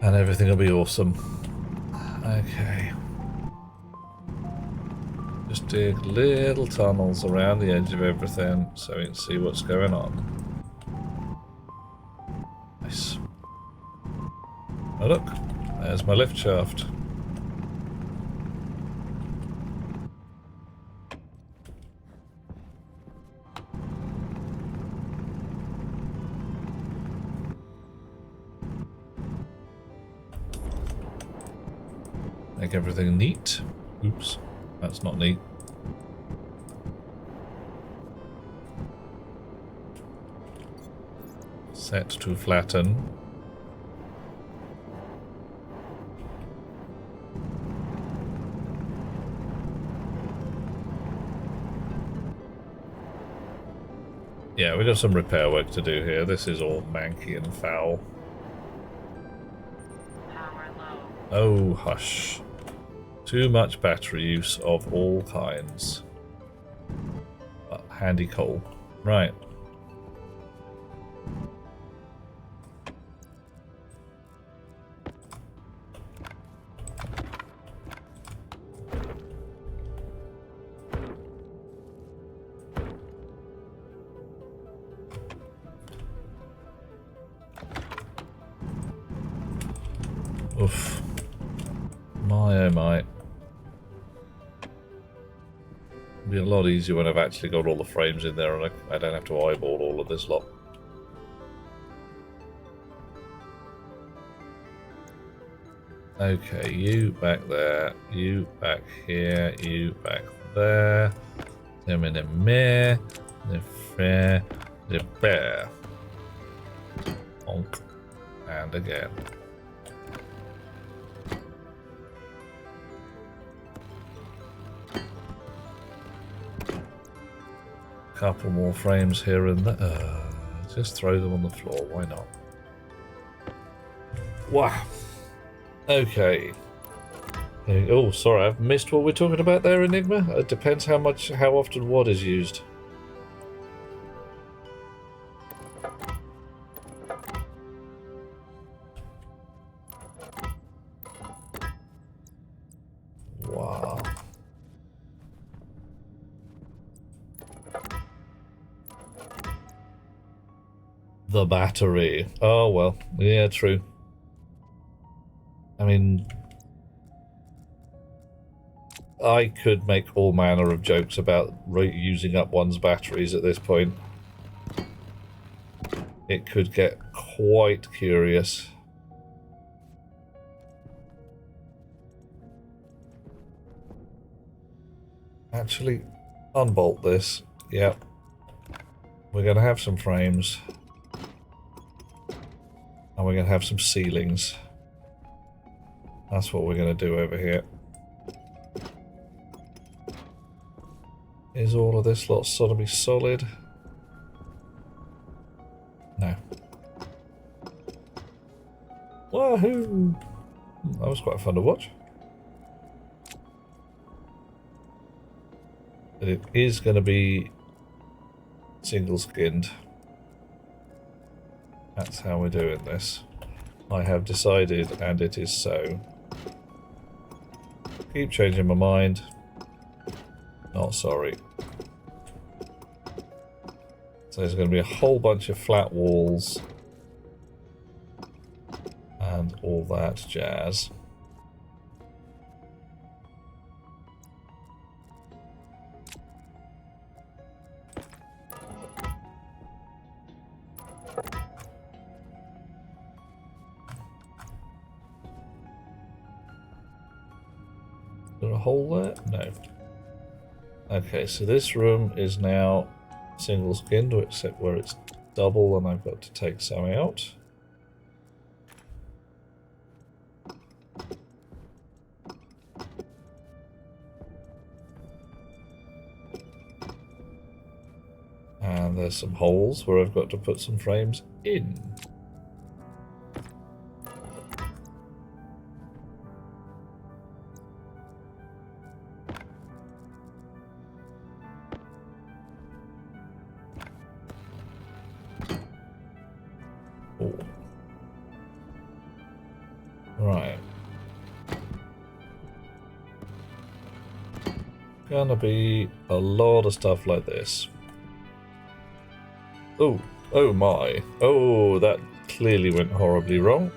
And everything will be awesome. Okay. Just dig little tunnels around the edge of everything so we can see what's going on. Nice. Oh look, there's my lift shaft. Make everything neat. Oops, that's not neat. Set to flatten. Yeah, we've got some repair work to do here. This is all manky and foul. Power low. Oh, hush. Too much battery use of all kinds. But handy coal. Right. Oof. My oh my. It'll be a lot easier when I've actually got all the frames in there and I don't have to eyeball all of this lot. Okay, you back there, you back here, you back there. Them in the mare, the fair, the bear. Honk. And again. Couple more frames here and there. Just throw them on the floor, why not? Wow. Okay. Oh, sorry, I've missed what we're talking about there, Enigma. It depends how often what is used. Wow. The battery. Oh, well. Yeah, true. I mean, I could make all manner of jokes about using up one's batteries at this point. It could get quite curious. Actually, unbolt this. Yep. We're going to have some frames. And we're going to have some ceilings. That's what we're going to do over here. Is all of this lot sort of be solid? No. Wahoo! That was quite fun to watch. But it is going to be single skinned. That's how we're doing this. I have decided, and it is so. Keep changing my mind. Not sorry. So there's going to be a whole bunch of flat walls and all that jazz. there a hole there? No. Okay, so this room is now single skinned, except where it's double and I've got to take some out. And there's some holes where I've got to put some frames in. Oh. Right. Gonna be a lot of stuff like this. Oh, oh my. Oh, that clearly went horribly wrong.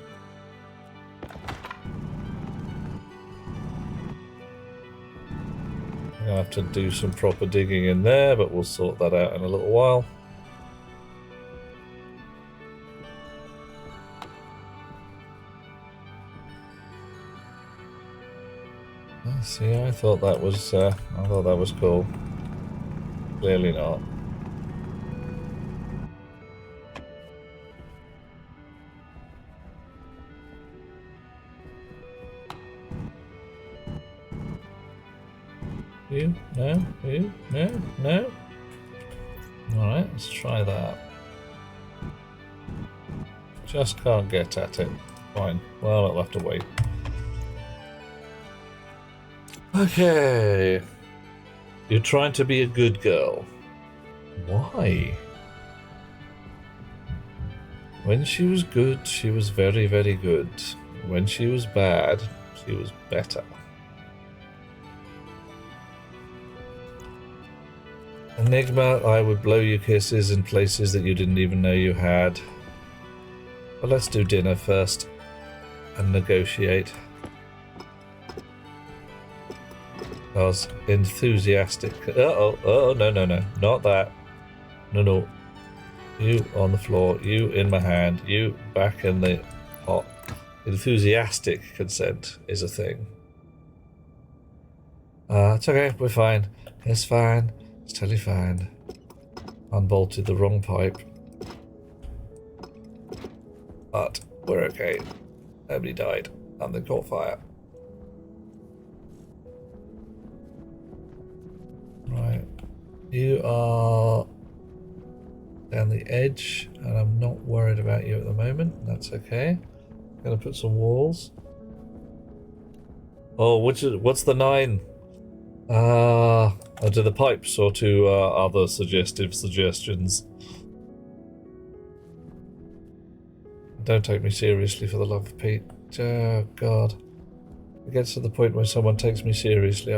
I'm gonna have to do some proper digging in there, but we'll sort that out in a little while. See, I thought that was cool. Clearly not. You? No? You? No? No? Alright, let's try that. Just can't get at it. Fine. Well, I'll have to wait. Okay. You're trying to be a good girl. Why? When she was good, she was very, very good. When she was bad, she was better. Enigma, I would blow you kisses in places that you didn't even know you had. But let's do dinner first and negotiate. Because enthusiastic. Oh, no, not that. No. You on the floor, you in my hand, you back in the pot. Enthusiastic consent is a thing. It's okay, we're fine. It's fine. It's totally fine. Unbolted the wrong pipe. But we're okay. Nobody died. And they caught fire. Right. You are down the edge, and I'm not worried about you at the moment. That's okay. Gonna put some walls. Oh, what's the 9? To the pipes or to other suggestive suggestions? Don't take me seriously, for the love of Pete. Oh, God. It gets to the point where someone takes me seriously.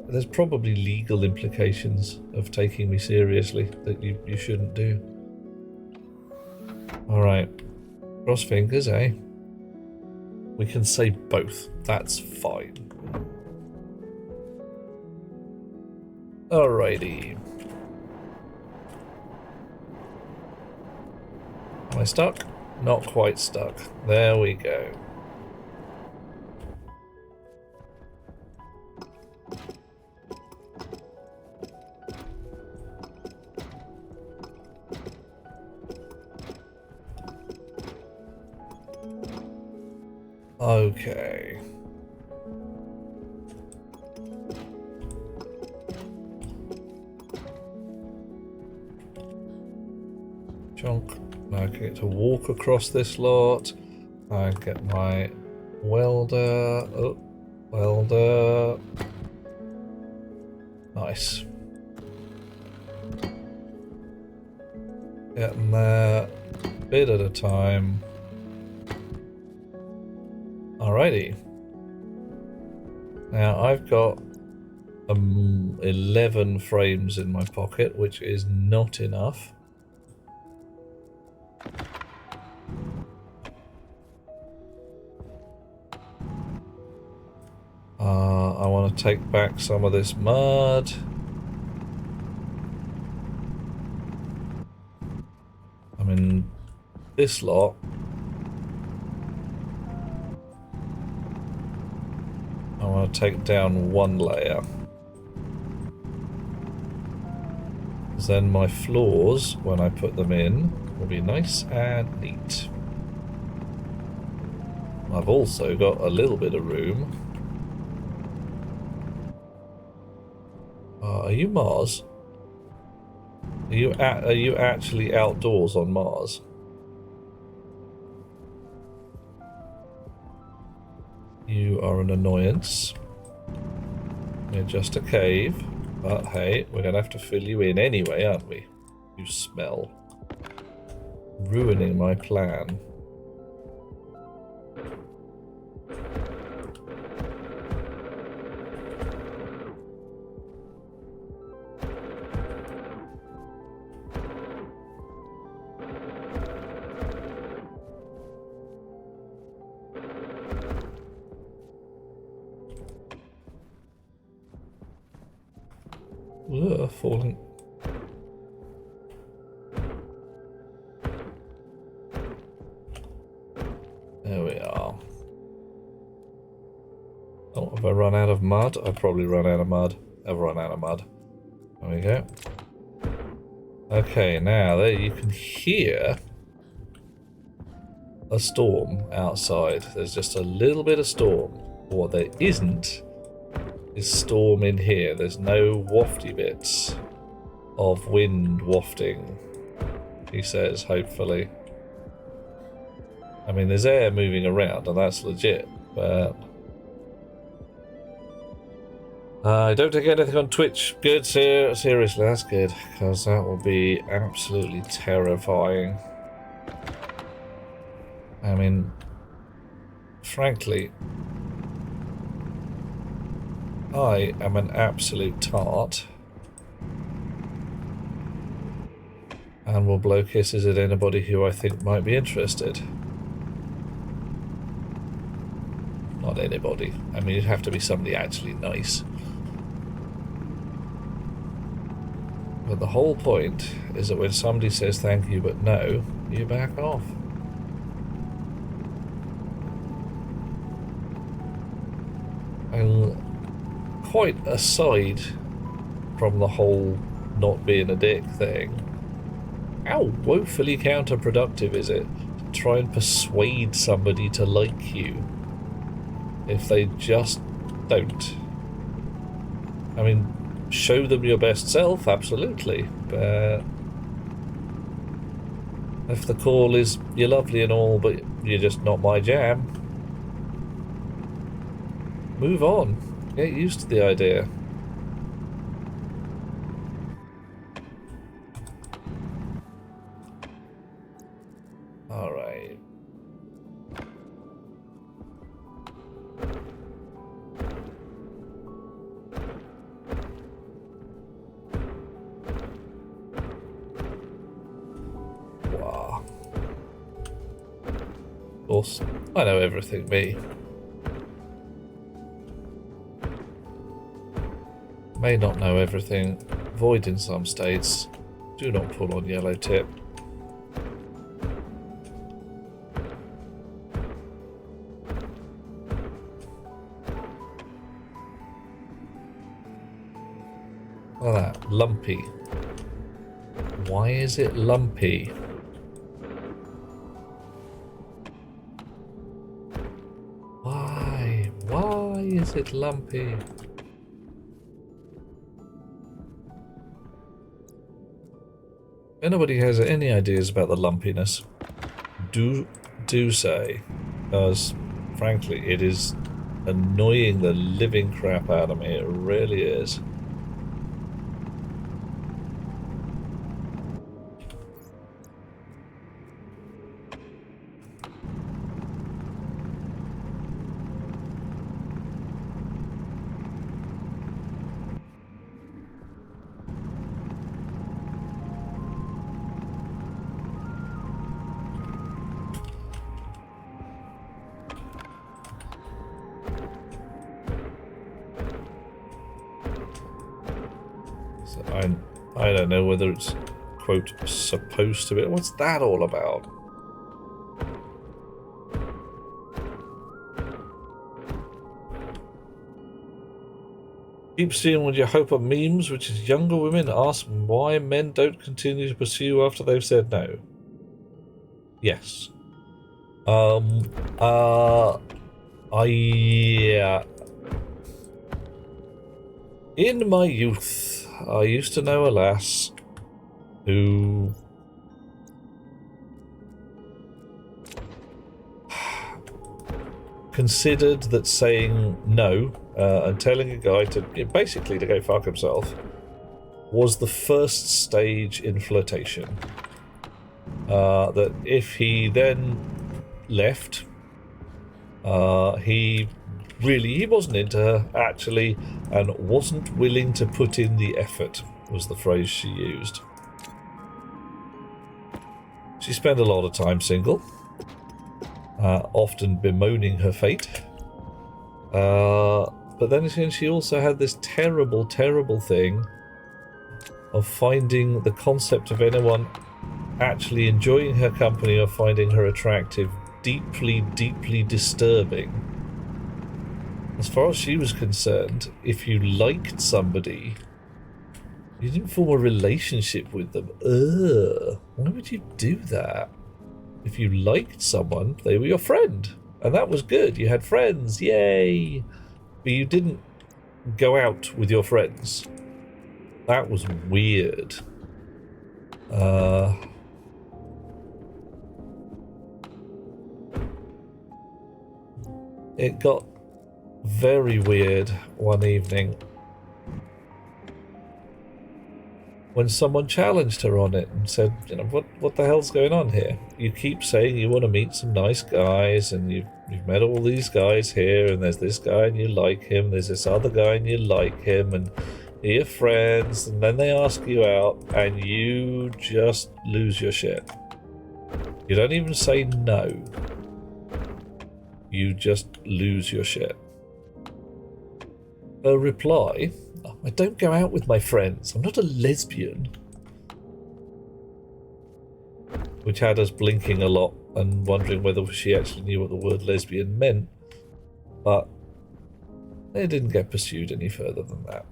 There's probably legal implications of taking me seriously that you shouldn't do. Alright. Cross fingers, eh? We can say both. That's fine. Alrighty. Am I stuck? Not quite stuck. There we go. Okay. Chunk. Now I can get to walk across this lot. I get my welder. Oh, welder. Nice. Getting there. Bit at a time. Alrighty. Now I've got 11 frames in my pocket, which is not enough. I want to take back some of this mud. I mean, this lot. I want to take down one layer. Because then my floors, when I put them in, will be nice and neat. I've also got a little bit of room. Are you Mars? Are you actually outdoors on Mars? You are an annoyance. You're just a cave. But hey, we're going to have to fill you in anyway, aren't we? You smell. Ruining my plan. Ugh, falling. There we are. Oh, have I run out of mud? I've probably run out of mud. I've run out of mud. There we go. Okay, now there you can hear a storm outside. There's just a little bit of storm. What there isn't is storm in here. There's no wafty bits of wind wafting, he says, hopefully. I mean, there's air moving around, and that's legit, but... don't take anything on Twitch. Good, seriously, that's good, because that will be absolutely terrifying. I mean, frankly, I am an absolute tart and will blow kisses at anybody who I think might be interested. Not anybody. I mean, it'd have to be somebody actually nice. But the whole point is that when somebody says thank you but no, you back off. And quite aside from the whole not being a dick thing, how woefully counterproductive is it to try and persuade somebody to like you if they just don't? I mean, show them your best self, absolutely, but if the call is you're lovely and all, but you're just not my jam, move on. Get used to the idea. All right. Wow. Of course, I know everything, me. May not know everything. Void in some states. Do not pull on yellow tip. Look at that. Lumpy. Why is it lumpy? Why? Why is it lumpy? If anybody has any ideas about the lumpiness, do say, because frankly it is annoying the living crap out of me, it really is. I don't know whether it's, quote, supposed to be. What's that all about? Keep seeing what you hope are memes, which is younger women ask why men don't continue to pursue after they've said no. Yes. Yeah. In my youth, I used to know a lass who considered that saying no and telling a guy to basically to go fuck himself was the first stage in flirtation. That if he then left, he wasn't into her actually, and wasn't willing to put in the effort, was the phrase she used. She spent a lot of time single, often bemoaning her fate. But then she also had this terrible, terrible thing of finding the concept of anyone actually enjoying her company or finding her attractive deeply, deeply disturbing. As far as she was concerned, if you liked somebody, you didn't form a relationship with them. Why would you do that? If you liked someone, they were your friend. And that was good. You had friends. Yay! But you didn't go out with your friends. That was weird. It got very weird one evening when someone challenged her on it and said, you know, what the hell's going on here? You keep saying you want to meet some nice guys, and you've met all these guys here, and there's this guy and you like him, there's this other guy and you like him, and you're friends, and then they ask you out and you just lose your shit. You don't even say no. You just lose your shit. Her reply, I don't go out with my friends. I'm not a lesbian. Which had us blinking a lot and wondering whether she actually knew what the word lesbian meant. But it didn't get pursued any further than that.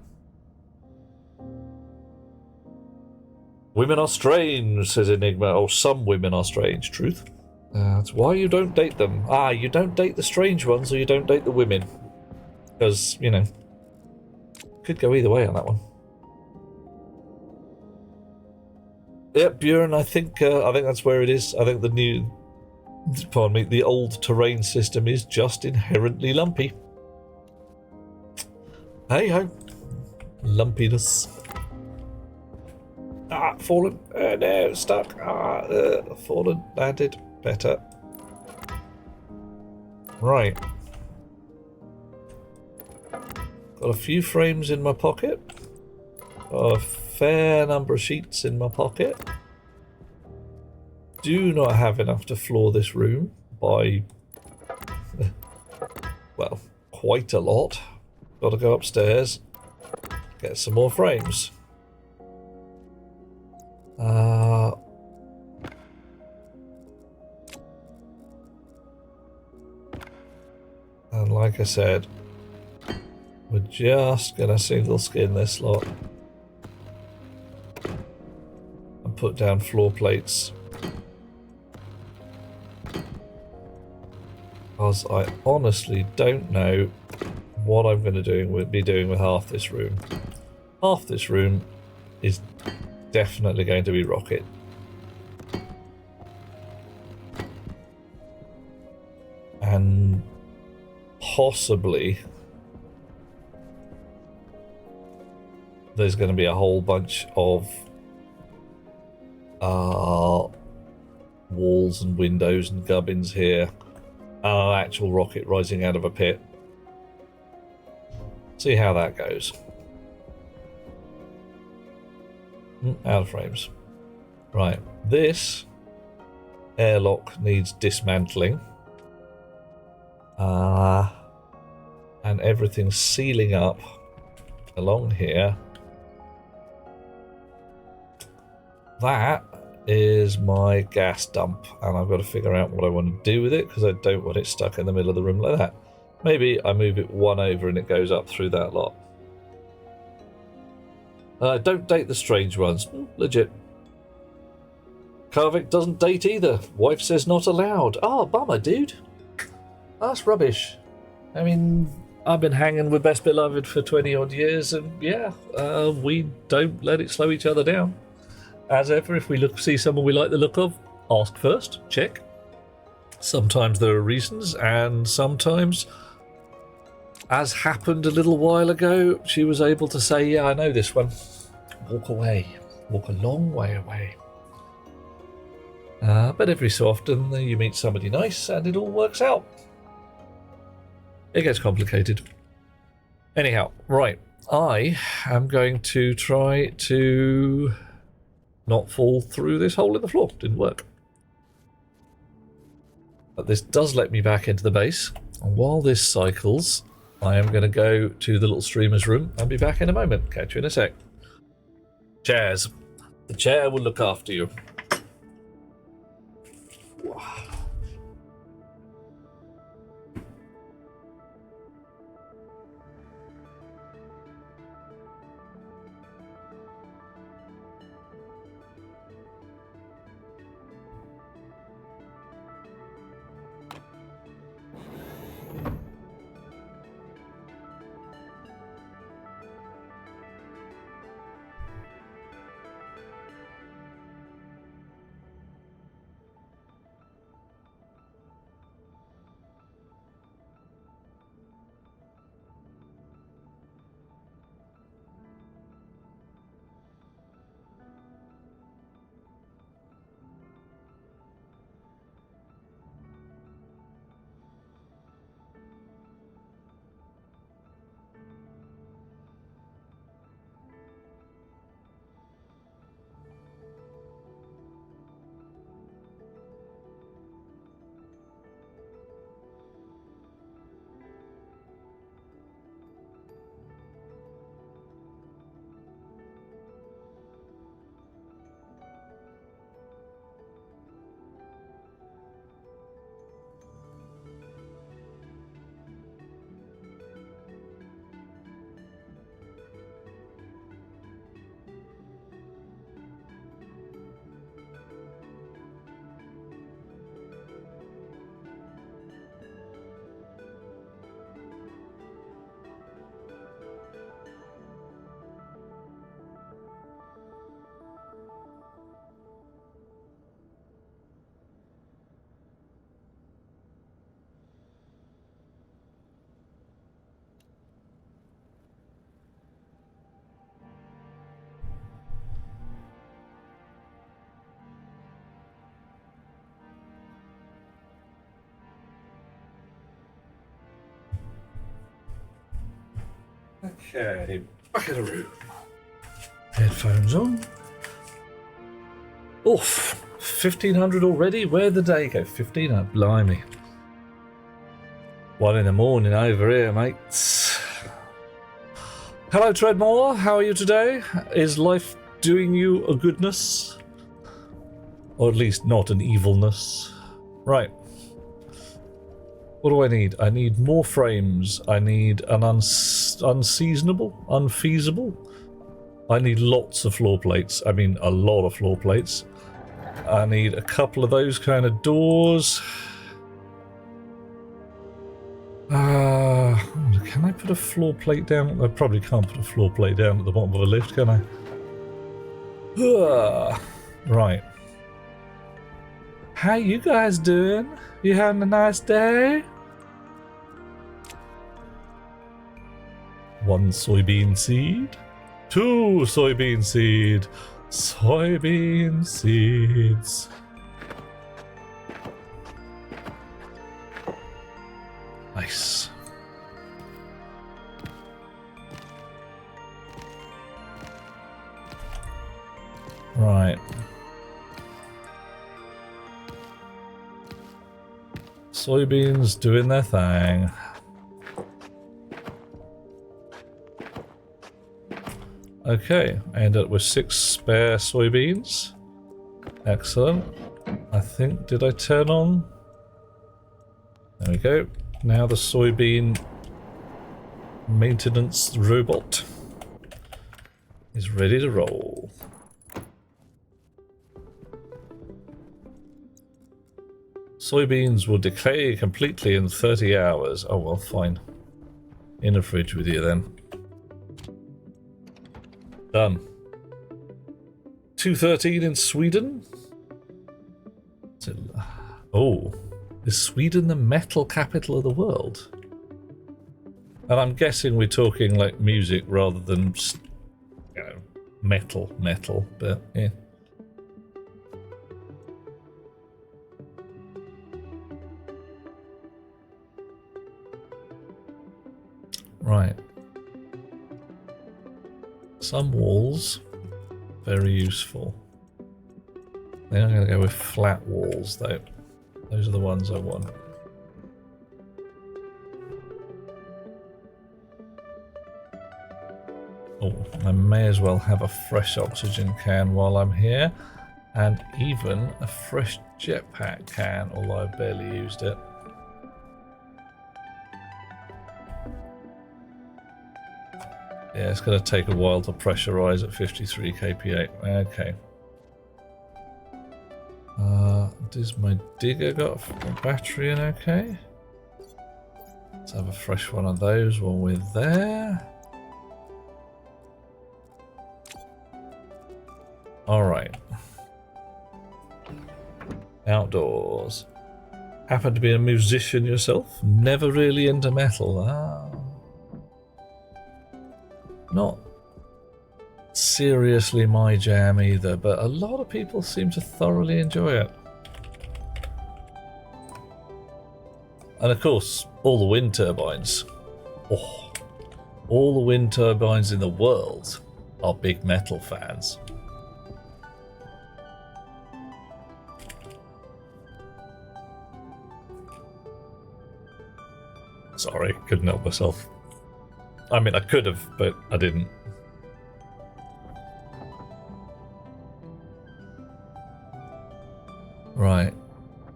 Women are strange, says Enigma. Oh, some women are strange, truth. That's why you don't date them. You don't date the strange ones, or you don't date the women. Because, you know, could go either way on that one. Yep, Bjorn, I think that's where it is. I think the old terrain system is just inherently lumpy. Hey ho. Lumpiness. Fallen. No, stuck. Fallen. Landed. Better. Right. Got a few frames in my pocket. Got a fair number of sheets in my pocket. Do not have enough to floor this room by, well, quite a lot. Got to go upstairs, get some more frames. And like I said, we're just gonna single skin this lot and put down floor plates, because I honestly don't know what I'm going to be doing with half this room. Half this room is definitely going to be rocket. And possibly there's going to be a whole bunch of walls and windows and gubbins here. An actual rocket rising out of a pit. See how that goes. Out of frames. Right, this airlock needs dismantling. And everything's sealing up along here. That is my gas dump, and I've got to figure out what I want to do with it, because I don't want it stuck in the middle of the room like that. Maybe I move it one over and it goes up through that lot. Don't date the strange ones. Legit. Karvik doesn't date either. Wife says not allowed. Oh, bummer, dude. That's rubbish. I mean, I've been hanging with Best Beloved for 20 odd years, and yeah, we don't let it slow each other down. As ever, if we see someone we like the look of, ask first, check. Sometimes there are reasons, and sometimes, as happened a little while ago, she was able to say, yeah, I know this one. Walk away. Walk a long way away. But every so often you meet somebody nice and it all works out. It gets complicated. Anyhow, right. I am going to try to not fall through this hole in the floor. Didn't work. But this does let me back into the base. And while this cycles, I am going to go to the little streamer's room and be back in a moment. Catch you in a sec. Chairs. The chair will look after you. Okay, back in the room. Headphones on. Oof, 1500 already? Where'd the day go? 1500, blimey. 1 in the morning over here, mates. Hello, Treadmore. How are you today? Is life doing you a goodness? Or at least not an evilness. Right. What do I need? I need more frames. I need an unseasonable, unfeasible. I need lots of floor plates. I mean, a lot of floor plates. I need a couple of those kind of doors. Can I put a floor plate down? I probably can't put a floor plate down at the bottom of a lift, can I? Right. How you guys doing? You having a nice day? 1 soybean seed. 2 soybean seed. Soybean seeds. Nice. Right. Soybeans doing their thing. Okay, I end up with 6 spare soybeans. Excellent. I think, did I turn on? There we go. Now the soybean maintenance robot. is ready to roll. Soybeans will decay completely in 30 hours. Oh well, fine. In a fridge with you then. Done. 213 in Sweden. Oh, is Sweden the metal capital of the world? And I'm guessing we're talking like music rather than, you know, metal, but yeah. Right. Some walls, very useful. Then I'm going to go with flat walls though. Those are the ones I want. Oh, I may as well have a fresh oxygen can while I'm here. And even a fresh jetpack can, although I've barely used it. Yeah, it's going to take a while to pressurize at 53 kPa. Okay. Does my digger got a battery in okay? Let's have a fresh one of those while we're there. Alright. Outdoors. Happen to be a musician yourself? Never really into metal. Ah. Not seriously my jam either, but a lot of people seem to thoroughly enjoy it. And of course, all the wind turbines. Oh, all the wind turbines in the world are big metal fans. Sorry, couldn't help myself. I mean, I could have, but I didn't. Right.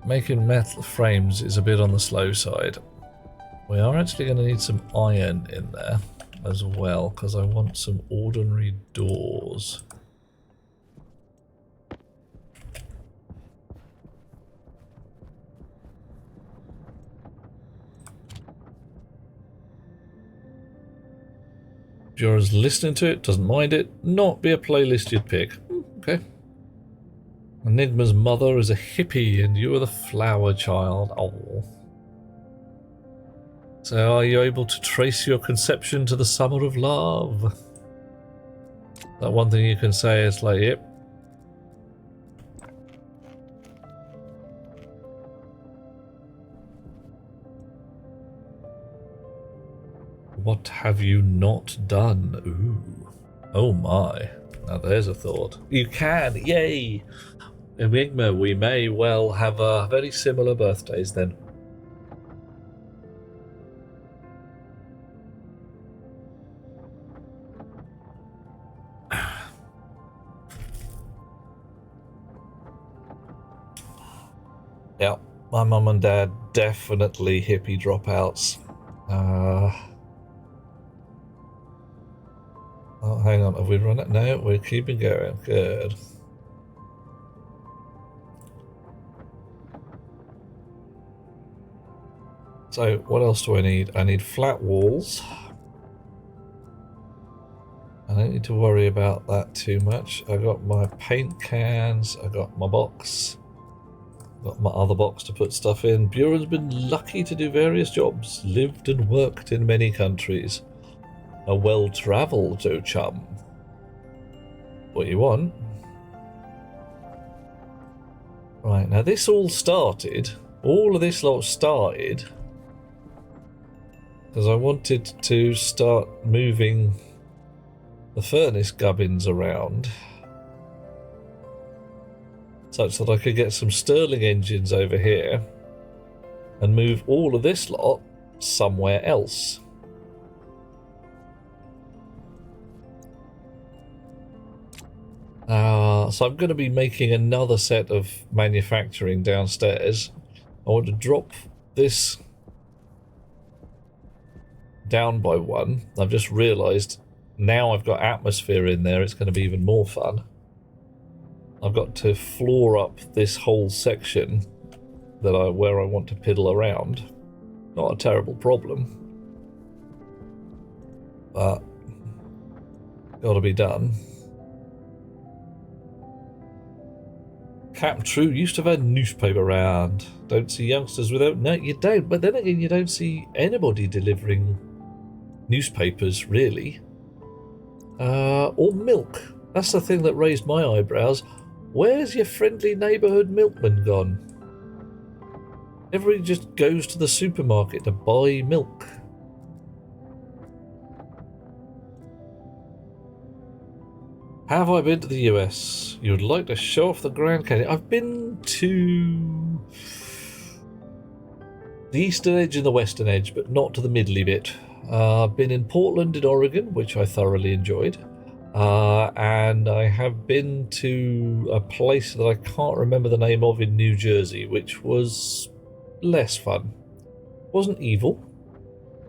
Making metal frames is a bit on the slow side. We are actually going to need some iron in there as well, because I want some ordinary doors. Jorah's listening to it, doesn't mind it, not be a playlist you'd pick. Okay. Enigma's mother is a hippie and you are the flower child. Oh. So are you able to trace your conception to the summer of love? That one thing you can say is like, yep. What have you not done? Ooh. Oh my. Now there's a thought. You can! Yay! Enigma, we may well have very similar birthdays then. Yeah, my mum and dad definitely hippie dropouts. Oh, hang on, have we run it? No, we're keeping going. Good. So, what else do I need? I need flat walls. I don't need to worry about that too much. I got my paint cans, I got my box, got my other box to put stuff in. Buren's been lucky to do various jobs, lived and worked in many countries. A well-travelled chum. What you want? Right, now this all started, all of this lot started because I wanted to start moving the furnace gubbins around such that I could get some Stirling engines over here and move all of this lot somewhere else. So I'm going to be making another set of manufacturing downstairs. I want to drop this down by one. I've just realised now I've got atmosphere in there, it's going to be even more fun. I've got to floor up this whole section where I want to piddle around. Not a terrible problem, but got to be done. Captain True used to have a newspaper around. Don't see youngsters without... No, you don't. But then again, you don't see anybody delivering newspapers, really. Or milk. That's the thing that raised my eyebrows. Where's your friendly neighbourhood milkman gone? Everybody just goes to the supermarket to buy milk. Have I been to the US? You would like to show off the Grand Canyon? I've been to the eastern edge and the western edge, but not to the middly bit. I've been in Portland in Oregon, which I thoroughly enjoyed. And I have been to a place that I can't remember the name of in New Jersey, which was less fun. It wasn't evil,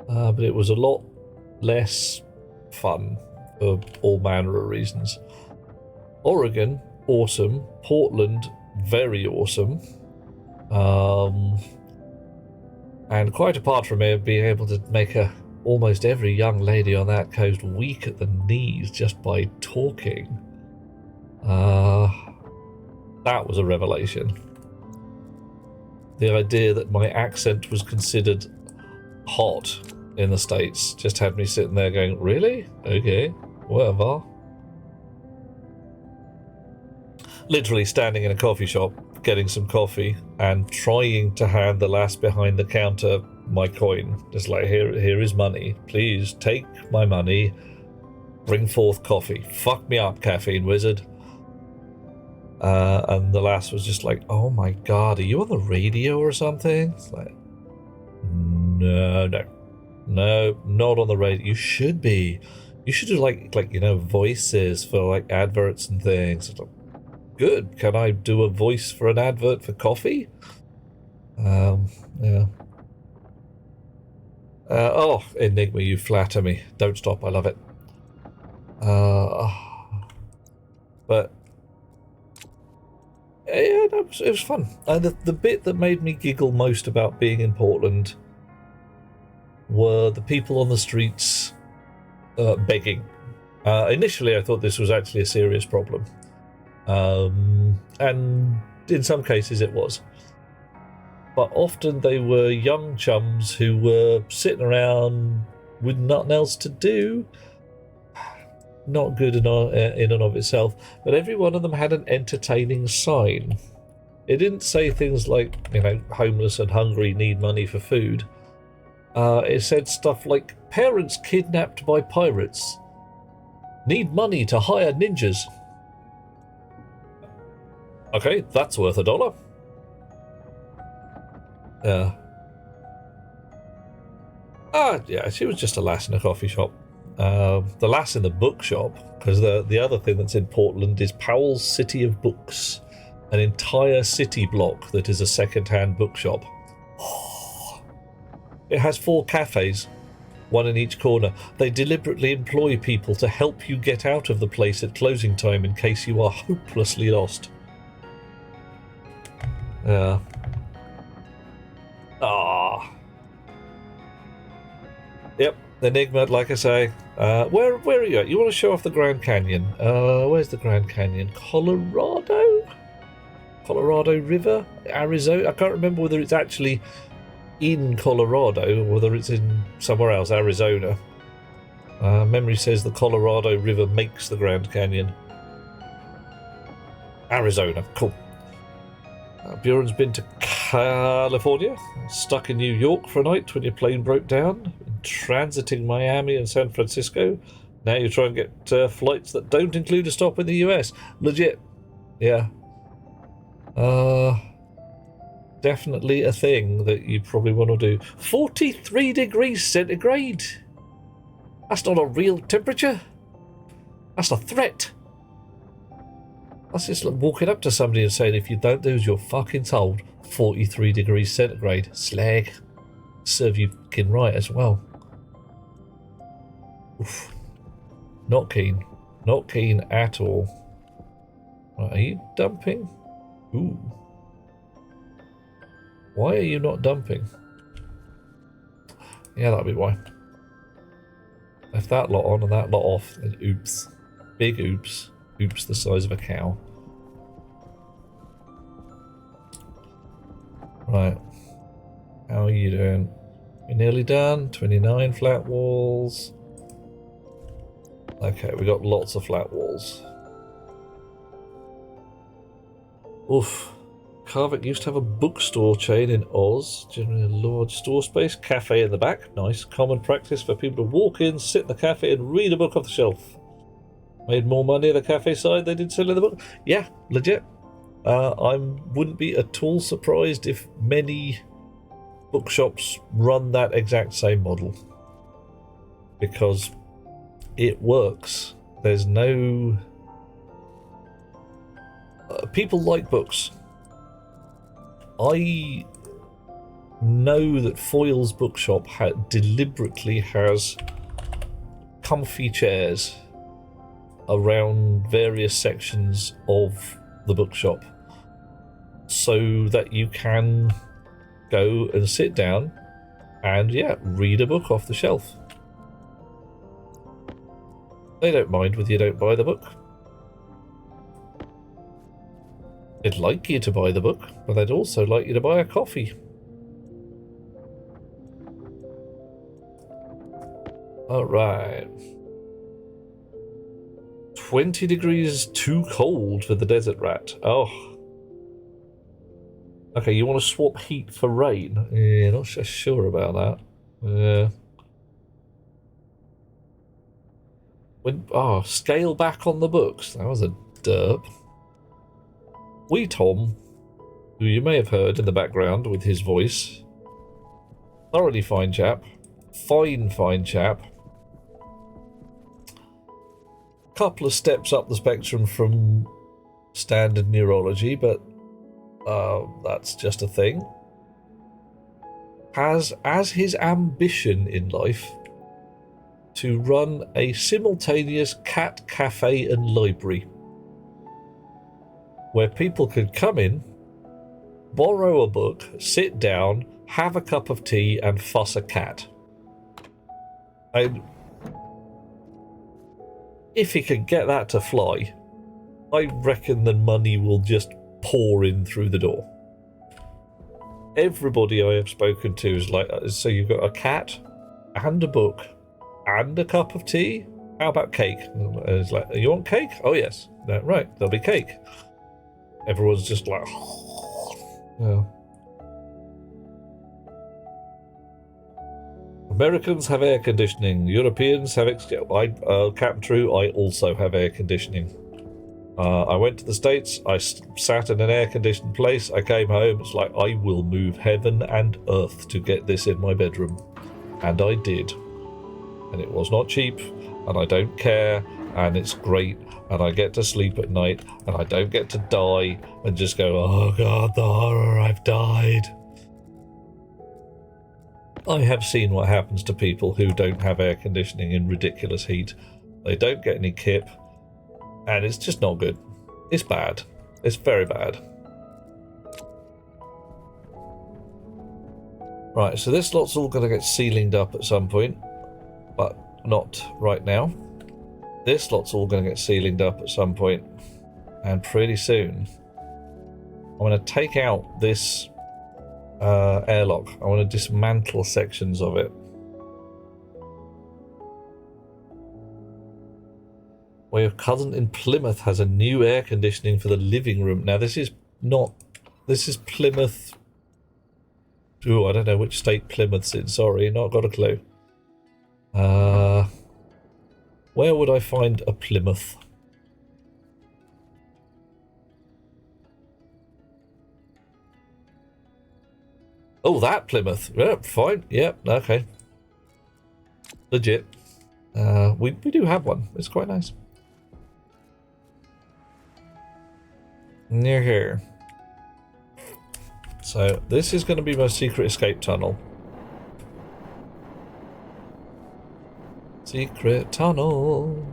but it was a lot less fun for all manner of reasons. Oregon, awesome. Portland, very awesome. And quite apart from it, being able to make almost every young lady on that coast weak at the knees just by talking. That was a revelation. The idea that my accent was considered hot in the States just had me sitting there going, really? Okay, whatever. Literally standing in a coffee shop, getting some coffee, and trying to hand the lass behind the counter my coin. Just like, here is money. Please take my money. Bring forth coffee. Fuck me up, caffeine wizard. And the lass was just like, oh my god, are you on the radio or something? It's like, no, not on the radio. You should be. You should do like voices for like adverts and things. It's like, good. Can I do a voice for an advert for coffee? Yeah. Oh, Enigma, you flatter me. Don't stop. I love it. But yeah, it was fun. And the bit that made me giggle most about being in Portland were the people on the streets begging. Initially, I thought this was actually a serious problem. And in some cases it was. But often they were young chums who were sitting around with nothing else to do. Not good in and of itself, but every one of them had an entertaining sign. It didn't say things like, homeless and hungry need money for food. It said stuff like, parents kidnapped by pirates need money to hire ninjas. Okay, that's worth $1. Yeah. Yeah, she was just a lass in a coffee shop. The lass in the bookshop, because the other thing that's in Portland is Powell's City of Books, an entire city block that is a second-hand bookshop. It has 4 cafes, one in each corner. They deliberately employ people to help you get out of the place at closing time in case you are hopelessly lost. Yeah. Yep, Enigma, like I say. Where are you at? You want to show off the Grand Canyon? Where's the Grand Canyon? Colorado? Colorado River? Arizona? I can't remember whether it's actually in Colorado or whether it's in somewhere else, Arizona. Memory says the Colorado River makes the Grand Canyon. Arizona, cool. Buren's been to California, stuck in New York for a night when your plane broke down, transiting Miami and San Francisco. Now you try and get flights that don't include a stop in the US. Legit. Yeah. Definitely a thing that you probably want to do. 43 degrees centigrade. That's not a real temperature. That's a threat. That's just like walking up to somebody and saying, if you don't do as you're fucking told, 43 degrees centigrade. Slag. Serve you fucking right as well. Oof. Not keen. Not keen at all. Right, are you dumping? Ooh. Why are you not dumping? Yeah, that'll be why. Left that lot on and that lot off, then oops. Big oops. Oops the size of a cow. Right. How are you doing? You're nearly done. 29 flat walls. Okay, we got lots of flat walls. Oof. Carvick used to have a bookstore chain in Oz, generally a large store space, cafe in the back. Nice. Common practice for people to walk in, sit in the cafe and read a book off the shelf. Made more money at the cafe side they did selling the book. Yeah, legit. I wouldn't be at all surprised if many bookshops run that exact same model. Because it works. There's no... people like books. I know that Foyle's bookshop deliberately has comfy chairs around various sections of the bookshop so that you can go and sit down and, yeah, read a book off the shelf. They don't mind whether you don't buy the book. They'd like you to buy the book, but they'd also like you to buy a coffee. Alright. 20 degrees too cold for the desert rat. Oh. Okay, you want to swap heat for rain? Yeah, not so sure about that. Yeah. Scale back on the books. That was a derp. Wee Tom, who you may have heard in the background with his voice, thoroughly fine chap, fine chap. Couple of steps up the spectrum from standard neurology, but that's just a thing. Has as his ambition in life to run a simultaneous cat cafe and library, where people could come in, borrow a book, sit down, have a cup of tea, and fuss a cat. And if he can get that to fly, I reckon the money will just pour in through the door. Everybody I have spoken to is like, so you've got a cat, and a book, and a cup of tea? How about cake? And it's like, you want cake? Oh yes. No, right, there'll be cake. Everyone's just like, yeah. Americans have air conditioning. Europeans have Captain True, I also have air conditioning. I went to the States. I sat in an air-conditioned place. I came home. It's like, I will move heaven and earth to get this in my bedroom. And I did. And it was not cheap. And I don't care. And it's great. And I get to sleep at night. And I don't get to die and just go, oh God, the horror, I've died. I have seen what happens to people who don't have air conditioning in ridiculous heat. They don't get any kip. And it's just not good. It's bad. It's very bad. Right, so this lot's all going to get ceilinged up at some point, but not right now. This lot's all going to get ceilinged up at some point, and pretty soon I'm going to take out this airlock. I want to dismantle sections of it. Well, your cousin in Plymouth has a new air conditioning for the living room. Now, this is Plymouth. Oh, I don't know which state Plymouth's in. Sorry, not got a clue. Where would I find a Plymouth? Oh, that Plymouth. Yep, fine. Yep, okay. Legit. We do have one. It's quite nice. Near here. So this is going to be my secret escape tunnel. Secret tunnel.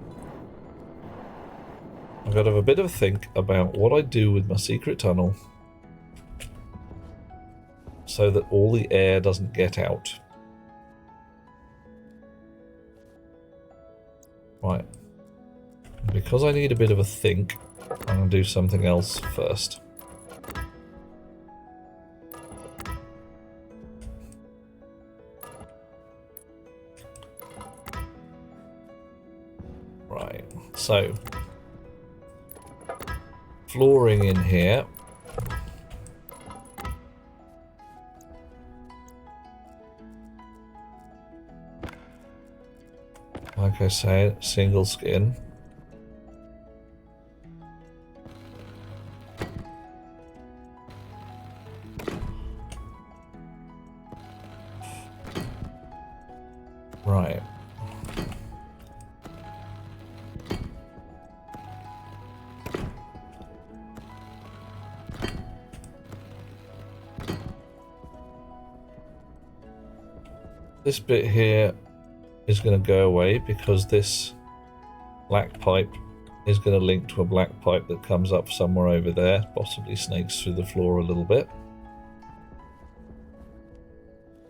I've got to have a bit of a think about what I do with my secret tunnel so that all the air doesn't get out. Right. Because I need a bit of a think, I'm going to do something else first. Right, so flooring in here. Like I say, single skin. Right. This bit here is going to go away because this black pipe is going to link to a black pipe that comes up somewhere over there, possibly snakes through the floor a little bit.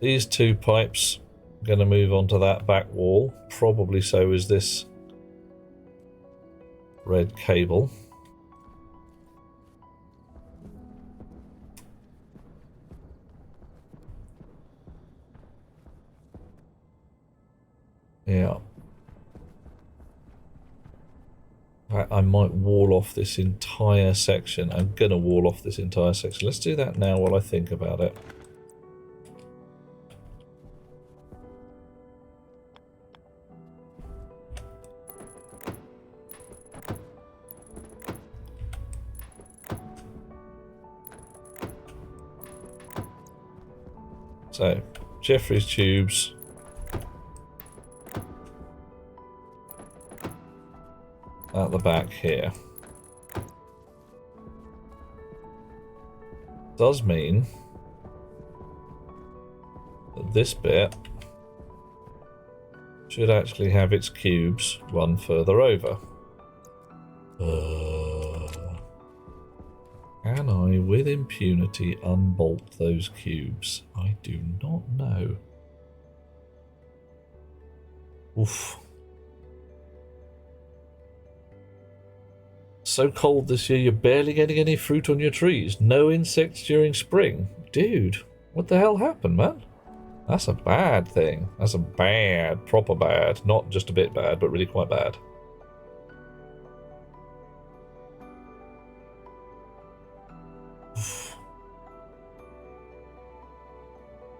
These two pipes are going to move onto that back wall, probably so is this red cable. Yeah. I might wall off this entire section. I'm going to wall off this entire section. Let's do that now while I think about it. So, Jeffrey's tubes. At the back here. Does mean that this bit should actually have its cubes run further over. Can I, with impunity, unbolt those cubes? I do not know. Oof. So cold this year you're barely getting any fruit on your trees. No insects during spring. Dude, what the hell happened, man? That's a bad thing. That's a bad, proper bad. Not just a bit bad, but really quite bad.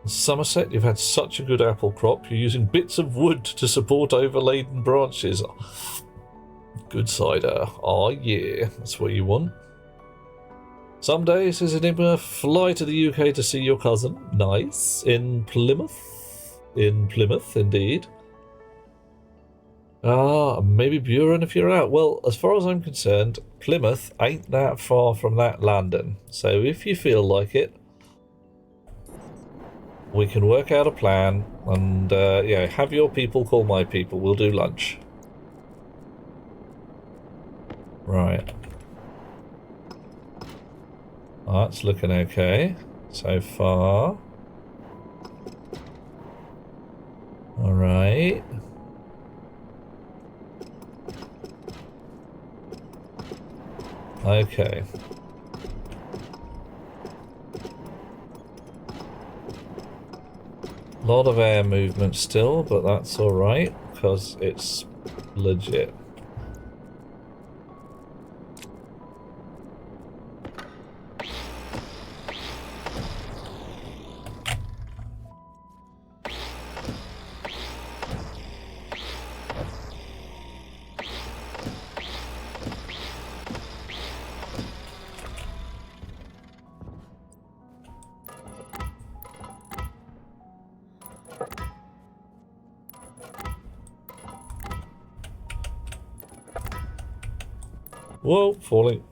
Somerset, you've had such a good apple crop. You're using bits of wood to support overladen branches. Good cider. Oh yeah, that's what you want. Someday, says Enigma, fly to the UK to see your cousin. Nice. In Plymouth? In Plymouth, indeed. Ah, maybe Buren if you're out. Well, as far as I'm concerned, Plymouth ain't that far from that London. So if you feel like it, we can work out a plan and, yeah, have your people call my people. We'll do lunch. Right. Oh, that's looking okay so far. Alright. Okay. A lot of air movement still, but that's alright because it's legit. Whoa, falling.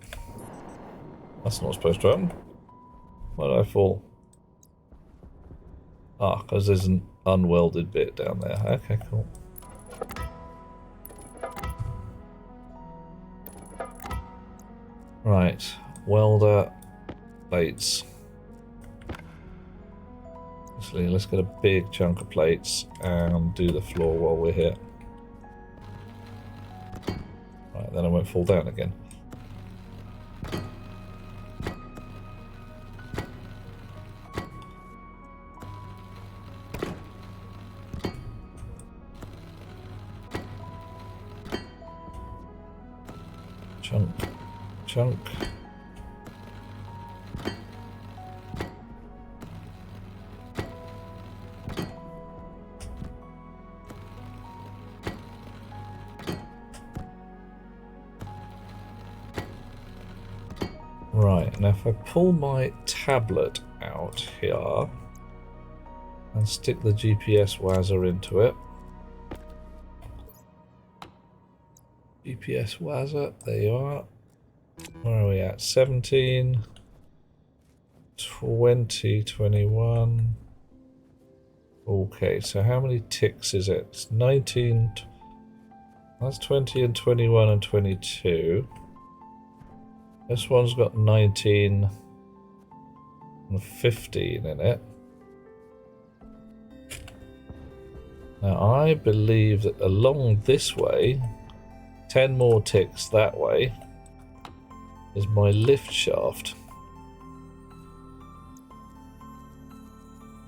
That's not supposed to happen. Why did I fall? Ah, because there's an unwelded bit down there. Okay, cool. Right, welder plates. Actually, let's get a big chunk of plates and do the floor while we're here. Right, then I won't fall down again. Chunk. Right, now if I pull my tablet out here and stick the GPS wazzer into it. GPS wazzer, there you are. Where are we at? 17, 20, 21. Okay, so how many ticks is it? It's 19. That's 20 and 21 and 22. This one's got 19 and 15 in it. Now I believe that along this way, 10 more ticks that way, is my lift shaft.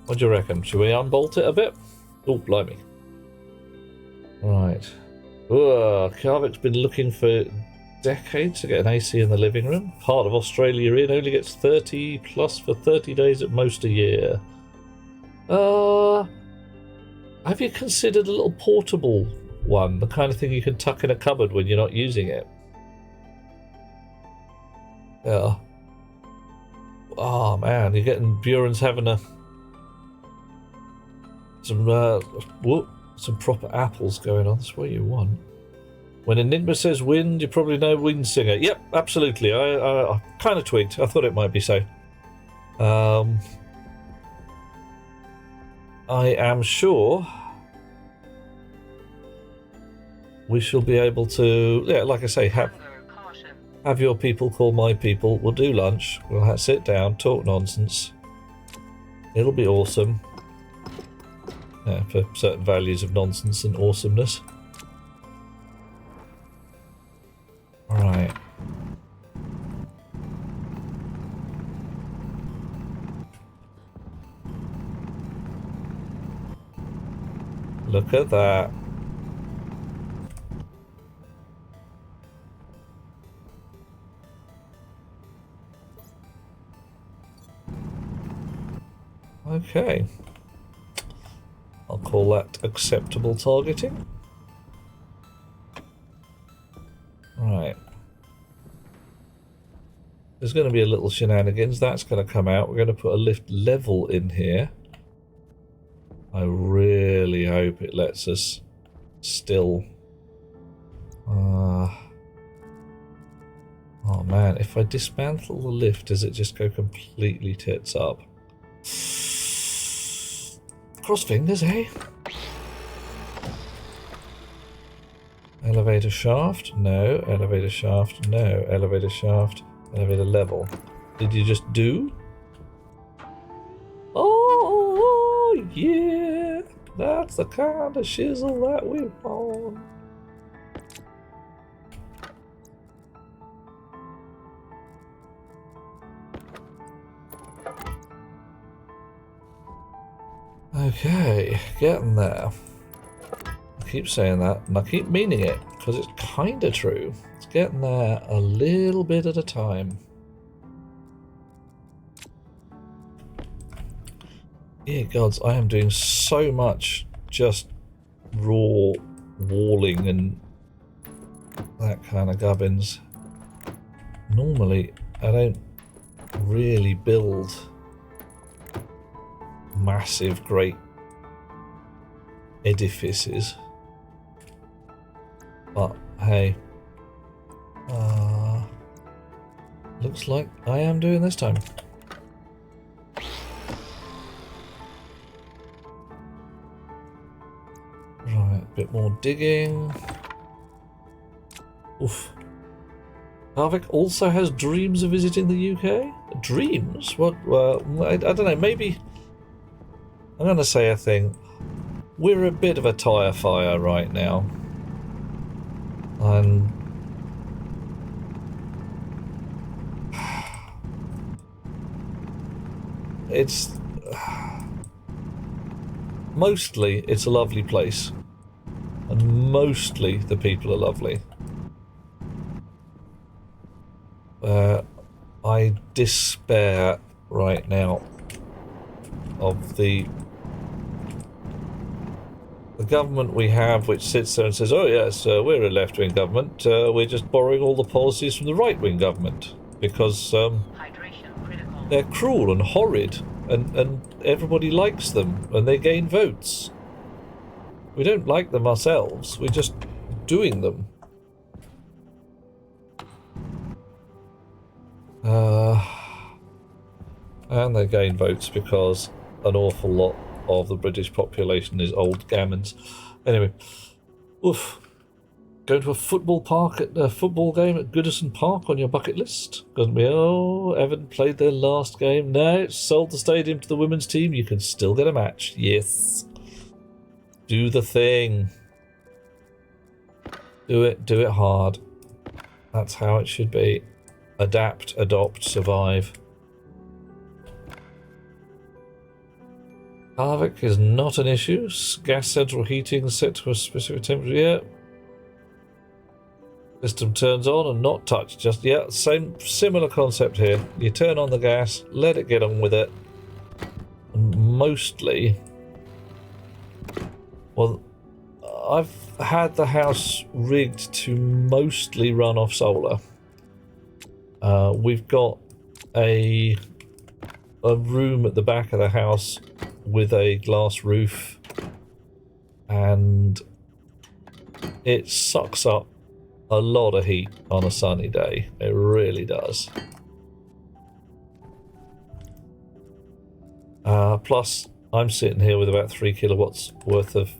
What do you reckon? Should we unbolt it a bit? Oh, blimey. Right. Karvik's been looking for decades to get an AC in the living room. Part of Australia in only gets 30 plus for 30 days at most a year. Have you considered a little portable one? The kind of thing you can tuck in a cupboard when you're not using it? Yeah. Oh man, you're getting Buren's having some proper apples going on. That's what you want. When Enigma says wind, you probably know Wind Singer. Yep, absolutely. I kind of tweaked. I thought it might be so. I am sure we shall be able to, yeah, like I say, have your people call my people. We'll do lunch. We'll sit down, talk nonsense. It'll be awesome. Yeah, for certain values of nonsense and awesomeness. Alright. Look at that. Okay. I'll call that acceptable targeting. Right. There's going to be a little shenanigans. That's going to come out. We're going to put a lift level in here. I really hope it lets us still... oh man, if I dismantle the lift, does it just go completely tits up? Cross fingers, eh? Elevator shaft? No. Elevator shaft? No. Elevator shaft? Elevator level. Did you just do? Oh, yeah! That's the kind of shizzle that we want. Okay, getting there. I keep saying that, and I keep meaning it, because it's kind of true. It's getting there a little bit at a time. Yeah, gods, I am doing so much just raw walling and that kind of gubbins. Normally, I don't really build massive, great edifices. But hey, looks like I am doing this time. Right, a bit more digging. Oof. Harvick also has dreams of visiting the UK? Dreams? What? Well, I don't know, maybe... I'm going to say a thing. We're a bit of a tyre fire right now. And... it's... mostly, it's a lovely place. And mostly, the people are lovely. I despair right now of the government we have, which sits there and says, oh yes, we're a left-wing government, we're just borrowing all the policies from the right-wing government, because they're cruel and horrid, and everybody likes them, and they gain votes. We don't like them ourselves, we're just doing them. And they gain votes because an awful lot of the British population is old gammons. Anyway, oof. Going to a football game at Goodison Park on your bucket list? Gonna be, oh, Everton played their last game. No, sold the stadium to the women's team. You can still get a match. Yes. Do the thing. Do it hard. That's how it should be. Adapt, adopt, survive. Harvick is not an issue. Gas central heating set to a specific temperature. Yeah. System turns on and not touched. Just, yeah, similar concept here. You turn on the gas, let it get on with it. And mostly, well, I've had the house rigged to mostly run off solar. We've got a room at the back of the house with a glass roof, and it sucks up a lot of heat on a sunny day. It really does. Plus, I'm sitting here with about 3 kilowatts worth of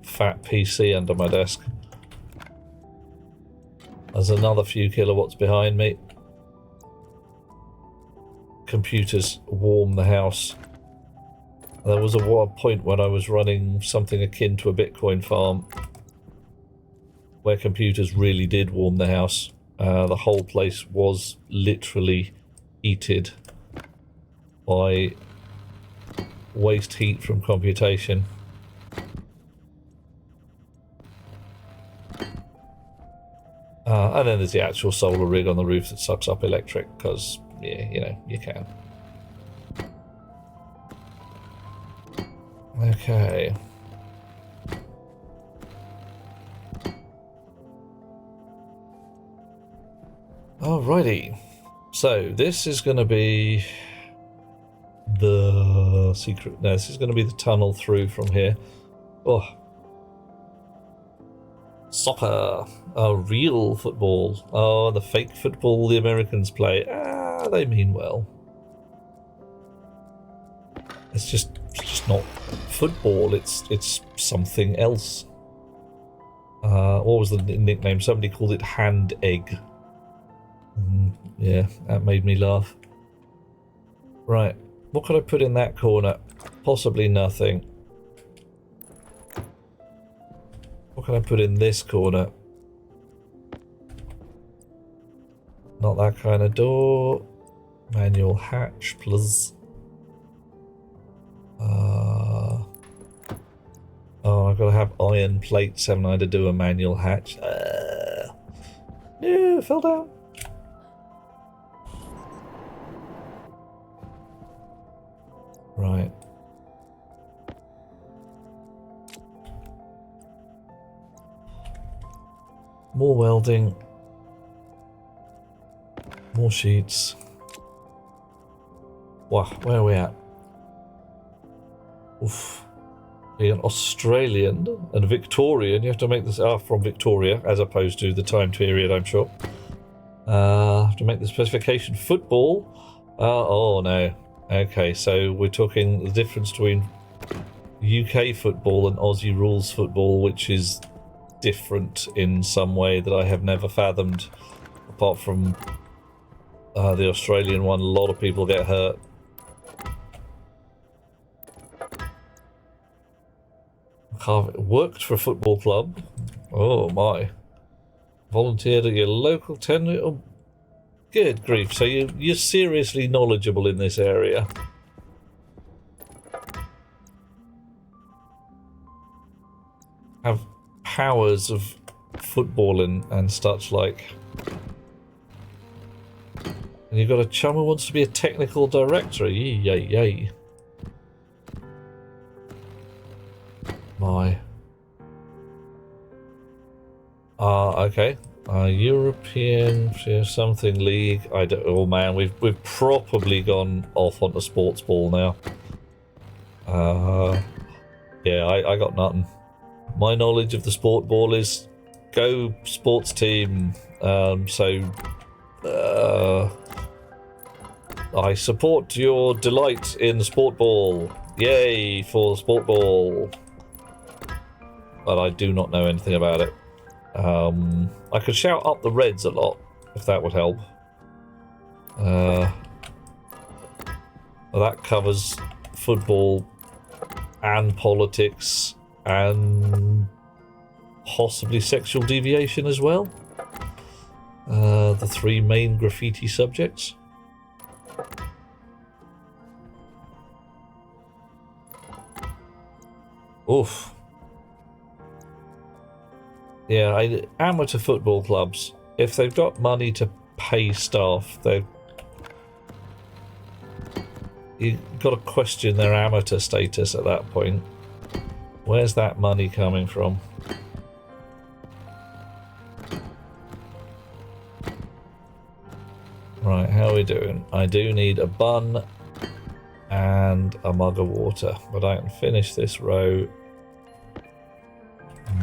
fat PC under my desk. There's another few kilowatts behind me. Computers warm the house. There was a point when I was running something akin to a Bitcoin farm where computers really did warm the house. The whole place was literally heated by waste heat from computation. And then there's the actual solar rig on the roof that sucks up electric because, yeah, you know, you can. Okay. Alrighty. So this is going to be the secret. No, this is going to be the tunnel through from here. Oh. Soccer. Oh, real football. Oh, the fake football the Americans play. Ah, they mean well. It's just not football. It's something else. What was the nickname? Somebody called it hand egg. Yeah, that made me laugh. Right, what could I put in that corner? Possibly nothing. What can I put in this corner? Not that kind of door. Manual hatch, please. Oh, I've got to have iron plates, haven't I, to do a manual hatch? Yeah, fell down. Right. More welding. More sheets. Wow, where are we at? Oof. Being an Australian and Victorian, you have to make this from Victoria, as opposed to the time period, I'm sure. Have to make the specification football. Oh no. Okay, so we're talking the difference between UK football and Aussie rules football, which is different in some way that I have never fathomed. apart from the Australian one, a lot of people get hurt. Worked for a football club. Oh my. Volunteered at your local tenure. Oh, good grief. So you're seriously knowledgeable in this area. Have powers of footballing and such like. And you've got a chum who wants to be a technical director. Yay, yay. My. Okay. European something league. I don't. Oh man, we've probably gone off onto sports ball now. Yeah, I got nothing. My knowledge of the sport ball is go sports team. I support your delight in sport ball. Yay for sport ball. But I do not know anything about it. I could shout up the Reds a lot, if that would help. Well, that covers football and politics and possibly sexual deviation as well. The three main graffiti subjects. Oof. Yeah, amateur football clubs, if they've got money to pay staff, you've got to question their amateur status at that point. Where's that money coming from? Right, how are we doing? I do need a bun and a mug of water, but I can finish this row.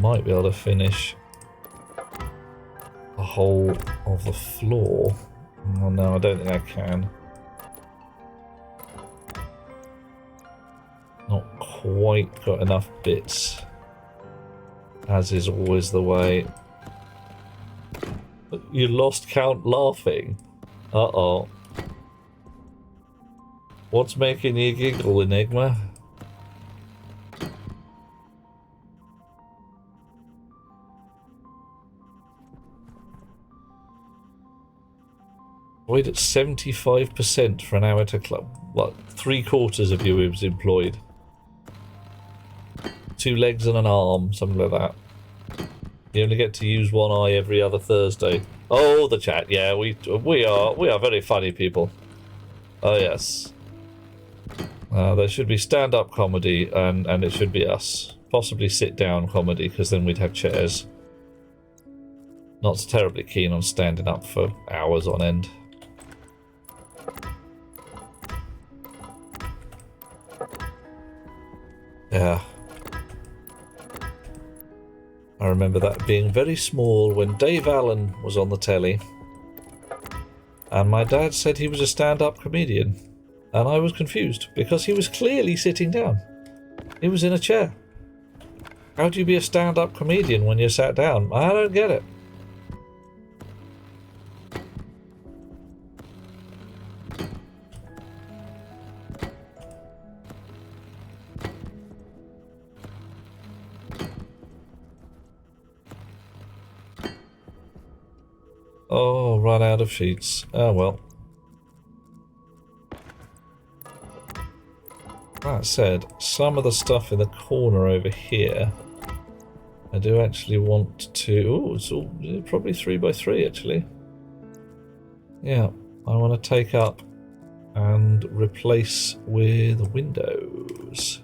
Might be able to finish the whole of the floor. Oh no, I don't think I can. Not quite got enough bits, as is always the way. You lost count laughing. Uh-oh. What's making you giggle, Enigma? Employed at 75% for an amateur club. What, 3/4 of you is employed? 2 legs and an arm, something like that. You only get to use one eye every other Thursday. Oh, the chat. Yeah, we are very funny people. Oh yes. There should be stand-up comedy, and it should be us. Possibly sit-down comedy, because then we'd have chairs. Not so terribly keen on standing up for hours on end. Yeah. I remember that being very small when Dave Allen was on the telly. And my dad said he was a stand-up comedian. And I was confused, because he was clearly sitting down. He was in a chair. How do you be a stand-up comedian when you're sat down? I don't get it. Oh, run out of sheets. Oh well. That said, some of the stuff in the corner over here, I do actually want to... Oh, it's all probably 3x3 actually. Yeah, I want to take up and replace with windows.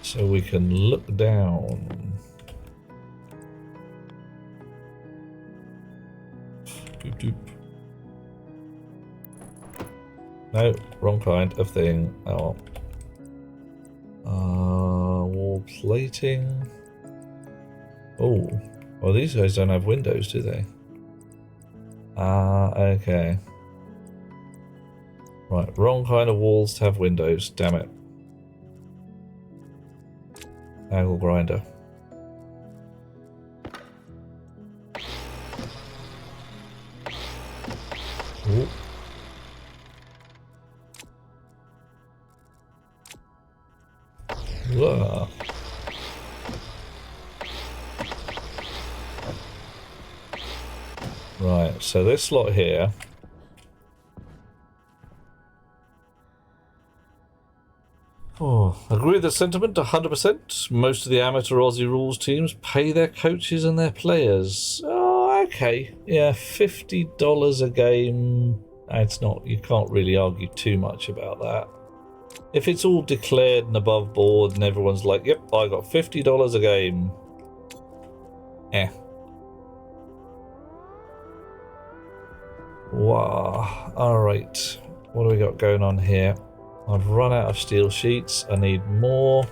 So we can look down. Doop doop. No, wrong kind of thing. Oh. Wall plating. Oh. Well, these guys don't have windows, do they? Okay. Right, wrong kind of walls to have windows, damn it. Angle grinder. Ooh. Whoa. Right, so this lot here. Oh, agree with the sentiment 100%. Most of the amateur Aussie rules teams pay their coaches and their players. Oh, okay. Yeah, $50 a game. It's not, you can't really argue too much about that. If it's all declared and above board and everyone's like, yep, I got $50 a game. Wow. Alright. What do we got going on here? I've run out of steel sheets. I need more.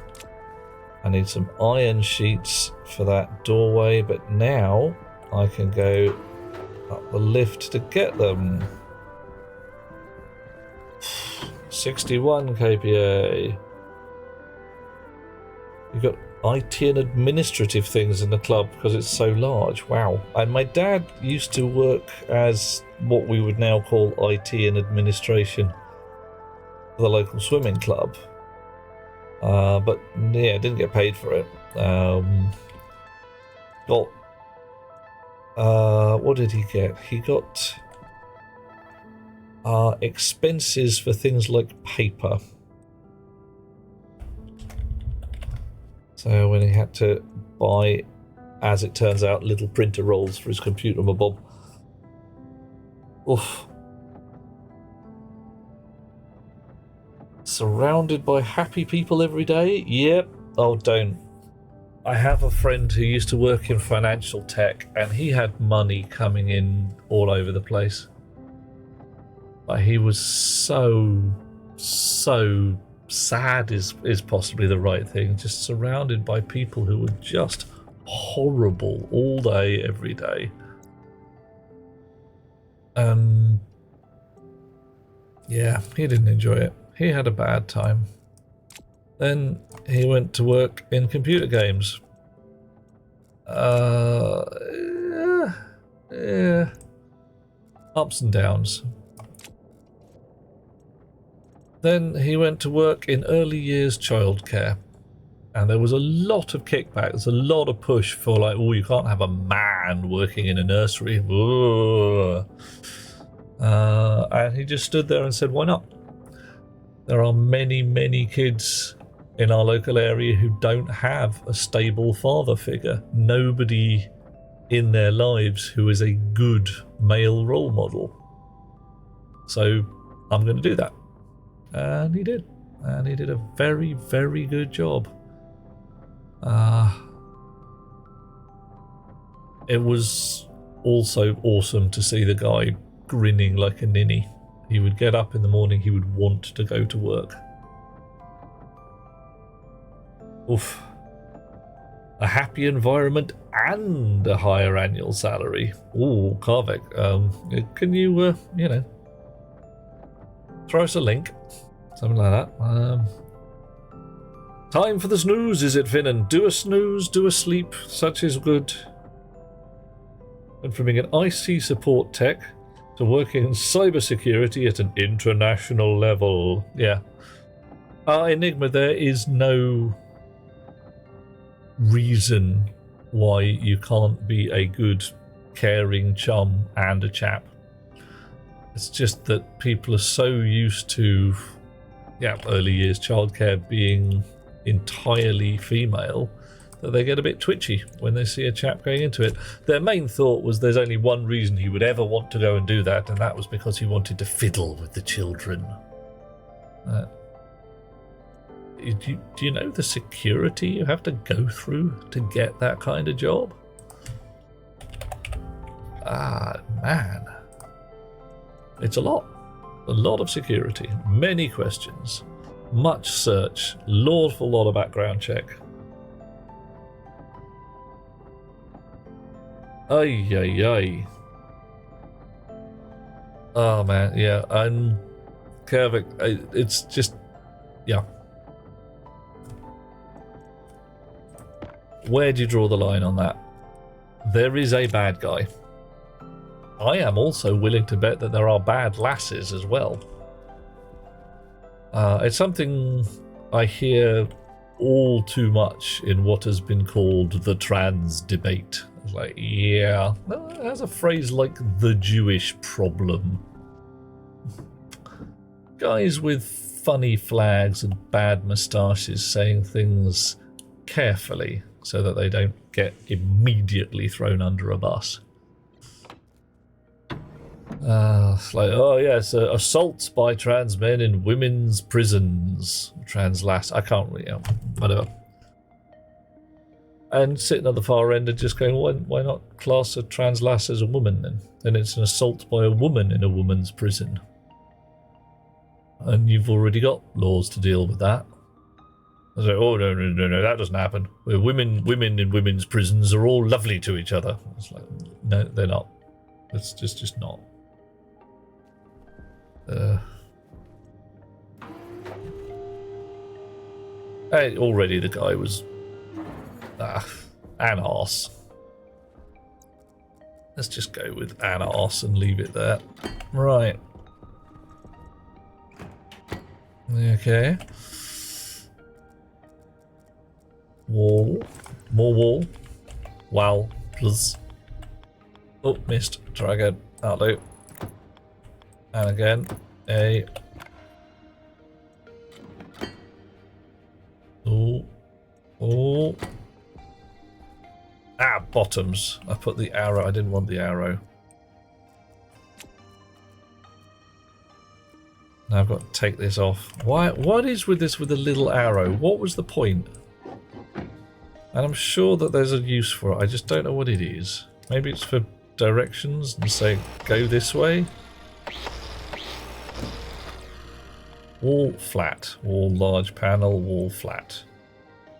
I need some iron sheets for that doorway, but now I can go up the lift to get them. 61 kPa. You've got IT and administrative things in the club because it's so large. Wow. And my dad used to work as what we would now call IT and administration for the local swimming club. But yeah, didn't get paid for it. What did he get? He got expenses for things like paper. So when he had to buy, as it turns out, little printer rolls for his computer, my Bob. Oof. Surrounded by happy people every day? Yep. Oh, don't. I have a friend who used to work in financial tech, and he had money coming in all over the place. But he was so sad is possibly the right thing. Just surrounded by people who were just horrible all day, every day. Yeah, he didn't enjoy it. He had a bad time. Then he went to work in computer games. Yeah. Ups and downs. Then he went to work in early years childcare. And there was a lot of kickback. There's a lot of push for like, oh, you can't have a man working in a nursery. And he just stood there and said, why not? There are many, many kids in our local area who don't have a stable father figure. Nobody in their lives who is a good male role model. So I'm going to do that. And he did. And he did a very, very good job. It was also awesome to see the guy grinning like a ninny. He would get up in the morning, he would want to go to work. Oof. A happy environment and a higher annual salary. Ooh, Karvik, can you, throw us a link? Something like that. Time for the snooze, is it, Finnan? Do a snooze, do a sleep, such is good. And from being an IC support tech to working in cybersecurity at an international level. Yeah. Enigma, there is no reason why you can't be a good, caring chum and a chap. It's just that people are so used to, early years childcare being entirely female that they get a bit twitchy when they see a chap going into it. Their main thought was there's only one reason he would ever want to go and do that, and that was because he wanted to fiddle with the children. Do you know the security you have to go through to get that kind of job? Man. It's a lot of security, many questions, much search, lawful lot of background check. Ay. Oh man, yeah, and Kervik, it's just, Where do you draw the line on that? There is a bad guy. I am also willing to bet that there are bad lasses as well. It's something I hear all too much in what has been called the trans debate. It's like, yeah, no, it has a phrase like the Jewish problem. Guys with funny flags and bad moustaches saying things carefully so that they don't get immediately thrown under a bus. It's like, oh yes, assaults by trans men in women's prisons. Trans lass, I can't really, whatever. And sitting at the far end and just going, why not class a trans lass as a woman then? Then it's an assault by a woman in a woman's prison. And you've already got laws to deal with that. I was like, oh no, that doesn't happen. Women in women's prisons are all lovely to each other. It's like, no, they're not. It's just not. Hey, already the guy was an arse. Let's just go with an arse and leave it there. Right. Okay. Wall. More wall. Wow. Plus. Oh, missed. Try again. That'll do. And again. A. Oh. Oh. Ah, bottoms. I put the arrow. I didn't want the arrow. Now I've got to take this off. Why? What is with this with the little arrow? What was the point? And I'm sure that there's a use for it. I just don't know what it is. Maybe it's for directions and say, go this way. Wall flat. Wall large panel. Wall flat.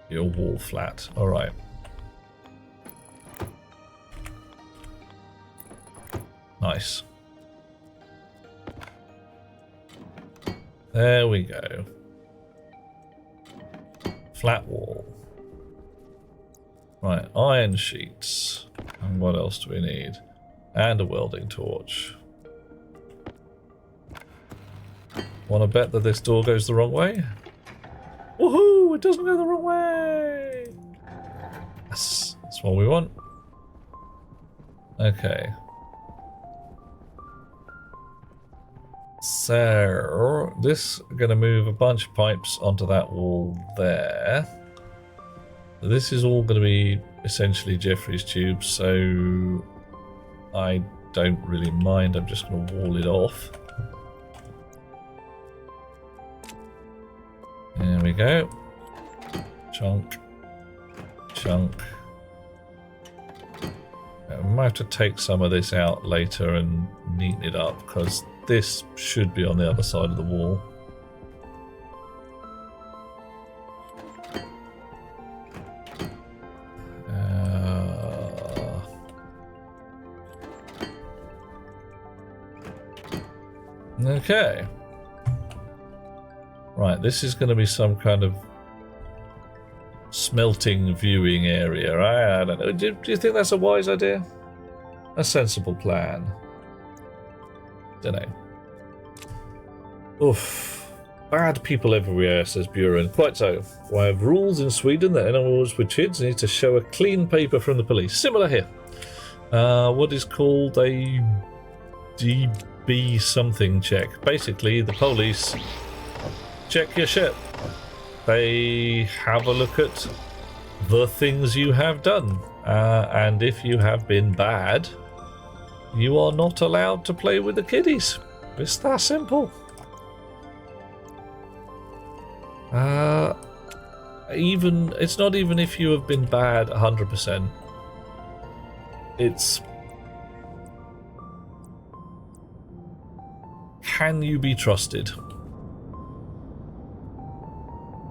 Your wall flat. Alright. Nice. There we go. Flat wall. Right, iron sheets. And what else do we need? And a welding torch. Want to bet that this door goes the wrong way? Woohoo! It doesn't go the wrong way! Yes, that's what we want. Okay. So, this is going to move a bunch of pipes onto that wall there. This is all going to be essentially Jeffrey's tube, so I don't really mind. I'm just going to wall it off. There we go. Chunk. Chunk. I might have to take some of this out later and neaten it up, because this should be on the other side of the wall. Okay. Right, this is going to be some kind of smelting viewing area. I don't know. Do you think that's a wise idea? A sensible plan? Don't know. Oof. Bad people everywhere, says Buren. Quite so. I have rules in Sweden that animals with kids need to show a clean paper from the police. Similar here. What is called a DB something check. Basically, the police check your shit. They have a look at the things you have done. And if you have been bad, you are not allowed to play with the kiddies. It's that simple. It's not even if you have been bad 100%. It's, can you be trusted?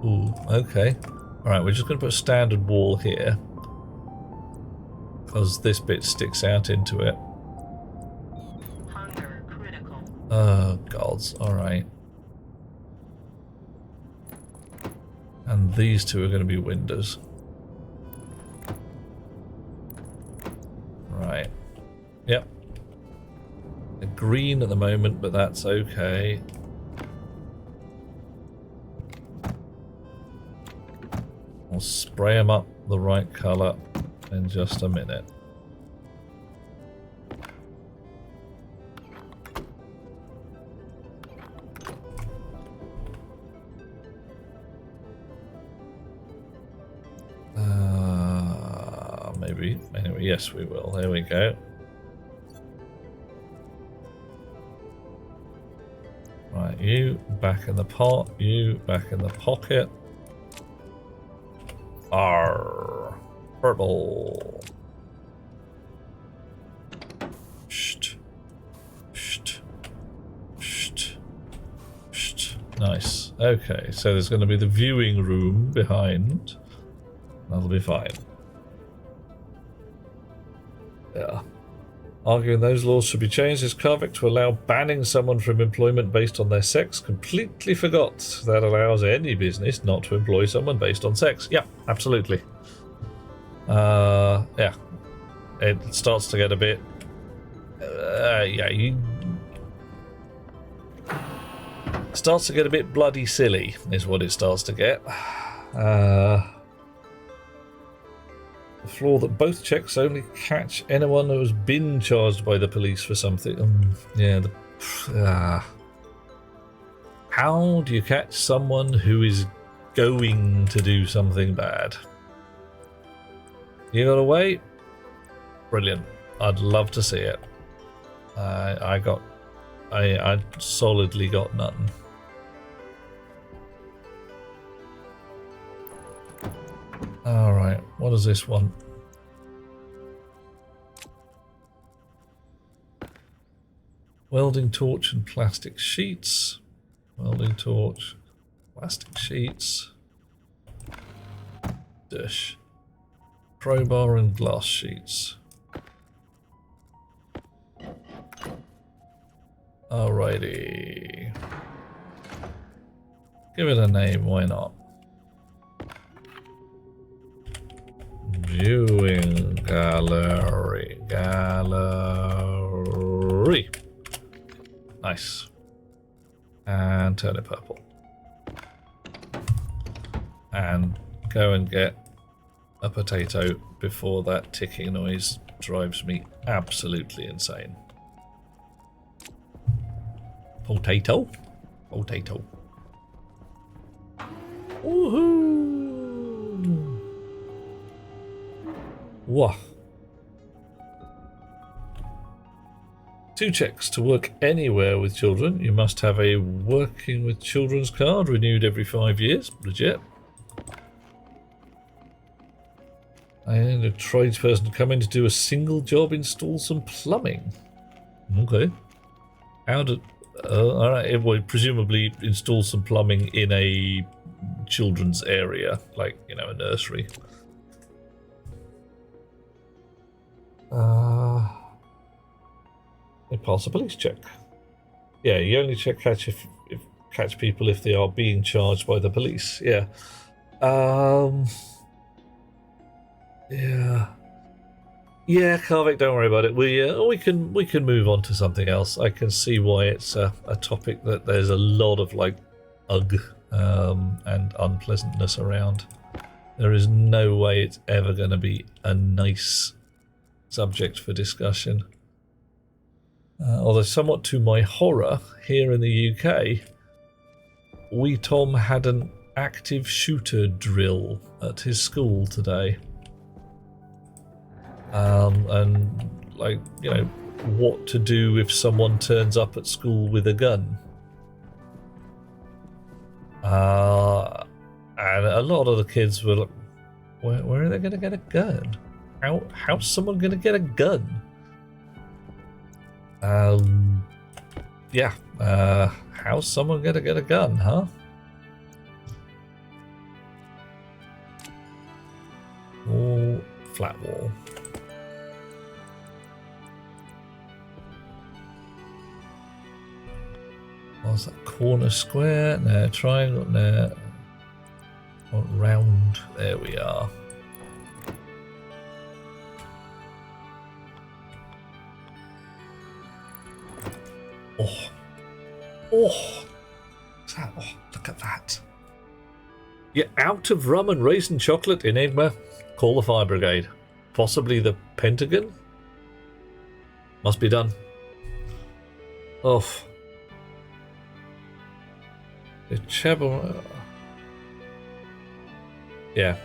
Ooh, okay. Alright, we're just going to put a standard wall here, because this bit sticks out into it. Hunger critical. Oh, gods. Alright. And these two are going to be windows. Right. Yep. green at the moment, but that's okay. I'll spray them up the right colour in just a minute. Maybe. Anyway, yes, we will. There we go. Right, you back in the pot, you back in the pocket. Arr, purple. Sht, sht, sht, sht. Nice. Okay, so there's going to be the viewing room behind. That'll be fine. Yeah. Arguing those laws should be changed is Karvik to allow banning someone from employment based on their sex. Completely forgot that allows any business not to employ someone based on sex. Yeah, absolutely. Yeah. It starts to get a bit... starts to get a bit bloody silly, is what it starts to get. The flaw that both checks only catch anyone who has been charged by the police for something. How do you catch someone who is going to do something bad? You got a way? Brilliant. I'd love to see it. I solidly got nothing. Alright, what does this want? Welding torch and plastic sheets. Welding torch, plastic sheets. Dish. Crowbar and glass sheets. Alrighty. Give it a name, why not? Viewing gallery. Nice. And turn it purple. And go and get a potato before that ticking noise drives me absolutely insane. Potato? Potato. Woohoo! Whoa. 2 checks. To work anywhere with children, you must have a working with children's card renewed every 5 years. Legit. And a tradesperson to come in to do a single job, install some plumbing. Okay. How did... alright, it would presumably install some plumbing in a children's area, like, you know, a nursery. Pass a police check. Yeah, you only catch people if they are being charged by the police. Yeah. Yeah. Yeah, Karvik, don't worry about it. We can move on to something else. I can see why it's a topic that there's a lot of like ugh and unpleasantness around. There is no way it's ever going to be a nice subject for discussion. Although somewhat to my horror, here in the UK, wee Tom had an active shooter drill at his school today. And like, you know, what to do if someone turns up at school with a gun. And a lot of the kids were like, where are they going to get a gun? How's someone going to get a gun? Yeah, how's someone going to get a gun, huh? Wall, flat wall. What's that? Corner, square? No, triangle, no. Round, there we are. Oh. Oh. Oh, look at that. You're out of rum and raisin chocolate, Enigma. Call the fire brigade. Possibly the Pentagon? Must be done. Oh. The Chebble. Yeah.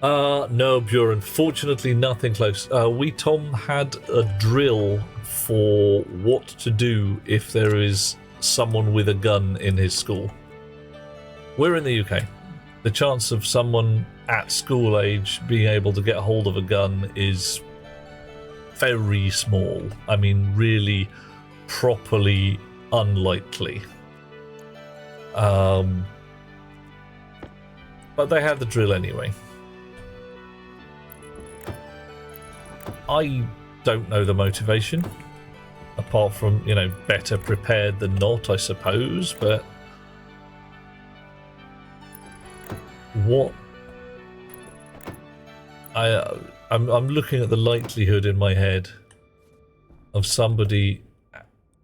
No, Buren. Fortunately, nothing close. We, Tom, had a drill for what to do if there is someone with a gun in his school. We're in the UK. The chance of someone at school age being able to get hold of a gun is very small. I mean, really properly unlikely. But they had the drill anyway. I don't know the motivation, apart from, you know, better prepared than not, I suppose, but what I'm looking at the likelihood in my head of somebody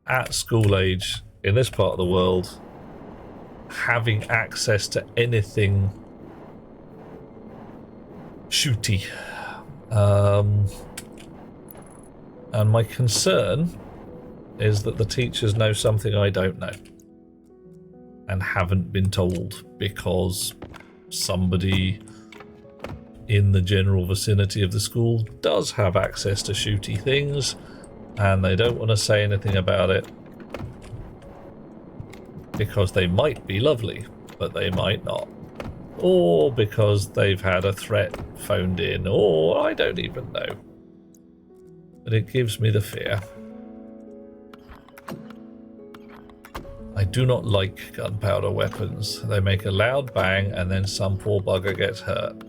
at school age in this part of the world having access to anything shooty. And my concern is that the teachers know something I don't know and haven't been told because somebody in the general vicinity of the school does have access to shooty things and they don't want to say anything about it because they might be lovely, but they might not. Or because they've had a threat phoned in, or I don't even know. But it gives me the fear. I do not like gunpowder weapons. They make a loud bang and then some poor bugger gets hurt.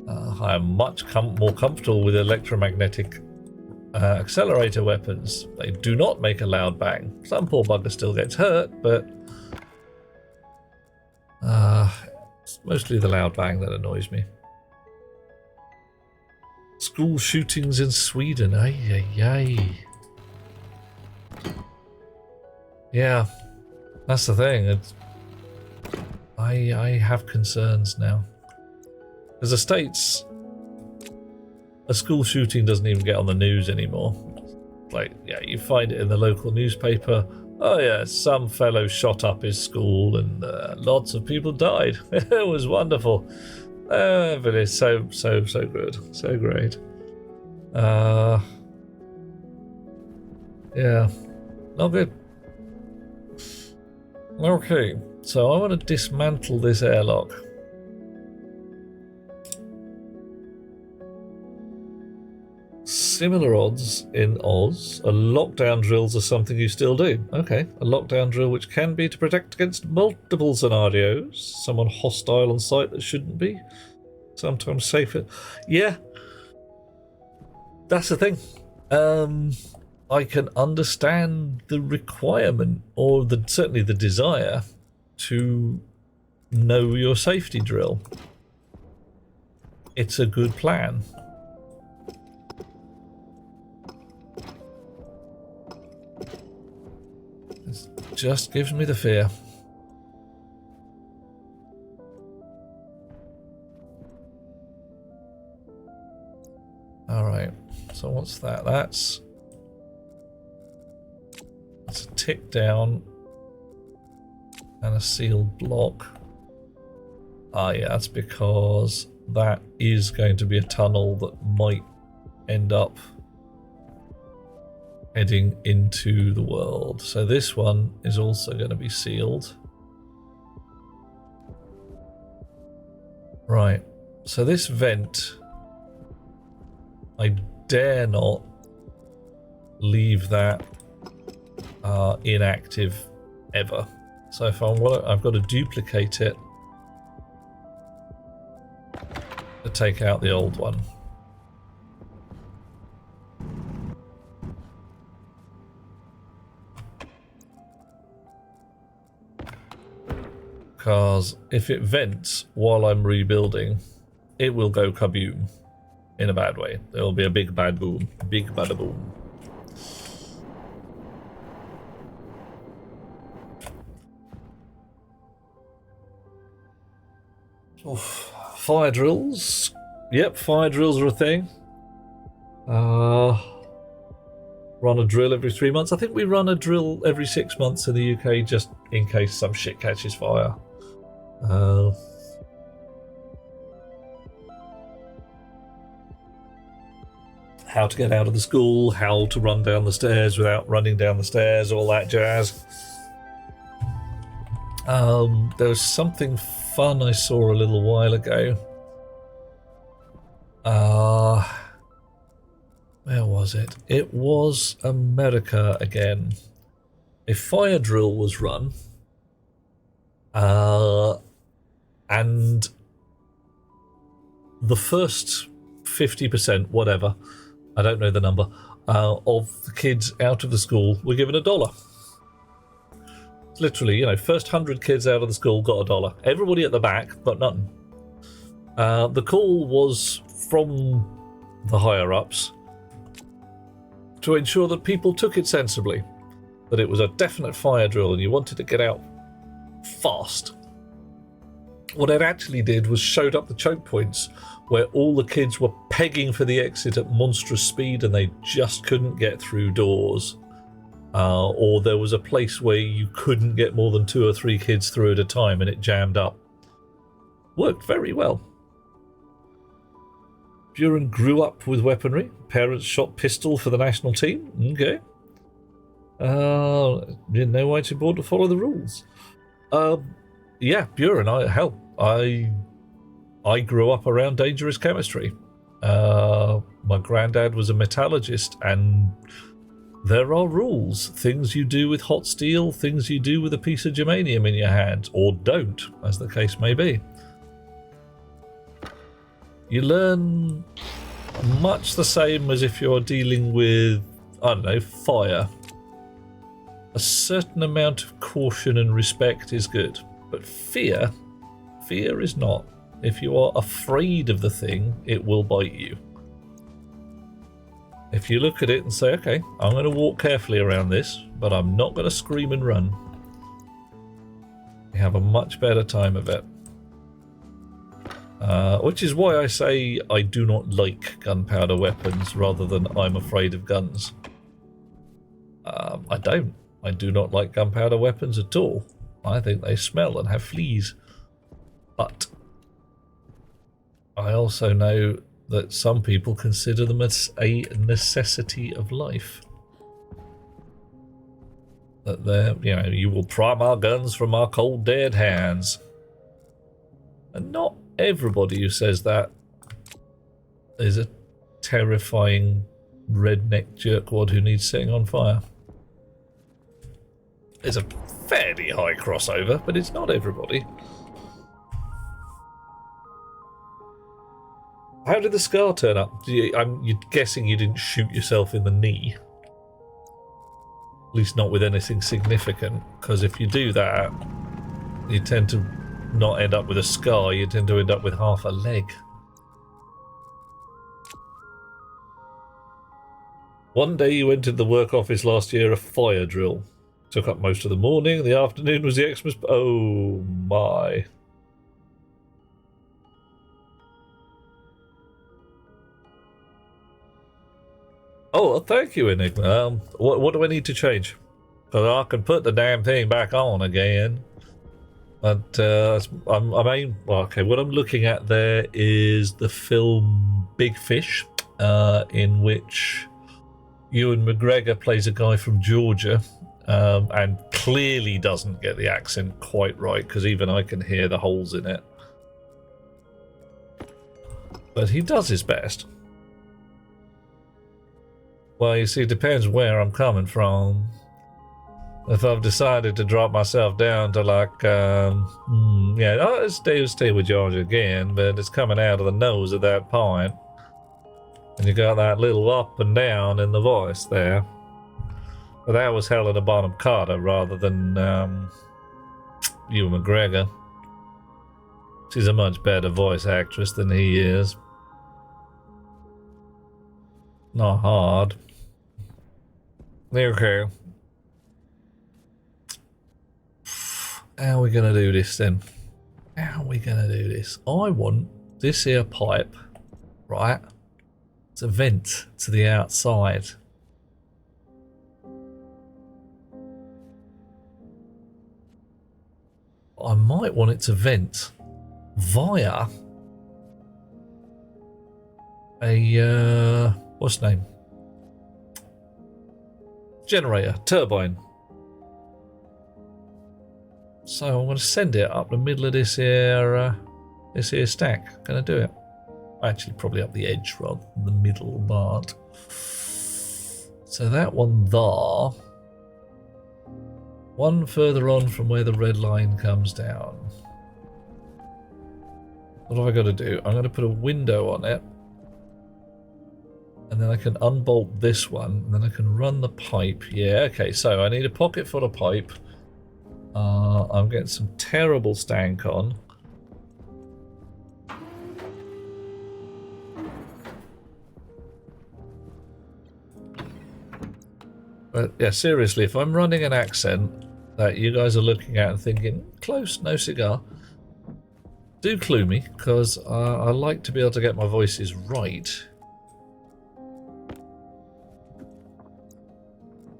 I am much more comfortable with electromagnetic accelerator weapons. They do not make a loud bang. Some poor bugger still gets hurt, but it's mostly the loud bang that annoys me. School shootings in Sweden. Ay, ay, ay. Yeah, that's the thing. I have concerns now. Because the States, a school shooting doesn't even get on the news anymore. Like, yeah, you find it in the local newspaper. Oh yeah, some fellow shot up his school and lots of people died. It was wonderful. But it's so good. So great. Yeah, not good. Okay, so I want to dismantle this airlock. Similar odds in Oz. A lockdown drills are something you still do. Okay, a lockdown drill which can be to protect against multiple scenarios. Someone hostile on site that shouldn't be. Sometimes safer. Yeah, that's the thing. I can understand the requirement, or certainly the desire, to know your safety drill. It's a good plan. It just gives me the fear. Alright, so what's that? That's a tick down and a sealed block. Ah yeah, that's because that is going to be a tunnel that might end up heading into the world. So this one is also going to be sealed. Right, so this vent, I dare not leave that inactive ever. So if I want to, I've got to duplicate it to take out the old one. Because if it vents while I'm rebuilding, it will go kaboom. in a bad way. There will be a big bad boom. Big bad boom. Oof. Fire drills. Yep, fire drills are a thing. Run a drill every 3 months. I think we run a drill every 6 months in the UK just in case some shit catches fire. How to get out of the school, how to run down the stairs without running down the stairs, all that jazz. There was something fun I saw a little while ago. Where was it? It was America again. A fire drill was run. And the first 50%, whatever, I don't know the number, of the kids out of the school were given $1. Literally, first 100 kids out of the school got $1. Everybody at the back got nothing. The call was from the higher-ups to ensure that people took it sensibly, that it was a definite fire drill and you wanted to get out fast. What it actually did was showed up the choke points where all the kids were pegging for the exit at monstrous speed and they just couldn't get through doors. Or there was a place where you couldn't get more than 2 or 3 kids through at a time and it jammed up. Worked very well. Buren grew up with weaponry. Parents shot pistol for the national team. Okay. Didn't know why it's important to follow the rules. Yeah, Buren, I grew up around dangerous chemistry. My granddad was a metallurgist, and there are rules. Things you do with hot steel, things you do with a piece of germanium in your hand, or don't, as the case may be. You learn much the same as if you're dealing with, I don't know, fire. A certain amount of caution and respect is good, but fear is not. If you are afraid of the thing, it will bite you. If you look at it and say, okay, I'm going to walk carefully around this, but I'm not going to scream and run, you have a much better time of it. Which is why I say I do not like gunpowder weapons rather than I'm afraid of guns. I don't. I do not like gunpowder weapons at all. I think they smell and have fleas. But I also know that some people consider them as a necessity of life. That they're, you will prime our guns from our cold dead hands. And not everybody who says that is a terrifying redneck jerkwad who needs setting on fire. There's a fairly high crossover, but it's not everybody. How did the scar turn up? I'm guessing you didn't shoot yourself in the knee. At least not with anything significant, because if you do that, you tend to not end up with a scar, you tend to end up with half a leg. One day you entered the work office last year, a fire drill. Took up most of the morning, the afternoon was the Xmas... Oh my. Oh, well, thank you, Enigma. What do I need to change? Because I can put the damn thing back on again. But what I'm looking at there is the film Big Fish, in which Ewan McGregor plays a guy from Georgia, and clearly doesn't get the accent quite right, because even I can hear the holes in it. But he does his best. Well, you see, it depends where I'm coming from. If I've decided to drop myself down to stay with Georgia again, but it's coming out of the nose at that point. And you got that little up and down in the voice there. But that was Helena Bonham Carter rather than Ewan McGregor. She's a much better voice actress than he is. Not hard. Okay. How are we going to do this then? How are we going to do this? I want this here pipe, right, to vent to the outside. I might want it to vent via a, what's the name? Generator, turbine. So I'm going to send it up the middle of this here stack. Going to do it. Actually, probably up the edge rather than the middle part. So that one there. One further on from where the red line comes down. What have I got to do? I'm going to put a window on it. And then I can unbolt this one. And then I can run the pipe. Yeah, okay. So I need a pocket full of pipe. I'm getting some terrible stank on. But yeah, seriously, if I'm running an accent that you guys are looking at and thinking, close, no cigar, do clue me, because I like to be able to get my voices right.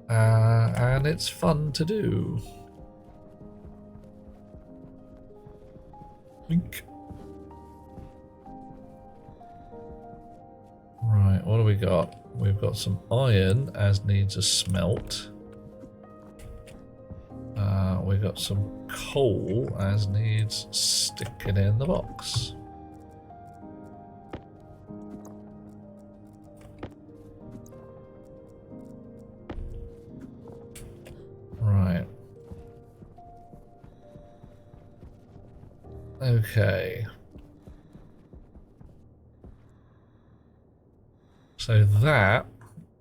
And it's fun to do. Wink. Right, what do we got? We've got some iron as needs a smelt. We've got some coal as needs sticking in the box. Right. Okay. So that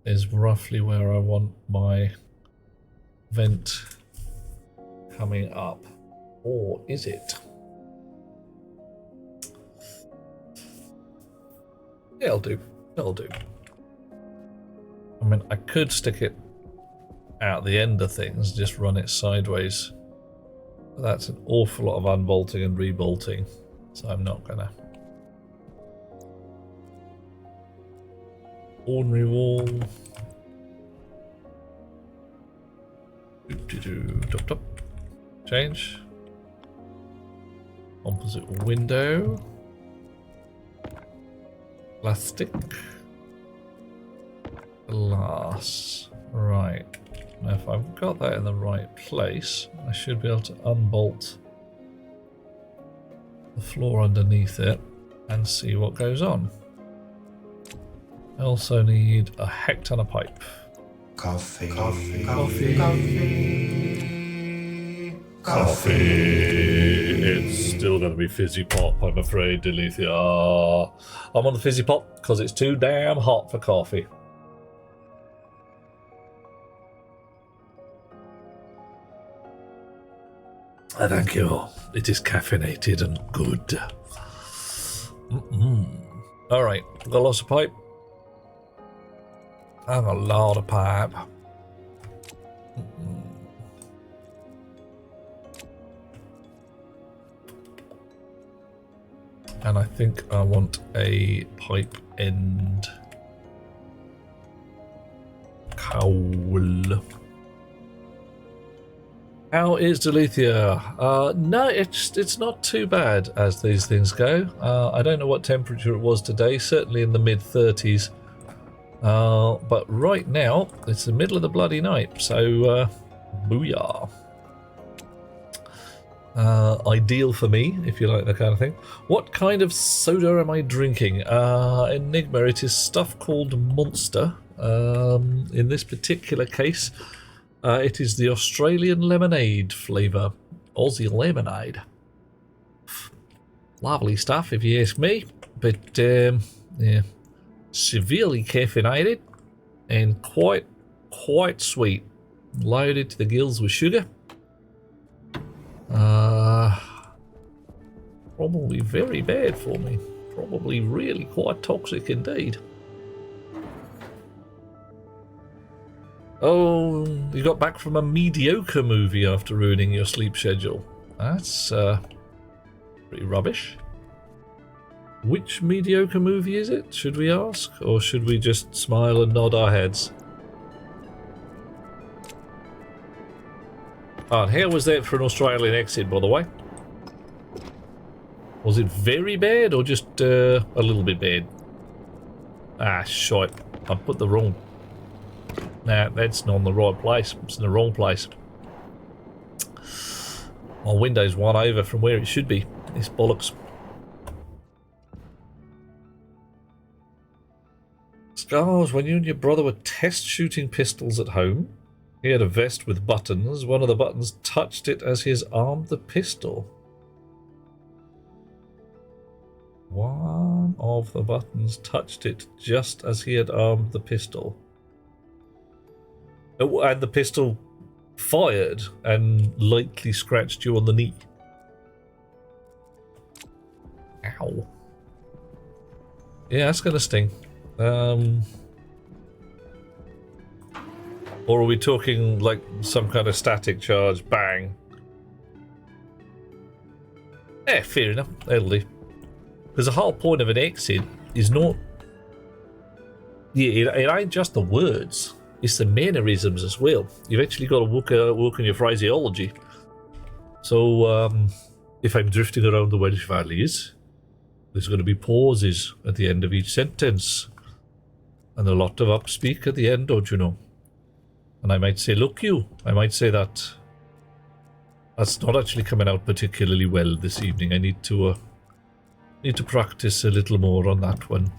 is roughly where I want my vent coming up. Or is it? Yeah, it'll do. It'll do. I mean, I could stick it out the end of things, just run it sideways. But that's an awful lot of unbolting and rebolting, so I'm not gonna. Ordinary wall. Top top. Change. Composite window. Plastic. Glass. Right. Now if I've got that in the right place, I should be able to unbolt the floor underneath it and see what goes on. I also need a heck ton of pipe. Coffee. Coffee. Coffee. Coffee. It's still going to be fizzy pop, I'm afraid, Delethea. I'm on the fizzy pop because it's too damn hot for coffee. Thank you. It is caffeinated and good. All right, got lots of pipe. I have a lot of pipe. And I think I want a pipe end cowl. How is Delethea? No, it's not too bad as these things go. I don't know what temperature it was today, certainly in the mid-30s. But right now, it's the middle of the bloody night, so booyah. Ideal for me, if you like that kind of thing. What kind of soda am I drinking? Enigma, it is stuff called Monster. In this particular case, it is the Australian lemonade flavour. Aussie lemonade. Lovely stuff, if you ask me. But, yeah, severely caffeinated and quite sweet. Loaded to the gills with sugar. Probably very bad for me. Probably really quite toxic indeed. Oh, you got back from a mediocre movie after ruining your sleep schedule. That's pretty rubbish. Which mediocre movie is it, should we ask? Or should we just smile and nod our heads? And how was that for an Australian accent, by the way? Was it very bad or just a little bit bad? Ah, shite. I put the wrong... Nah, that's not in the right place. It's in the wrong place. My window's one over from where it should be. This bollocks. Scars, when you and your brother were test shooting pistols at home, he had a vest with buttons. One of the buttons touched it as he has armed the pistol. One of the buttons touched it just as he had armed the pistol. Oh, and the pistol fired and lightly scratched you on the knee. Ow. Yeah, that's gonna sting. Or are we talking like some kind of static charge? Bang. Eh, fair enough. That'll do. Because the whole point of an exit is not... Yeah, it ain't just the words. It's the mannerisms as well. You've actually got to work on your phraseology. So, if I'm drifting around the Welsh valleys, there's going to be pauses at the end of each sentence. And a lot of upspeak at the end, don't you know? And I might say, look you. I might say that. That's not actually coming out particularly well this evening. I need to practice a little more on that one.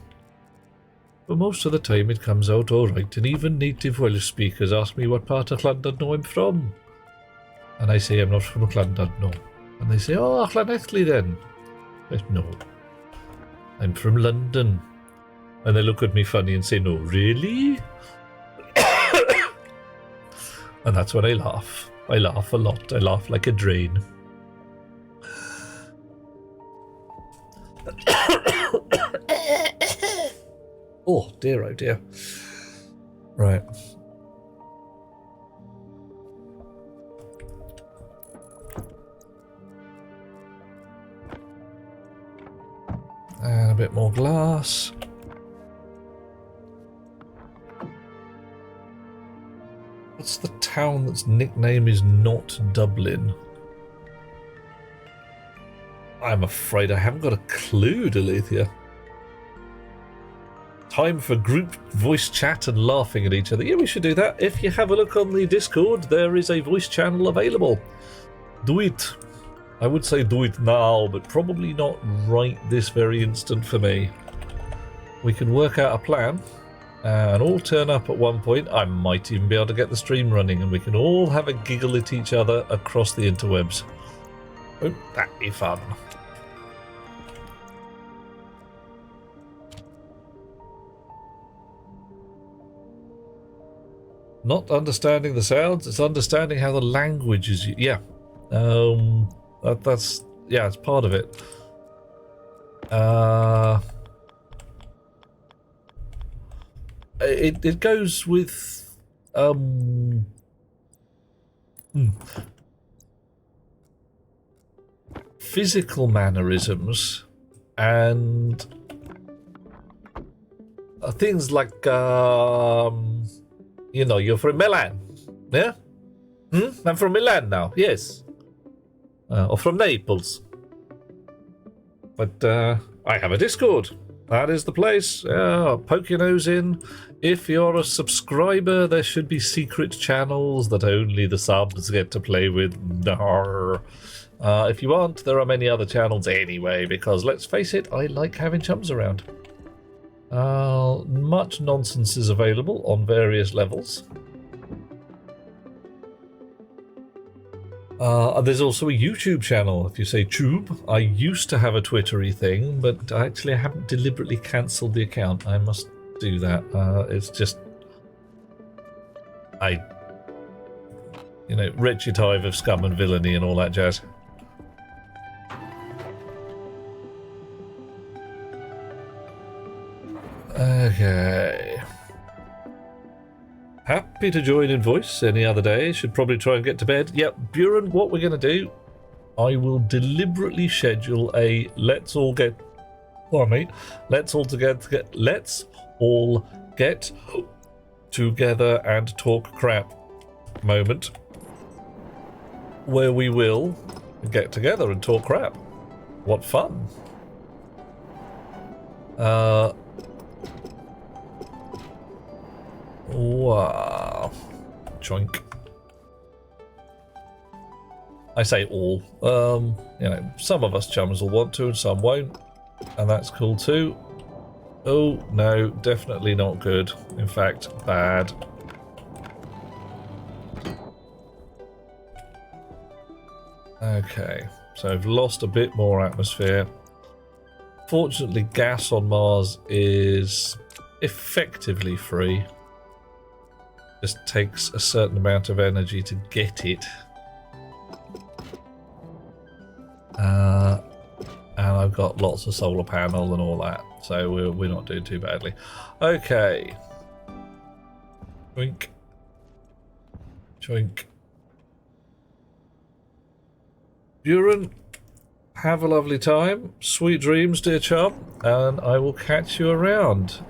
But most of the time it comes out alright, and even native Welsh speakers ask me what part of Llandudno I'm from. And I say I'm not from Llandudno. And they say, oh, Llanelli then. But no. I'm from London. And they look at me funny and say, no, really? And that's when I laugh. I laugh a lot. I laugh like a drain. Oh dear, oh dear. Right. And a bit more glass. What's the town that's nickname is not Dublin? I'm afraid I haven't got a clue, Delethea. Time for group voice chat and laughing at each other. Yeah, we should do that. If you have a look on the Discord, there is a voice channel available. Do it. I would say do it now, but probably not right this very instant for me. We can work out a plan and all turn up at one point. I might even be able to get the stream running and we can all have a giggle at each other across the interwebs. Won't that be fun? Not understanding the sounds, it's understanding how the language is. Yeah, that's yeah, it's part of it. It goes with physical mannerisms and things like you know, you're from Milan, yeah? I'm from Milan now, yes. Or from Naples. But I have a Discord. That is the place. Poke your nose in. If you're a subscriber, there should be secret channels that only the subs get to play with. No. If you aren't, there are many other channels anyway, because let's face it, I like having chums around. Much nonsense is available on various levels. There's also a YouTube channel, if you say tube. I used to have a Twittery thing, but actually I haven't deliberately cancelled the account. I must do that. It's just... you know, wretched hive of scum and villainy and all that jazz. Okay. Happy to join in voice any other day. Should probably try and get to bed. Yep, Buren, what we're going to do, I will deliberately schedule a let's all get together and talk crap moment where we will get together and talk crap. What fun. Wow. Choink. I say all. You know, some of us chums will want to and some won't. And that's cool too. Oh, no, definitely not good. In fact, bad. Okay, so I've lost a bit more atmosphere. Fortunately, gas on Mars is effectively free. Just takes a certain amount of energy to get it. And I've got lots of solar panel and all that, so we're not doing too badly. Okay. Choink. Choink. Buren, have a lovely time. Sweet dreams, dear chum, and I will catch you around.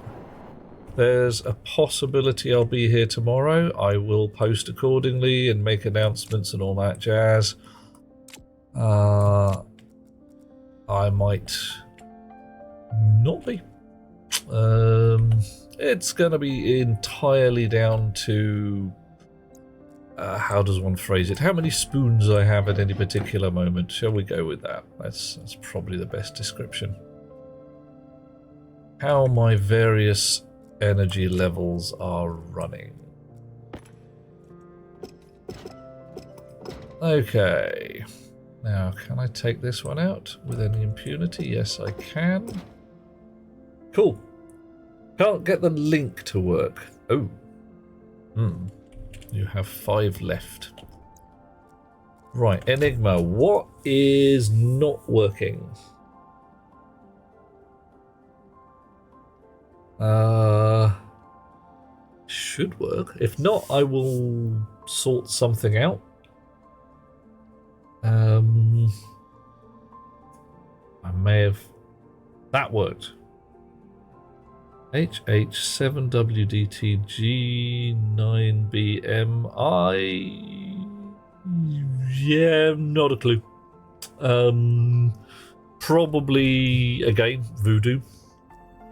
There's a possibility I'll be here tomorrow. I will post accordingly and make announcements and all that jazz. I might not be. It's going to be entirely down to how does one phrase it? How many spoons I have at any particular moment. Shall we go with that? That's probably the best description. How my various energy levels are running. Okay. Now, can I take this one out with any impunity? Yes, I can. Cool. Can't get the link to work. Oh. You have 5 left. Right, Enigma. What is not working? Should work. If not, I will sort something out. I may have... That worked. HH7WDTG9BM. Yeah, not a clue. Probably, again, voodoo.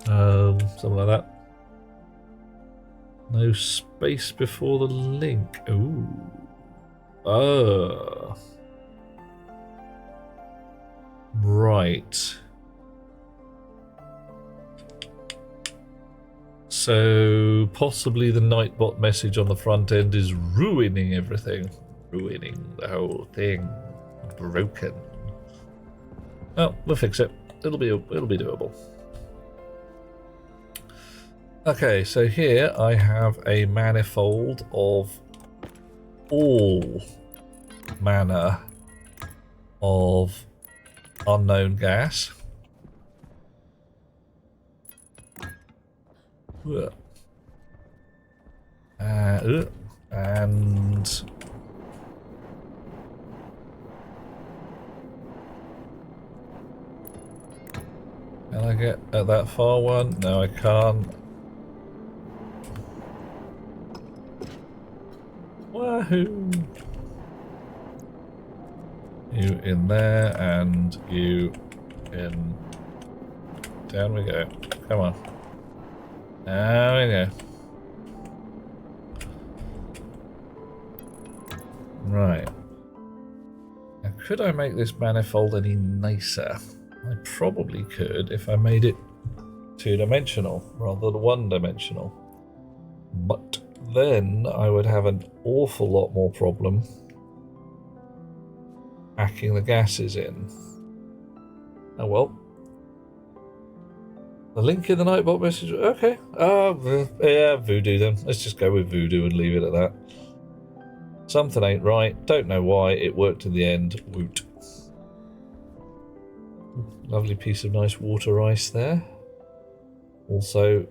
Something like that. No space before the link. Ooh. Right. So possibly the Nightbot message on the front end is ruining everything. Ruining the whole thing. Broken. Oh, we'll fix it. It'll be doable. Okay, so here I have a manifold of all manner of unknown gas. And can I get at that far one? No, I can't. Wahoo! You in there, and you in. Down we go. Come on. There we go. Right. Now, could I make this manifold any nicer? I probably could if I made it 2-dimensional rather than 1-dimensional. But then I would have an awful lot more problem packing the gases in. Oh well. The link in the Nightbot message. Okay. Yeah, voodoo then. Let's just go with voodoo and leave it at that. Something ain't right. Don't know why. It worked in the end. Woot. Lovely piece of nice water ice there. Also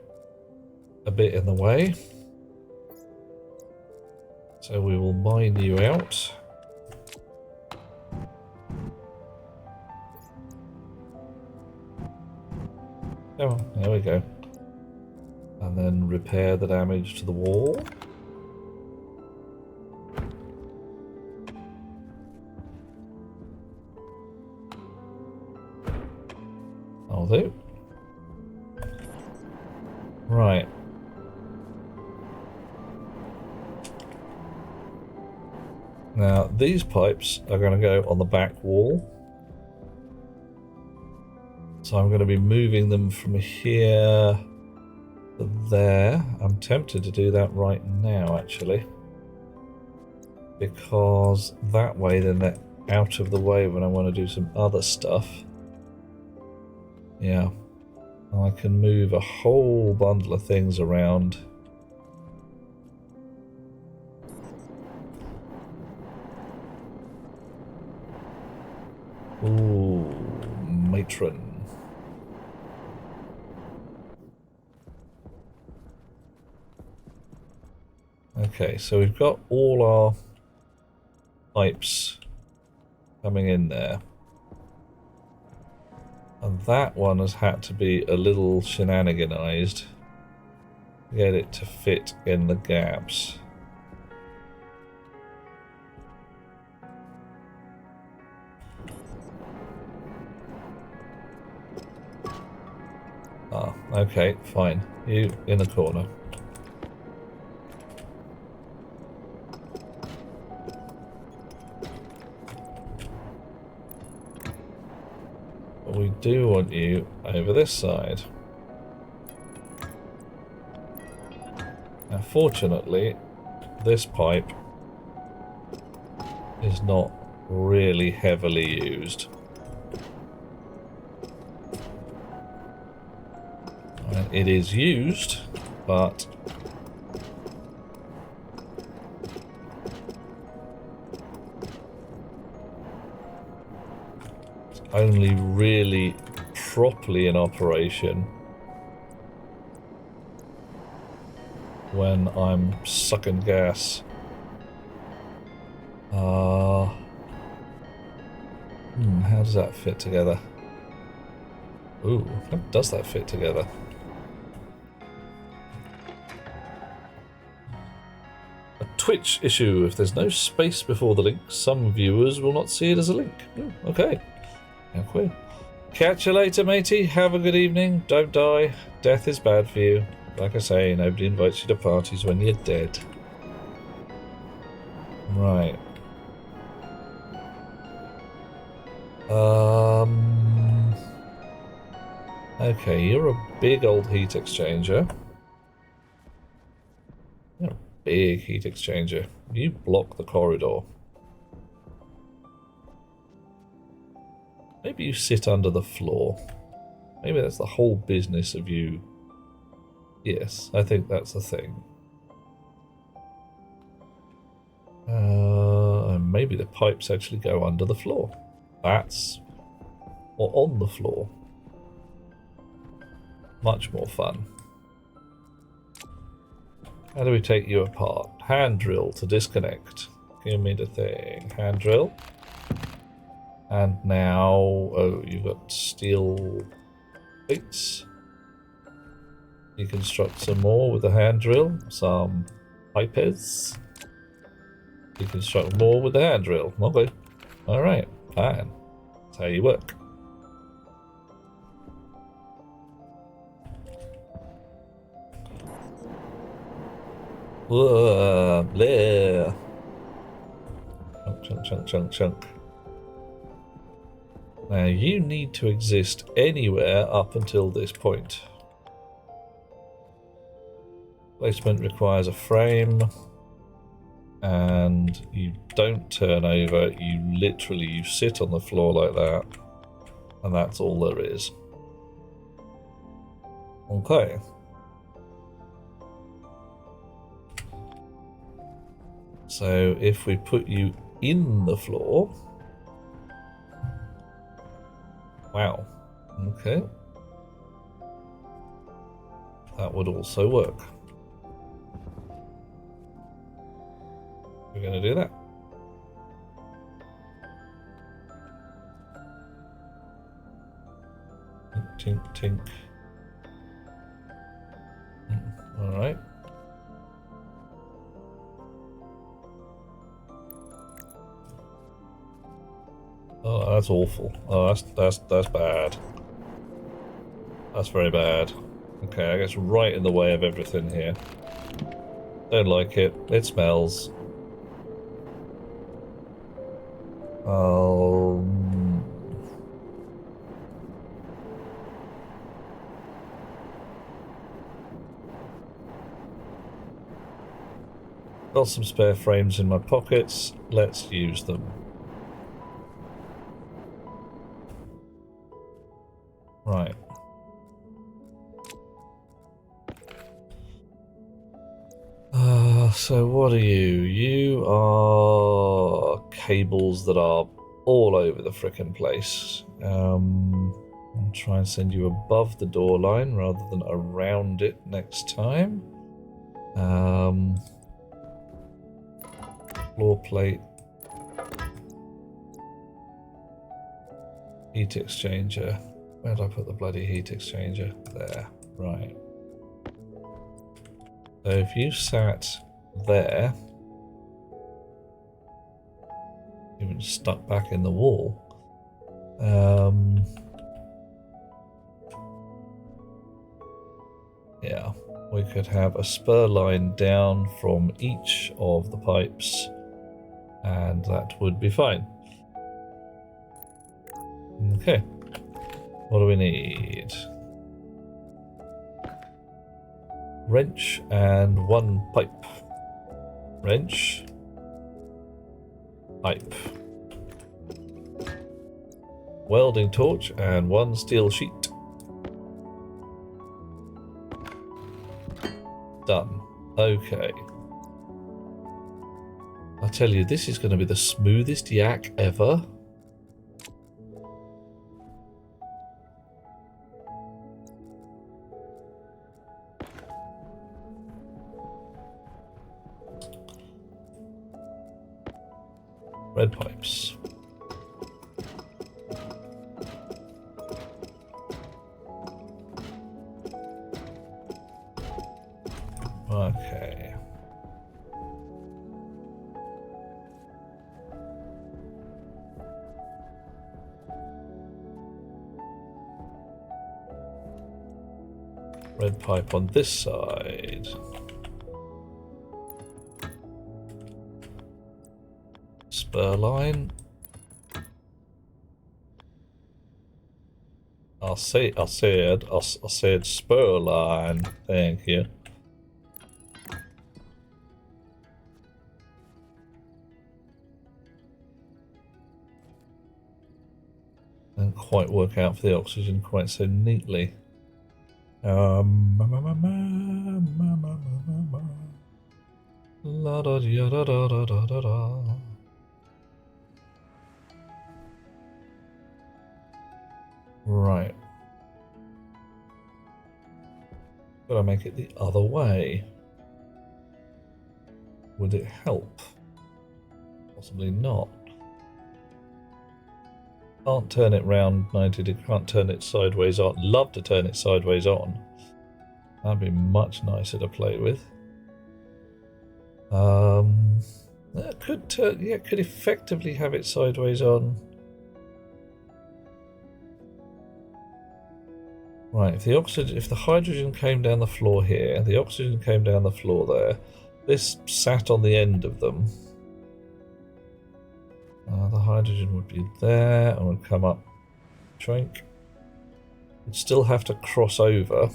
a bit in the way. So we will mine you out. Oh, there we go. And then repair the damage to the wall. I'll do. Right. Now, these pipes are going to go on the back wall. So I'm going to be moving them from here to there. I'm tempted to do that right now, actually. Because that way, then they're out of the way when I want to do some other stuff. Yeah. I can move a whole bundle of things around. Ooh, matron. Okay, so we've got all our pipes coming in there. And that one has had to be a little shenaniganized to get it to fit in the gaps. Ah, okay, fine. You in the corner. But we do want you over this side. Now, fortunately, this pipe is not really heavily used. It is used, but it's only really properly in operation when I'm sucking gas. How does that fit together? Ooh, how does that fit together? Twitch issue. If there's no space before the link, some viewers will not see it as a link. Okay. Okay. Catch you later, matey. Have a good evening. Don't die. Death is bad for you. Like I say, nobody invites you to parties when you're dead. Right. Okay, you're a big old heat exchanger. You're a big heat exchanger. You block the corridor. Maybe you sit under the floor. Maybe that's the whole business of you. Yes, I think that's the thing. And maybe the pipes actually go under the floor. That's... or on the floor. Much more fun. How do we take you apart? Hand drill to disconnect. Give me the thing. Hand drill. And now... oh, you've got steel plates. Deconstruct some more with the hand drill. Some pipes. Deconstruct more with the hand drill. Okay. Alright. Fine. That's how you work. Whoa, bleh. Chunk, chunk, chunk, chunk. Now you need to exist anywhere up until this point. Placement requires a frame, and you don't turn over. You sit on the floor like that, and that's all there is. Okay. So if we put you in the floor... wow. Okay. That would also work. going to do that. Tink, tink. Alright. Oh, that's awful. Oh, that's bad. That's very bad. Okay, I guess right in the way of everything here. Don't like it. It smells. Got some spare frames in my pockets. Let's use them. Right. So what are you? You are cables that are all over the frickin' place. I'll try and send you above the door line rather than around it next time. Floor plate. Heat exchanger. Where did I put the bloody heat exchanger? There. Right. So if you sat there, even stuck back in the wall, yeah, we could have a spur line down from each of the pipes, and that would be fine. Okay, what do we need? Wrench and one pipe. Wrench. Pipe. Welding torch and one steel sheet. Done. Okay. I tell you, this is going to be the smoothest yak ever. Red pipes. Okay. Red pipe on this side. Spur line. I said spur line. Thank you. Didn't quite work out for the oxygen quite so neatly. La da da da da da da da. Right. Gotta make it the other way. Would it help? Possibly not. Can't turn it round 90 degrees, can't turn it sideways on. Love to turn it sideways on. That'd be much nicer to play with. That could turn, yeah, could effectively have it sideways on. Right, if the hydrogen came down the floor here, the oxygen came down the floor there, this sat on the end of them. The hydrogen would be there and would come up. Shrink. Would still have to cross over.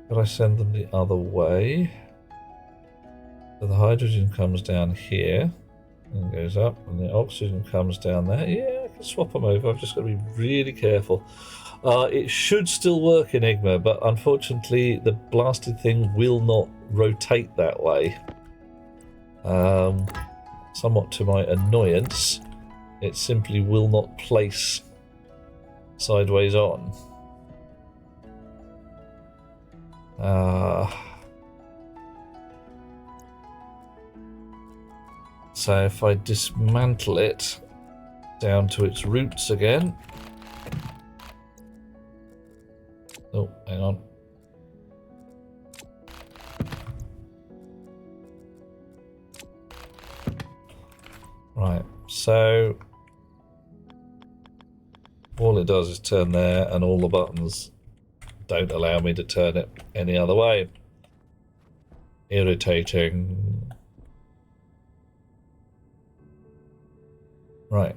Could I send them the other way? So the hydrogen comes down here and goes up, and the oxygen comes down there. Yeah, I can swap them over. I've just got to be really careful. It should still work, Enigma, but unfortunately the blasted thing will not rotate that way. Somewhat to my annoyance, it simply will not place sideways on. So if I dismantle it down to its roots again. Oh, hang on. Right, so all it does is turn there, and all the buttons don't allow me to turn it any other way. Irritating. Right.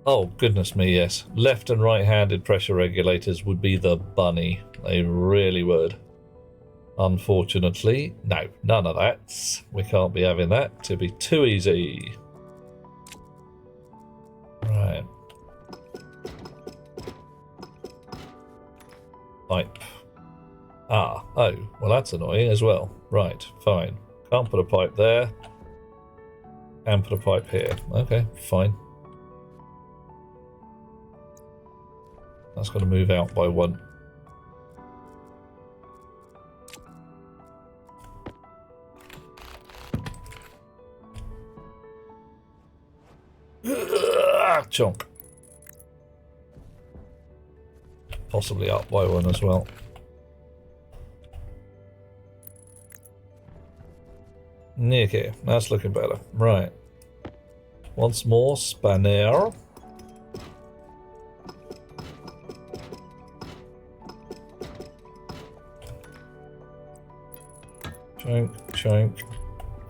Oh, goodness me, yes. Left and right-handed pressure regulators would be the bunny. They really would. Unfortunately, no, none of that. We can't be having that. It'd be too easy. Right. Pipe. Ah, oh, well that's annoying as well. Right, fine. Can't put a pipe there. And put a pipe here. Okay, fine. That's got to move out by one. Chonk. Possibly up by one as well. Okay, that's looking better. Right. Once more, spanner. Chunk, chunk.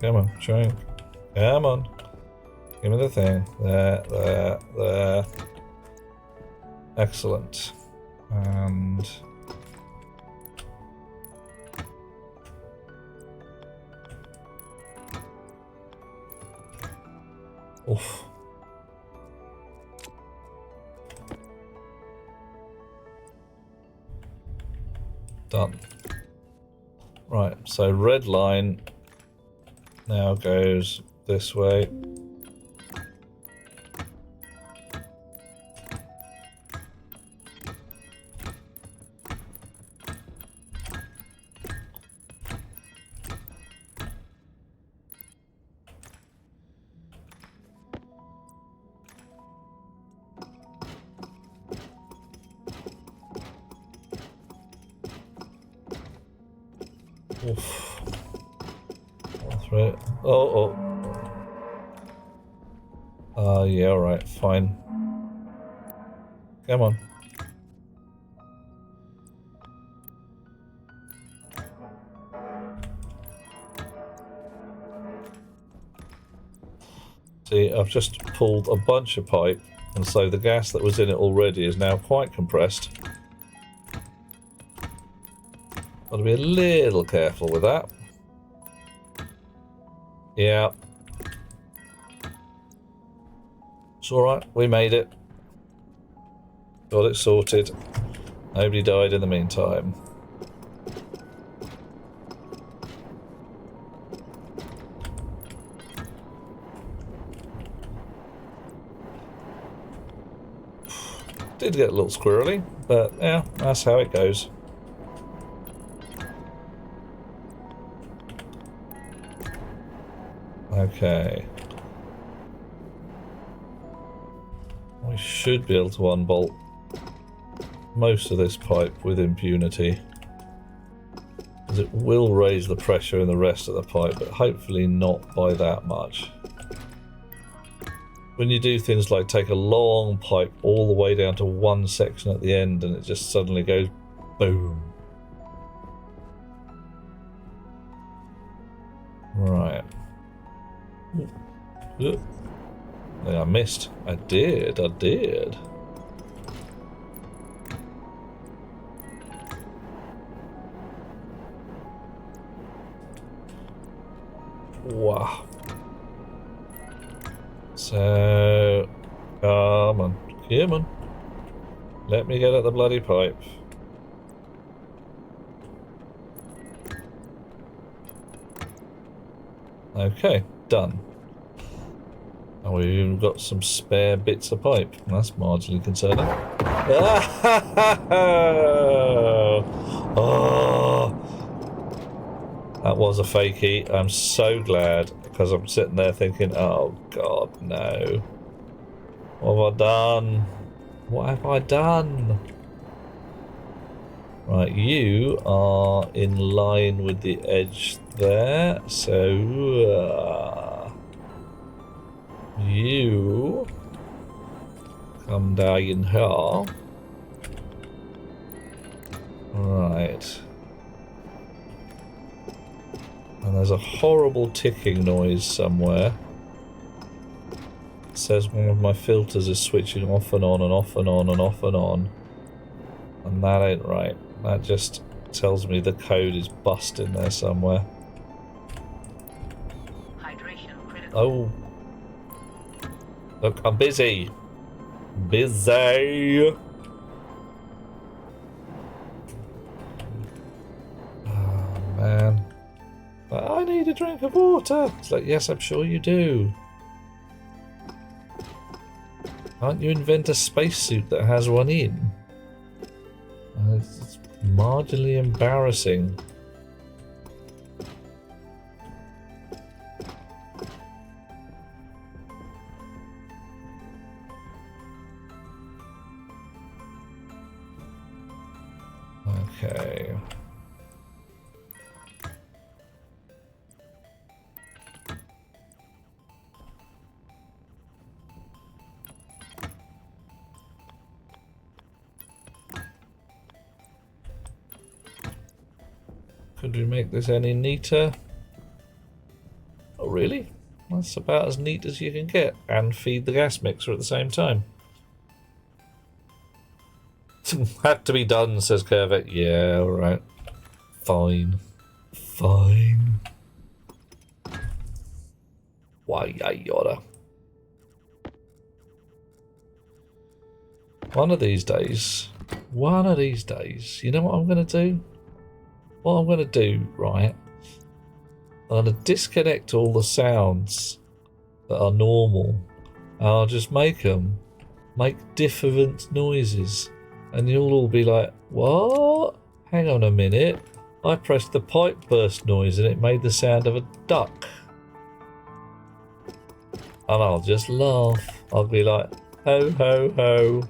Come on, chunk. Come on. Give me the thing. There. Excellent. And... oof. Done. Right, so red line now goes this way. Oof. That's right. Oh. Yeah, alright, fine. Come on. See, I've just pulled a bunch of pipe, and so the gas that was in it already is now quite compressed. Got to be a little careful with that. Yeah. It's alright, we made it. Got it sorted. Nobody died in the meantime. Did get a little squirrely, but yeah, that's how it goes. Okay. We should be able to unbolt most of this pipe with impunity, as it will raise the pressure in the rest of the pipe, but hopefully not by that much. When you do things like take a long pipe all the way down to one section at the end and it just suddenly goes boom. Right. Yeah, I missed. I did. Wow. So, come on. Let me get at the bloody pipe. Okay, done. And we've even got some spare bits of pipe. That's marginally concerning. Oh. That was a fakie. I'm so glad, because I'm sitting there thinking, oh god, no. What have I done? What have I done? Right, you are in line with the edge there, so you come down here. Right. And there's a horrible ticking noise somewhere. It says one of my filters is switching off and on and off and on and off and on. And that ain't right. That just tells me the code is busting there somewhere. Hydration critical. Oh. Look, I'm busy. Busy. Oh, man. I need a drink of water. It's like, yes, I'm sure you do. Can't you invent a spacesuit that has one in? It's marginally embarrassing. Okay. Could we make this any neater? Oh, really? That's about as neat as you can get. And feed the gas mixer at the same time. Had to be done, says Kervik. Yeah, alright. Fine. Fine. Why, yada. One of these days, you know what I'm going to do? What I'm going to do, right, I'm going to disconnect all the sounds that are normal, and I'll just make different noises, and you'll all be like, what? Hang on a minute, I pressed the pipe burst noise and it made the sound of a duck. And I'll just laugh. I'll be like, ho ho ho.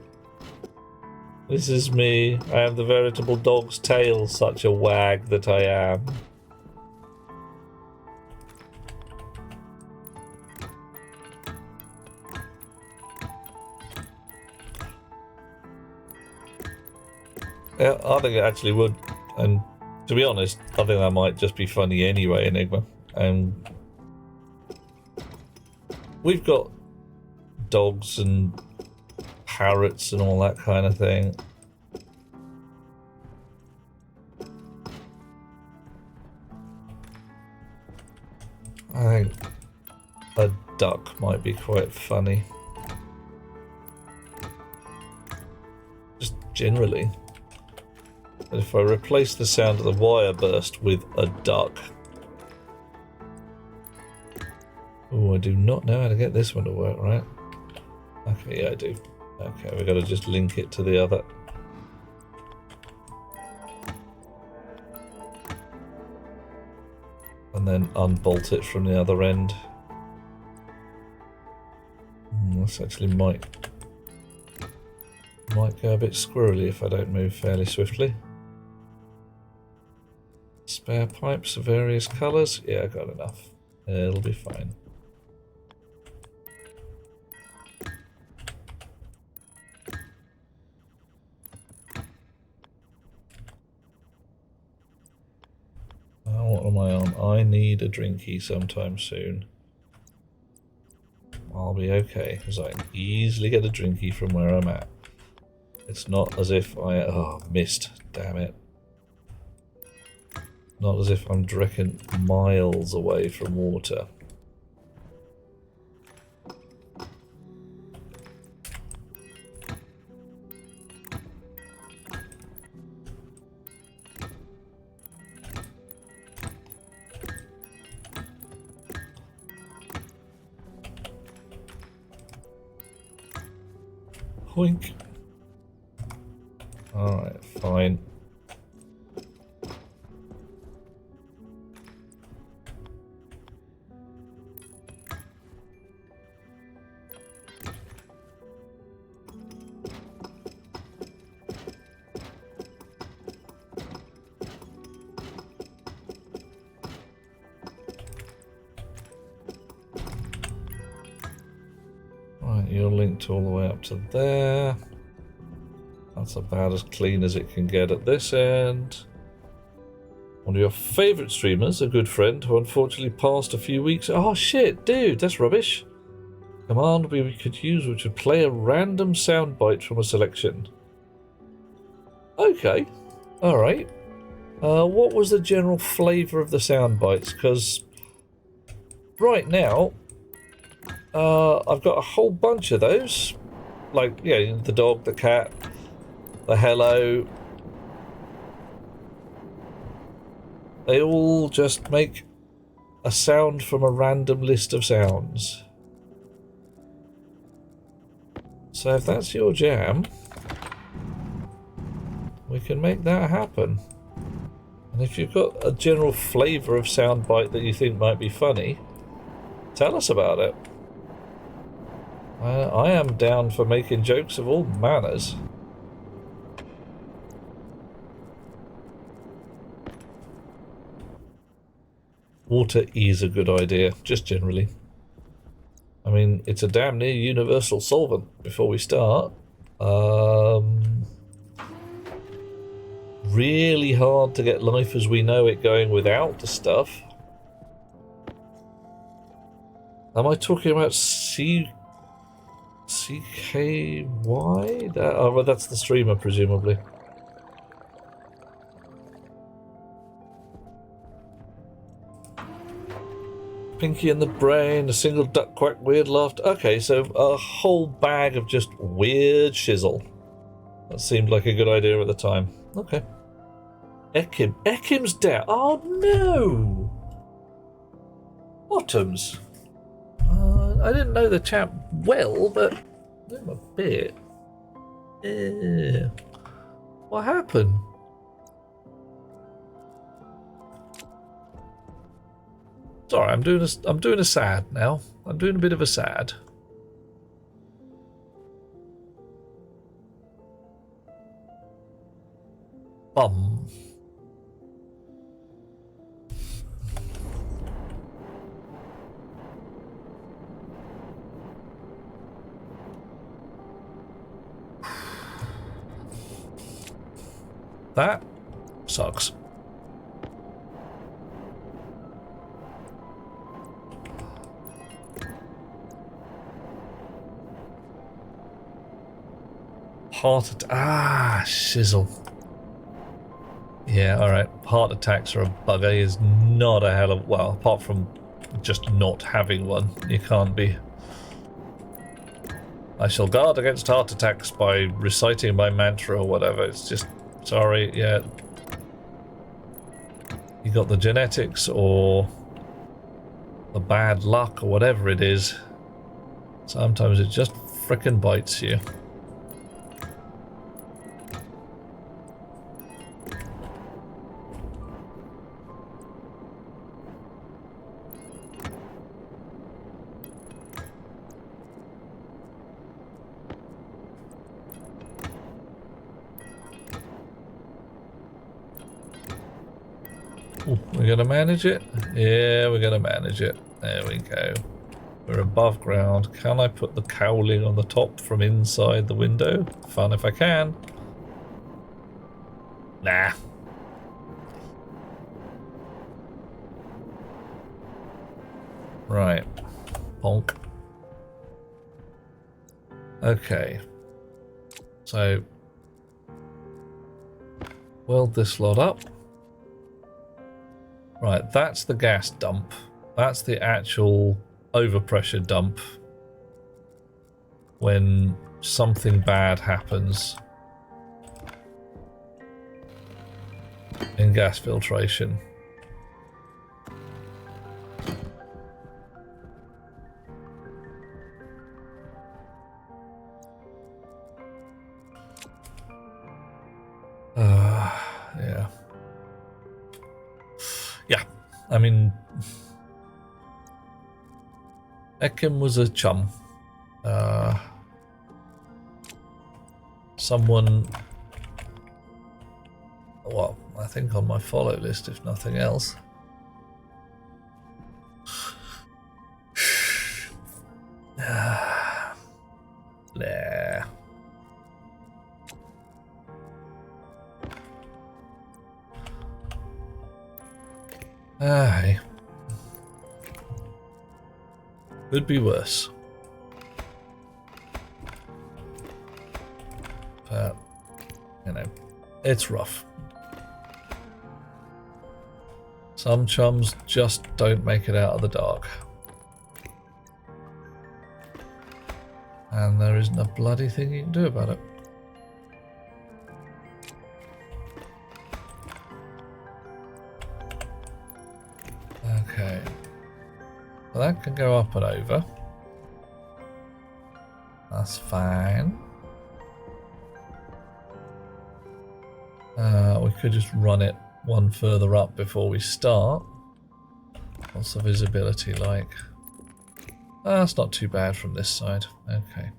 This is me. I am the veritable dog's tail, such a wag that I am. Yeah, I think it actually would. And to be honest, I think that might just be funny anyway, Enigma. And we've got dogs and parrots and all that kind of thing. I think a duck might be quite funny. Just generally. But if I replace the sound of the wire burst with a duck. Oh, I do not know how to get this one to work, right? Okay, yeah, I do. Okay, we've got to just link it to the other. And then unbolt it from the other end. This actually might go a bit squirrely if I don't move fairly swiftly. Spare pipes of various colours. Yeah, I got enough. It'll be fine. What am I on? I need a drinky sometime soon. I'll be okay, because I can easily get a drinky from where I'm at. It's not as if I... Oh, missed. Damn it. Not as if I'm drecking miles away from water. Hoink. Alright, fine. you're linked all the way up to there. That's about as clean as it can get at this end. One of your favourite streamers, a good friend, who unfortunately passed a few weeks... Oh shit, dude, that's rubbish. Command we could use which would play a random soundbite from a selection. Okay, alright. What was the general flavour of the soundbites? Because right now, I've got a whole bunch of those. Like, yeah, the dog, the cat, the hello. They all just make a sound from a random list of sounds. So if that's your jam, we can make that happen. And if you've got a general flavour of soundbite that you think might be funny, tell us about it. I am down for making jokes of all manners. Water is a good idea, just generally. I mean, it's a damn near universal solvent before we start. Really hard to get life as we know it going without the stuff. Am I talking about CKY? Oh, well, that's the streamer, presumably. Pinky in the brain, a single duck quack, weird laughter. Okay, so a whole bag of just weird shizzle. That seemed like a good idea at the time. Okay. Ekim. Ekim's dead. Oh no! Bottoms. I didn't know the chap well, but I knew him a bit. What happened? Sorry, I'm doing a sad now. I'm doing a bit of a sad. Bum. That sucks. Shizzle. Yeah, alright. Heart attacks are a bugger. Is not a hell of... Well, apart from just not having one, you can't be... I shall guard against heart attacks by reciting my mantra or whatever. It's just... Sorry, yeah. You got the genetics or the bad luck or whatever it is. Sometimes it just frickin' bites you. Ooh, we're gonna manage it? Yeah, we're gonna manage it. There we go. We're above ground. Can I put the cowling on the top from inside the window? Fun if I can. Nah. Right. Bonk. Okay. So, weld this lot up. Right, that's the gas dump. That's the actual overpressure dump when something bad happens in gas filtration. Yeah. Yeah, I mean, Ekim was a chum. Someone, well, I think on my follow list, if nothing else. There. Aye. Could be worse. But, you know, it's rough. Some chums just don't make it out of the dark. And there isn't a bloody thing you can do about it. Okay. Well, that can go up and over. That's fine. We could just run it one further up before we start. What's the visibility like? That's not too bad from this side. Okay.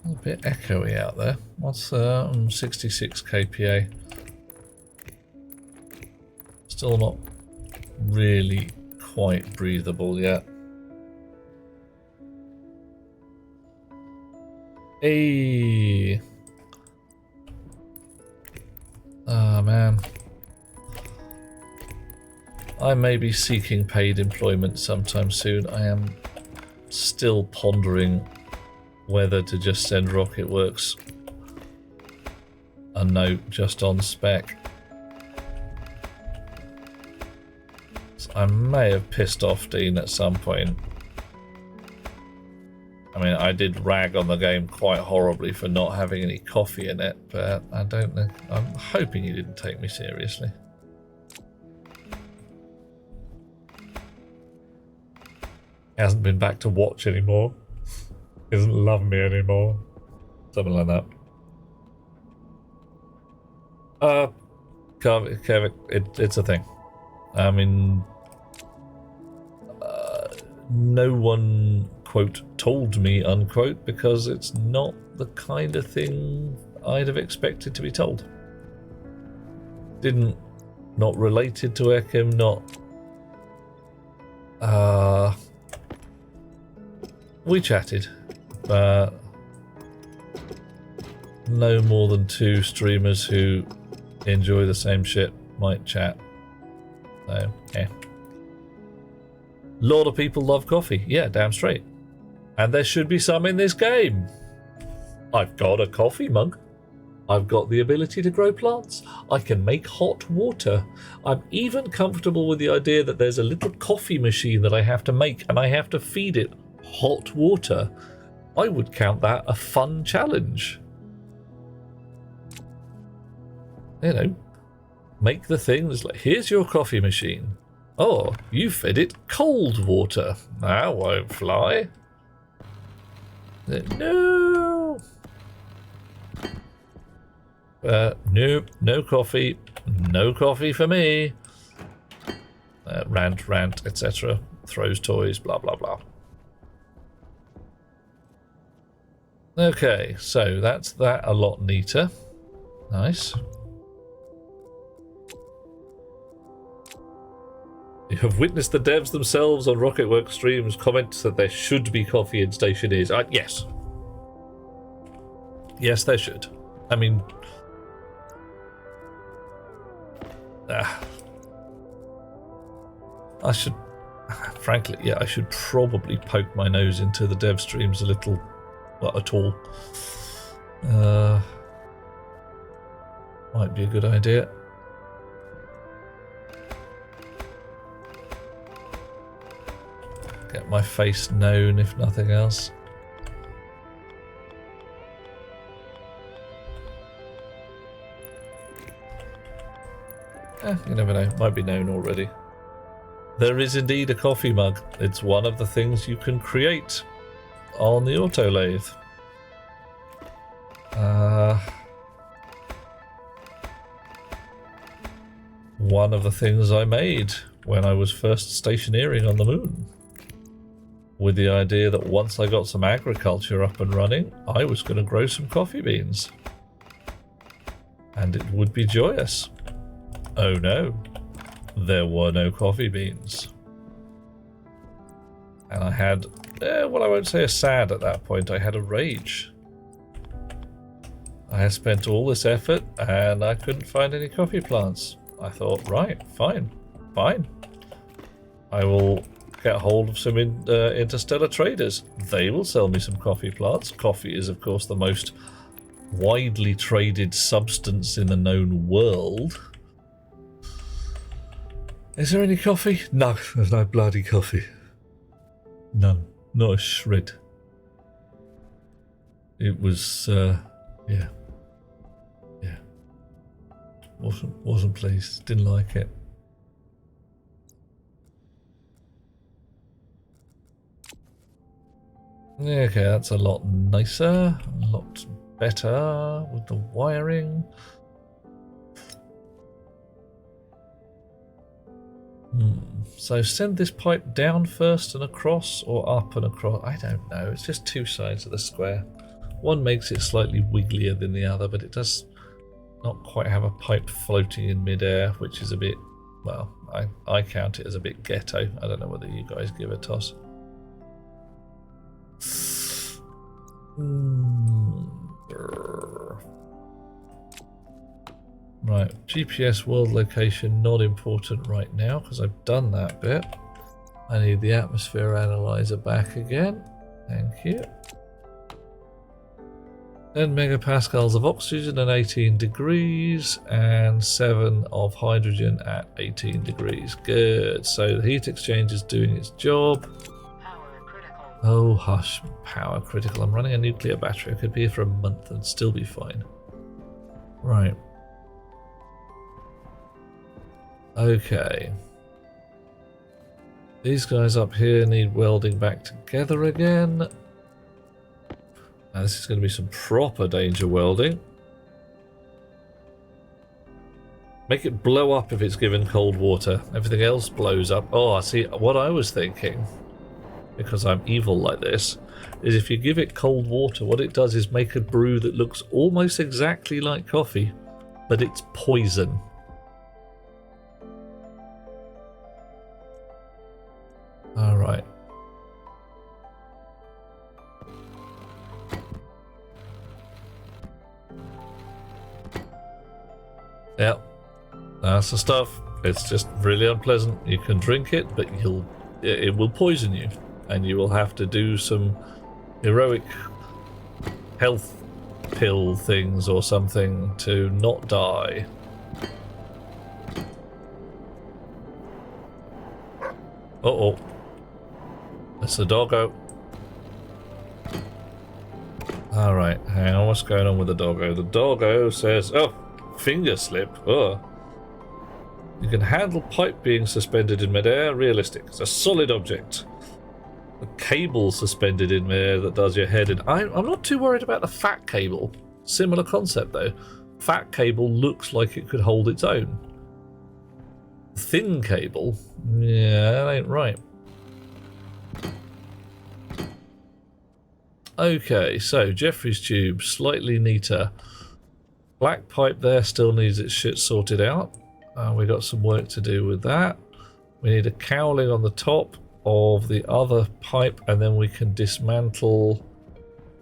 A bit echoey out there. What's 66 kPa? Still not really quite breathable yet. Hey. Ah, man. I may be seeking paid employment sometime soon. I am still pondering whether to just send Rocketworks a note just on spec. I may have pissed off Dean at some point. I mean, I did rag on the game quite horribly for not having any coffee in it, but I don't know. I'm hoping he didn't take me seriously. He hasn't been back to watch anymore. He doesn't love me anymore. Something like that. Kevin, it's a thing. I mean, no one, quote, told me, unquote, because it's not the kind of thing I'd have expected to be told. Not related to Ekim, not... we chatted, but no more than 2 streamers who enjoy the same shit might chat. So, yeah. Lot of people love coffee. Yeah, damn straight. And there should be some in this game. I've got a coffee mug. I've got the ability to grow plants. I can make hot water. I'm even comfortable with the idea that there's a little coffee machine that I have to make and I have to feed it hot water. I would count that a fun challenge. You know, make the thing that's like, here's your coffee machine. Oh, you fed it cold water. That won't fly. No. Nope, no coffee. No coffee for me. Rant, etc. Throws toys, blah, blah, blah. Okay, so that's that a lot neater. Nice. You have witnessed the devs themselves on Rocketworks streams comment that there should be coffee in stationeers. Yes. Yes, there should. I mean... I should... Frankly, yeah, I should probably poke my nose into the dev streams a little... Well, at all. Might be a good idea. Get my face known, if nothing else. You never know. Might be known already. There is indeed a coffee mug. It's one of the things you can create on the auto lathe. one of the things I made when I was first stationeering on the moon, with the idea that once I got some agriculture up and running, I was going to grow some coffee beans. And it would be joyous. Oh no, there were no coffee beans. And I had, well, I won't say a sad at that point, I had a rage. I had spent all this effort and I couldn't find any coffee plants. I thought, right, fine. I will get hold of some interstellar traders. They will sell me some coffee plants. Coffee is, of course, the most widely traded substance in the known world. Is there any coffee? No, there's no bloody coffee. None. Not a shred. It was, yeah. Wasn't pleased. Didn't like it. Okay, that's a lot nicer, a lot better with the wiring. So send this pipe down first and across, or up and across? I don't know. It's just two sides of the square. One makes it slightly wigglier than the other, but it does not quite have a pipe floating in midair, which is a bit, well, I count it as a bit ghetto. I don't know whether you guys give a toss. Right, GPS world location not important right now because I've done that bit. I need the atmosphere analyzer back again. Thank you. 10 megapascals of oxygen at 18 degrees and 7 of hydrogen at 18 degrees. Good. So the heat exchange is doing its job. Power critical. Oh, hush. Power critical. I'm running a nuclear battery. I could be here for a month and still be fine. Right. Okay. These guys up here need welding back together again. Now this is going to be some proper danger welding. Make it blow up if it's given cold water. Everything else blows up. Oh, I see. What I was thinking, because I'm evil like this, is if you give it cold water, what it does is make a brew that looks almost exactly like coffee, but it's poison. All right. Yep, that's the stuff. It's just really unpleasant. You can drink it, but it will poison you, and you will have to do some heroic health pill things or something to not die. Uh-oh. That's the doggo. Alright, hang on, what's going on with the doggo? The doggo says, oh, finger slip. Oh. You can handle pipe being suspended in midair. Realistic. It's a solid object. A cable suspended in midair that does your head in. I'm not too worried about the fat cable. Similar concept though. Fat cable looks like it could hold its own. Thin cable? Yeah, that ain't right. Okay, so Jeffrey's tube, slightly neater. Black pipe there still needs its shit sorted out. We got some work to do with that. We need a cowling on the top of the other pipe, and then we can dismantle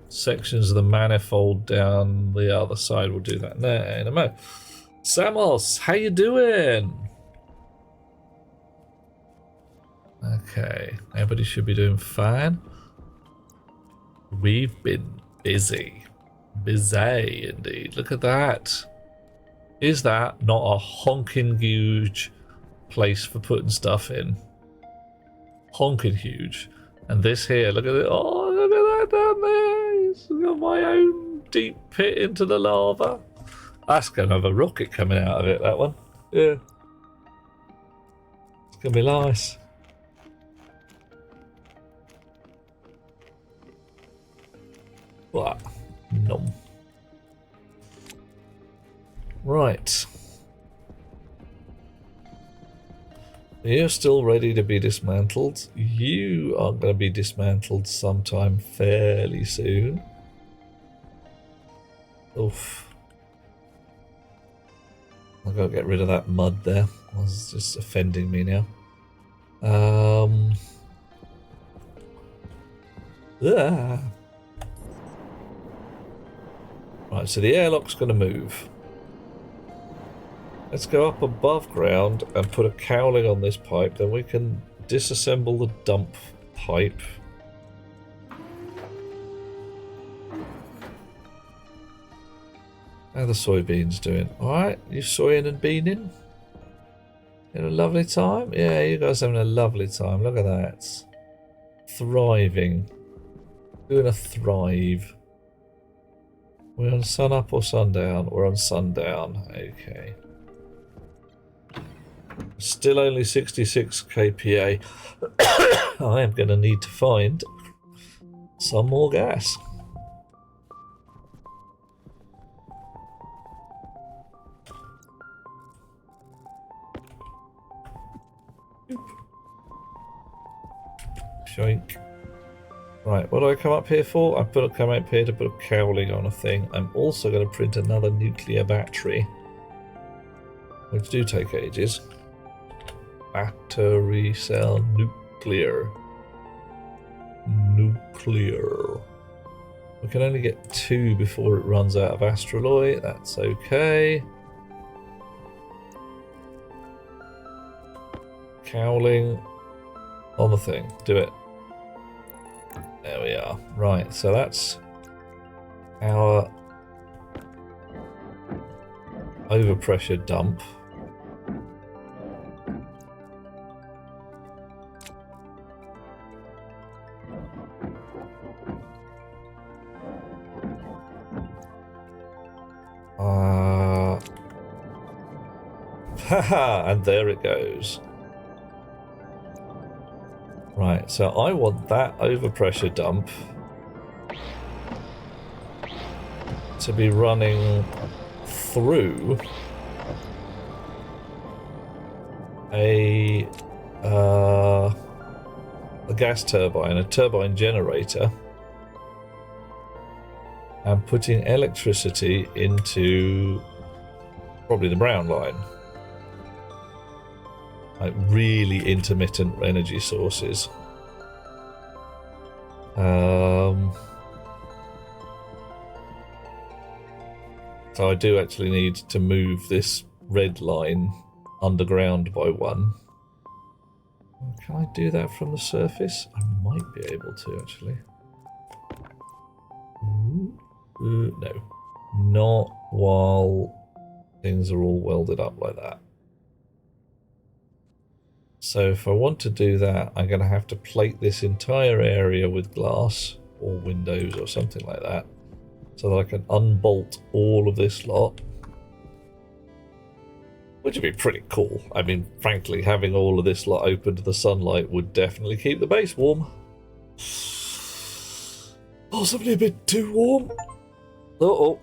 sections of the manifold down the other side. We'll do that in a mo. Samos, how you doing? Okay, everybody should be doing fine. We've been busy. Busy indeed. Look at that. Is that not a honking huge place for putting stuff in? Honking huge. And this here, look at it. Oh, look at that down there. It's got my own deep pit into the lava. That's going to have a rocket coming out of it, that one. Yeah. It's going to be nice. What? Nom. Right. You're still ready to be dismantled. You are going to be dismantled sometime fairly soon. Oof. I've got to get rid of that mud there. It's just offending me now. Right, so the airlock's going to move. Let's go up above ground and put a cowling on this pipe, then we can disassemble the dump pipe. How are the soybeans doing? Alright, you soying and beaning? Having a lovely time? Yeah, you guys having a lovely time. Look at that. Thriving. Doing a thrive. We're on sun up or sundown? We're on sundown. Okay. Still only 66 kPa. I am going to need to find some more gas. Shoink. Right, what do I come up here for? Come up here to put a cowling on a thing. I'm also going to print another nuclear battery, which do take ages. Battery cell nuclear. Nuclear. We can only get 2 before it runs out of astraloy. That's okay. Cowling on the thing. Do it. There we are. Right, so that's our overpressure dump. Haha, and there it goes. Right, so I want that overpressure dump to be running through a gas turbine, a turbine generator, and putting electricity into probably the brown line. Like really intermittent energy sources. So I do actually need to move this red line underground by 1. Can I do that from the surface? I might be able to actually. No. Not while things are all welded up like that. So if I want to do that, I'm going to have to plate this entire area with glass or windows or something like that, so that I can unbolt all of this lot. Which would be pretty cool. I mean, frankly, having all of this lot open to the sunlight would definitely keep the base warm. Possibly a bit too warm. Uh-oh.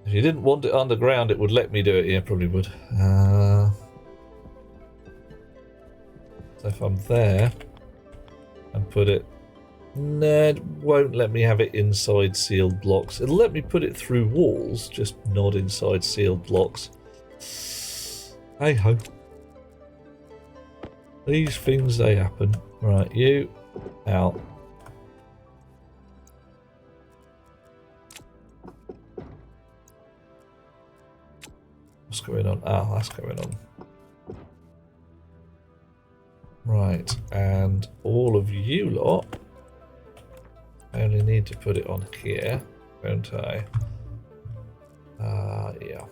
If you didn't want it underground, it would let me do it. Yeah, probably would. So if I'm there and put it... Nah, it won't let me have it inside sealed blocks. It'll let me put it through walls, just not inside sealed blocks. Hey ho. These things, they happen. Right, you out. What's going on? Ah, that's going on. Right, and all of you lot, I only need to put it on here, don't I? Yeah.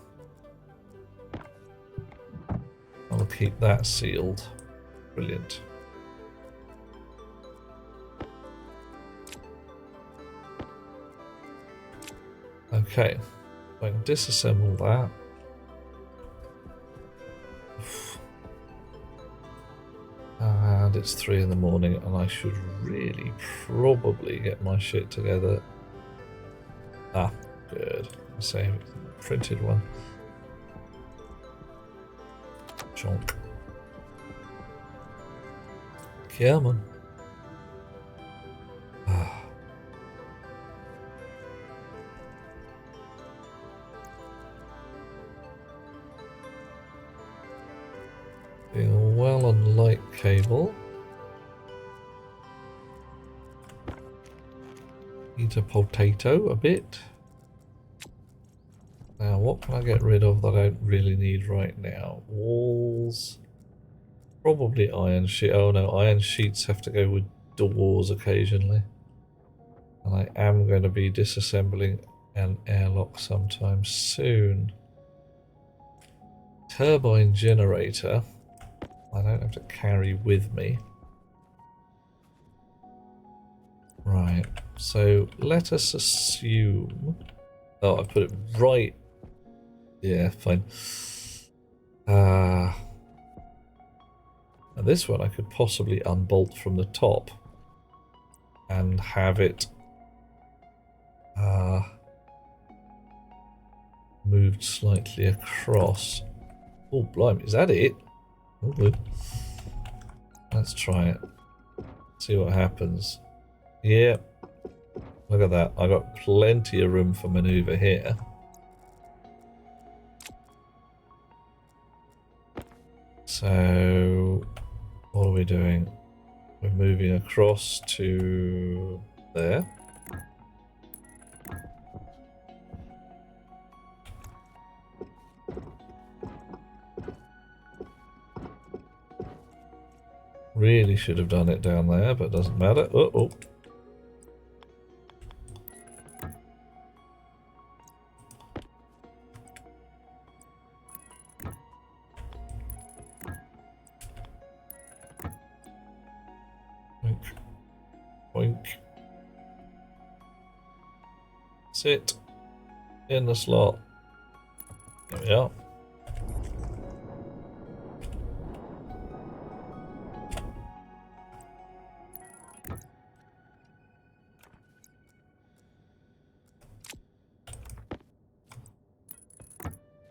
I'll keep that sealed. Brilliant. Okay, I can disassemble that. And it's 3 in the morning, and I should really probably get my shit together. Ah, good. Save printed one. Chonk. Come on. Being well on light cable. Eat a potato a bit. Now, what can I get rid of that I don't really need right now? Walls. Probably iron sheet. Oh no, iron sheets have to go with doors occasionally. And I am going to be disassembling an airlock sometime soon. Turbine generator. I don't have to carry with me. Right, so let us assume... Oh, I put it right... Yeah, fine. And this one I could possibly unbolt from the top and have it moved slightly across. Oh, blimey, is that it? Oh, good. Let's try it. See what happens. Yeah. Look at that. I got plenty of room for maneuver here. So, what are we doing? We're moving across to there. Really should have done it down there, but doesn't matter. Uh-oh. Boink. Boink. Sit. In the slot. There we are.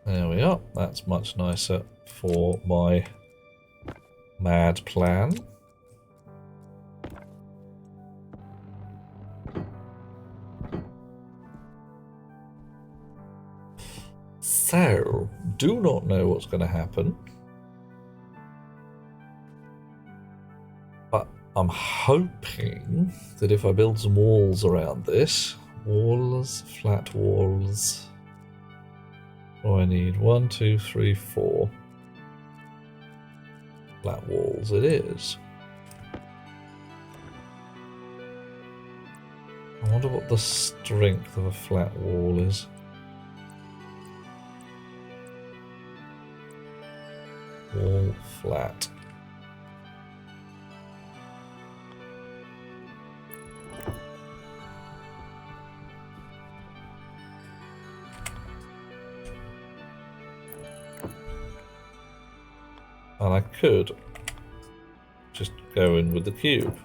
There we are. That's much nicer for my mad plan. So, do not know what's going to happen. But I'm hoping that if I build some walls around this, walls, flat walls... Oh, I need 1, 2, 3, 4 flat walls. It is. I wonder what the strength of a flat wall is. Wall flat. And I could just go in with the cube.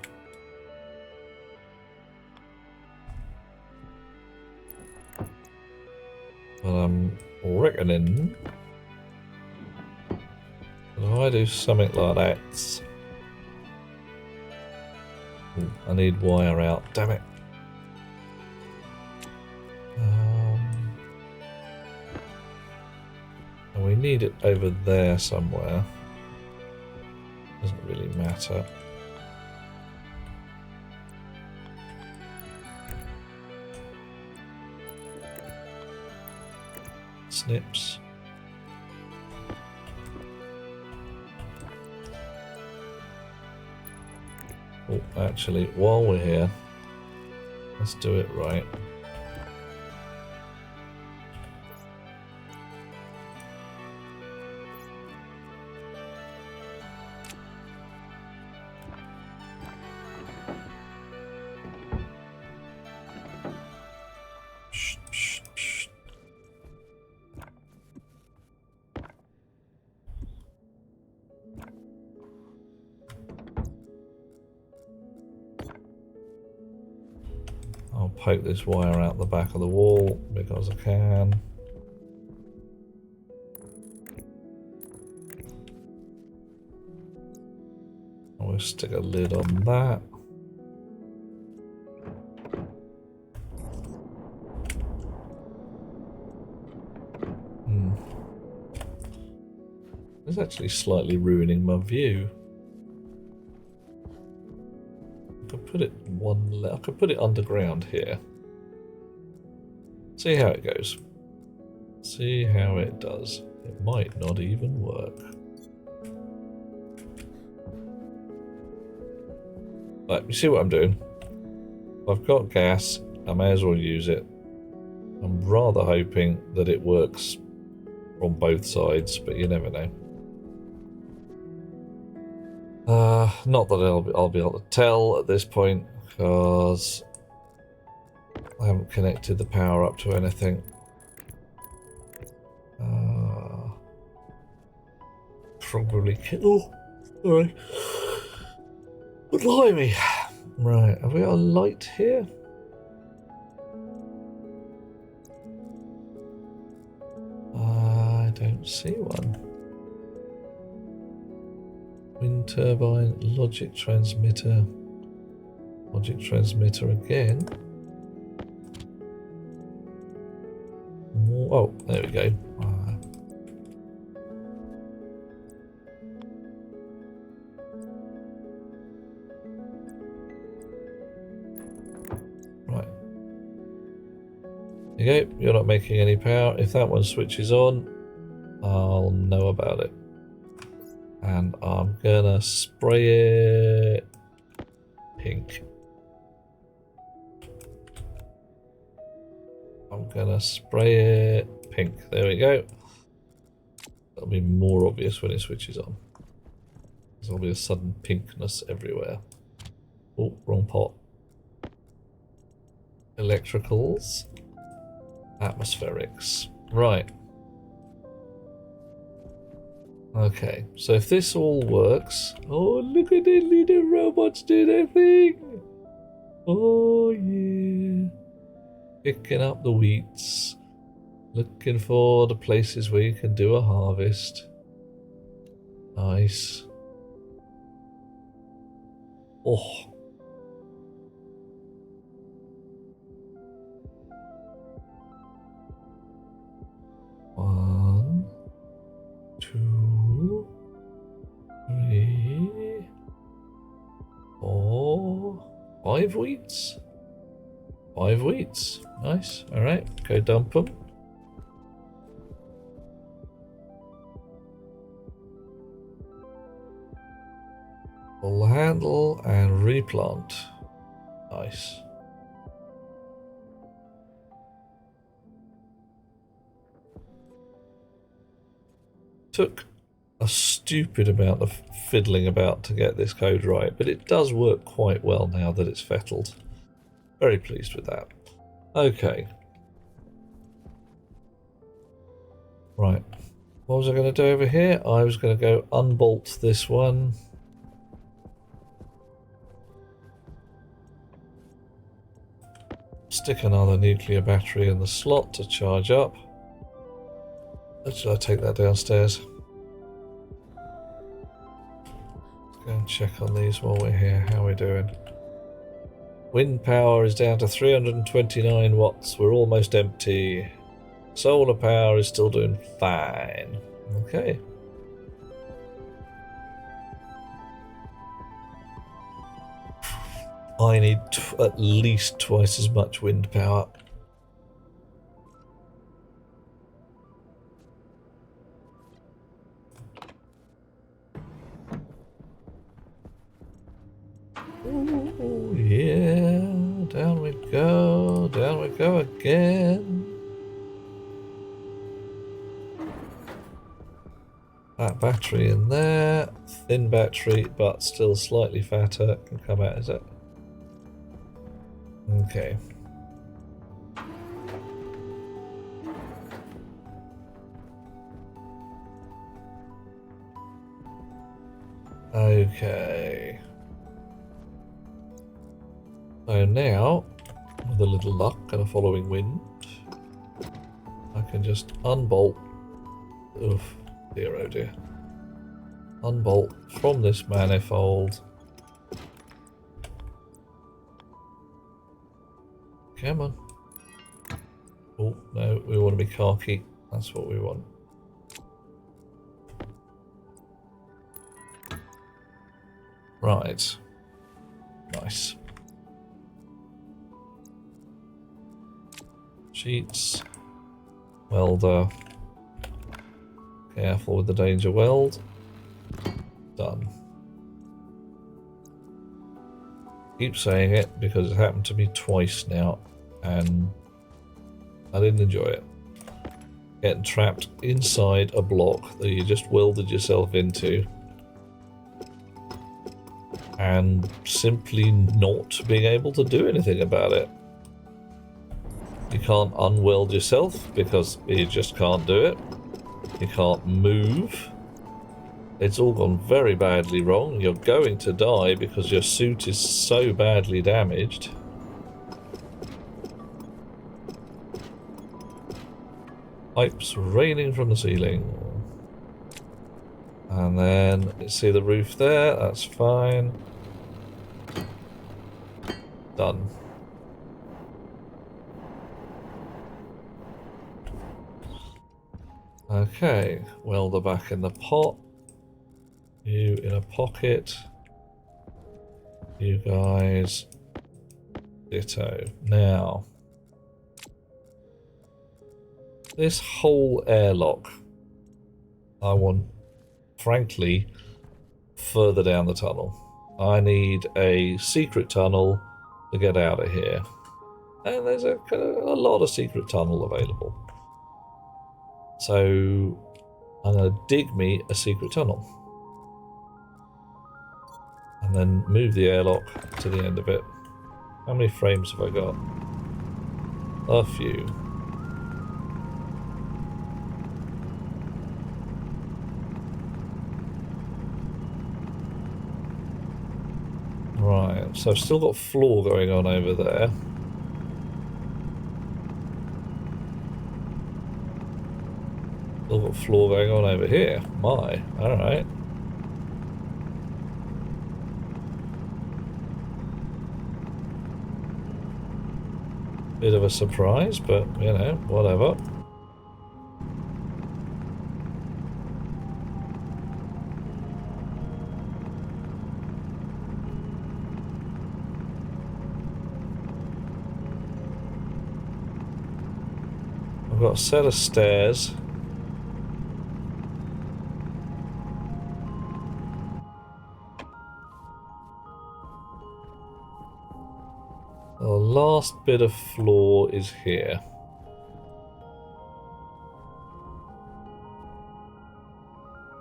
But I'm reckoning that if I do something like that... Ooh, I need wire out, damn it. And we need it over there somewhere. Doesn't really matter. Snips. Oh, actually, while we're here, let's do it right. I'll poke this wire out the back of the wall because I can. We'll stick a lid on that. It's actually slightly ruining my view. I could put it I could put it underground here. See how it goes. See how it does. It might not even work. Right, you see what I'm doing? I've got gas, I may as well use it. I'm rather hoping that it works from both sides, but you never know. Not that I'll be able to tell at this point, because I haven't connected the power up to anything. Probably. Oh, sorry. Blimey. Right, have we got a light here? I don't see one. Wind turbine, logic transmitter. Logic transmitter again. Oh, there we go. Right. There you go. You're not making any power. If that one switches on, I'll know about it. And I'm gonna spray it pink. I'm gonna spray it pink. There we go. That'll be more obvious when it switches on. There'll be a sudden pinkness everywhere. Oh, wrong pot. Electricals. Atmospherics. Right. Okay, so if this all works... Oh, look at the little robots do their thing! Oh, yeah. Picking up the wheats. Looking for the places where you can do a harvest. Nice. Oh. One, two, 3, 4, 5 wheats. 5 wheats. Nice. Alright, go dump them. Pull the handle and replant. Nice. Took a stupid amount of fiddling about to get this code right, but it does work quite well now that it's fettled. Very pleased with that. Okay. Right. What was I going to do over here? I was going to go unbolt this one. Stick another nuclear battery in the slot to charge up. Should I take that downstairs? Let's go and check on these while we're here. How are we doing? Wind power is down to 329 watts. We're almost empty. Solar power is still doing fine. Okay. I need at least twice as much wind power. Ooh, yeah, down we go again. That battery in there, thin battery, but still slightly fatter, can come out, is it? Okay. Okay. So now, with a little luck and a following wind, I can just unbolt. Oof, dear oh dear. Unbolt from this manifold Come on. Oh, no, we want to be khaki. That's what we want. Right. Nice. Sheets. Welder. Careful with the danger weld. Done. Keep saying it because it happened to me twice now and I didn't enjoy it. Getting trapped inside a block that you just welded yourself into and simply not being able to do anything about it. You can't unweld yourself because you just can't do it. You can't move. It's all gone very badly wrong. You're going to die because your suit is so badly damaged. Pipes raining from the ceiling. And then, you see the roof there? That's fine. Done. Okay, welder back in the pot. You in a pocket. You guys. Ditto. Now. This whole airlock. I want, frankly, further down the tunnel. I need a secret tunnel to get out of here. And there's a lot of secret tunnel available. So I'm going to dig me a secret tunnel. And then move the airlock to the end of it. How many frames have I got? A few. Right, so I've still got floor going on over there. Still got floor going on over here. My, alright. Bit of a surprise, but, you know, whatever. I've got a set of stairs. The last bit of floor is here.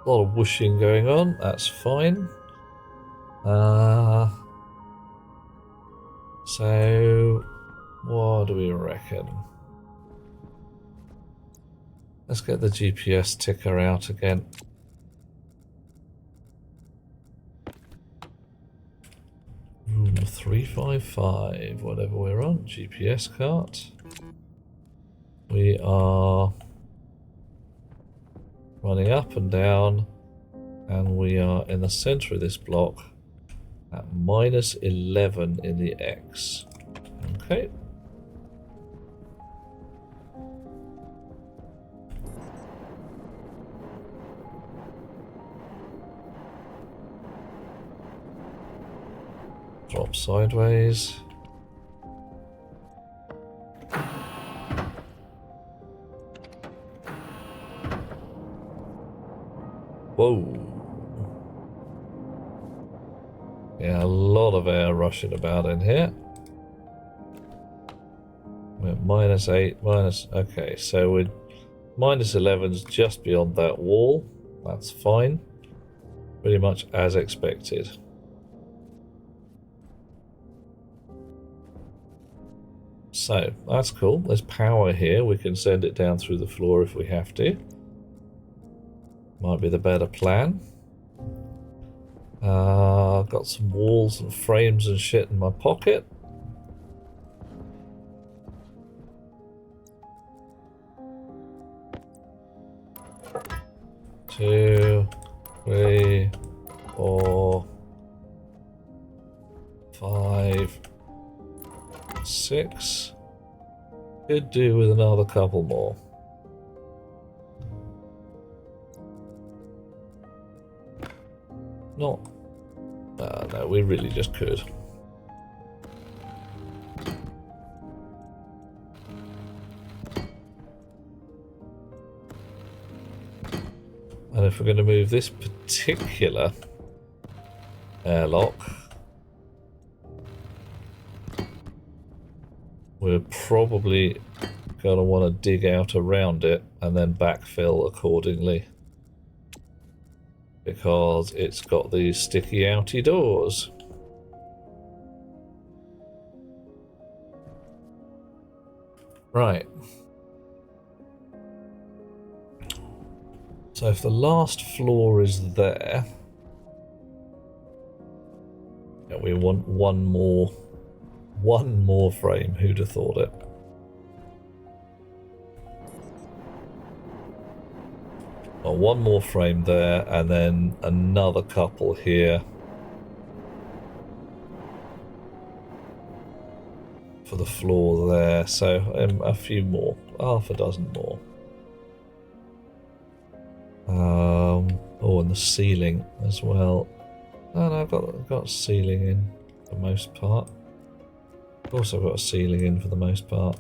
A lot of whooshing going on, that's fine. So what do we reckon? Let's get the GPS ticker out again. Room 355, whatever we're on, GPS cart. We are running up and down, and we are in the center of this block at -11 in the X. Okay. Drop sideways. Whoa. Yeah, a lot of air rushing about in here. We're at -8, okay, so we're -11's just beyond that wall. That's fine. Pretty much as expected. So, that's cool. There's power here. We can send it down through the floor if we have to. Might be the better plan. I've got some walls and frames and shit in my pocket. Two, 3, 4, 5, 6. Could do with another couple more. Not. No, we really just could. And if we're going to move this particular airlock, we're probably going to want to dig out around it and then backfill accordingly, because it's got these sticky outy doors. Right. So if the last floor is there, yeah, we want one more frame. Who'd have thought it? Well, one more frame there, and then another couple here for the floor there. So a few more, half a dozen more. Oh, and the ceiling as well. No, I've got ceiling in for the most part. Of course, I've got a ceiling in for the most part.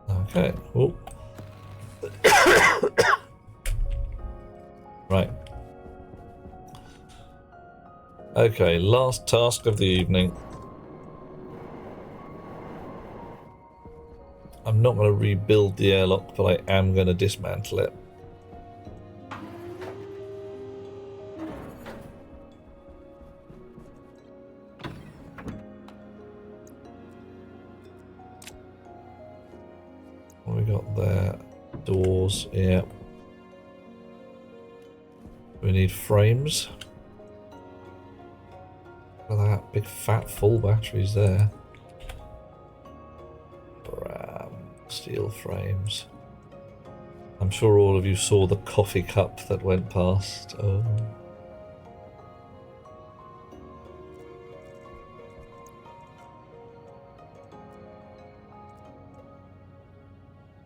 Okay. Oh. Right. Okay, last task of the evening. I'm not going to rebuild the airlock, but I am going to dismantle it. What we got there? Doors, yeah. We need frames. Look at that, big fat full batteries there. Steel frames. I'm sure all of you saw the coffee cup that went past. Oh.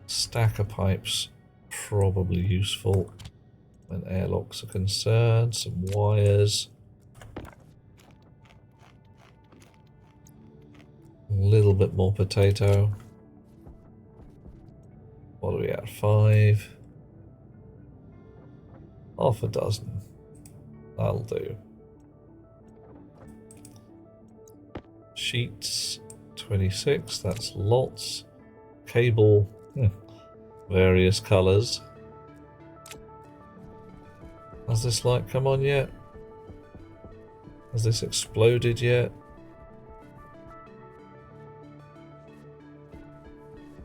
Stack of pipes, probably useful when airlocks are concerned. Some wires. A little bit more potato. What are we at? 5. Half a dozen. That'll do. Sheets, 26. That's lots. Cable, various colours. Has this light come on yet? Has this exploded yet?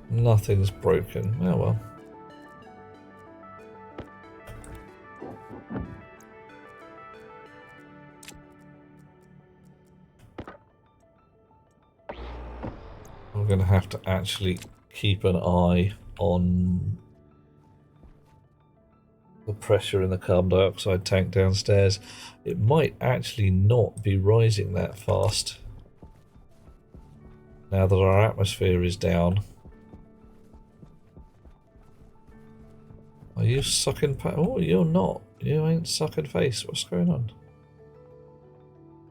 Nothing's broken. Oh well. I'm going to have to actually keep an eye on the pressure in the carbon dioxide tank downstairs. It might actually not be rising that fast now that our atmosphere is down. Are you sucking oh, you're not. You ain't sucking face. What's going on?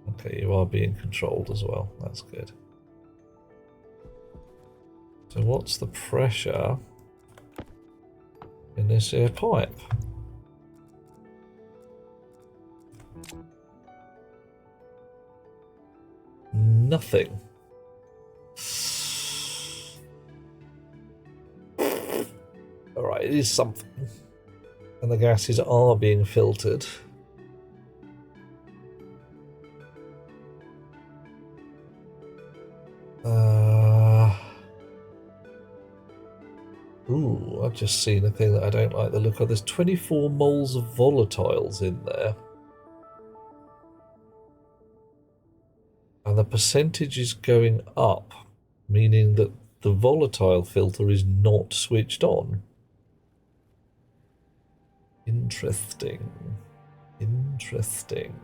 Okay, you are being controlled as well. That's good. So what's the pressure in this air pipe? Nothing. Alright, it is something. And the gases are being filtered. Ooh, I've just seen a thing that I don't like the look of. There's 24 moles of volatiles in there. And the percentage is going up meaning that the volatile filter is not switched on. Interesting. Interesting.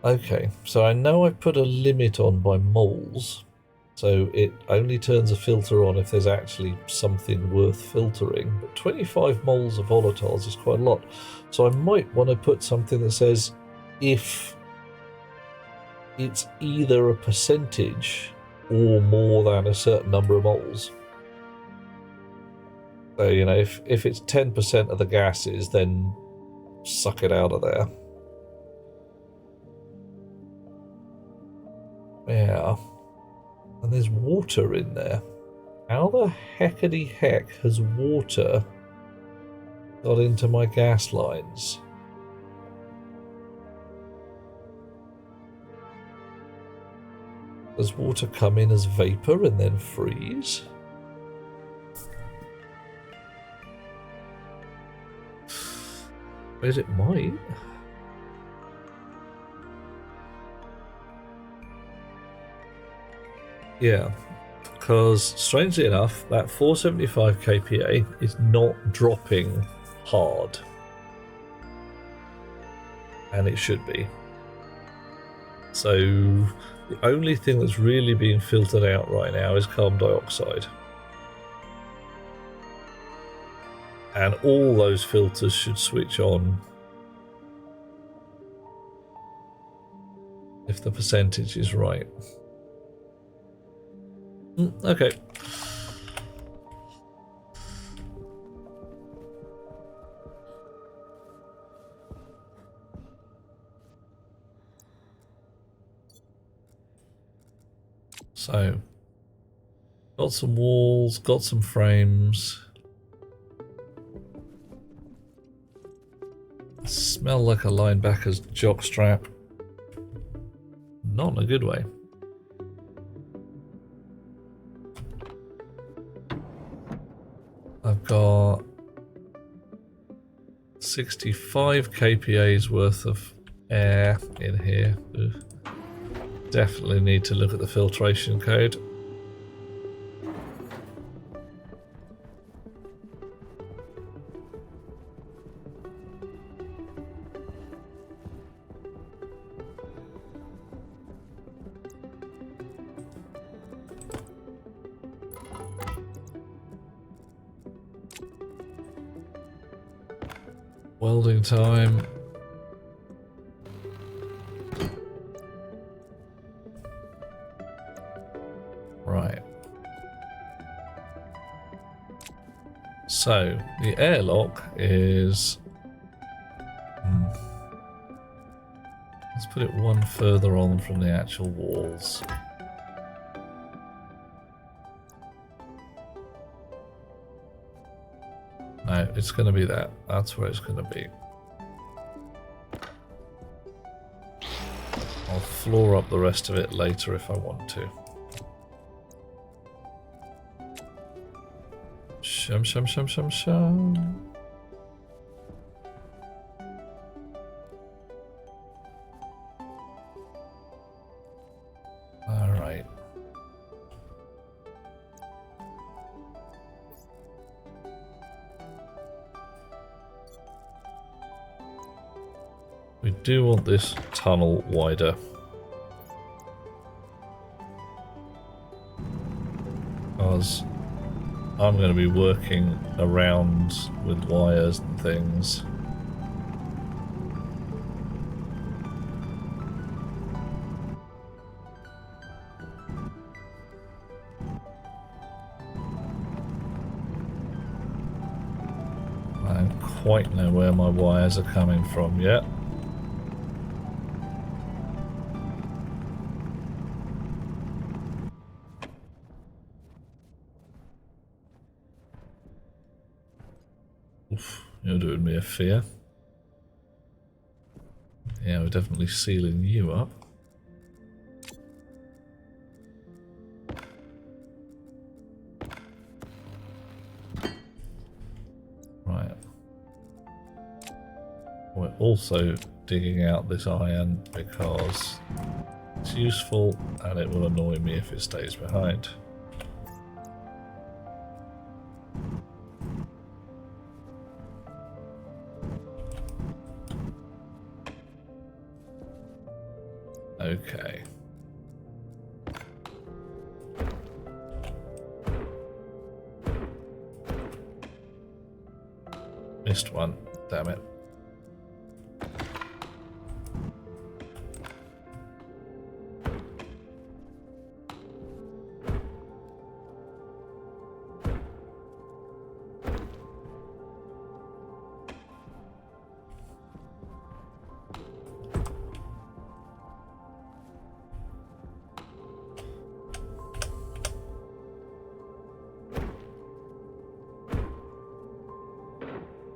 Okay, so I know I put a limit on by moles, so it only turns a filter on if there's actually something worth filtering, but 25 moles of volatiles is quite a lot. So I might want to put something that says if it's either a percentage or more than a certain number of moles. So, you know, if it's 10% of the gases, then suck it out of there. Yeah. And there's water in there. How the heckity heck has water got into my gas lines? Does water come in as vapor and then freeze? Whereas it might. Yeah, because strangely enough, that 475 kPa is not dropping hard. And it should be. So the only thing that's really being filtered out right now is carbon dioxide. And all those filters should switch on if the percentage is right. Okay. So, got some walls, got some frames. Smell like a linebacker's jockstrap. Not in a good way. I've got 65 kPa's worth of air in here. Ugh. Definitely need to look at the filtration code. Welding time. Right. So the airlock is... let's put it one further on from the actual walls. No, it's going to be that. That's where it's going to be. I'll floor up the rest of it later if I want to. Shum shum shum shum shum. All right. We do want this tunnel wider. Because I'm going to be working around with wires and things. I don't quite know where my wires are coming from yet. Oof, you're doing me a fear. Yeah, we're definitely sealing you up. Right. we're also digging out this iron because it's useful and it will annoy me if it stays behind. Okay. Missed one, damn it.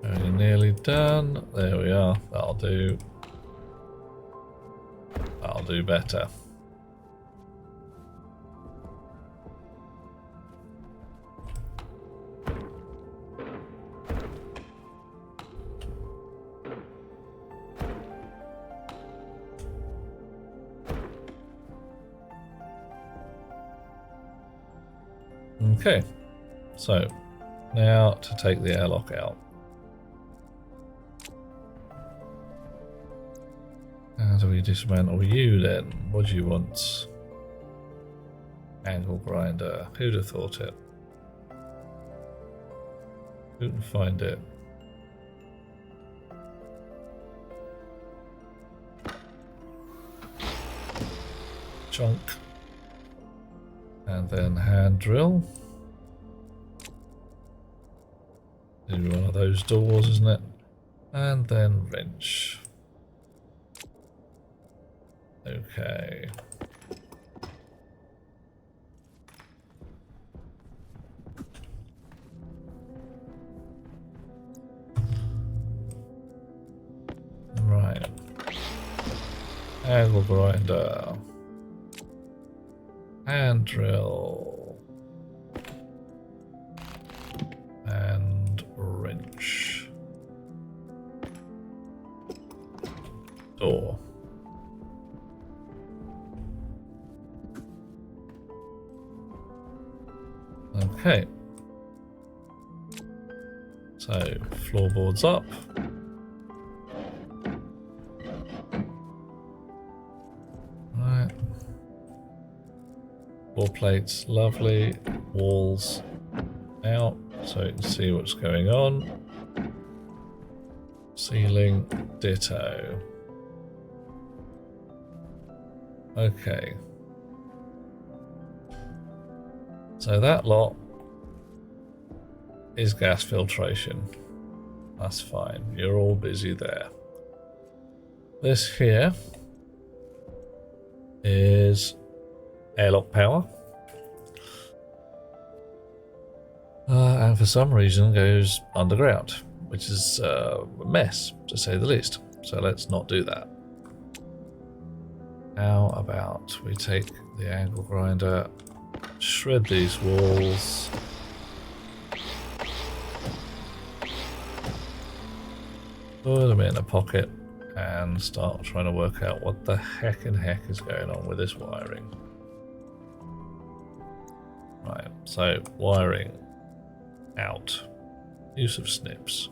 Only nearly done. There we are. That'll do. That'll do better. Okay, so now to take the airlock out. How do we dismantle you then? What do you want? Angle grinder. Who'd have thought it? Who can find it? Chunk. And then hand drill. Do one of those doors, isn't it? And then wrench. Okay. Right. Angle grinder. Hand drill. And wrench. Door. Okay. So floorboards up. Right. Wall plates, lovely. Walls out so you can see what's going on. Ceiling, ditto. Okay. So that lot is gas filtration. That's fine. You're all busy there. This here is airlock power. And for some reason goes underground, which is a mess, to say the least. So let's not do that. How about we take the angle grinder, shred these walls. Put them in a pocket and start trying to work out what the heck is going on with this wiring. Right, so wiring out. Use of snips.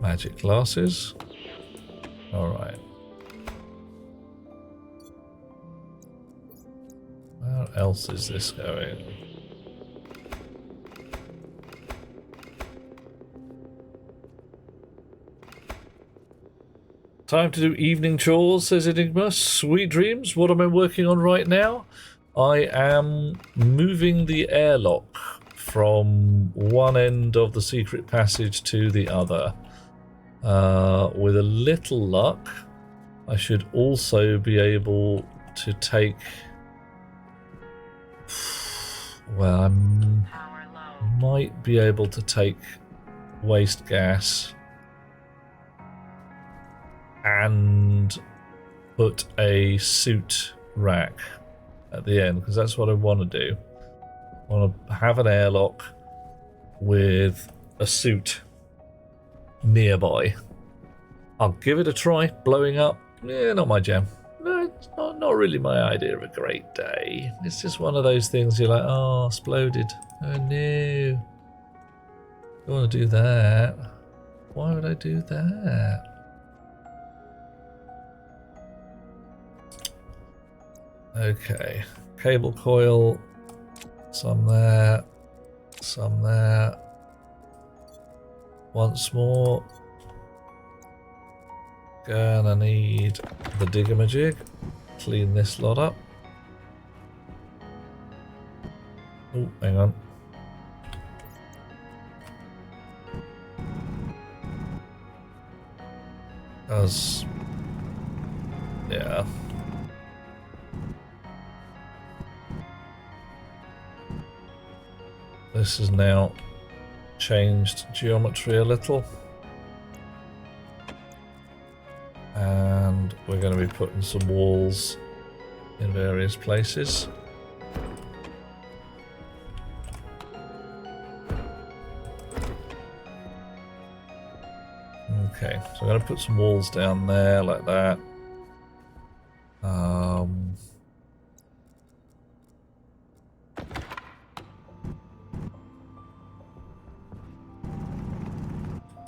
Magic glasses. All right. Where else is this going? Time to do evening chores, says Enigma. Sweet dreams. What am I working on right now? I am moving the airlock from one end of the secret passage to the other. With a little luck, I should also be able to take... Well, I might be able to take waste gas and put a suit rack at the end, because that's what I want to do. I want to have an airlock with a suit nearby. I'll give it a try. Blowing up, yeah, not my jam. No, it's not really my idea of a great day. It's just one of those things you're like, oh, exploded. Oh no. Don't want to do that. Why would I do that? Okay. Cable coil. Some there. Some there. Once more. Gonna need the digger-majig. Clean this lot up. Oh, hang on. Yeah. This has now changed geometry a little. And we're going to be putting some walls in various places. Okay, so I'm going to put some walls down there like that.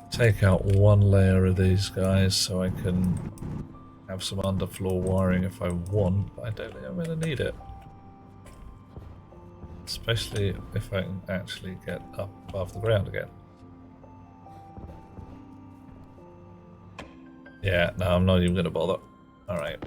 Take out one layer of these guys so I can have some underfloor wiring if I want, but I don't think I'm going to need it. Especially if I can actually get up above the ground again. Yeah, no, I'm not even going to bother. Alright.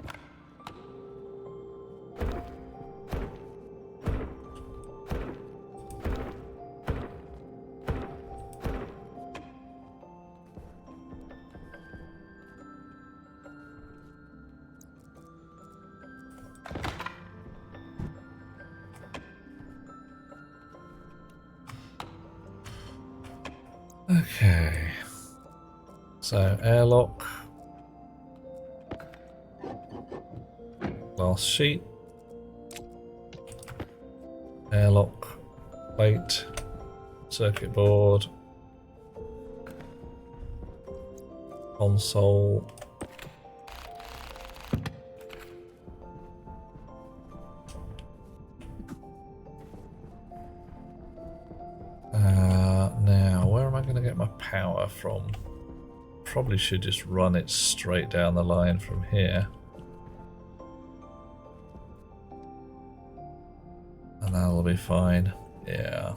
Okay. So, airlock. Glass sheet. Airlock. Plate. Circuit board. Console. Now, where am I going to get my power from? Probably should just run it straight down the line from here. And that'll be fine. Yeah.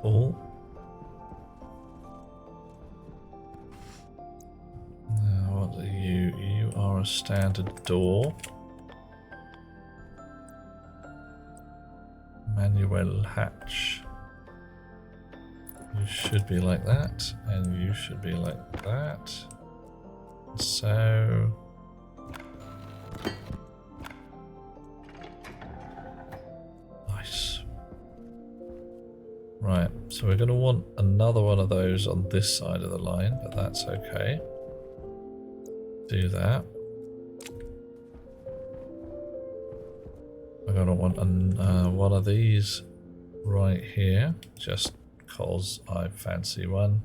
Cool. Now, what are you? You are a standard door. Manuel hatch. You should be like that, and you should be like that. So nice. Right, so we're going to want another one of those on this side of the line, but that's okay. Do that. We're going to want one of these right here, just because I fancy one.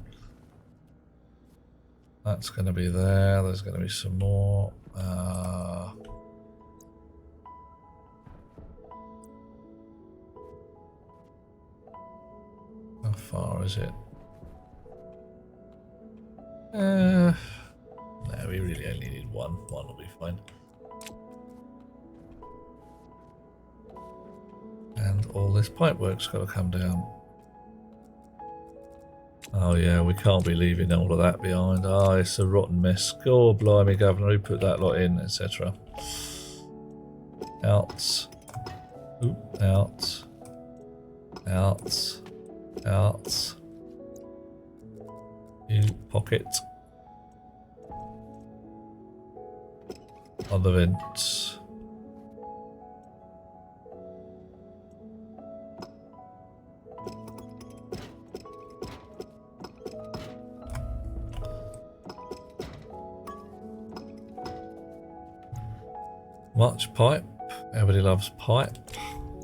That's going to be there. There's going to be some more. How far is it? No, we really only need one. One will be fine. And all this pipework's got to come down. Oh yeah, we can't be leaving all of that behind. Ah, it's a rotten mess. Oh, blimey, Governor, who put that lot in, etc. Out. Oop, out. Out. Out. You pocket. Other vents. Much pipe. Everybody loves pipe.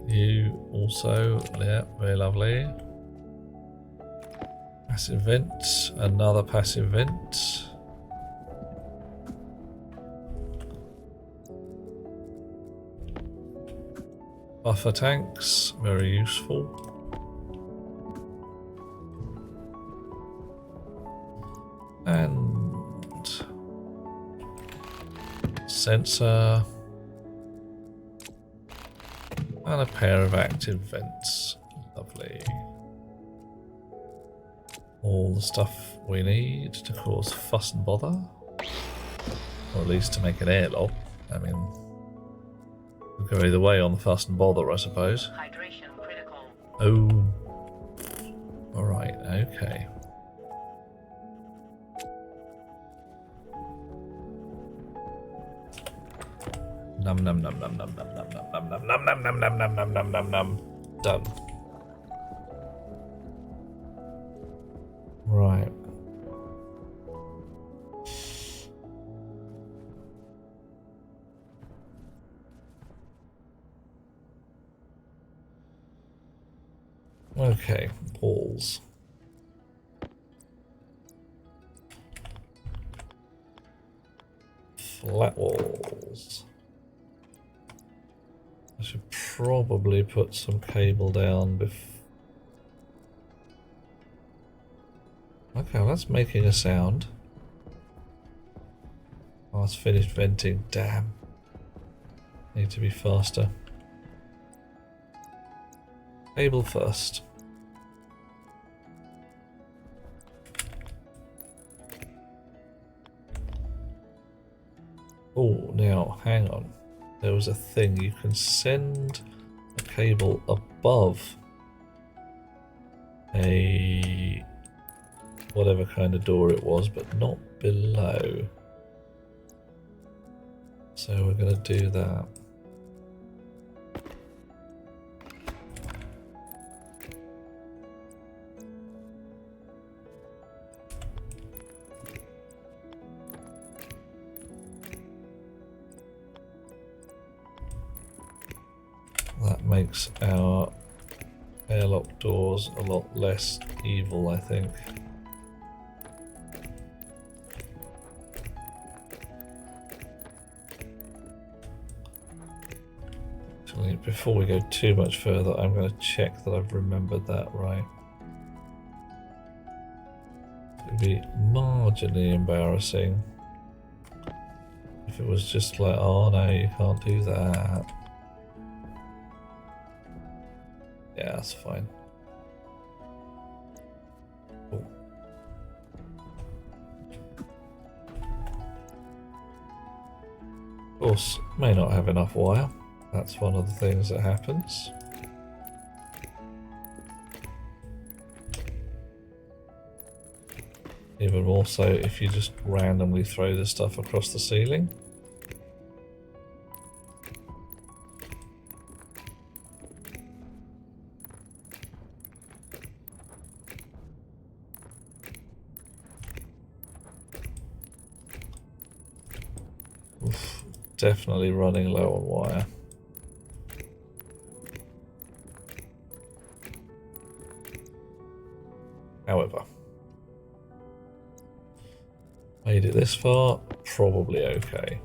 You also, yeah, very lovely. Passive vent, another passive vent. Buffer tanks, very useful. And sensor. And a pair of active vents. Lovely. All the stuff we need to cause fuss and bother. Or at least to make an airlock. I mean, we'll go either way on the fuss and bother, I suppose. Hydration critical. Oh. Alright, okay. Num num num num num num num num num num num num num num num num num num. Done. Right. Okay, walls. Flat walls. I should probably put some cable down before. Okay, well, that's making a sound. Oh, it's finished venting. Damn. Need to be faster. Cable first. Oh, now, hang on. There was a thing. You can send a cable above a whatever kind of door it was, but not below. So we're going to do that. That makes our airlock doors a lot less evil, I think. Actually, before we go too much further, I'm going to check that I've remembered that right. It would be marginally embarrassing if it was just like, oh no, you can't do that. Yeah, that's fine. Oh. Of course, may not have enough wire. That's one of the things that happens. Even more so if you just randomly throw this stuff across the ceiling. Oof, definitely running low on wire. However, made it this far, probably okay.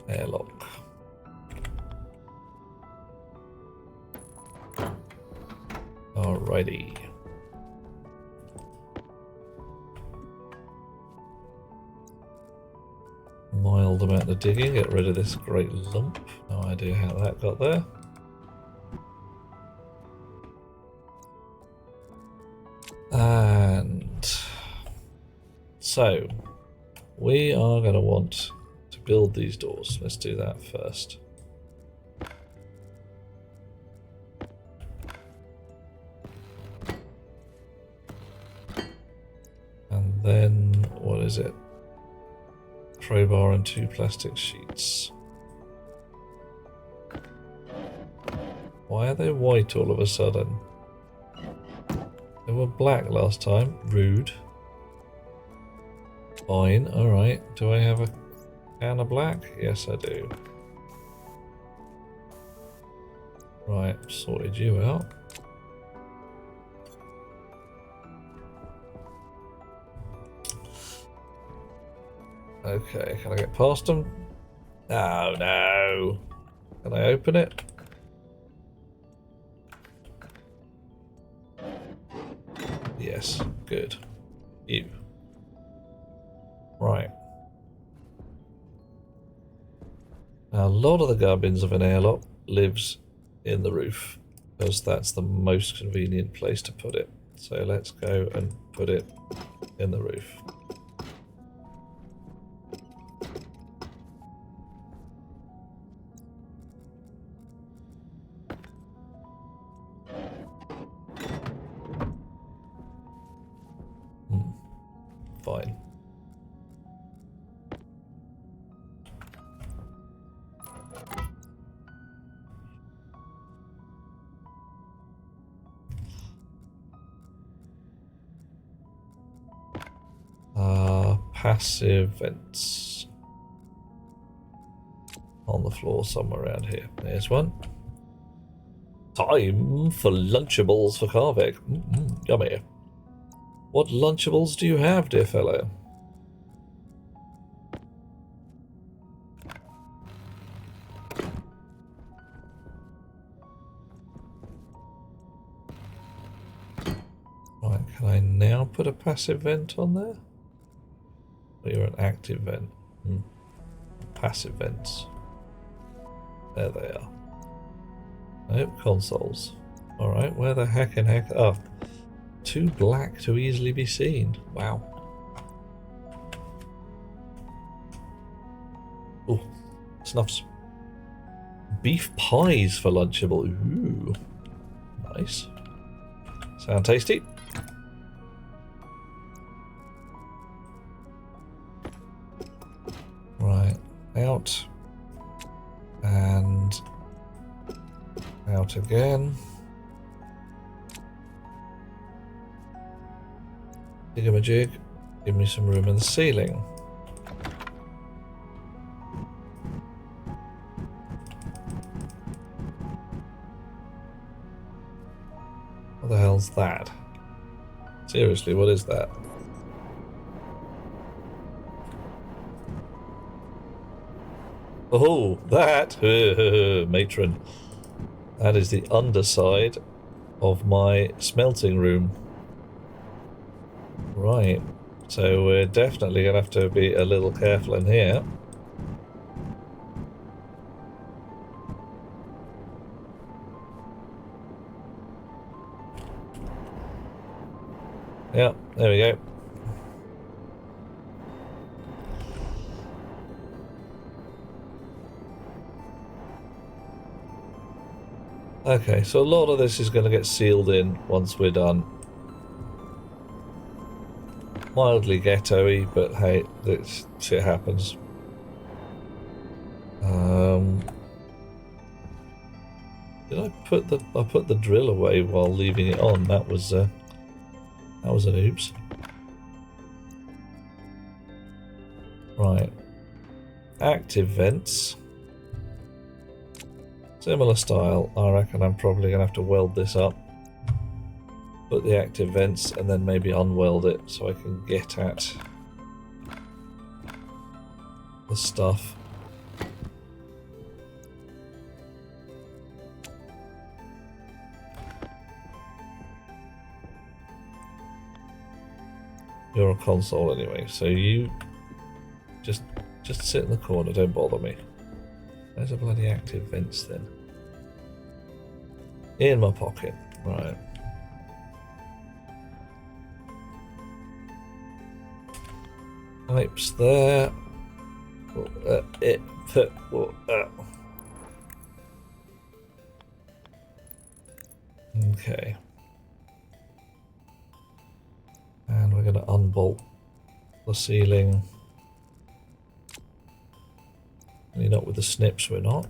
Airlock. Alrighty. Mild amount of digging, get rid of this great lump. No idea how that got there. And so we are going to want to build these doors. Let's do that first. And then, what is it? Crowbar and 2 plastic sheets. Why are they white all of a sudden? They were black last time. Rude. Fine, alright. Do I have a can of black? Yes, I do. Right, sorted you out. Okay, can I get past them? Oh no. Can I open it? Yes, good. You. Right. Now, a lot of the gubbins of an airlock lives in the roof, because that's the most convenient place to put it. So let's go and put it in the roof. Fine. Passive vents on the floor somewhere around here. There's one. Time for Lunchables for Carvec. Yummy. What Lunchables do you have, dear fellow? Right, can I now put a passive vent on there? Or you're an active vent. Passive vents. There they are. Nope, consoles. Alright, where the heck? Oh, too black to easily be seen. Wow. Oh, snuffs. Beef pies for Lunchable. Ooh. Nice. Sound tasty? Right, out. And out again. Jig-a-ma-jig. Give me some room in the ceiling. What the hell's that? Seriously, what is that? Oh, that! Matron. That is the underside of my smelting room. Right. So we're definitely going to have to be a little careful in here. Yeah, there we go. Okay, so a lot of this is going to get sealed in once we're done. Mildly ghetto-y, but hey, this shit happens. Did I put the drill away while leaving it on? That was an oops. Right. Active vents. Similar style. I reckon I'm probably gonna have to weld this up. Put the active vents and then maybe unweld it so I can get at the stuff. You're a console anyway, so you just sit in the corner, don't bother me. There's a bloody active vents then. In my pocket, right. Pipes there. Okay. And we're going to unbolt the ceiling. Only not with the snips, we're not.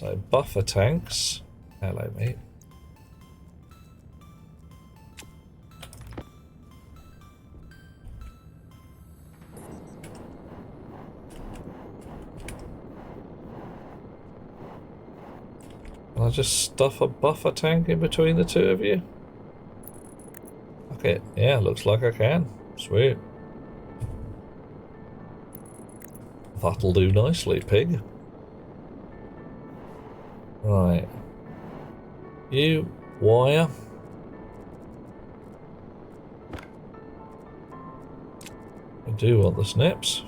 So buffer tanks. Hello, mate. Can I just stuff a buffer tank in between the two of you? Okay, yeah, looks like I can. Sweet. That'll do nicely, pig. Right. You wire. I do want the snips.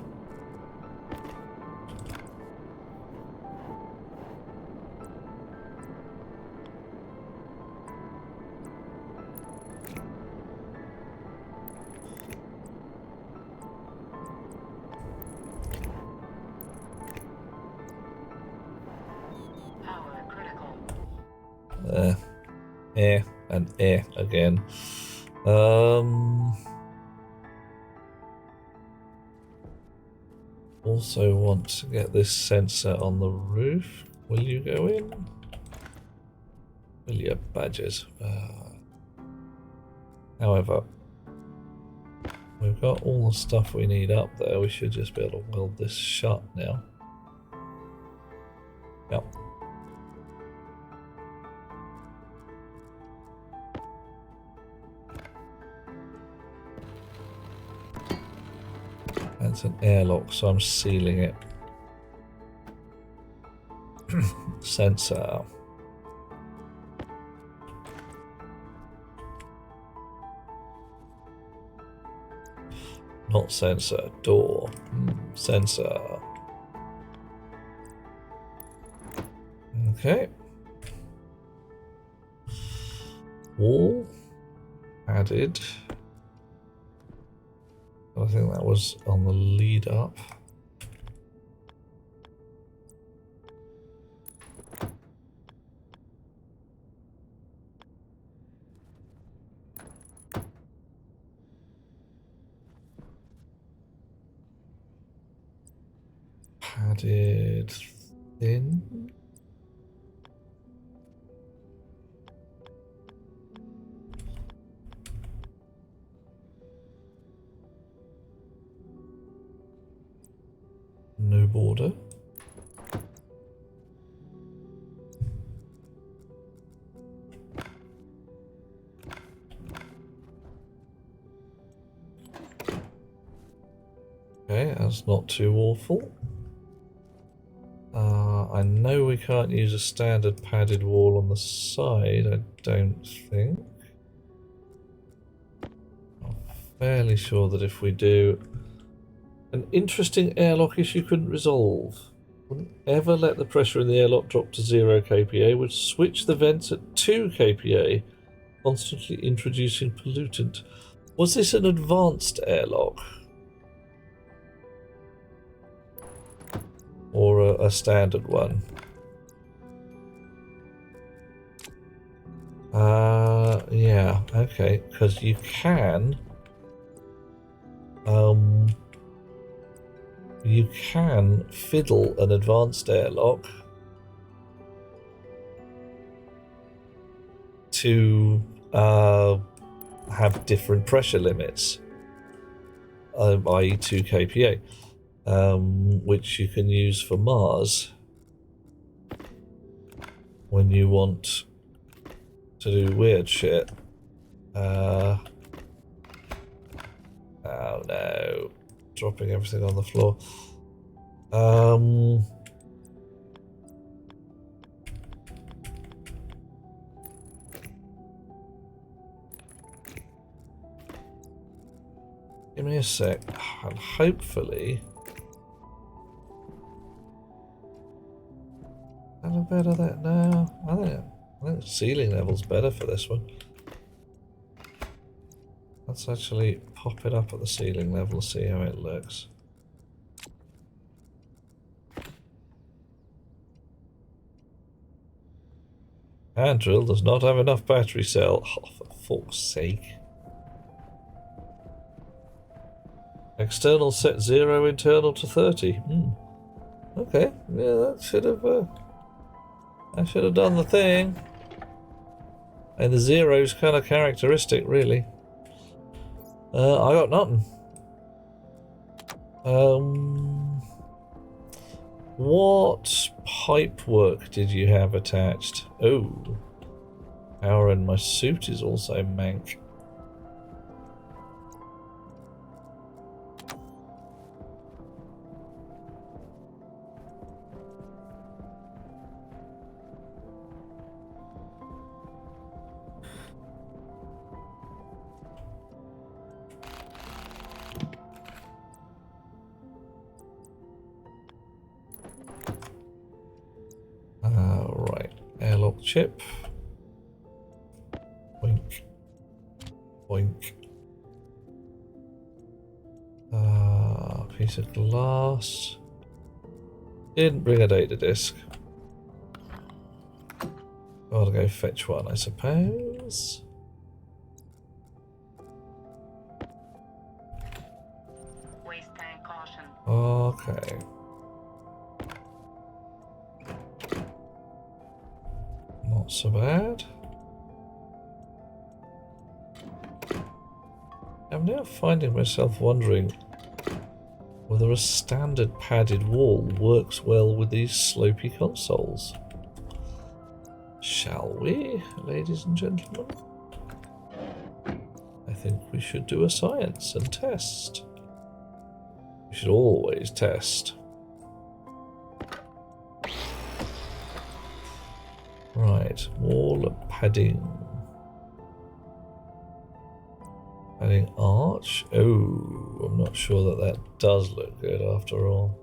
Power critical. And again. Also want to get this sensor on the roof. Will you go in? Will you, badgers? However, we've got all the stuff we need up there. We should just be able to weld this shut now. Yep. That's an airlock, so I'm sealing it. Sensor. Not sensor. Door. Sensor. Okay. Wall. Added. I think that was on the lead up. Padded thin. No border. Okay, that's not too awful. I know we can't use a standard padded wall on the side, I don't think. I'm fairly sure that if we do... An interesting airlock issue couldn't resolve. Wouldn't ever let the pressure in the airlock drop to 0 kPa, would switch the vents at 2 kPa, constantly introducing pollutant. Was this an advanced airlock? Or a standard one? Yeah, okay, because you can fiddle an advanced airlock to have different pressure limits, i.e. 2 kPa. Which you can use for Mars when you want to do weird shit. Oh no, dropping everything on the floor. Give me a sec, and hopefully have a better that now. I think ceiling level's better for this one. Let's actually pop it up at the ceiling level, see how it looks. Hand drill does not have enough battery cell. Oh, for fuck's sake. External set 0, internal to 30. Okay, yeah, that should have I should have done the thing. And the zero's kind of characteristic, really. I got nothing. What pipe work did you have attached? Oh. Power in my suit is also mank. Right, airlock chip. Boink. Boink. Piece of glass. Didn't bring a data disk. Gotta go fetch one, I suppose. Waste tank caution. Okay. Not so bad. I'm now finding myself wondering whether a standard padded wall works well with these slopey consoles. Shall we, ladies and gentlemen? I think we should do a science and test. We should always test. Right, wall padding. Padding arch. Oh, I'm not sure that that does look good after all.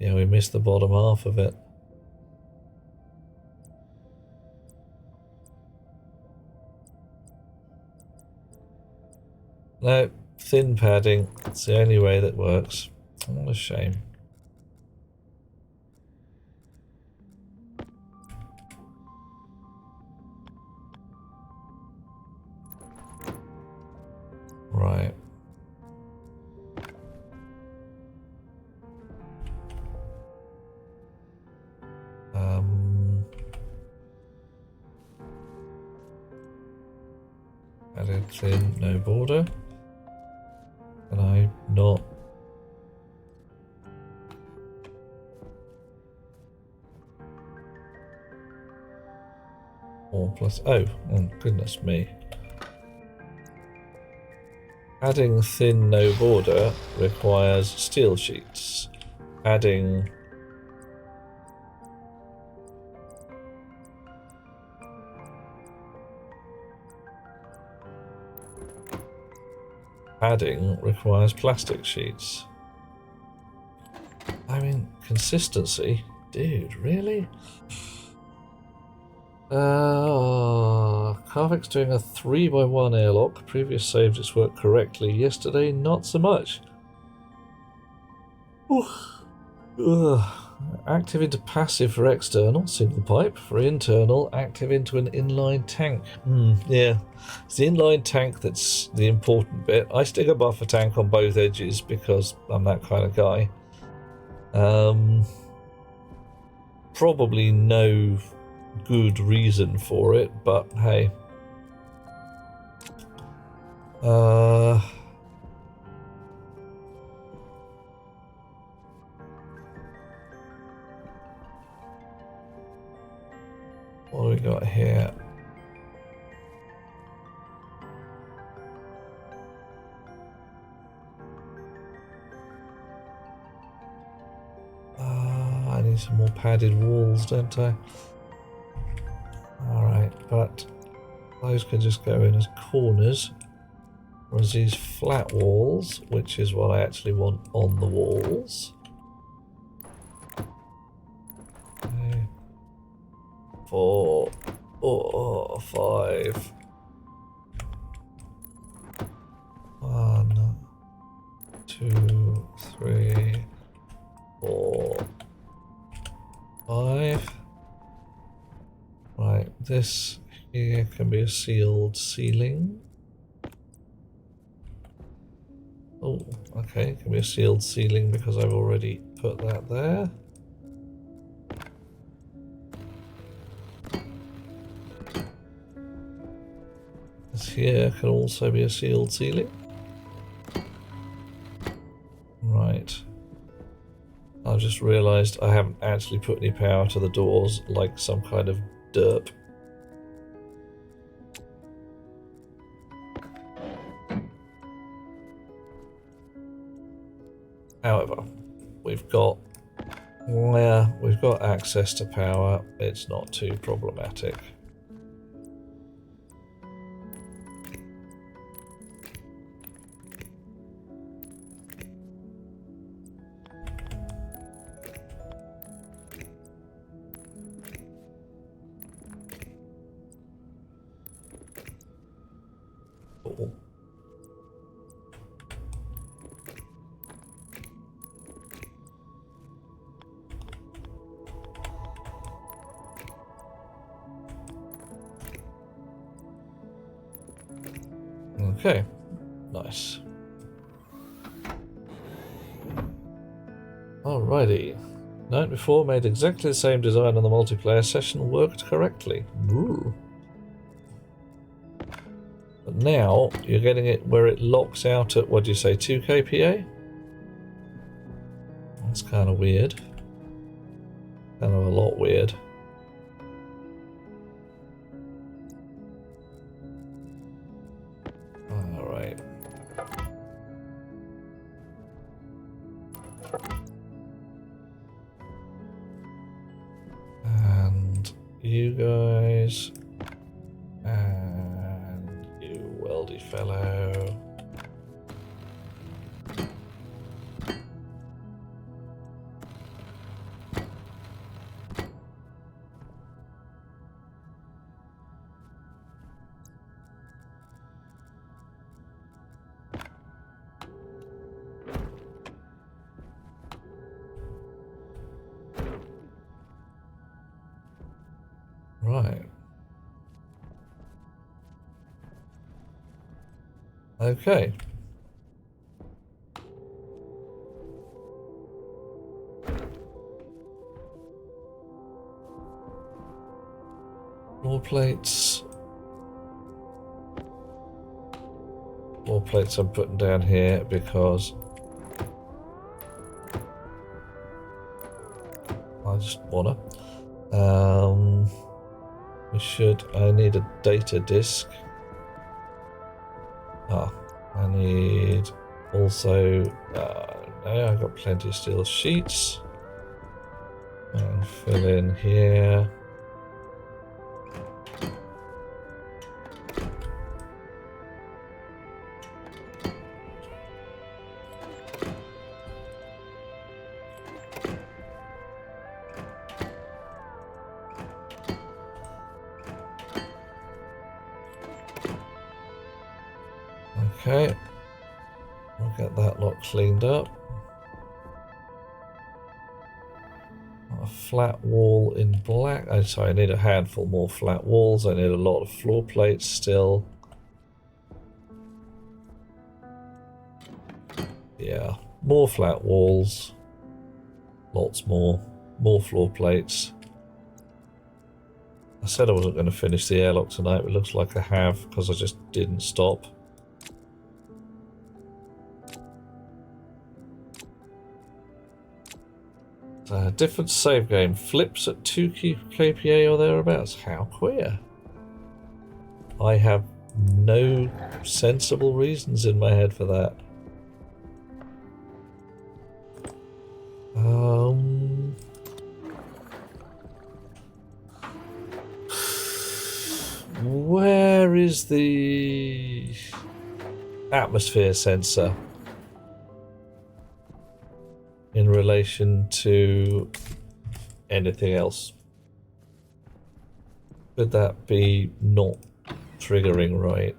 Yeah, we missed the bottom half of it. No, thin padding. It's the only way that works. What a shame. Right. Added thin, no border. Can I not? Or plus, oh goodness me. Adding thin, no border requires steel sheets. Adding requires plastic sheets. I mean, consistency? Dude, really? Carvic's doing a 3x1 airlock. Previous saved its work correctly. Yesterday, not so much. Active into passive for external, single pipe. For internal, active into an inline tank. Yeah, it's the inline tank that's the important bit. I stick a buffer tank on both edges because I'm that kind of guy. Probably no good reason for it, but hey. What do we got here? I need some more padded walls, don't I? Alright, but those can just go in as corners. Whereas these flat walls, which is what I actually want on the walls. 4, 5. 1, 2, 3, 4, 5. Right, this here can be a sealed ceiling. Oh, okay, it can be a sealed ceiling because I've already put that there. This here can also be a sealed ceiling. Right. I've just realised I haven't actually put any power to the doors like some kind of derp. However, we've got access to power. It's not too problematic. Cool. Okay, nice. Alrighty. Night before made exactly the same design on the multiplayer session, worked correctly. Ooh. But now you're getting it where it locks out at, what do you say, 2 kPa? That's kind of weird. Kind of a lot weird. Alright. And you guys, and you weldy fellow. Right. Okay. More plates. More plates I'm putting down here because I just wanna. I need a data disk. I need also, no, I've got plenty of steel sheets. And fill in here. Okay, we'll get that lot cleaned up. A flat wall in black. Oh, sorry, I need a handful more flat walls. I need a lot of floor plates still. Yeah, more flat walls. Lots more. More floor plates. I said I wasn't going to finish the airlock tonight, but it looks like I have because I just didn't stop. Different save game. Flips at 2 kPa or thereabouts. How queer. I have no sensible reasons in my head for that. Where is the atmosphere sensor in relation to anything else? Could that be not triggering right?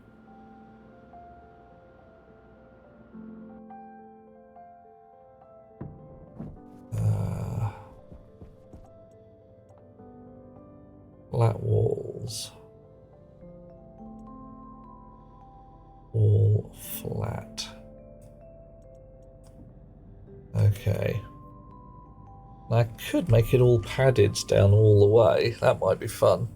Flat walls. All flat. Okay. I could make it all padded down all the way. That might be fun.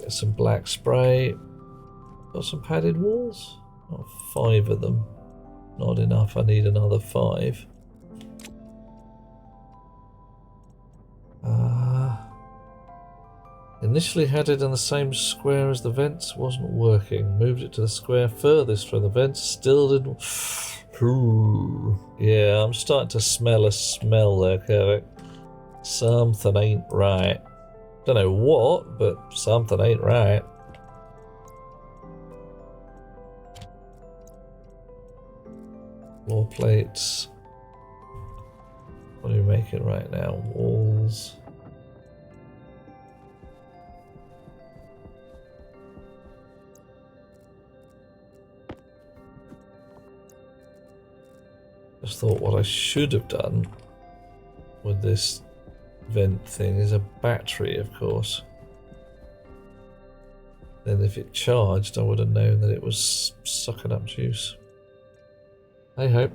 Get Get some black spray. Got some padded walls? Oh, 5 of them. Not enough, I need another 5. Initially had it in the same square as the vents, wasn't working. Moved it to the square furthest from the vents, still didn't... Yeah, I'm starting to smell a smell there, Kervick. Something ain't right. Don't know what, but something ain't right. Floor plates. What are we making right now? Walls. Just thought what I should have done with this vent thing is a battery, of course. Then if it charged, I would have known that it was sucking up juice. Hey ho.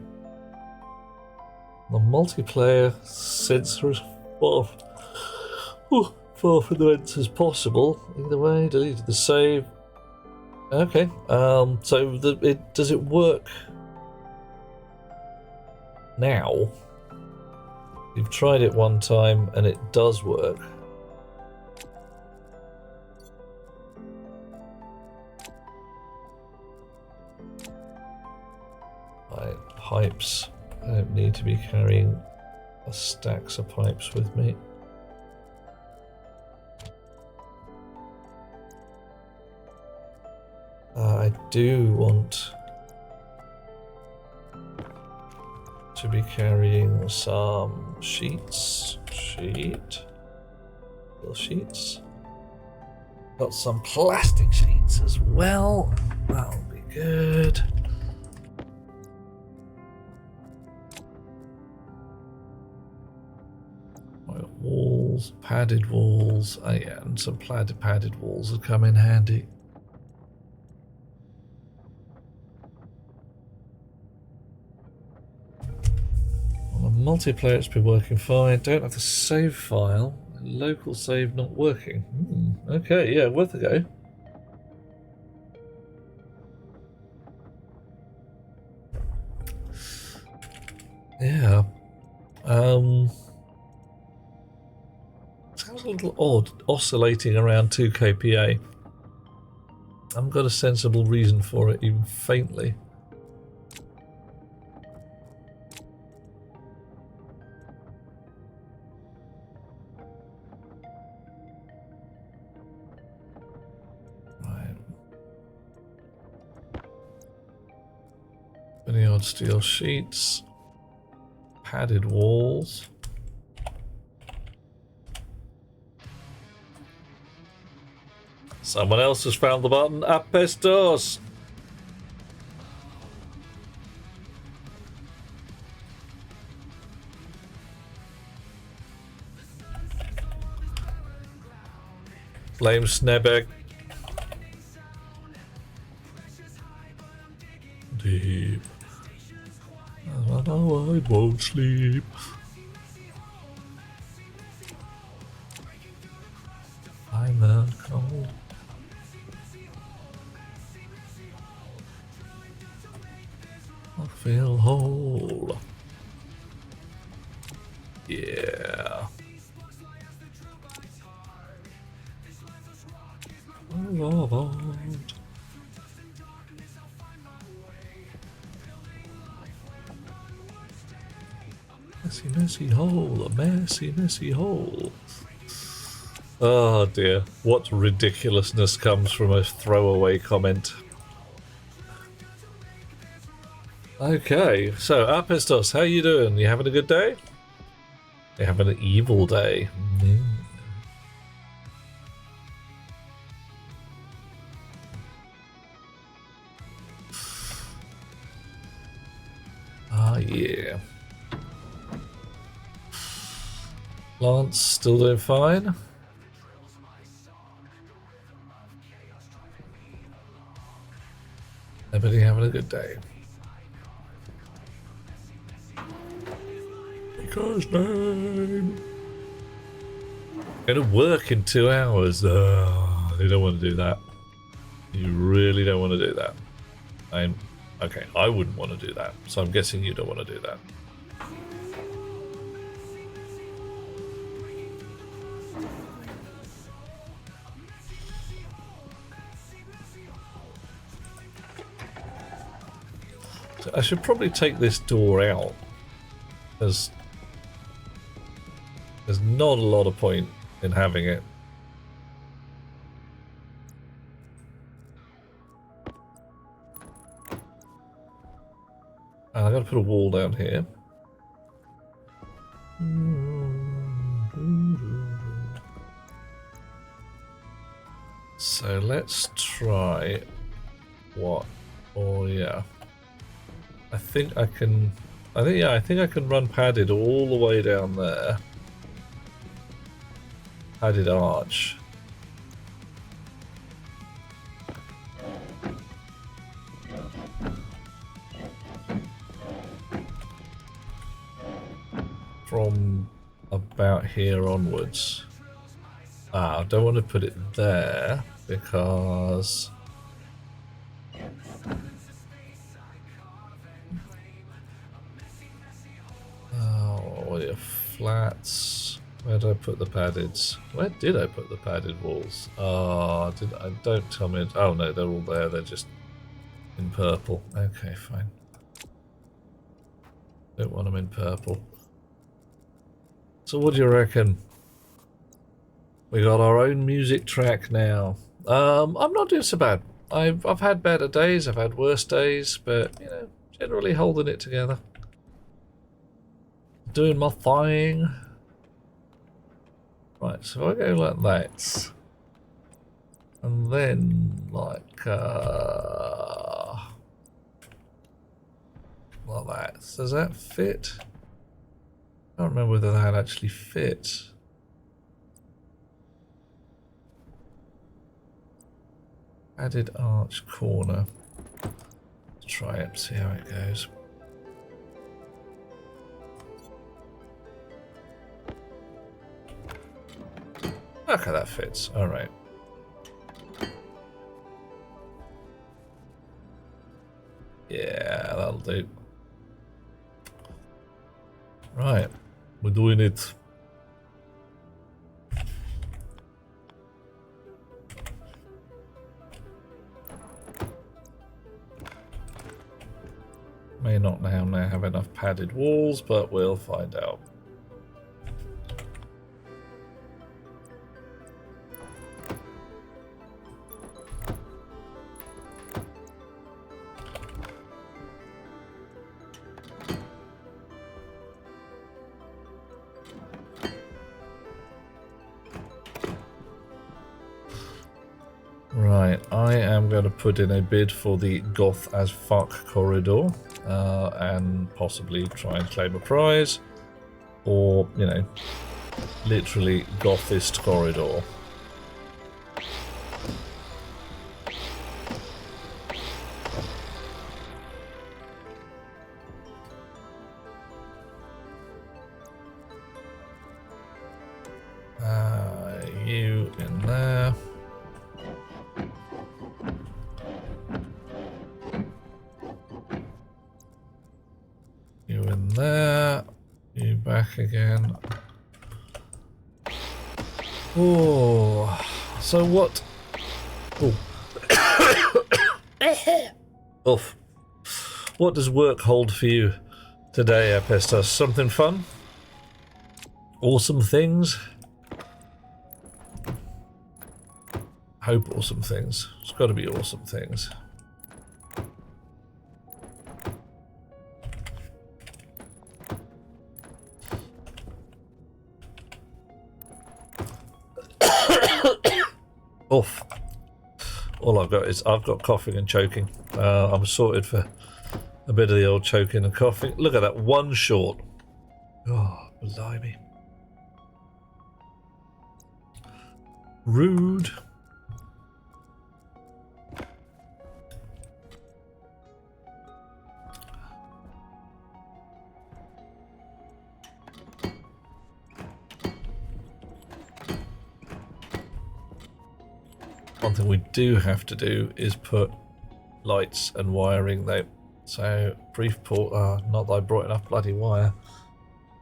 The multiplayer sensor is far from the vents as possible. Either way, deleted the save. Okay. So does it work now? You've tried it one time and it does work. Right, pipes. I don't need to be carrying stacks of pipes with me. I do want to be carrying some sheets. Little sheets. Got some plastic sheets as well. That'll be good. Walls, padded walls. Oh yeah, and some padded walls will come in handy. On the multiplayer it's been working fine. Don't have the save file. Local save not working. Okay, yeah, worth a go. Yeah. Sounds a little odd, oscillating around 2 kPa. I haven't got a sensible reason for it, even faintly. Right. Any odd steel sheets. Padded walls. Someone else has found the button. Apestos! Blame Snebek. Deep. I know I won't sleep. I'm out cold. I feel whole. Yeah. Messy, messy hole. A messy, messy hole. Oh dear. What ridiculousness comes from a throwaway comment. Okay, so Apestos, how you doing? You having a good day? You having an evil day? Ah, yeah. Lance, still doing fine? Everybody having a good day? Because name. Going to work in 2 hours. You don't want to do that. You really don't want to do that. Okay, I wouldn't want to do that, so I'm guessing you don't want to do that. So I should probably take this door out, because there's not a lot of point in having it. And I'm going to put a wall down here. So let's try what? Oh yeah. I think I can run padded all the way down there. Padded arch. From about here onwards. I don't want to put it there because your flats. Where did I put the padded? Where did I put the padded walls? Don't tell me. Oh no, they're all there. They're just in purple. Okay, fine. Don't want them in purple. So what do you reckon? We got our own music track now. I'm not doing so bad. I've had better days, I've had worse days, but you know, generally holding it together. Doing my thing. Right, so I go like that. And then like that. Does that fit? I don't remember whether that actually fits. Added arch corner. Let's try it, see how it goes. Okay, that fits. Alright. Yeah, that'll do. Right, we're doing it. May not now have enough padded walls, but we'll find out. Right, I am going to put in a bid for the goth as fuck corridor, and possibly try and claim a prize, or, you know, literally gothist corridor. You in there. You in there. You back again. Oh, so what? Oh. Oof. What does work hold for you today, Apestos? Something fun? Awesome things? Hope awesome things. It's got to be awesome things. Oof. All I've got is I've got coughing and choking. I'm sorted for a bit of the old choking and coughing. Look at that, one short. Oh, blimey. Rude. One thing we do have to do is put lights and wiring though. So brief port. Not that I brought enough bloody wire.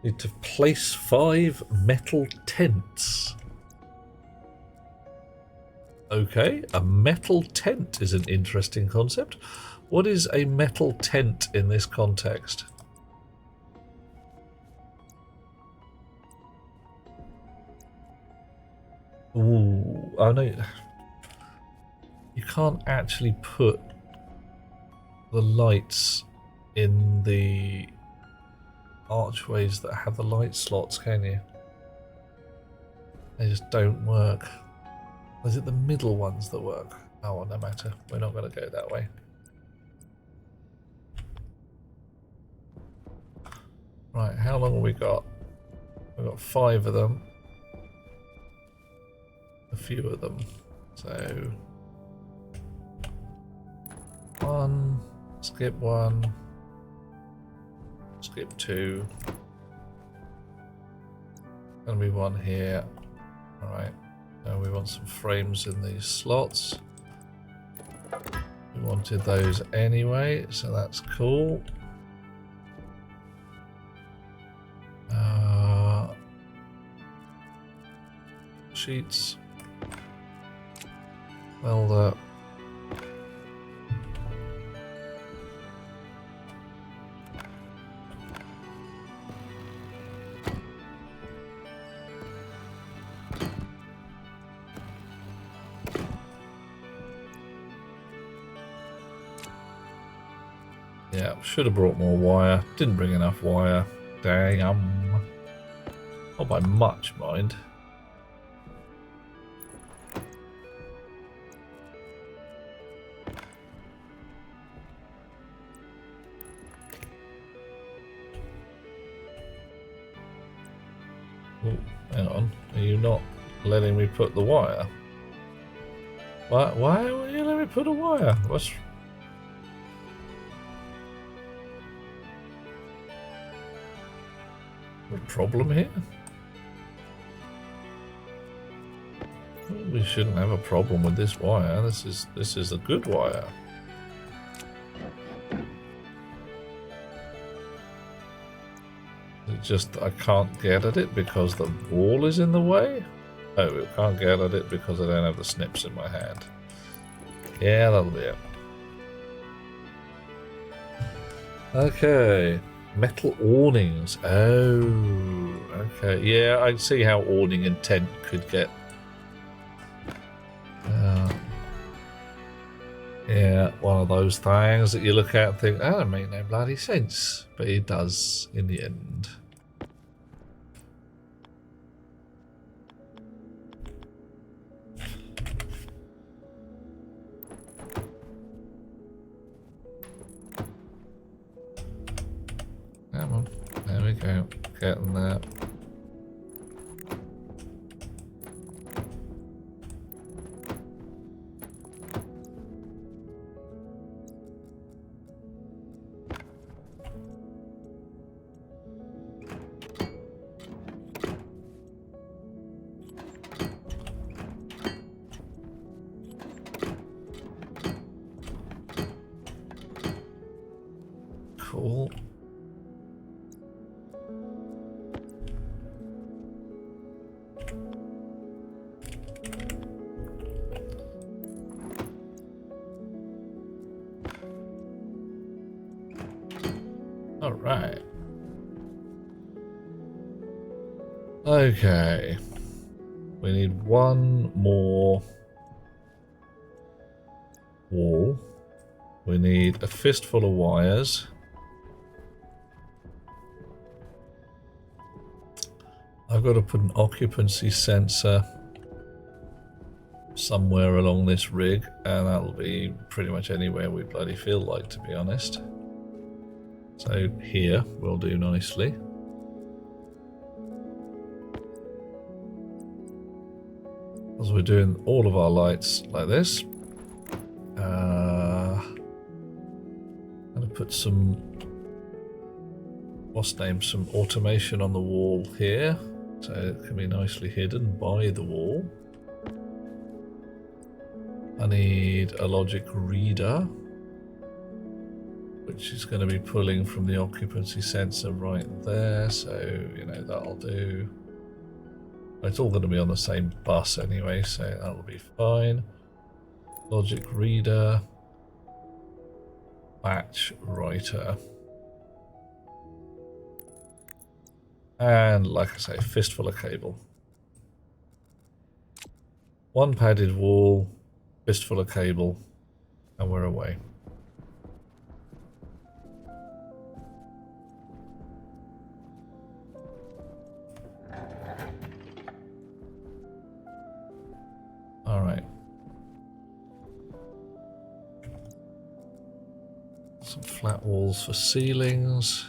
Need to place 5 metal tents. Okay, a metal tent is an interesting concept. What is a metal tent in this context? Ooh, oh no. You can't actually put the lights in the archways that have the light slots, can you? They just don't work. Or is it the middle ones that work? Oh, well, no matter. We're not going to go that way. Right, how long have we got? We've got 5 of them. A few of them. So 1, skip 1, skip 2. Gonna be 1 here. Alright. Now we want some frames in these slots. We wanted those anyway, so that's cool. Sheets. Well, yeah, should have brought more wire. Didn't bring enough wire. Dang, not by much, mind. Oh, hang on. Are you not letting me put the wire? Why were you letting me put a wire? What's the problem here? We shouldn't have a problem with this wire. This is a good wire. It's just I can't get at it because the wall is in the way? Oh, I can't get at it because I don't have the snips in my hand. Yeah, that'll be it. Okay. Metal awnings. Oh, okay. Yeah, I see how awning and tent could get... yeah, one of those things that you look at and think, that don't make no bloody sense. But it does in the end. Come on, there we go, getting there. Cool. All right. Okay. We need one more wall. We need a fistful of wires. I've got to put an occupancy sensor somewhere along this rig, and that'll be pretty much anywhere we bloody feel like, to be honest. So here will do nicely. As we're doing all of our lights like this, I'm going to put some, some automation on the wall here, so it can be nicely hidden by the wall. I need a logic reader, which is going to be pulling from the occupancy sensor right there, so, you know, that'll do. It's all going to be on the same bus anyway, so that'll be fine. Logic reader, batch writer. And, like I say, fistful of cable. One padded wall, fistful of cable, and we're away. Alright. Some flat walls for ceilings.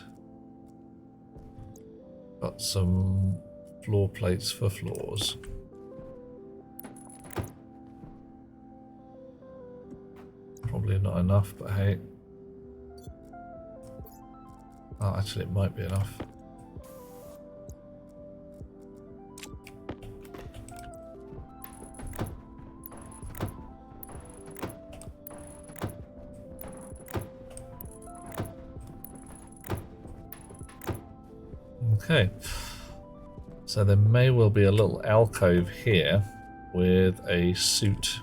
Got some floor plates for floors. Probably not enough, but hey. Oh, actually it might be enough. Okay, so there may well be a little alcove here with a suit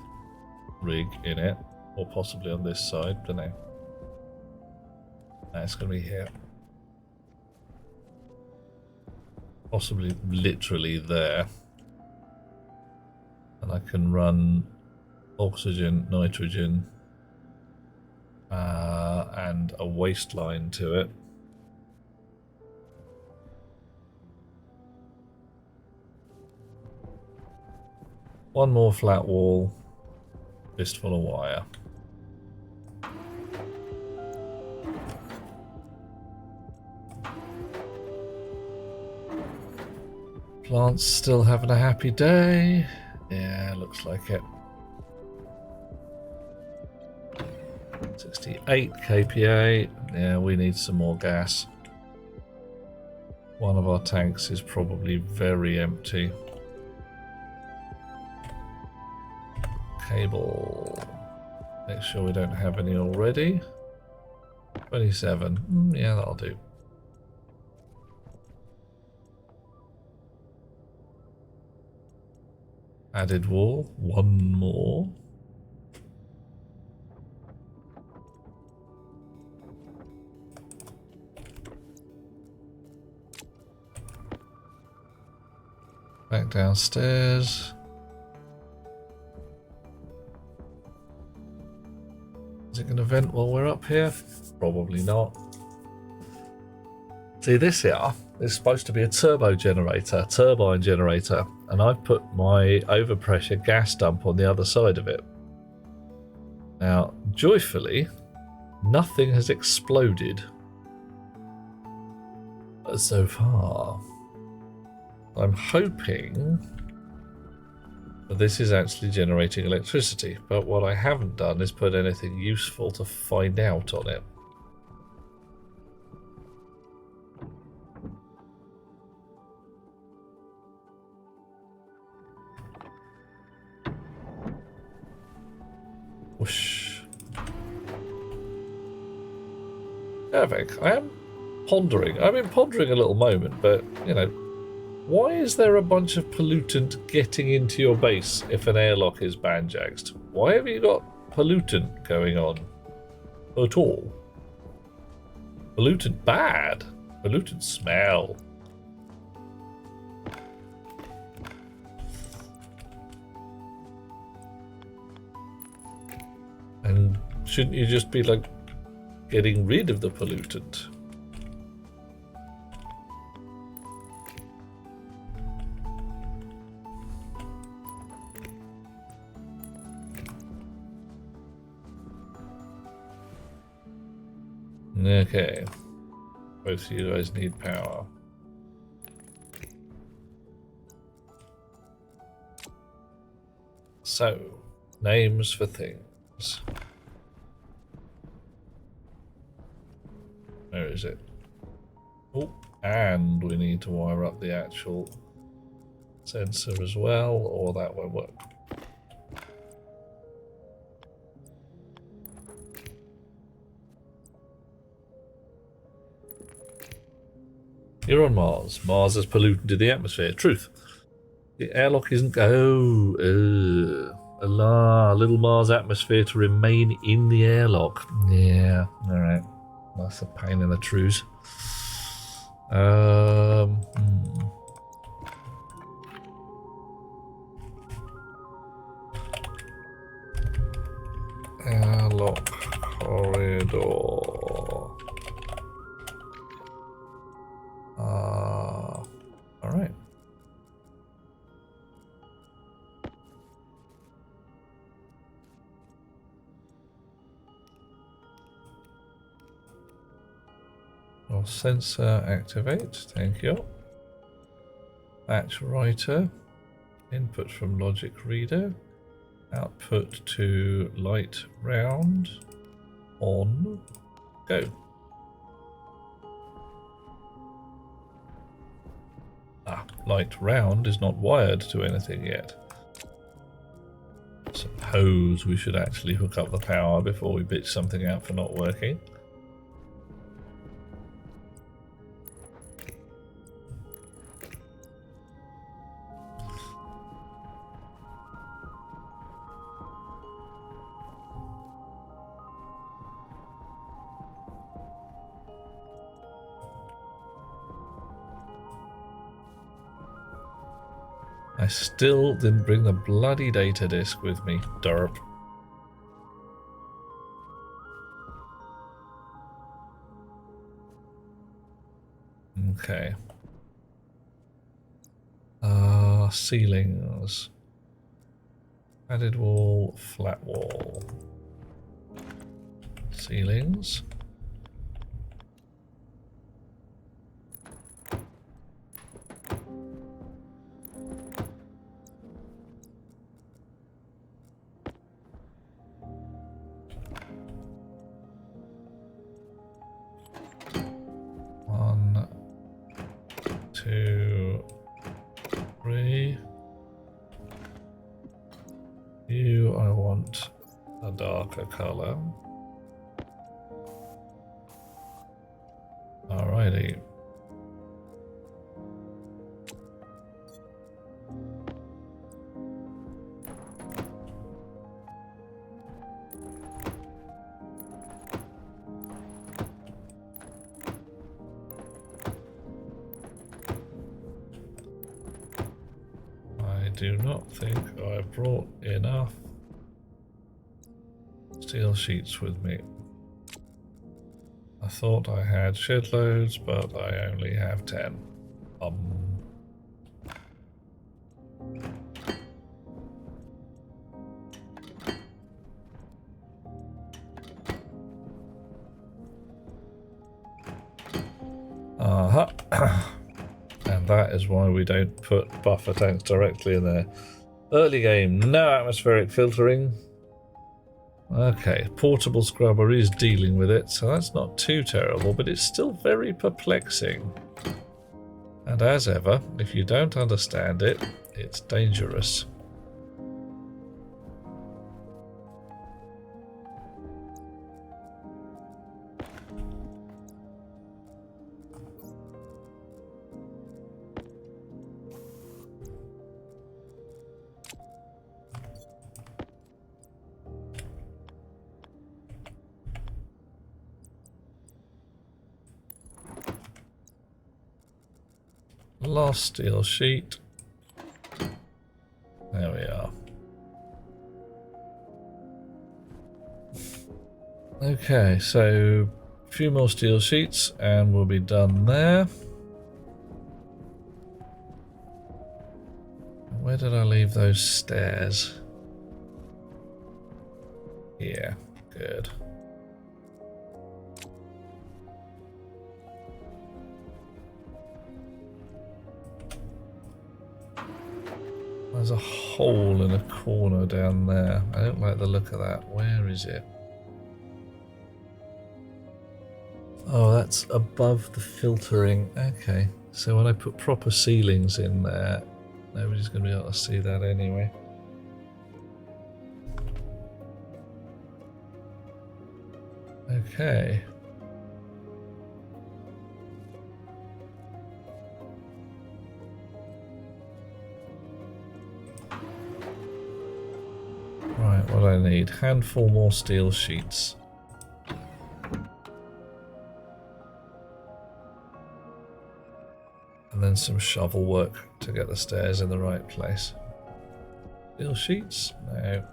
rig in it, or possibly on this side, don't know. No, it's going to be here. Possibly literally there. And I can run oxygen, nitrogen, and a waste line to it. One more flat wall, fistful of wire. Plant's still having a happy day. Yeah, looks like it. 68 kPa. Yeah, we need some more gas. One of our tanks is probably very empty. Cable. Make sure we don't have any already. 27. Yeah, that'll do. Added wall. One more. Back downstairs. Is it going to vent while we're up here? Probably not. See, this here is supposed to be a turbo generator, turbine generator, and I've put my overpressure gas dump on the other side of it. Now, joyfully, nothing has exploded so far. I'm hoping that this is actually generating electricity, but what I haven't done is put anything useful to find out on it. Whoosh. Havik, I am pondering. I've been pondering a little moment, but, you know, why is there a bunch of pollutant getting into your base if an airlock is banjaxed? Why have you got pollutant going on at all? Pollutant bad. Pollutant smell. And shouldn't you just be like getting rid of the pollutant? Okay, both of you guys need power. So, names for things. Where is it? Oh, and we need to wire up the actual sensor as well, or that won't work. You're on Mars. Mars has polluted the atmosphere. Truth. The airlock isn't... Oh, Allah, little Mars atmosphere to remain in the airlock. Yeah, alright. That's a pain in the truth. Airlock corridor. Alright. Well, sensor activate, thank you. Batch writer, input from logic reader, output to light round, on, go. Light round is not wired to anything yet. Suppose we should actually hook up the power before we bitch something out for not working. I still didn't bring the bloody data disk with me, derp. Okay. Ceilings. Padded wall, flat wall. Ceilings. One, two, three. You, I want a darker color. Alrighty. I do not think I brought enough steel sheets with me. I thought I had shed loads, but I only have 10. And that is why we don't put buffer tanks directly in there. Early game, no atmospheric filtering. Okay, portable scrubber is dealing with it, so that's not too terrible, but it's still very perplexing. And as ever, if you don't understand it, it's dangerous. Last steel sheet. There we are. Okay, so a few more steel sheets and we'll be done there. Where did I leave those stairs? Yeah, good. There's a hole in a corner down there. I don't like the look of that. Where is it? Oh, that's above the filtering. Okay, so when I put proper ceilings in there, nobody's going to be able to see that anyway. Okay. need handful more steel sheets. And then some shovel work to get the stairs in the right place. Steel sheets? No.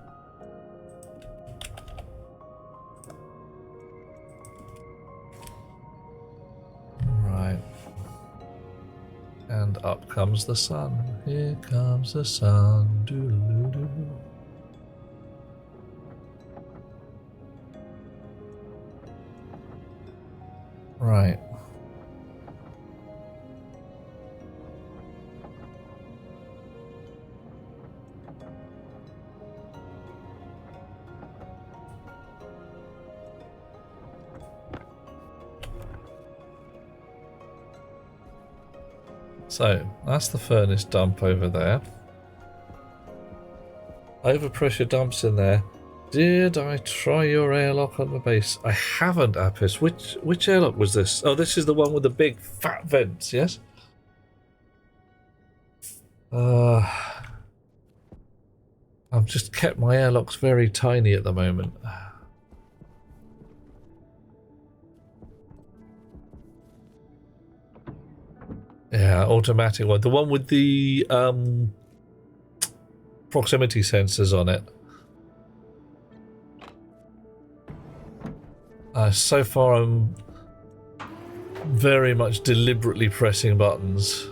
Right. And up comes the sun. Here comes the sun. Doo-doo-doo-doo. Right. So, that's the furnace dump over there. Overpressure dumps in there. Did I try your airlock on the base? I haven't, Apis. Which airlock was this? Oh, this is the one with the big fat vents, yes? I've just kept my airlocks very tiny at the moment. Yeah, automatic one. The one with the proximity sensors on it. So far I'm very much deliberately pressing buttons.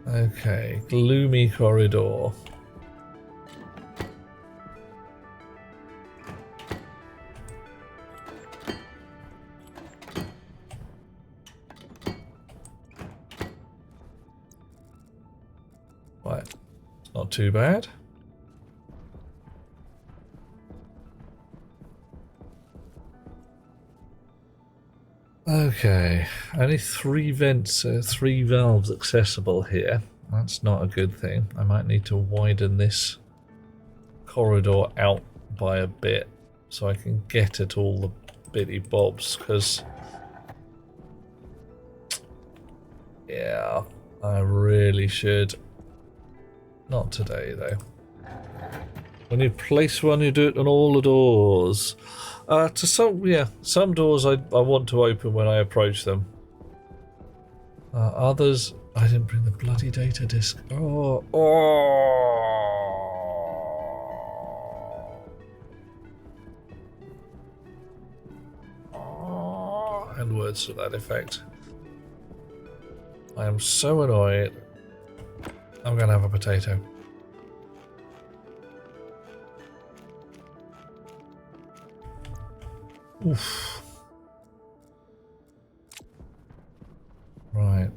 Okay, gloomy corridor. Right, not too bad. Okay, only 3 vents, 3 valves accessible here. That's not a good thing. I might need to widen this corridor out by a bit so I can get at all the bitty bobs, because yeah, I really should. Not today though. When you place one, you do it on all the doors. To some doors I want to open when I approach them. Others, I didn't bring the bloody data disk. Oh. And words to that effect. I am so annoyed. I'm gonna have a potato. Oof. Right.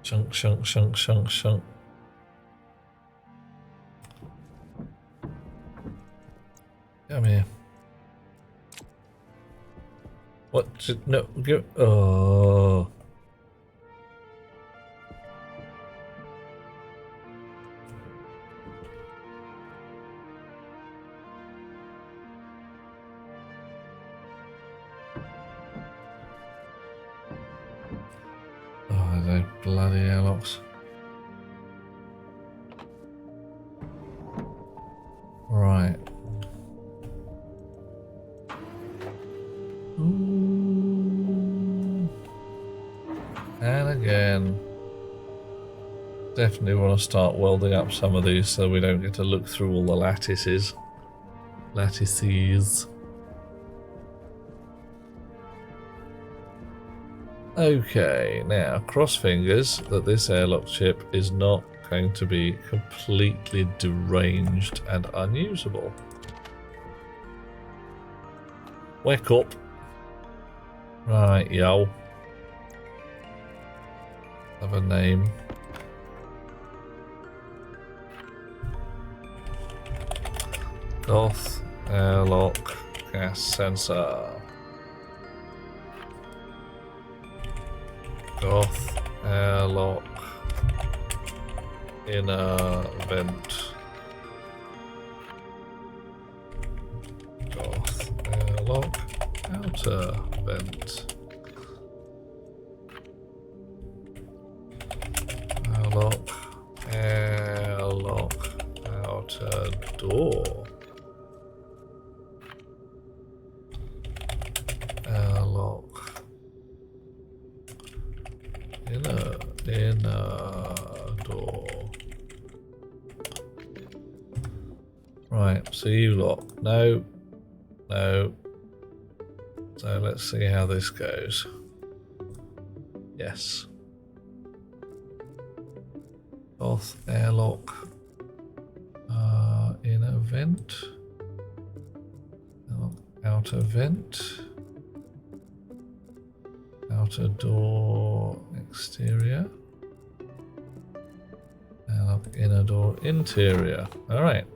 Shunk, shunk, shunk, shunk, shunk. Come here. What? No, go. Oh. Oh, those bloody airlocks. Right. Ooh. And again. Definitely want to start welding up some of these so we don't get to look through all the lattices. Lattices. Okay, now cross fingers that this airlock chip is not going to be completely deranged and unusable. Wake up. Right, yo. Have a name. Goth airlock gas sensor. Goth airlock inner vent Goth airlock, outer vent. Airlock, outer door. Airlock, inner door. Right, so you lock. No. So let's see how this goes. Yes. Goth airlock. Inner vent. Outer vent. Outer door exterior. Airlock inner door interior. Alright.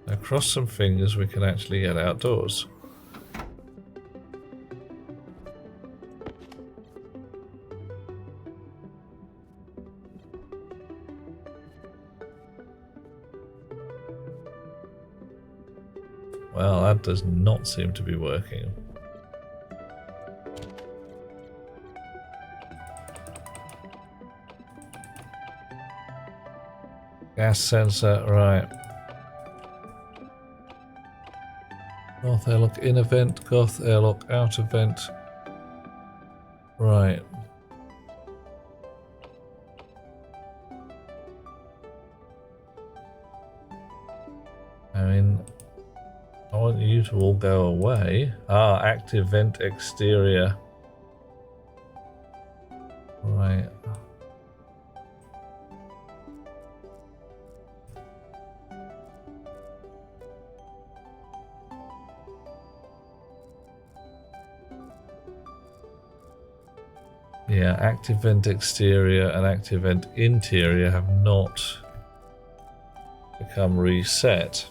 Now cross some fingers we can actually get outdoors. Well, that does not seem to be working. Gas sensor, right. Goth airlock inner vent, Goth airlock outer vent. Right. I mean, I want you to all go away. Ah, active vent exterior. Right. Yeah, active vent exterior and active vent interior have not become reset.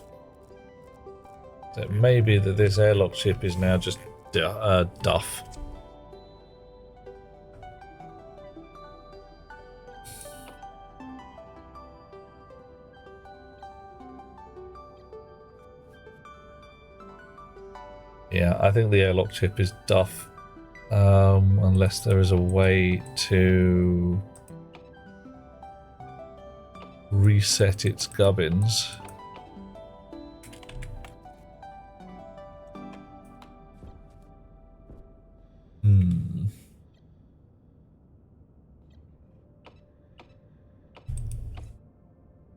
So it may be that this airlock chip is now just duff. Yeah, I think the airlock chip is duff. Unless there is a way to reset its gubbins.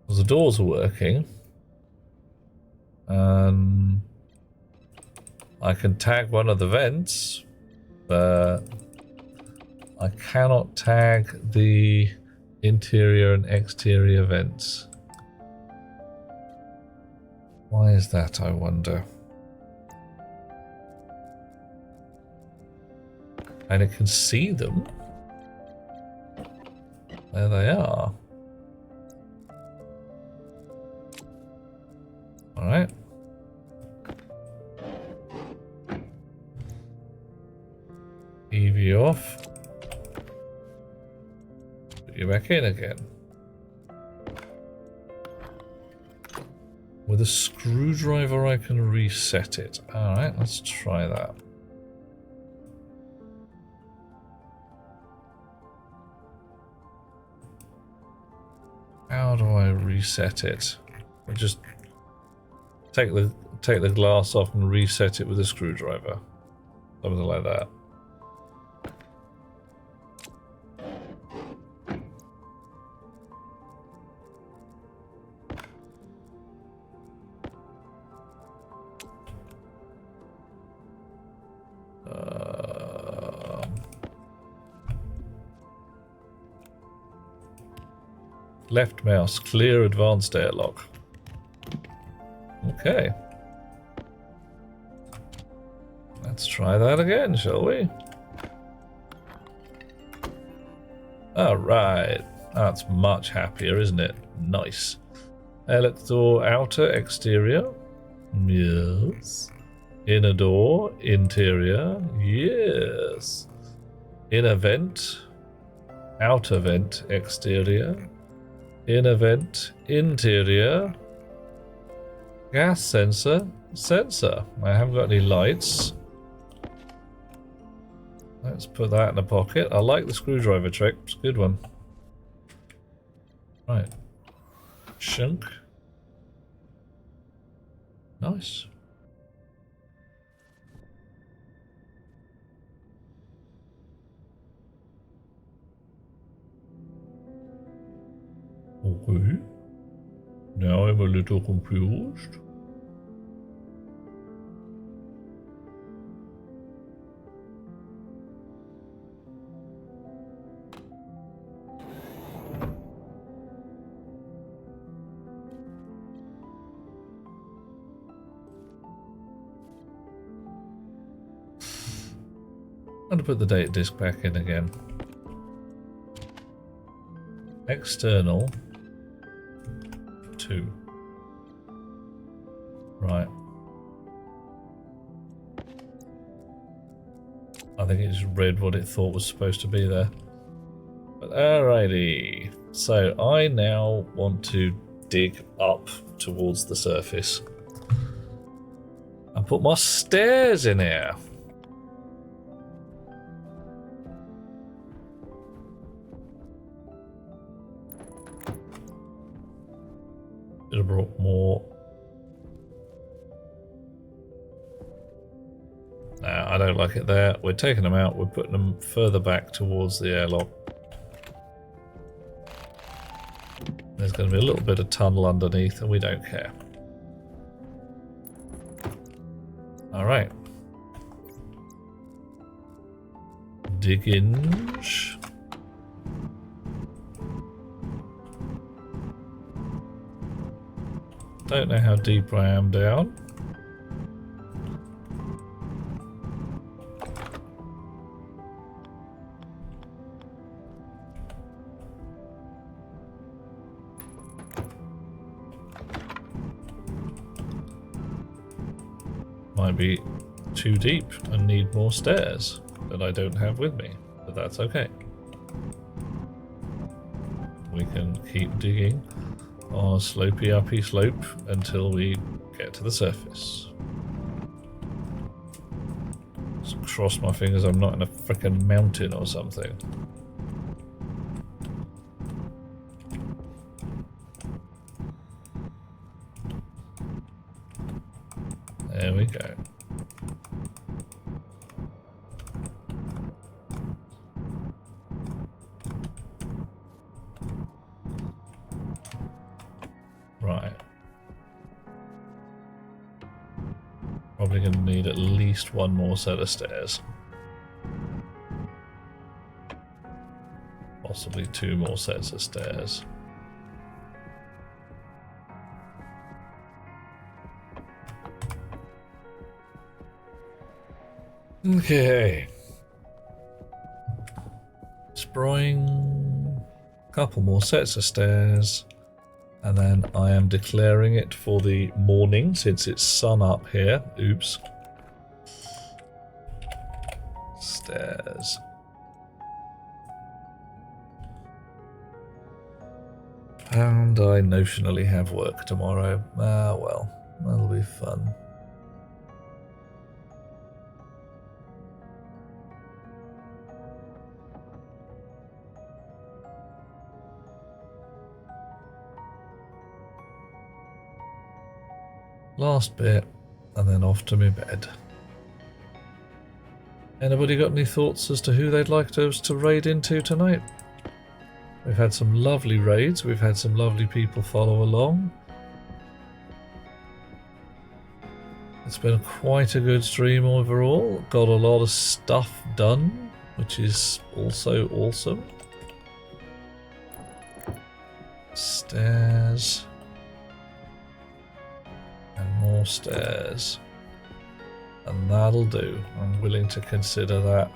Well, the doors are working. I can tag one of the vents. But I cannot tag the interior and exterior vents. Why is that, I wonder? And it can see them. There they are. Alright. EV off. Put you back in again. With a screwdriver I can reset it. Alright, let's try that. How do I reset it? I just take the glass off and reset it with a screwdriver. Something like that. Left mouse, clear advanced airlock. Okay. Let's try that again, shall we? Alright. That's much happier, isn't it? Nice. Airlock door, outer, exterior. Yes. Inner door, interior. Yes. Inner vent, outer vent, exterior. Inner vent, interior. Gas sensor. Sensor. I haven't got any lights. Let's put that in a pocket. I like the screwdriver trick. It's a good one. Right. Shunk. Nice. Okay. Now I'm a little confused. I'm going to put the data disk back in again. External 2. Right. I think it just read what it thought was supposed to be there. But alrighty. So I now want to dig up towards the surface and put my stairs in here. Should have brought more. No, I don't like it there. We're taking them out. We're putting them further back towards the airlock. There's going to be a little bit of tunnel underneath, and we don't care. All right. Digging. Don't know how deep I am down. Might be too deep and need more stairs that I don't have with me, but that's okay. We can keep digging on a slopey uppy slope until we get to the surface. Just cross my fingers I'm not in a frickin' mountain or something. There we go. Right. Probably going to need at least one more set of stairs. Possibly 2 more sets of stairs. Okay. Spraying a couple more sets of stairs. And then I am declaring it for the morning since it's sun up here. Oops. Stairs. And I notionally have work tomorrow. Ah, well, that'll be fun. Last bit, and then off to my bed. Anybody got any thoughts as to who they'd like us to raid into tonight? We've had some lovely raids, we've had some lovely people follow along. It's been quite a good stream overall, got a lot of stuff done, which is also awesome. Stairs. And more stairs. And that'll do. I'm willing to consider that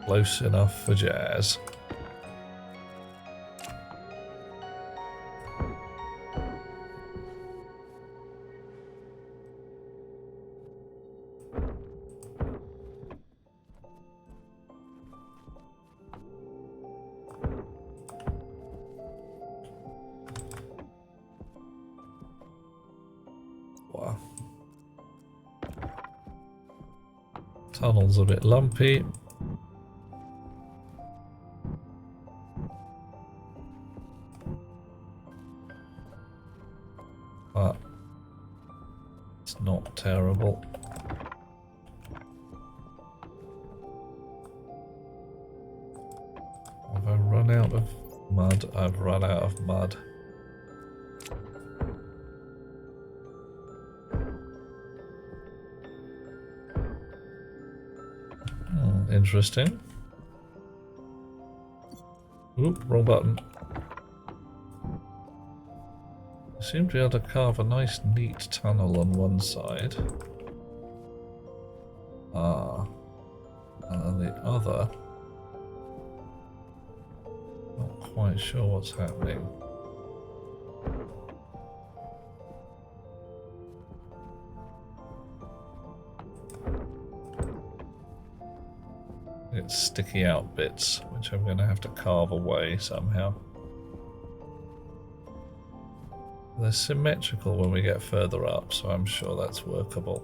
close enough for jazz. Tunnel's a bit lumpy. But it's not terrible. Have I run out of mud? I've run out of mud. Interesting. Oop, wrong button. I seem to be able to carve a nice neat tunnel on one side. Ah. And on the other, not quite sure what's happening. It's sticky out bits, which I'm going to have to carve away somehow. They're symmetrical when we get further up, so I'm sure that's workable.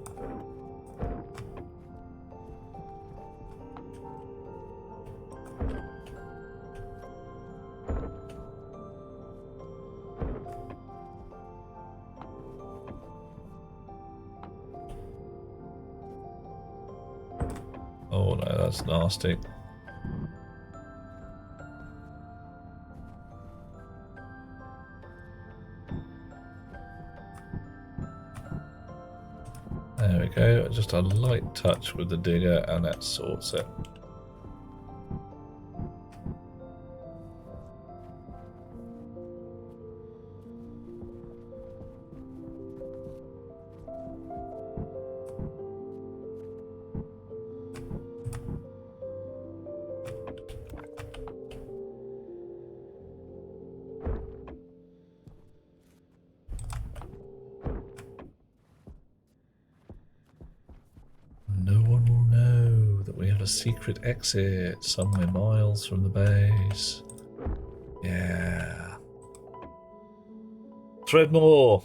Oh no, that's nasty. There we go, just a light touch with the digger and that sorts it. No one will know that we have a secret exit somewhere miles from the base. Yeah. Threadmore!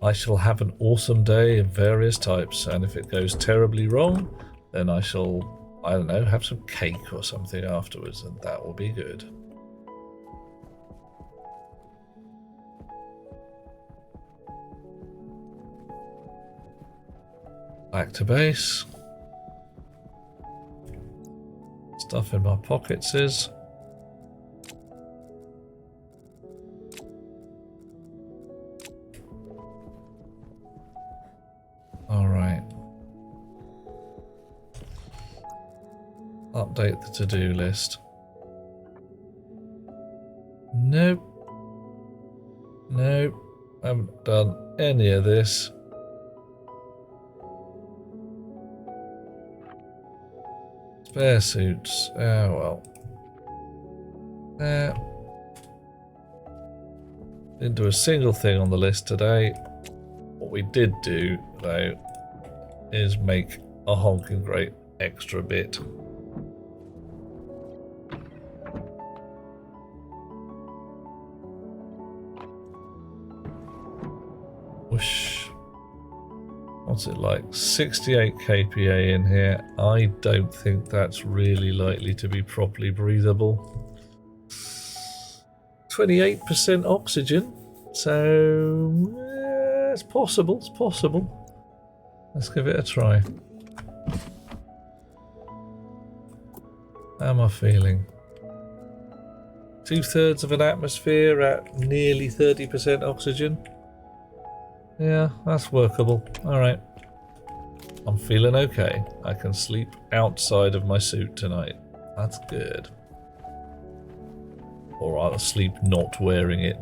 I shall have an awesome day of various types, and if it goes terribly wrong, then I shall, I don't know, have some cake or something afterwards, and that will be good. Back to base. Stuff in my pockets is. Alright. Update the to-do list. Nope. Nope. Haven't done any of this. Spare suits. Oh well. Didn't do a single thing on the list today. What we did do, though, is make a honking great extra bit. Whoosh. What's it like? 68 kPa in here. I don't think that's really likely to be properly breathable. 28% oxygen. So, it's possible. It's possible. Let's give it a try. How am I feeling? 2/3 of an atmosphere at nearly 30% oxygen. Yeah, that's workable. Alright. I'm feeling okay. I can sleep outside of my suit tonight. That's good. Or I'll sleep not wearing it.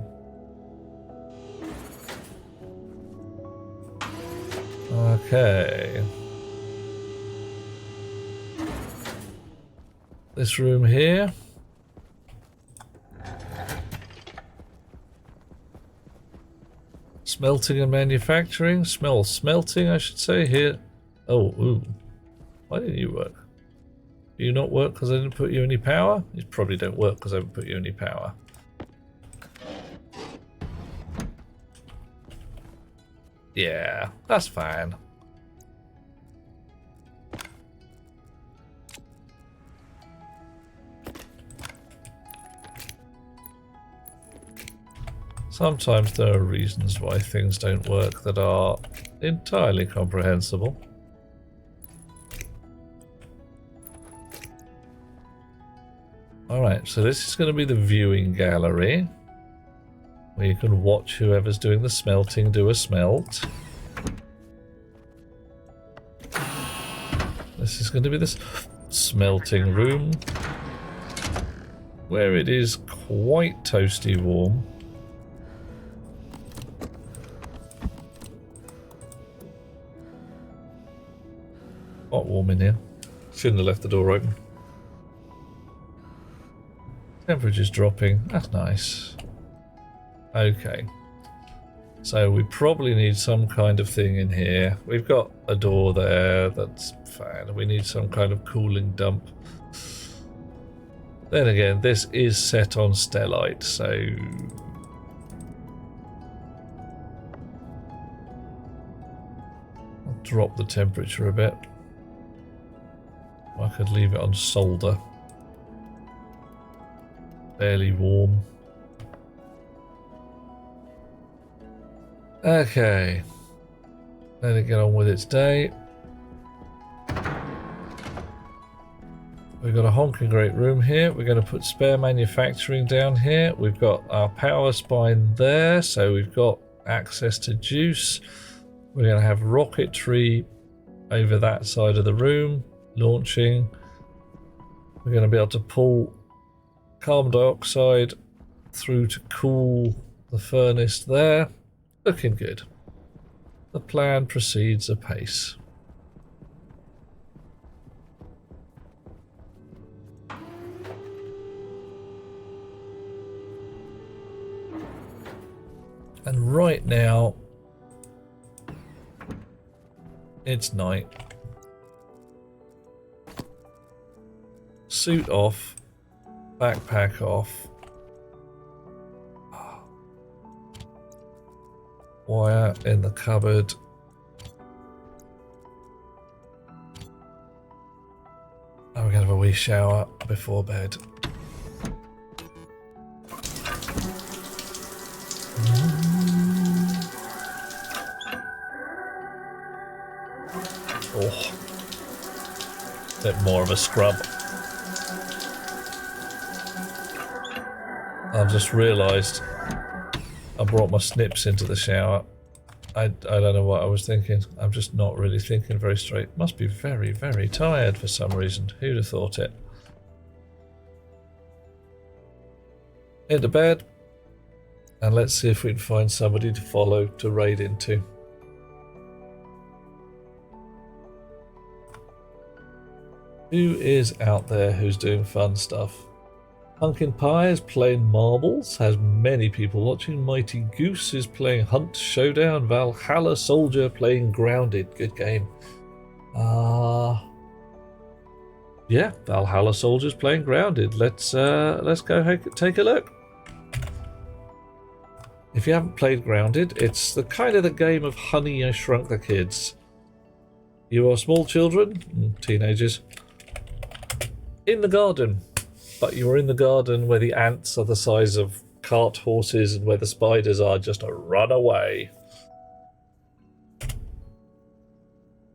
Okay. This room here. Smelting and manufacturing. Smelting, I should say, here. Oh, ooh. Why didn't you work? Do you not work because I didn't put you any power? You probably don't work because I haven't put you any power. Yeah, that's fine. Sometimes there are reasons why things don't work that are entirely comprehensible. Alright, so this is going to be the viewing gallery, where you can watch whoever's doing the smelting do a smelt. This is going to be this smelting room, where it is quite toasty warm. Quite warm in here. Shouldn't have left the door open. Temperature's dropping. That's nice. Okay. So we probably need some kind of thing in here. We've got a door there. That's fine. We need some kind of cooling dump. Then again, this is set on stellite, so... I'll drop the temperature a bit. I could leave it on solder. Fairly warm. Okay. Let it get on with its day. We've got a honking great room here. We're going to put spare manufacturing down here. We've got our power spine there, so we've got access to juice. We're going to have rocketry over that side of the room, launching. We're going to be able to pull carbon dioxide through to cool the furnace there. Looking good. The plan proceeds apace. And right now, it's night. Suit off, backpack off. Wire in the cupboard. And we're going to have a wee shower before bed. Oh, bit more of a scrub. I've just realised I brought my snips into the shower. I don't know what I was thinking. I'm just not really thinking very straight. Must be very, very tired for some reason. Who'd have thought it? Into bed. And let's see if we can find somebody to follow, to raid into. Who is out there who's doing fun stuff? Pumpkin Pie is playing marbles, has many people watching. Mighty Goose is playing Hunt Showdown. Valhalla Soldier playing Grounded. Good game. Yeah, Valhalla Soldier's playing Grounded. Let's go take a look. If you haven't played Grounded, it's the kind of the game of Honey, I Shrunk the Kids. You are small children, teenagers, in the garden, but you're in the garden where the ants are the size of cart horses and where the spiders are just a run away.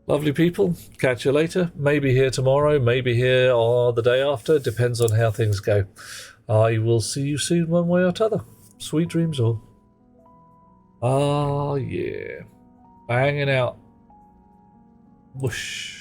Lovely people, catch you later. Maybe here tomorrow, maybe here or the day after, depends on how things go. I will see you soon one way or t'other. Sweet dreams all. Ah, yeah. Banging out. Whoosh.